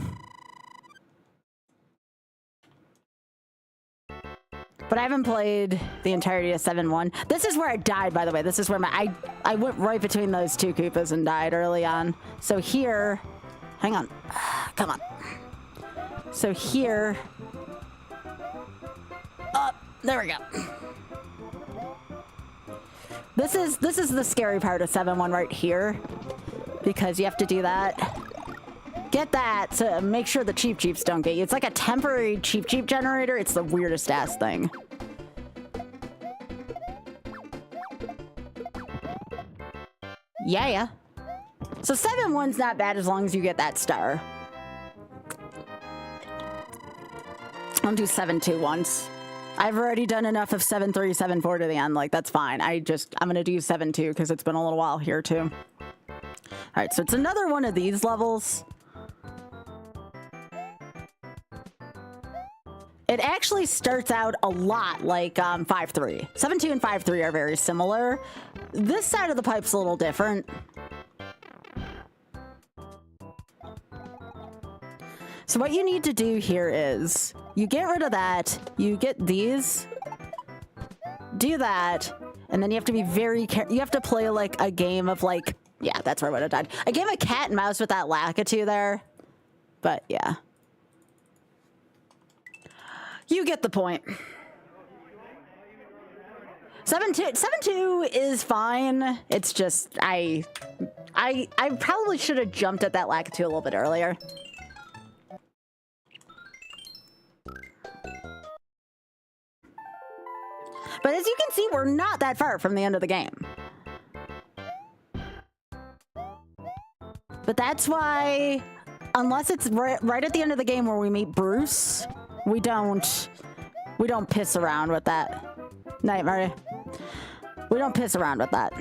But I haven't played the entirety of 7-1. This is where I died, by the way. This is where I went right between those two Koopas and died early on. So here... Hang on. Come on. So here... Oh, there we go. This is the scary part of 7-1 right here. Because you have to do that. Get that to make sure the Cheeps don't get you. It's like a temporary Cheep generator. It's the weirdest ass thing. Yeah. So 7-1's not bad as long as you get that star. I'll do 7-2 once. I've already done enough of 7-3, 7-4 to the end. Like, that's fine. I'm gonna do 7-2 because it's been a little while here too. All right, so it's another one of these levels. It actually starts out a lot like 5-3. 7-2 and 5-3 are very similar. This side of the pipe's a little different. So what you need to do here is you get rid of that, you get these, do that, and then you have to be very careful. You have to play like a game of like, yeah, that's where I would have died. A game of cat and mouse with that Lakitu there. But yeah. You get the point. 7-2 is fine. It's just I probably should have jumped at that Lakitu a little bit earlier. But as you can see, we're not that far from the end of the game. But that's why, unless it's right at the end of the game where we meet Bruce, we don't piss around with that. Nightmare. We don't piss around with that.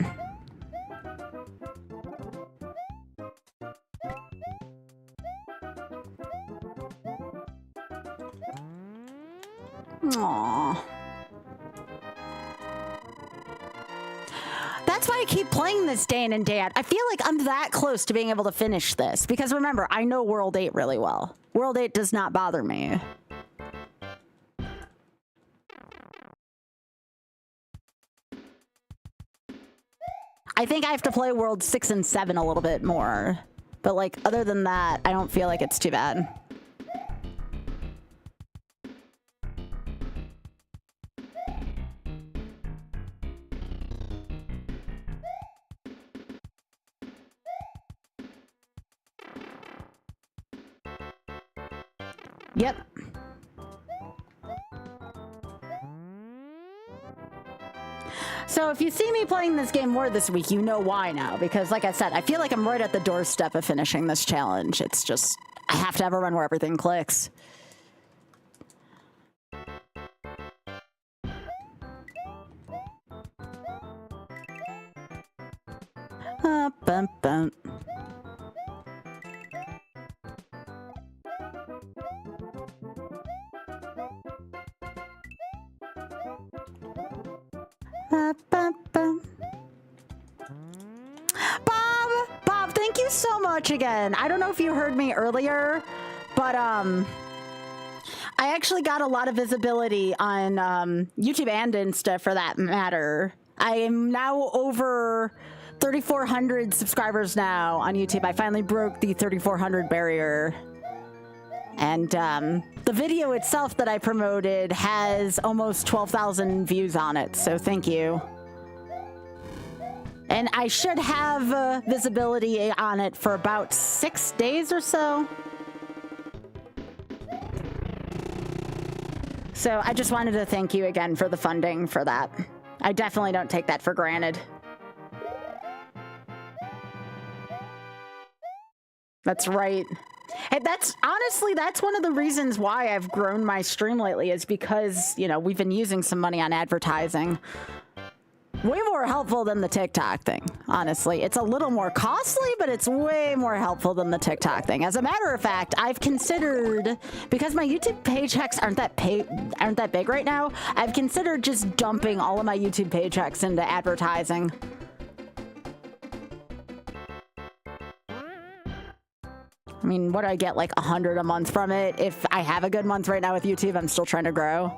Aww. That's why I keep playing this day in and day out. I feel like I'm that close to being able to finish this. Because remember, I know World 8 really well. World 8 does not bother me. I think I have to play World 6 and 7 a little bit more. But like, other than that, I don't feel like it's too bad. Yep. So if you see me playing this game more this week, you know why now. Because like I said, I feel like I'm right at the doorstep of finishing this challenge. It's just, I have to have a run where everything clicks. Bum, bum. Bob, thank you so much again. I don't know if you heard me earlier, but I actually got a lot of visibility on YouTube and Insta for that matter. I am now over 3,400 subscribers now on YouTube. I finally broke the 3,400 barrier. And the video itself that I promoted has almost 12,000 views on it, so thank you. And I should have visibility on it for about 6 days or so. So I just wanted to thank you again for the funding for that. I definitely don't take that for granted. That's right. And that's honestly, that's one of the reasons why I've grown my stream lately is because, you know, we've been using some money on advertising. Way more helpful than the TikTok thing, honestly. It's a little more costly, but it's way more helpful than the TikTok thing. As a matter of fact, I've considered, because my YouTube paychecks aren't that big right now, I've considered just dumping all of my YouTube paychecks into advertising. I mean, what do I get, like 100 a month from it? If I have a good month right now with YouTube, I'm still trying to grow.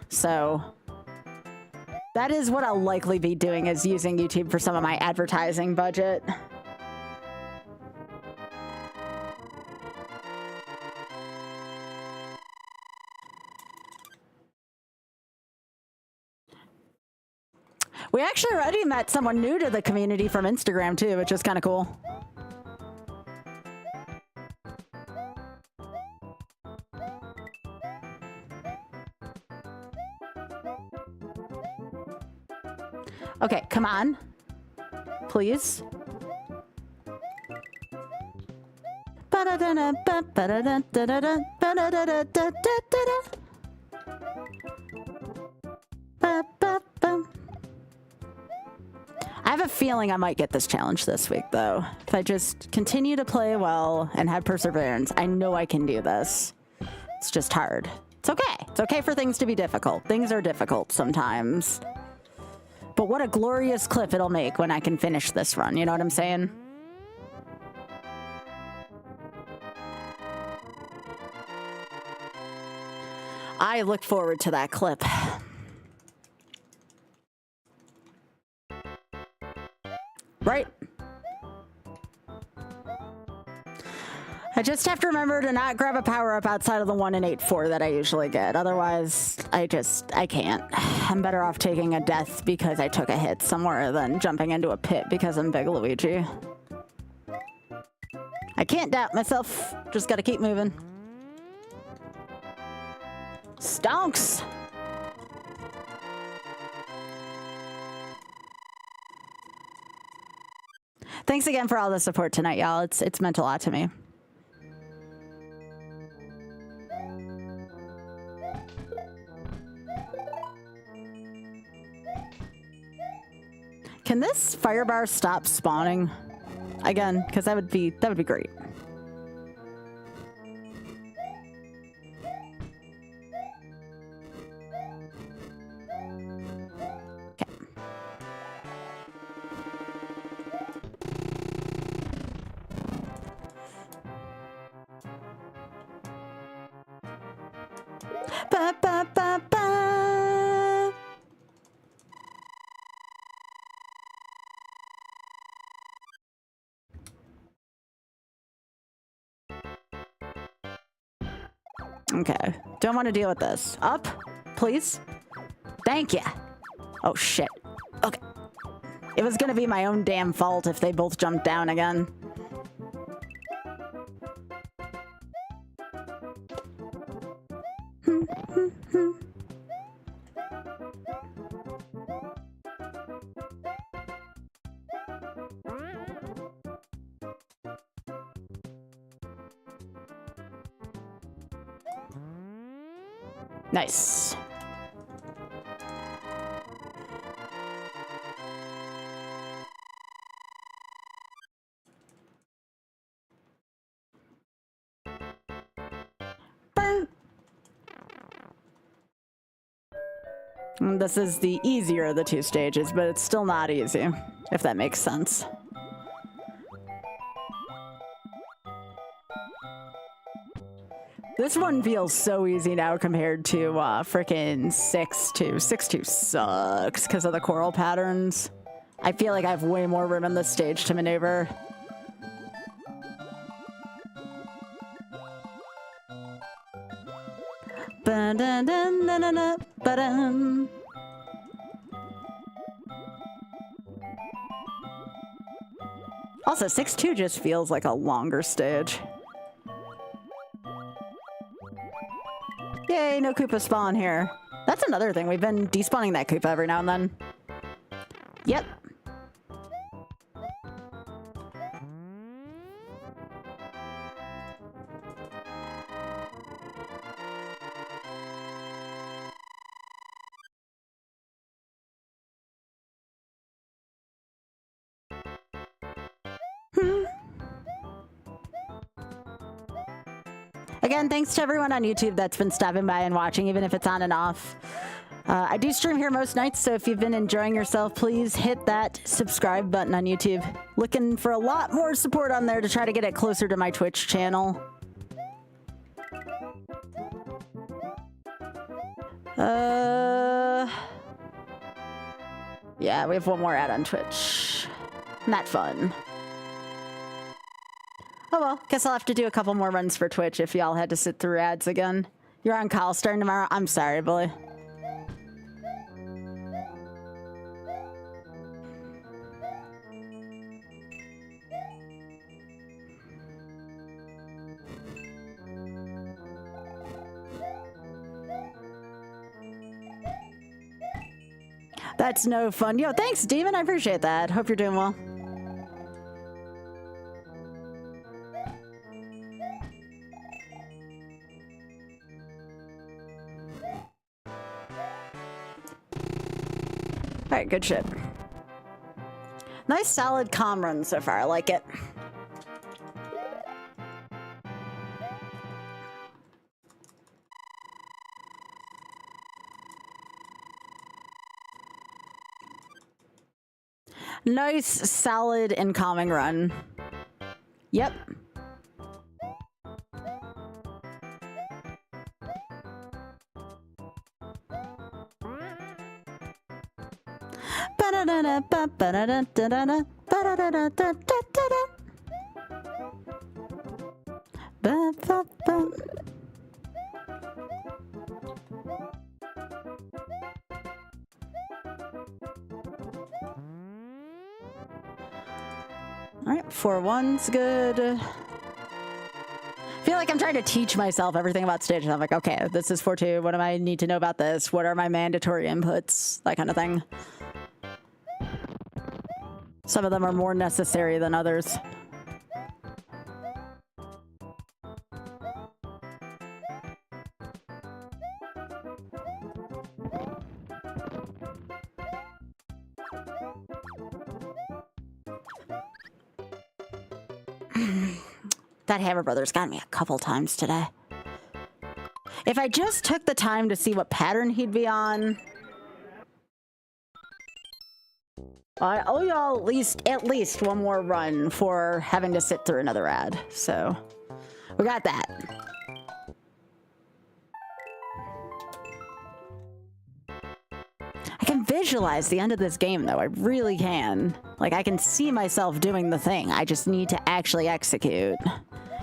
So that is what I'll likely be doing, is using YouTube for some of my advertising budget. We actually already met someone new to the community from Instagram too, which is kind of cool. Okay, come on. Please. I have a feeling I might get this challenge this week, though. If I just continue to play well and have perseverance, I know I can do this. It's just hard. It's okay. It's okay for things to be difficult. Things are difficult sometimes. But what a glorious clip it'll make when I can finish this run. You know what I'm saying? I look forward to that clip. Right? I just have to remember to not grab a power-up outside of the 1 in 8-4 that I usually get. Otherwise, I can't. I'm better off taking a death because I took a hit somewhere than jumping into a pit because I'm Big Luigi. I can't doubt myself. Just gotta keep moving. Stonks! Thanks again for all the support tonight, y'all. It's meant a lot to me. Can this fire bar stop spawning again? Because that would be great. Okay. Ba ba ba ba. Okay, don't want to deal with this. Up, please. Thank you. Oh, shit. Okay. It was gonna be my own damn fault if they both jumped down again. Nice. Burn. This is the easier of the two stages, but it's still not easy, if that makes sense. This one feels so easy now compared to frickin' 6-2. 6-2 sucks because of the coral patterns. I feel like I have way more room on this stage to maneuver. Ba-dun-dun-dun-dun-dun-dun. Also, 6-2 just feels like a longer stage. Yay, no Koopa spawn here. That's another thing. We've been despawning that Koopa every now and then. Yep. Again, thanks to everyone on YouTube that's been stopping by and watching, even if it's on and off. I do stream here most nights, so if you've been enjoying yourself, please hit that subscribe button on YouTube. Looking for a lot more support on there to try to get it closer to my Twitch channel. Yeah, we have one more ad on Twitch. Not fun. Oh well, guess I'll have to do a couple more runs for Twitch if y'all had to sit through ads again. You're on call starting tomorrow? I'm sorry, Billy. That's no fun. Yo, thanks, Demon. I appreciate that. Hope you're doing well. Alright, good shit. Nice solid calm run so far, I like it. Nice, solid, and calming run. Yep. right, 4-1's good. I feel like I'm trying to teach myself everything about stages. I'm like, okay, this is 4-2. What do I need to know about this? What are my mandatory inputs? That kind of thing. Some of them are more necessary than others. That Hammer Brothers got me a couple times today. If I just took the time to see what pattern he'd be on, I owe y'all at least one more run for having to sit through another ad. So we got that. I can visualize the end of this game, though. I really can. Like, I can see myself doing the thing. I just need to actually execute.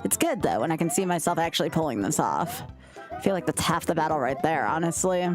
It's good, though, when I can see myself actually pulling this off. I feel like that's half the battle right there, honestly.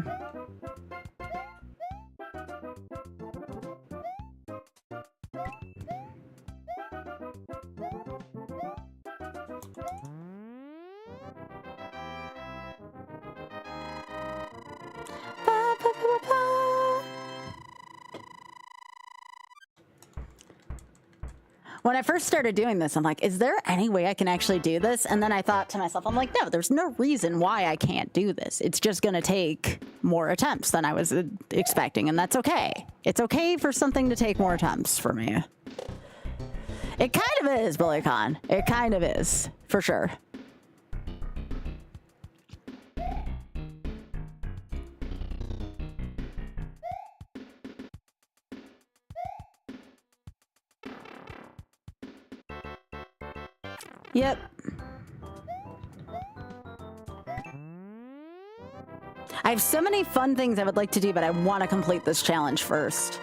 When I first started doing this, I'm like, is there any way I can actually do this? And then I thought to myself, I'm like, no, there's no reason why I can't do this. It's just going to take more attempts than I was expecting, and that's okay. It's okay for something to take more attempts for me. It kind of is, BullyCon. It kind of is, for sure. Yep. I have so many fun things I would like to do, but I want to complete this challenge first.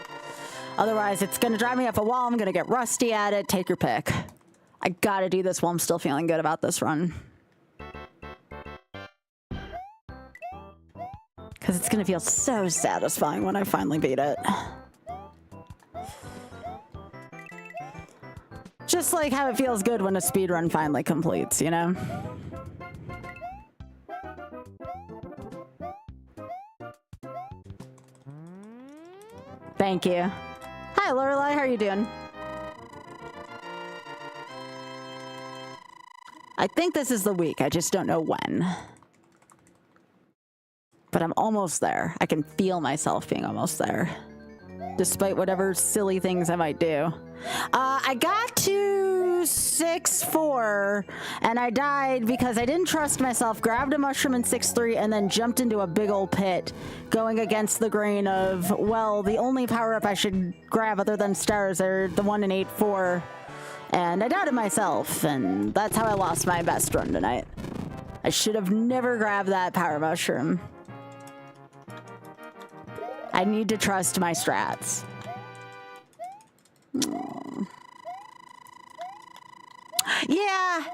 Otherwise, it's going to drive me up a wall. I'm going to get rusty at it. Take your pick. I got to do this while I'm still feeling good about this run. Because it's going to feel so satisfying when I finally beat it. Just like how it feels good when a speedrun finally completes, you know? Thank you. Hi, Lorelai. How are you doing? I think this is the week. I just don't know when. But I'm almost there. I can feel myself being almost there. Despite whatever silly things I might do. I got to 6-4 and I died because I didn't trust myself, grabbed a mushroom in 6-3 and then jumped into a big old pit, going against the grain of, well, the only power-up I should grab other than stars are the one in 8-4. And I doubted myself, and that's how I lost my best run tonight. I should have never grabbed that power mushroom. I need to trust my strats.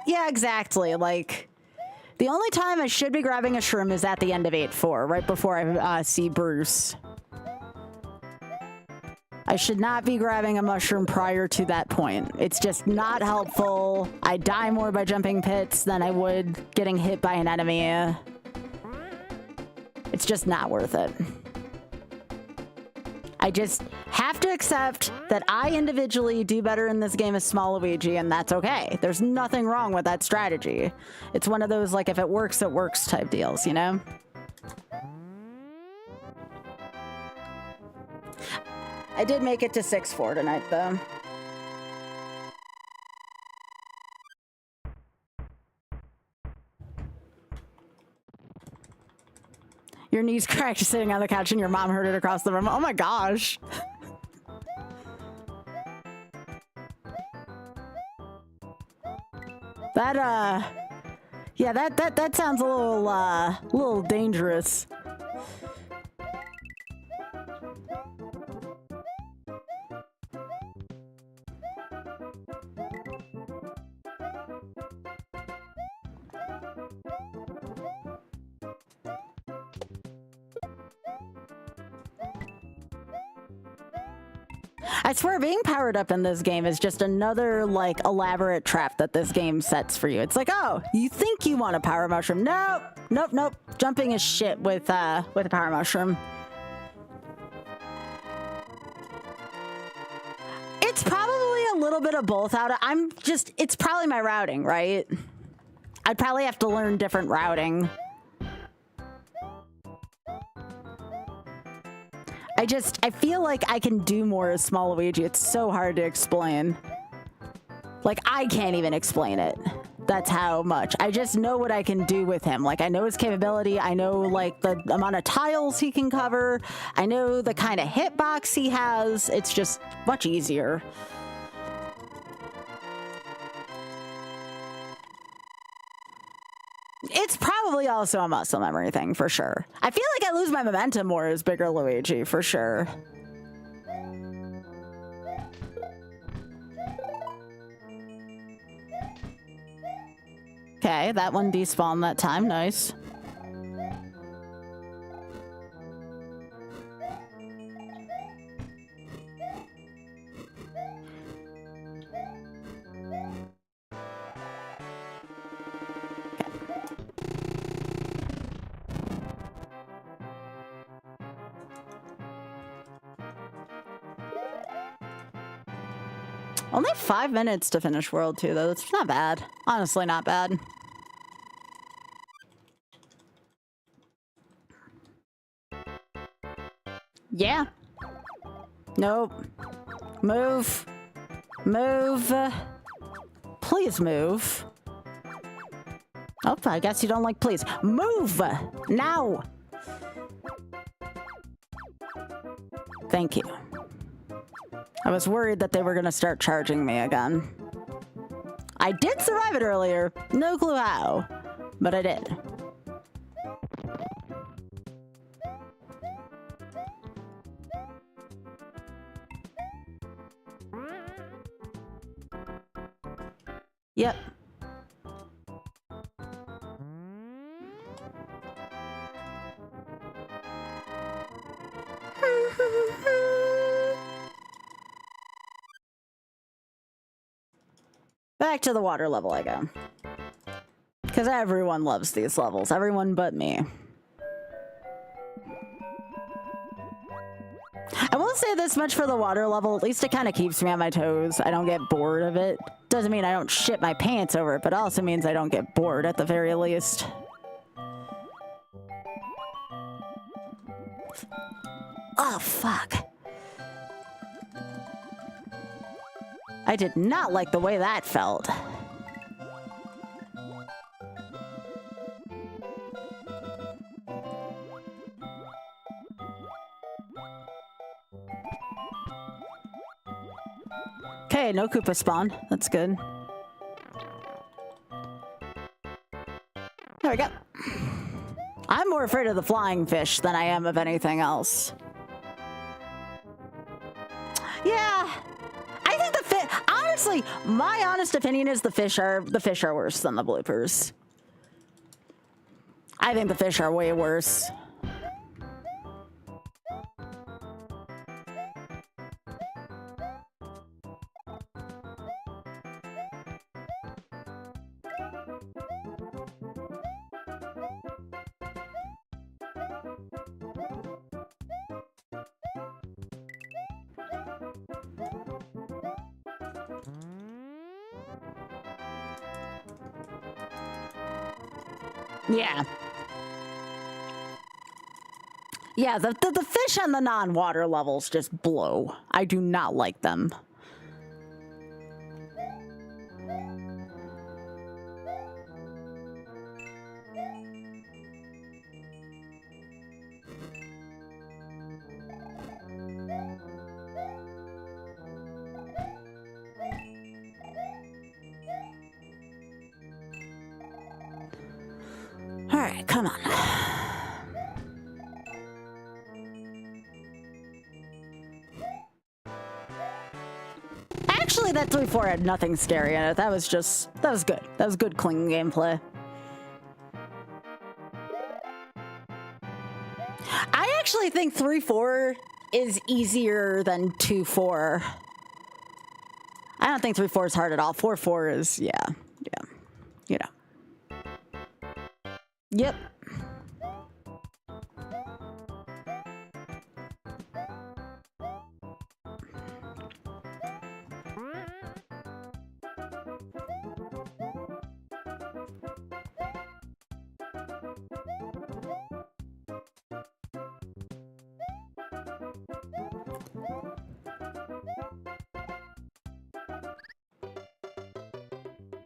Yeah, exactly. Like, the only time I should be grabbing a shroom is at the end of 8-4, right before I see Bruce. I should not be grabbing a mushroom prior to that point. It's just not helpful. I die more by jumping pits than I would getting hit by an enemy. It's just not worth it. I just have to accept that I individually do better in this game as Small Luigi, and that's okay. There's nothing wrong with that strategy. It's one of those, like, if it works type deals, you know? I did make it to 6-4 tonight, though. Your knees cracked sitting on the couch and your mom heard it across the room. Oh my gosh. Yeah, that sounds a little dangerous. I swear being powered up in this game is just another like elaborate trap that this game sets for you. It's like, oh, you think you want a power mushroom. Nope, nope, nope. Jumping is shit with a power mushroom. It's probably a little bit of both out of, it's probably my routing, right? I'd probably have to learn different routing. I feel like I can do more as Small Luigi. It's so hard to explain. Like, I can't even explain it. That's how much. I just know what I can do with him. Like, I know his capability. I know, like, the amount of tiles he can cover. I know the kind of hitbox he has. It's just much easier. It's probably also a muscle memory thing, for sure. I feel like I lose my momentum more as bigger Luigi, for sure. Okay, that one despawned that time. Nice. Only 5 minutes to finish World 2, though. That's not bad. Honestly, not bad. Yeah. Nope. Move. Move. Please move. Oh, I guess you don't like please. Move! Now! Thank you. I was worried that they were going to start charging me again. I did survive it earlier. No clue how, but I did. Yep. Back to the water level I go. Because everyone loves these levels. Everyone but me. I will say this much for the water level. At least it kind of keeps me on my toes. I don't get bored of it. Doesn't mean I don't shit my pants over it, but also means I don't get bored at the very least. Oh, fuck. I did not like the way that felt. Okay, no Koopa spawn. That's good. There we go. I'm more afraid of the flying fish than I am of anything else. Yeah. I think the fish, honestly, my honest opinion is the fish are worse than the bloopers. I think the fish are way worse. Yeah. Yeah, the fish on the non-water levels just blow. I do not like them. All right, come on. Actually, that 3-4 had nothing scary in it. That was good. That was good, clean gameplay. I actually think 3-4 is easier than 2-4. I don't think 3-4 is hard at all. 4-4 is, yeah. You know. Yep.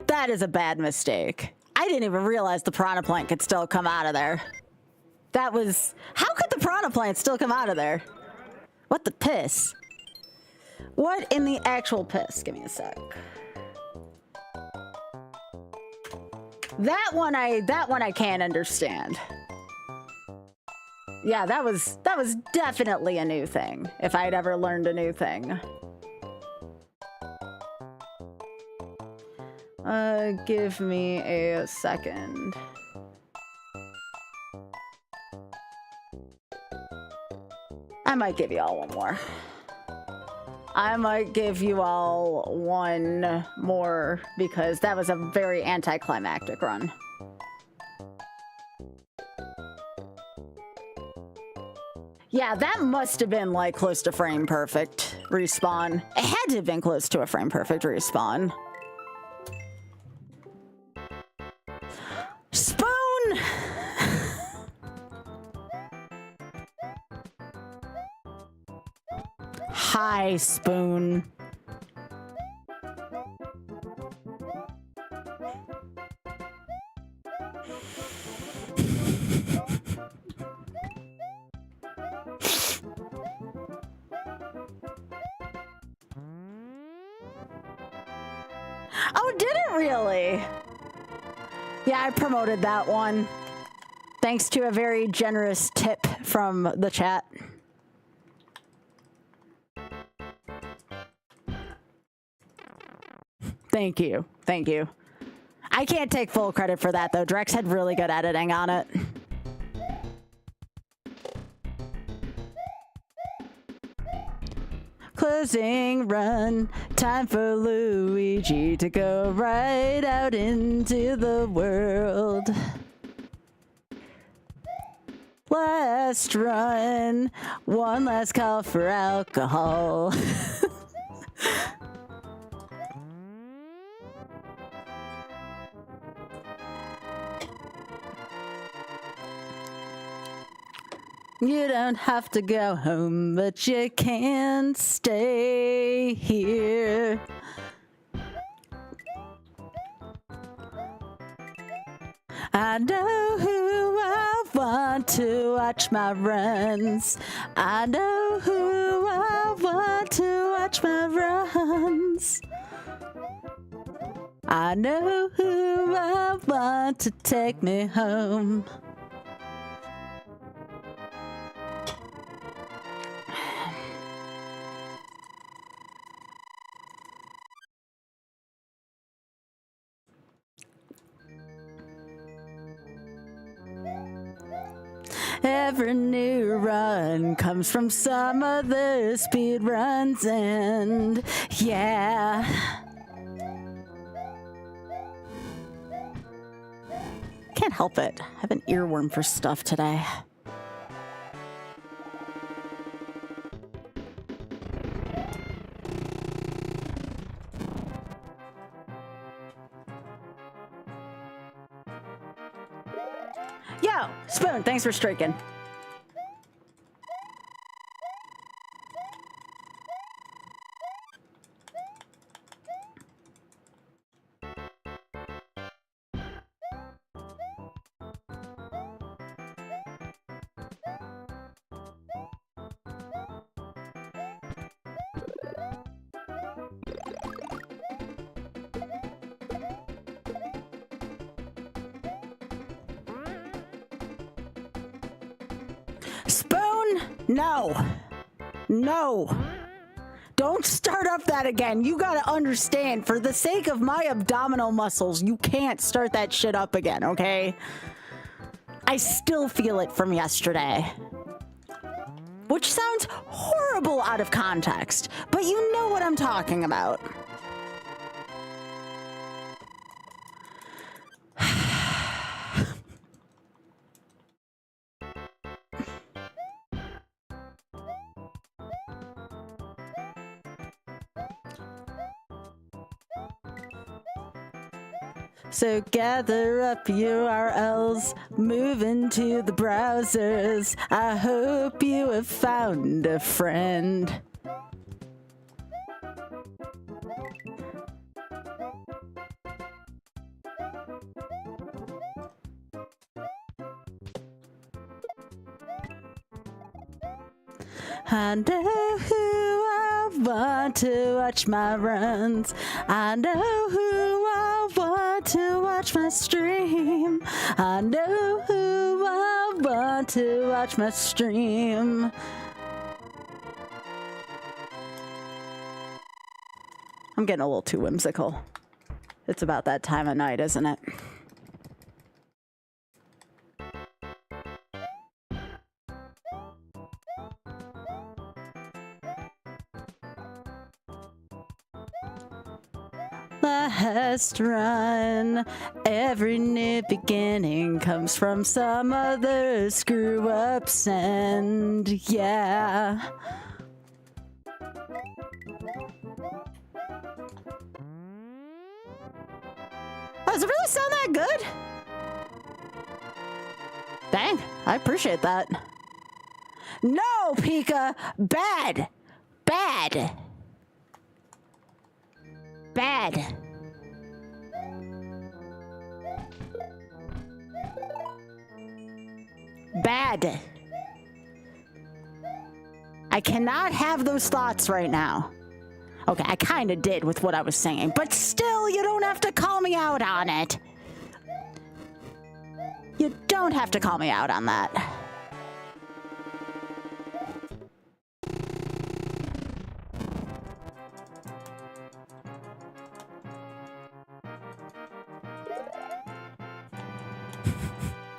That is a bad mistake. I didn't even realize the piranha plant could still come out of there. That was... How could the piranha plant still come out of there? What the piss? What in the actual piss? Give me a sec. That one I can't understand. Yeah, that was definitely a new thing, if I'd ever learned a new thing. Give me a second. I might give you all one more. I might give you all one more because that was a very anticlimactic run. Yeah, that must have been like close to frame perfect respawn. It had to have been close to a frame perfect respawn. Spoon! Hi, Spoon. Oh, did it really? Yeah, I promoted that one. Thanks to a very generous tip from the chat. Thank you. Thank you. I can't take full credit for that, though. Drex had really good editing on it. Closing run, time for Luigi to go right out into the world. Last run, one last call for alcohol. You don't have to go home, but you can stay here. I know who I want to watch my runs. I know who I want to watch my runs. I know who I want to take me home. Every new run comes from some other speed runs, and yeah. Can't help it. I have an earworm for stuff today. Yo, Spoon, thanks for streaking. Spoon, no. No. Don't start up that again. You gotta understand, for the sake of my abdominal muscles, you can't start that shit up again, okay? I still feel it from yesterday. which sounds horrible out of context, but you know what I'm talking about. So gather up URLs, move into the browsers. I hope you have found a friend. I know who I want to watch my runs. I know who I want to watch my stream. I know who I want to watch my stream. I'm getting a little too whimsical. It's about that time of night, isn't it? Last run. Every new beginning comes from some other screw ups, and yeah. Oh, does it really sound that good? Dang, I appreciate that. No, Pika! Bad! Bad! Bad. Bad. I cannot have those thoughts right now. Okay, I kind of did with what I was saying, but still, you don't have to call me out on it. You don't have to call me out on that.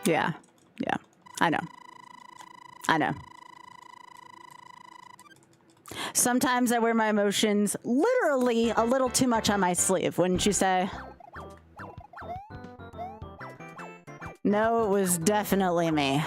Yeah, I know. I know. Sometimes I wear my emotions literally a little too much on my sleeve, wouldn't you say? No, it was definitely me.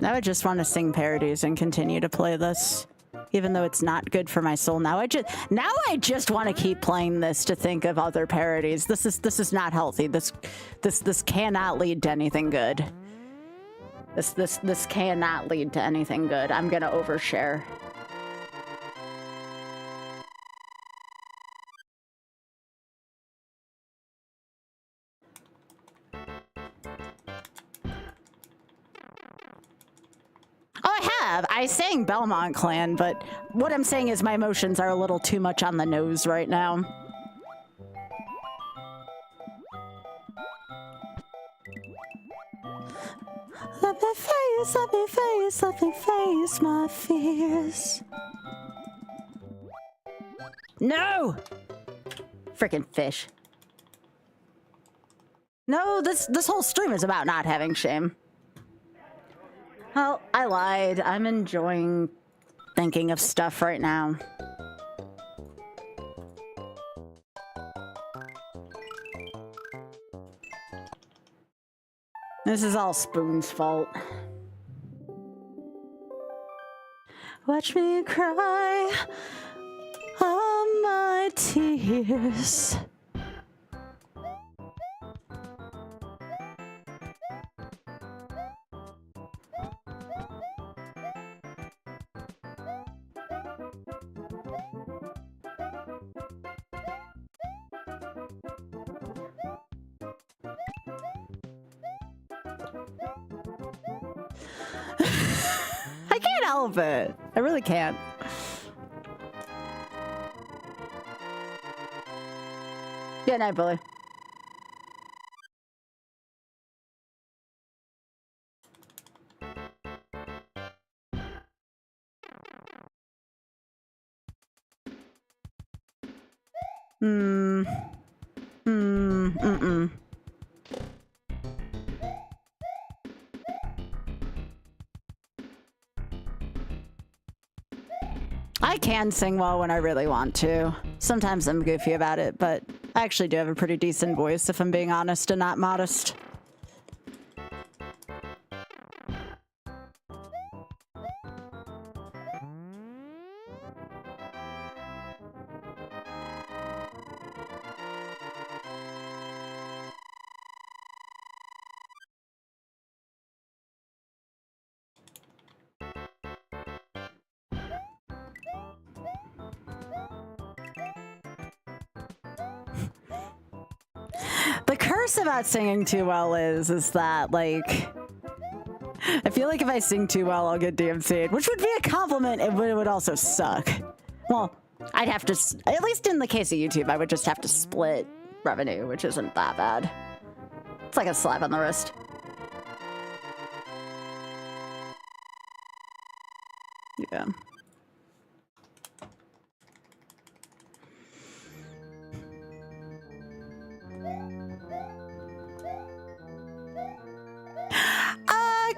Now I just want to sing parodies and continue to play this, even though it's not good for my soul. Now I just want to keep playing this to think of other parodies. This is not healthy. This cannot lead to anything good. This cannot lead to anything good. I'm gonna overshare. I sang Belmont Clan, but what I'm saying is my emotions are a little too much on the nose right now. Let me face my fears. No! Frickin' fish. No, this whole stream is about not having shame. Well, I lied. I'm enjoying thinking of stuff right now. This is all Spoon's fault. Watch me cry all my tears. I can't help it. I really can't. Good night, Bully. I can sing well when I really want to. Sometimes I'm goofy about it, but I actually do have a pretty decent voice if I'm being honest and not modest. The curse about singing too well is that, like, I feel like if I sing too well, I'll get DMC'd, which would be a compliment, but it would also suck. Well, I'd have to, at least in the case of YouTube, I would just have to split revenue, which isn't that bad. It's like a slap on the wrist. Yeah.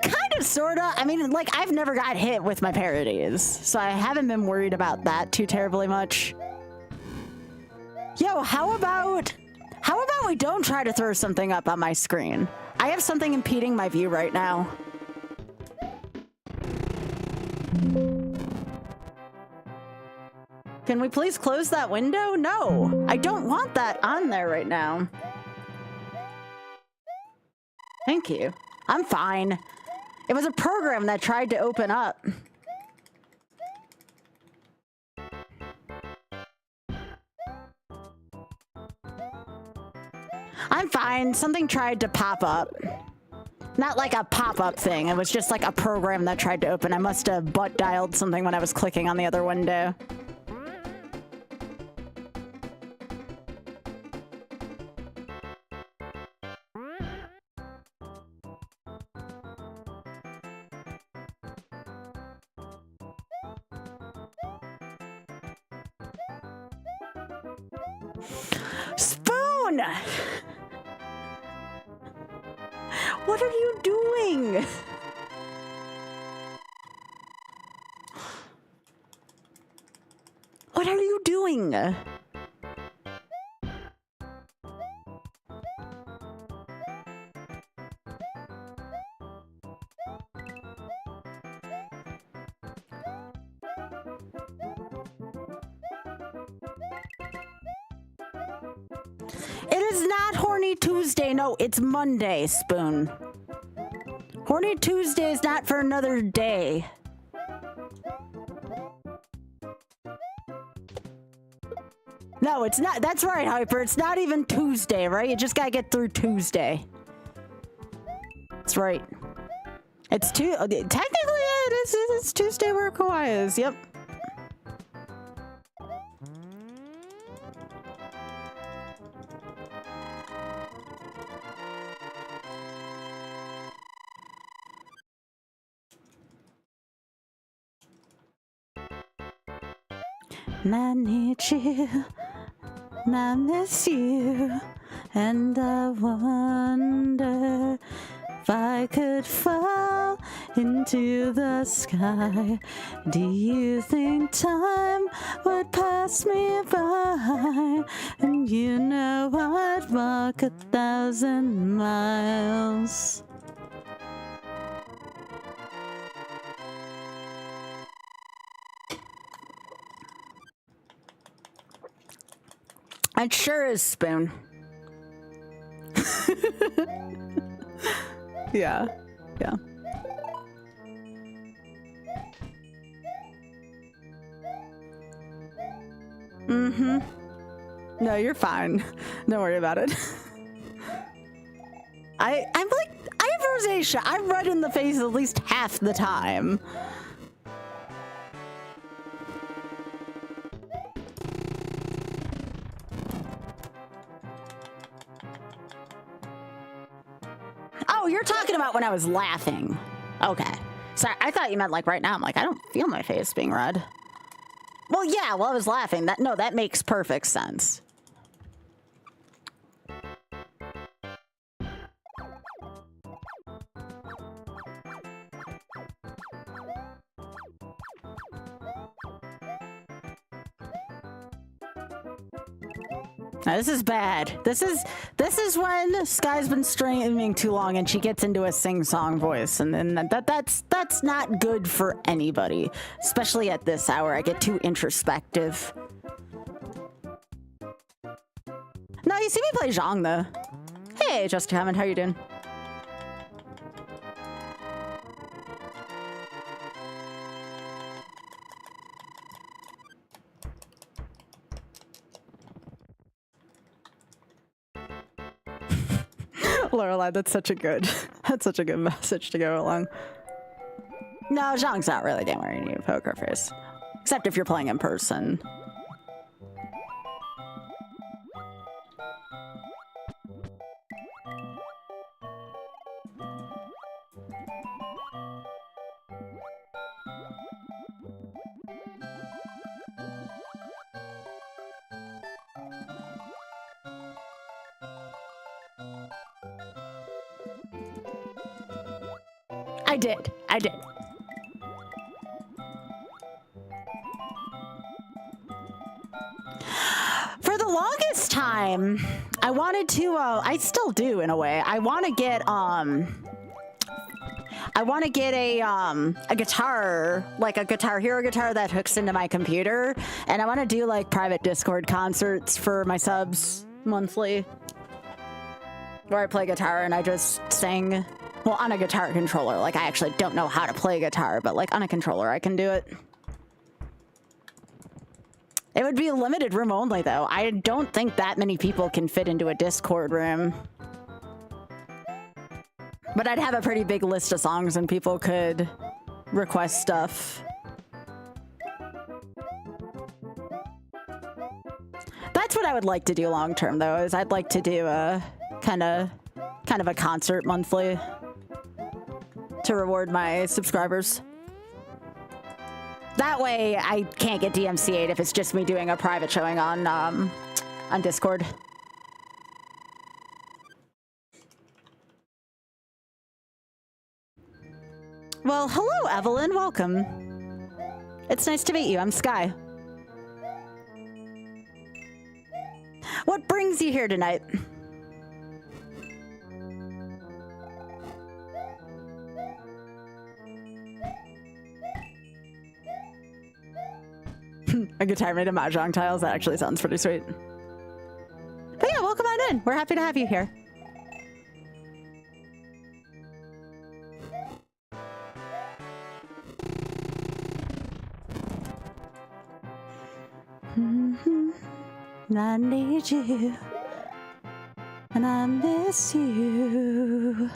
Kind of, sorta. I mean, like, I've never got hit with my parodies, so I haven't been worried about that too terribly much. Yo, how about we don't try to throw something up on my screen? I have something impeding my view right now. Can we please close that window? No, I don't want that on there right now. Thank you. I'm fine. It was a program that tried to open up. I'm fine. Something tried to pop up. Not like a pop-up thing. It was just like a program that tried to open. I must have butt dialed something when I was clicking on the other window. Spoon! What are you doing? What are you doing? It is not Horny Tuesday. No, it's Monday, Spoon. Horny Tuesday is not for another day. No, it's not. That's right, Hyper. It's not even Tuesday, right? You just gotta get through Tuesday. That's right. It's technically, yeah, it's Tuesday where Kawaii is. Yep. And I need you, and I miss you, and I wonder if I could fall into the sky. Do you think time would pass me by? And you know I'd walk 1,000 miles. It sure is, Spoon. Yeah. Yeah. Mm-hmm. No, you're fine. Don't worry about it. I'm like, I have rosacea. I'm red in the face at least half the time. Oh, you're talking about when I was laughing. Okay. Sorry, I thought you meant like right now. I'm like, I don't feel my face being red. Well, yeah, while I was laughing. That makes perfect sense. Now, this is bad. This is when Sky's been streaming too long and she gets into a sing-song voice, and then that's not good for anybody, especially at this hour. I get too introspective. No, you see me play Zhang though. Hey, Just Comment, how you doing? Lorelai, that's such a good message to go along. No, Zhang's not really damn where you need a poker face. Except if you're playing in person. I did. For the longest time, I wanted to, I still do in a way. I want to get a guitar, like a Guitar Hero guitar that hooks into my computer. And I want to do like private Discord concerts for my subs monthly, where I play guitar and I just sing. Well, on a guitar controller. Like, I actually don't know how to play guitar, but like on a controller, I can do it. It would be a limited room only, though. I don't think that many people can fit into a Discord room. But I'd have a pretty big list of songs and people could request stuff. That's what I would like to do long term, though, is I'd like to do a kind of a concert monthly to reward my subscribers. That way I can't get DMCA'd if it's just me doing a private showing on Discord. Well, hello, Evelyn. Welcome. It's nice to meet you. I'm Sky. What brings you here tonight? A guitar made of mahjong tiles? That actually sounds pretty sweet. But yeah, welcome on in. We're happy to have you here. I need you, and I miss you.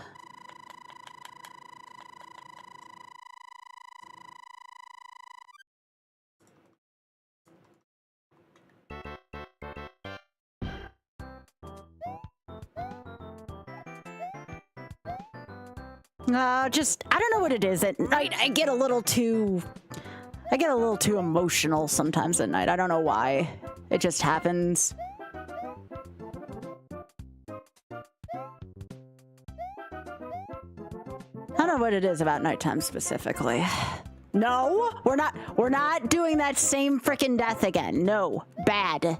Just, I don't know what it is. At night, I get a little too emotional sometimes at night. I don't know why. It just happens. I don't know what it is about nighttime specifically. No, we're not doing that same frickin' death again. No, bad.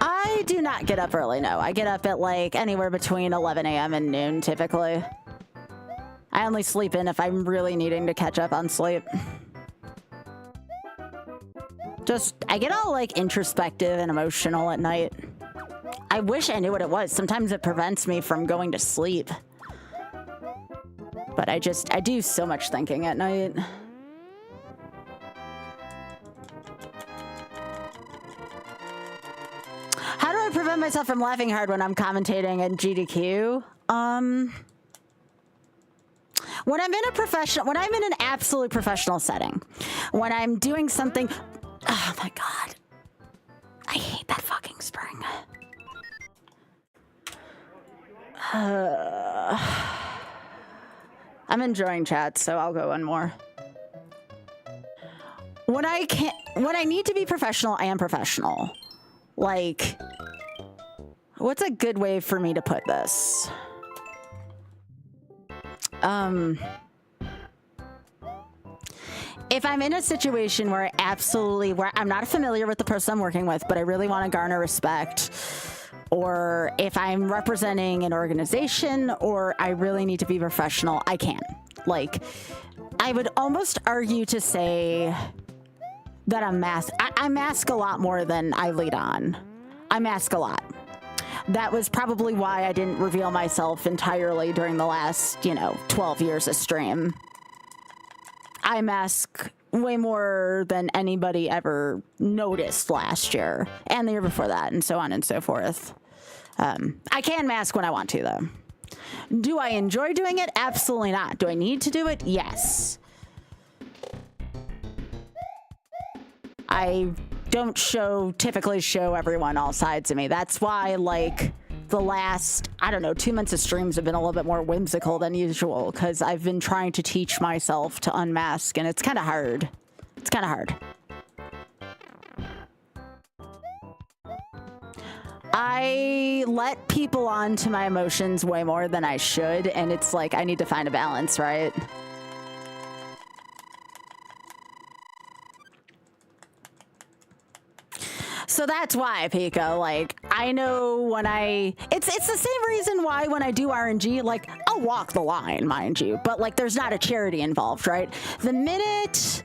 I do not get up early, no. I get up at like anywhere between 11 a.m. and noon, typically. I only sleep in if I'm really needing to catch up on sleep. Just, I get all like introspective and emotional at night. I wish I knew what it was. Sometimes it prevents me from going to sleep. But I do so much thinking at night. How do I prevent myself from laughing hard when I'm commentating in GDQ? When I'm in an absolutely professional setting, when I'm doing something, oh my God, I hate that fucking spring. I'm enjoying chat, so I'll go one more. When I need to be professional, I am professional. Like, What's a good way for me to put this? If I'm in a situation where where I'm not familiar with the person I'm working with, but I really want to garner respect, or if I'm representing an organization or I really need to be professional, I can. Like, I would almost argue to say that I mask a lot more than I lead on. I mask a lot. That was probably why I didn't reveal myself entirely during the last, 12 years of stream. I mask way more than anybody ever noticed last year and the year before that, and so on and so forth. I can mask when I want to, though. Do I enjoy doing it? Absolutely not. Do I need to do it? Yes. I don't typically show everyone all sides of me. That's why, like, the last, 2 months of streams have been a little bit more whimsical than usual, because I've been trying to teach myself to unmask, and it's kind of hard. It's kind of hard. I let people onto my emotions way more than I should, and it's like I need to find a balance, right? So that's why, Pico, like, I know when it's the same reason why when I do RNG, like, I'll walk the line, mind you, but, like, there's not a charity involved, right? The minute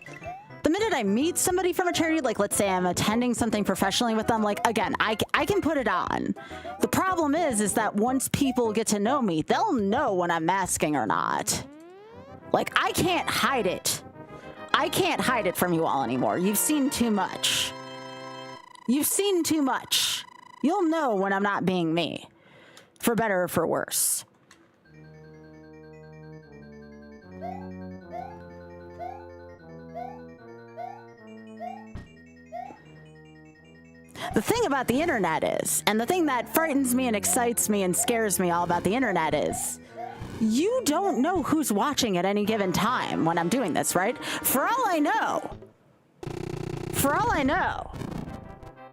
I meet somebody from a charity, like, let's say I'm attending something professionally with them, like, again, I can put it on. The problem is that once people get to know me, they'll know when I'm masking or not. Like, I can't hide it. I can't hide it from you all anymore. You've seen too much. You've seen too much. You'll know when I'm not being me, for better or for worse. The thing about the internet is, and the thing that frightens me and excites me and scares me all about the internet is, you don't know who's watching at any given time when I'm doing this, right? For all I know,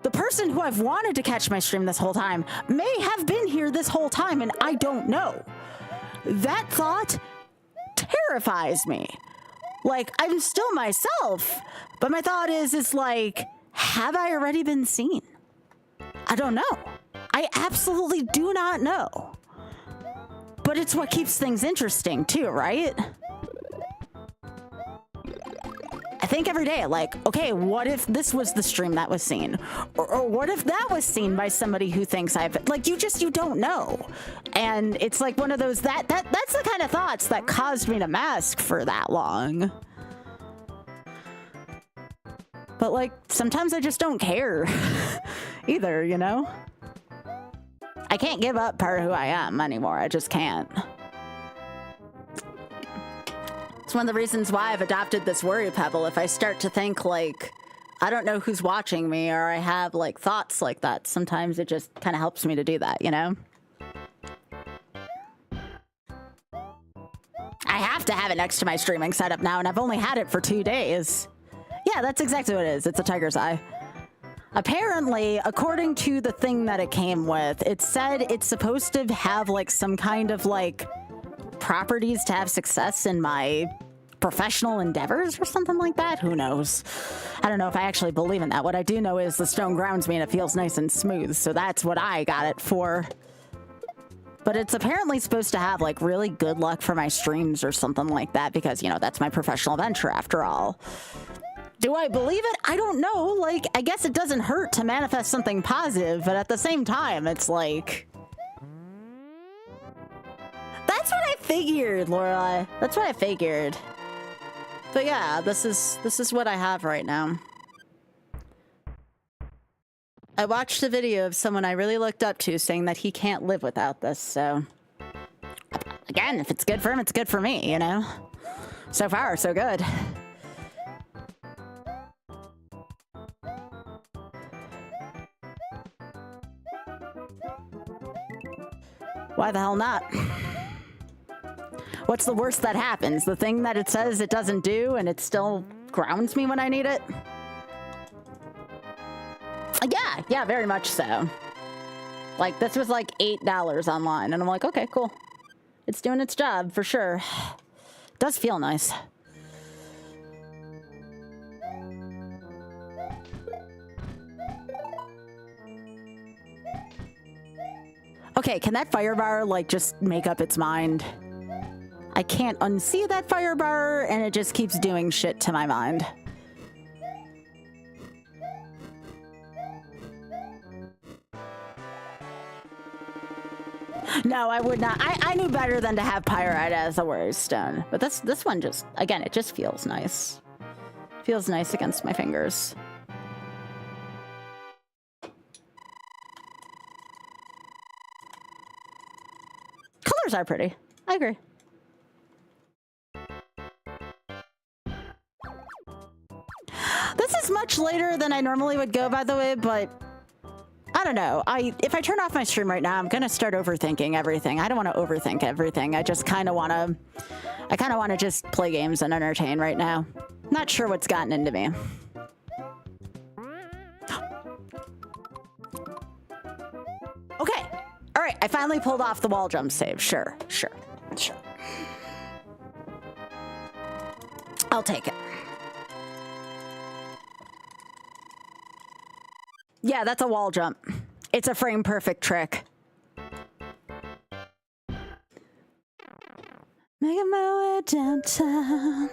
the person who I've wanted to catch my stream this whole time may have been here this whole time and I don't know. That thought terrifies me. Like, I'm still myself, but my thought is like, have I already been seen? I don't know. I absolutely do not know. But it's what keeps things interesting too, right? I think every day, like, okay, what if this was the stream that was seen? Or what if that was seen by somebody who thinks like, you don't know. And it's like one of those, that's the kind of thoughts that caused me to mask for that long. But, like, sometimes I just don't care either, you know? I can't give up part of who I am anymore. I just can't. It's one of the reasons why I've adopted this worry pebble. If I start to think, like, I don't know who's watching me, or I have, like, thoughts like that, sometimes it just kind of helps me to do that, you know? I have to have it next to my streaming setup now, and I've only had it for 2 days. Yeah, that's exactly what it is. It's a tiger's eye. Apparently, according to the thing that it came with, it said it's supposed to have, like, some kind of, like, properties to have success in my professional endeavors or something like that. Who knows? I don't know if I actually believe in that. What I do know is the stone grounds me and it feels nice and smooth, so that's what I got it for. But it's apparently supposed to have, like, really good luck for my streams or something like that because, you know, that's my professional venture after all. Do I believe it? I don't know. Like, I guess it doesn't hurt to manifest something positive, but at the same time, it's like... That's what I figured, Lorelai. That's what I figured. But yeah, this is what I have right now. I watched a video of someone I really looked up to saying that he can't live without this, so... Again, if it's good for him, it's good for me, you know? So far, so good. Why the hell not? What's the worst that happens? The thing that it says it doesn't do and it still grounds me when I need it? Yeah, very much so. Like, this was like $8 online, and I'm like, okay, cool. It's doing its job, for sure. Does feel nice. Okay, can that fire bar, like, just make up its mind? I can't unsee that fire bar, and it just keeps doing shit to my mind. No, I would not. I knew better than to have pyrite as a worry stone. But this one just, again, it just feels nice. Feels nice against my fingers. Colors are pretty. I agree. This is much later than I normally would go, by the way, but I don't know. If I turn off my stream right now, I'm gonna start overthinking everything. I don't want to overthink everything. I just kind of want to just play games and entertain right now. Not sure what's gotten into me. Okay. All right. I finally pulled off the wall jump save. Sure. I'll take it. Yeah, that's a wall jump. It's a frame perfect trick. Making my way downtown.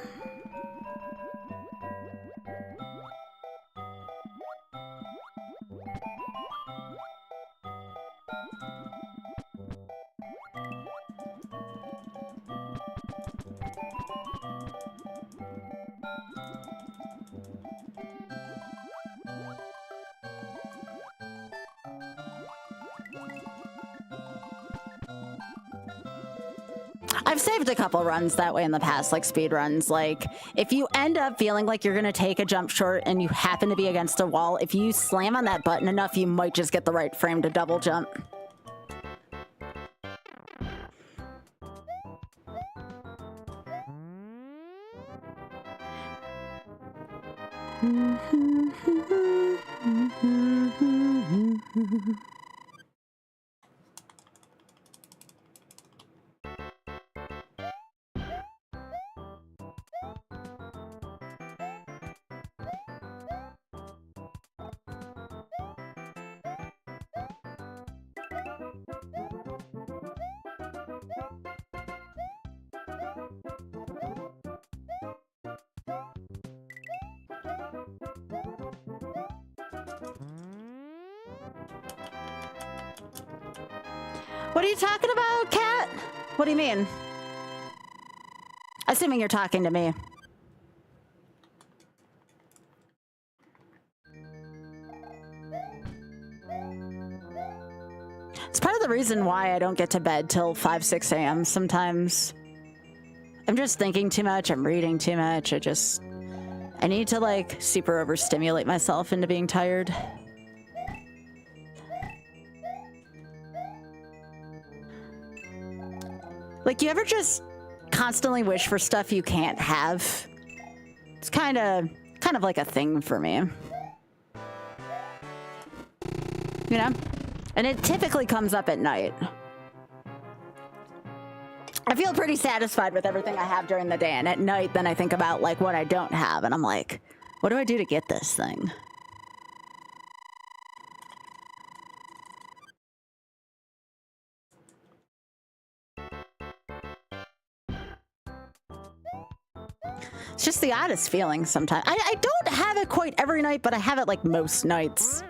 I've saved a couple runs that way in the past, like speed runs. Like, if you end up feeling like you're gonna take a jump short and you happen to be against a wall, if you slam on that button enough, you might just get the right frame to double jump. What are you talking about, Cat? What do you mean? Assuming you're talking to me. It's part of the reason why I don't get to bed till 5, 6 a.m. sometimes. I'm just thinking too much. I'm reading too much. I need to, like, super overstimulate myself into being tired. Like, you ever just constantly wish for stuff you can't have? It's kind of like a thing for me. You know? And it typically comes up at night. I feel pretty satisfied with everything I have during the day, and at night then I think about, like, what I don't have, and I'm like, what do I do to get this thing? It's just the oddest feeling sometimes. I don't have it quite every night, but I have it like most nights.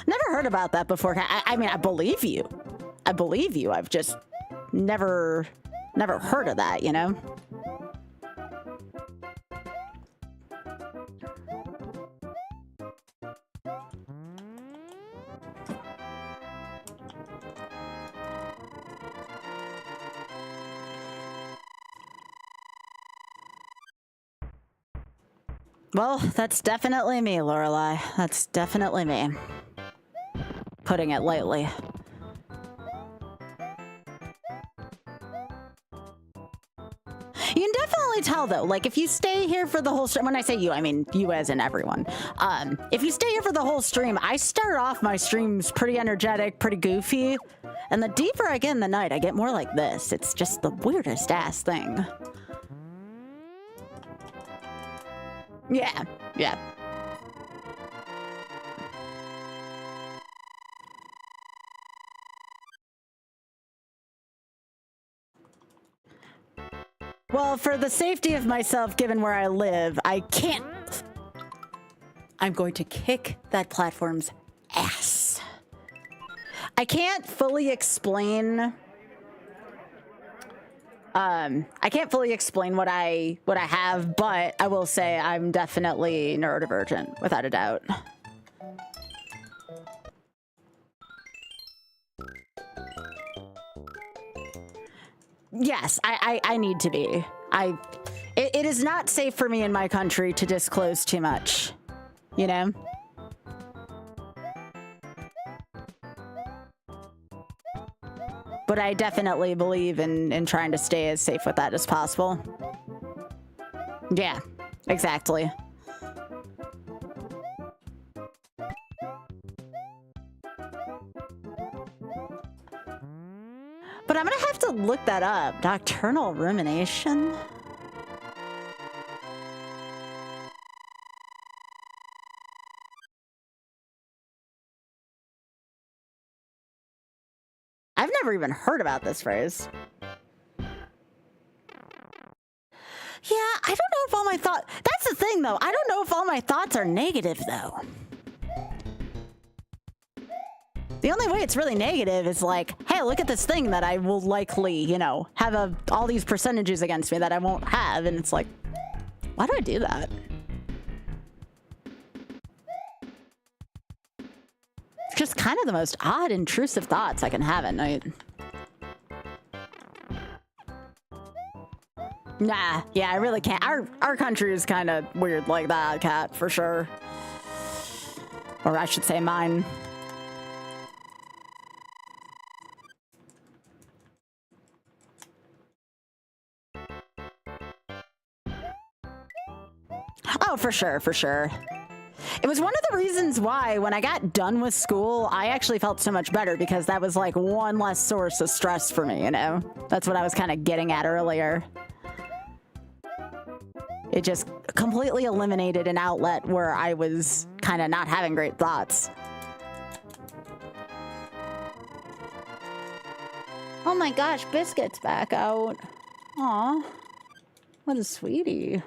Never heard about that before. I mean, I believe you. I believe you. I've just never heard of that, you know? Well, that's definitely me, Lorelei. That's definitely me. Putting it lightly. You can definitely really tell though, like if you stay here for the whole stream, when I say you, I mean you as in everyone. If you stay here for the whole stream, I start off my streams pretty energetic, pretty goofy. And the deeper I get in the night, I get more like this. It's just the weirdest ass thing. Yeah, yeah. Well, for the safety of myself, given where I live, I can't. I'm going to kick that platform's ass. I can't fully explain. I can't fully explain what I have, but I will say I'm definitely neurodivergent, without a doubt. Yes, I need to be. It is not safe for me in my country to disclose too much, you know? But I definitely believe in trying to stay as safe with that as possible. Yeah, exactly. But I'm gonna have to look that up. Nocturnal rumination? I've never even heard about this phrase. Yeah, I don't know if all my thoughts... That's the thing, though. I don't know if all my thoughts are negative, though. The only way it's really negative is like, hey, look at this thing that I will likely, you know, have all these percentages against me that I won't have. And it's like, why do I do that? It's just kind of the most odd, intrusive thoughts I can have at night. Nah, yeah, I really can't. Our country is kind of weird like that, Cat, for sure. Or I should say mine. Oh, for sure, for sure. It was one of the reasons why when I got done with school, I actually felt so much better because that was like one less source of stress for me, you know? That's what I was kind of getting at earlier. It just completely eliminated an outlet where I was kind of not having great thoughts. Oh my gosh, Biscuit's back out. Aw, what a sweetie.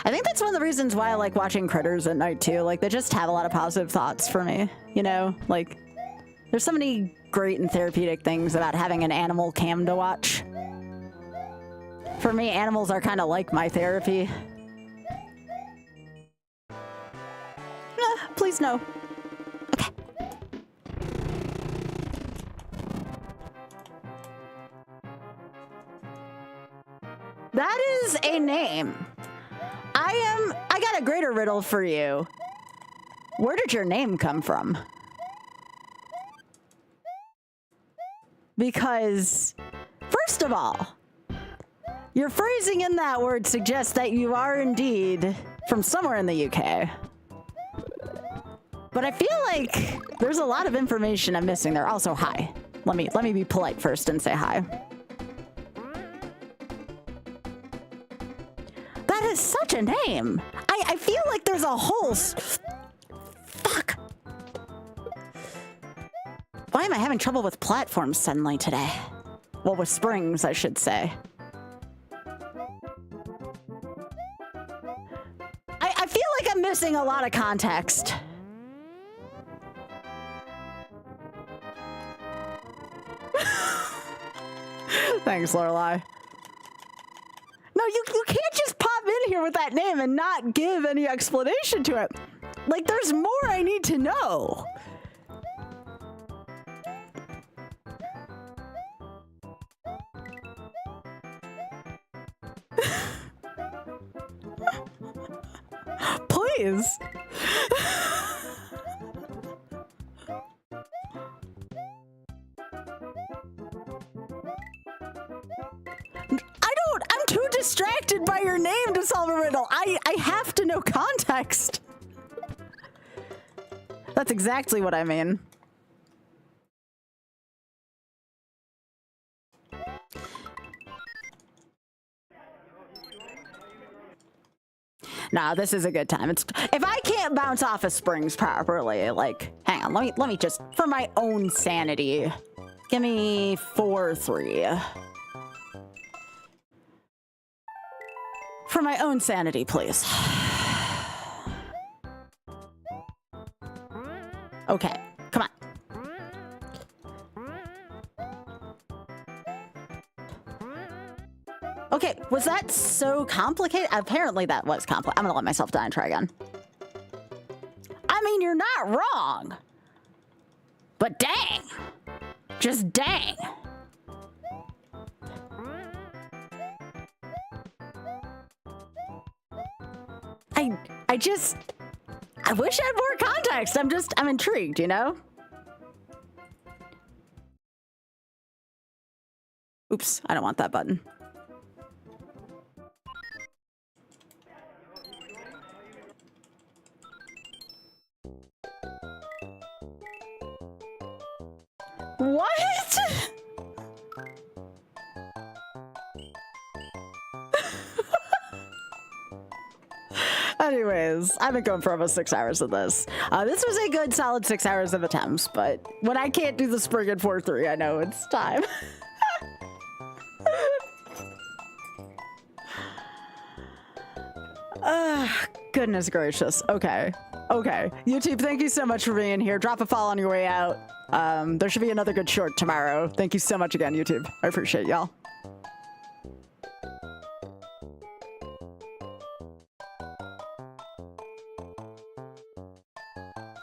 I think that's one of the reasons why I like watching critters at night too. Like they just have a lot of positive thoughts for me, you know? Like there's so many great and therapeutic things about having an animal cam to watch. For me, animals are kind of like my therapy. Please no. Okay. That is a name. I got a greater riddle for you. Where did your name come from? Because, first of all, your phrasing in that word suggests that you are indeed from somewhere in the UK. But I feel like there's a lot of information I'm missing there. Also, hi. Let me be polite first and say hi. That is such a name. I feel like there's a whole... Fuck. Why am I having trouble with platforms suddenly today? Well, with springs, I should say. I feel like I'm missing a lot of context. Thanks, Lorelai. No, you can't just pop in here with that name and not give any explanation to it. Like, there's more I need to know. Please. I'm too distracted by your name to solve a riddle. I have to know context. That's exactly what I mean. Nah, this is a good time. It's if I can't bounce off of springs properly, like, hang on, let me just, for my own sanity, give me 4-3. For my own sanity, please. Okay, come on. Okay, was that so complicated? Apparently that was complicated. I'm gonna let myself die and try again. I mean, you're not wrong. But dang. Just dang. I wish I had more context. I'm intrigued, you know? Oops, I don't want that button. What? Anyways, I've been going for almost 6 hours of this. This was a good solid 6 hours of attempts, but when I can't do the spring at 4-3, I know it's time. Goodness gracious. Okay. Okay. YouTube, thank you so much for being here. Drop a follow on your way out. There should be another good short tomorrow. Thank you so much again, YouTube. I appreciate y'all.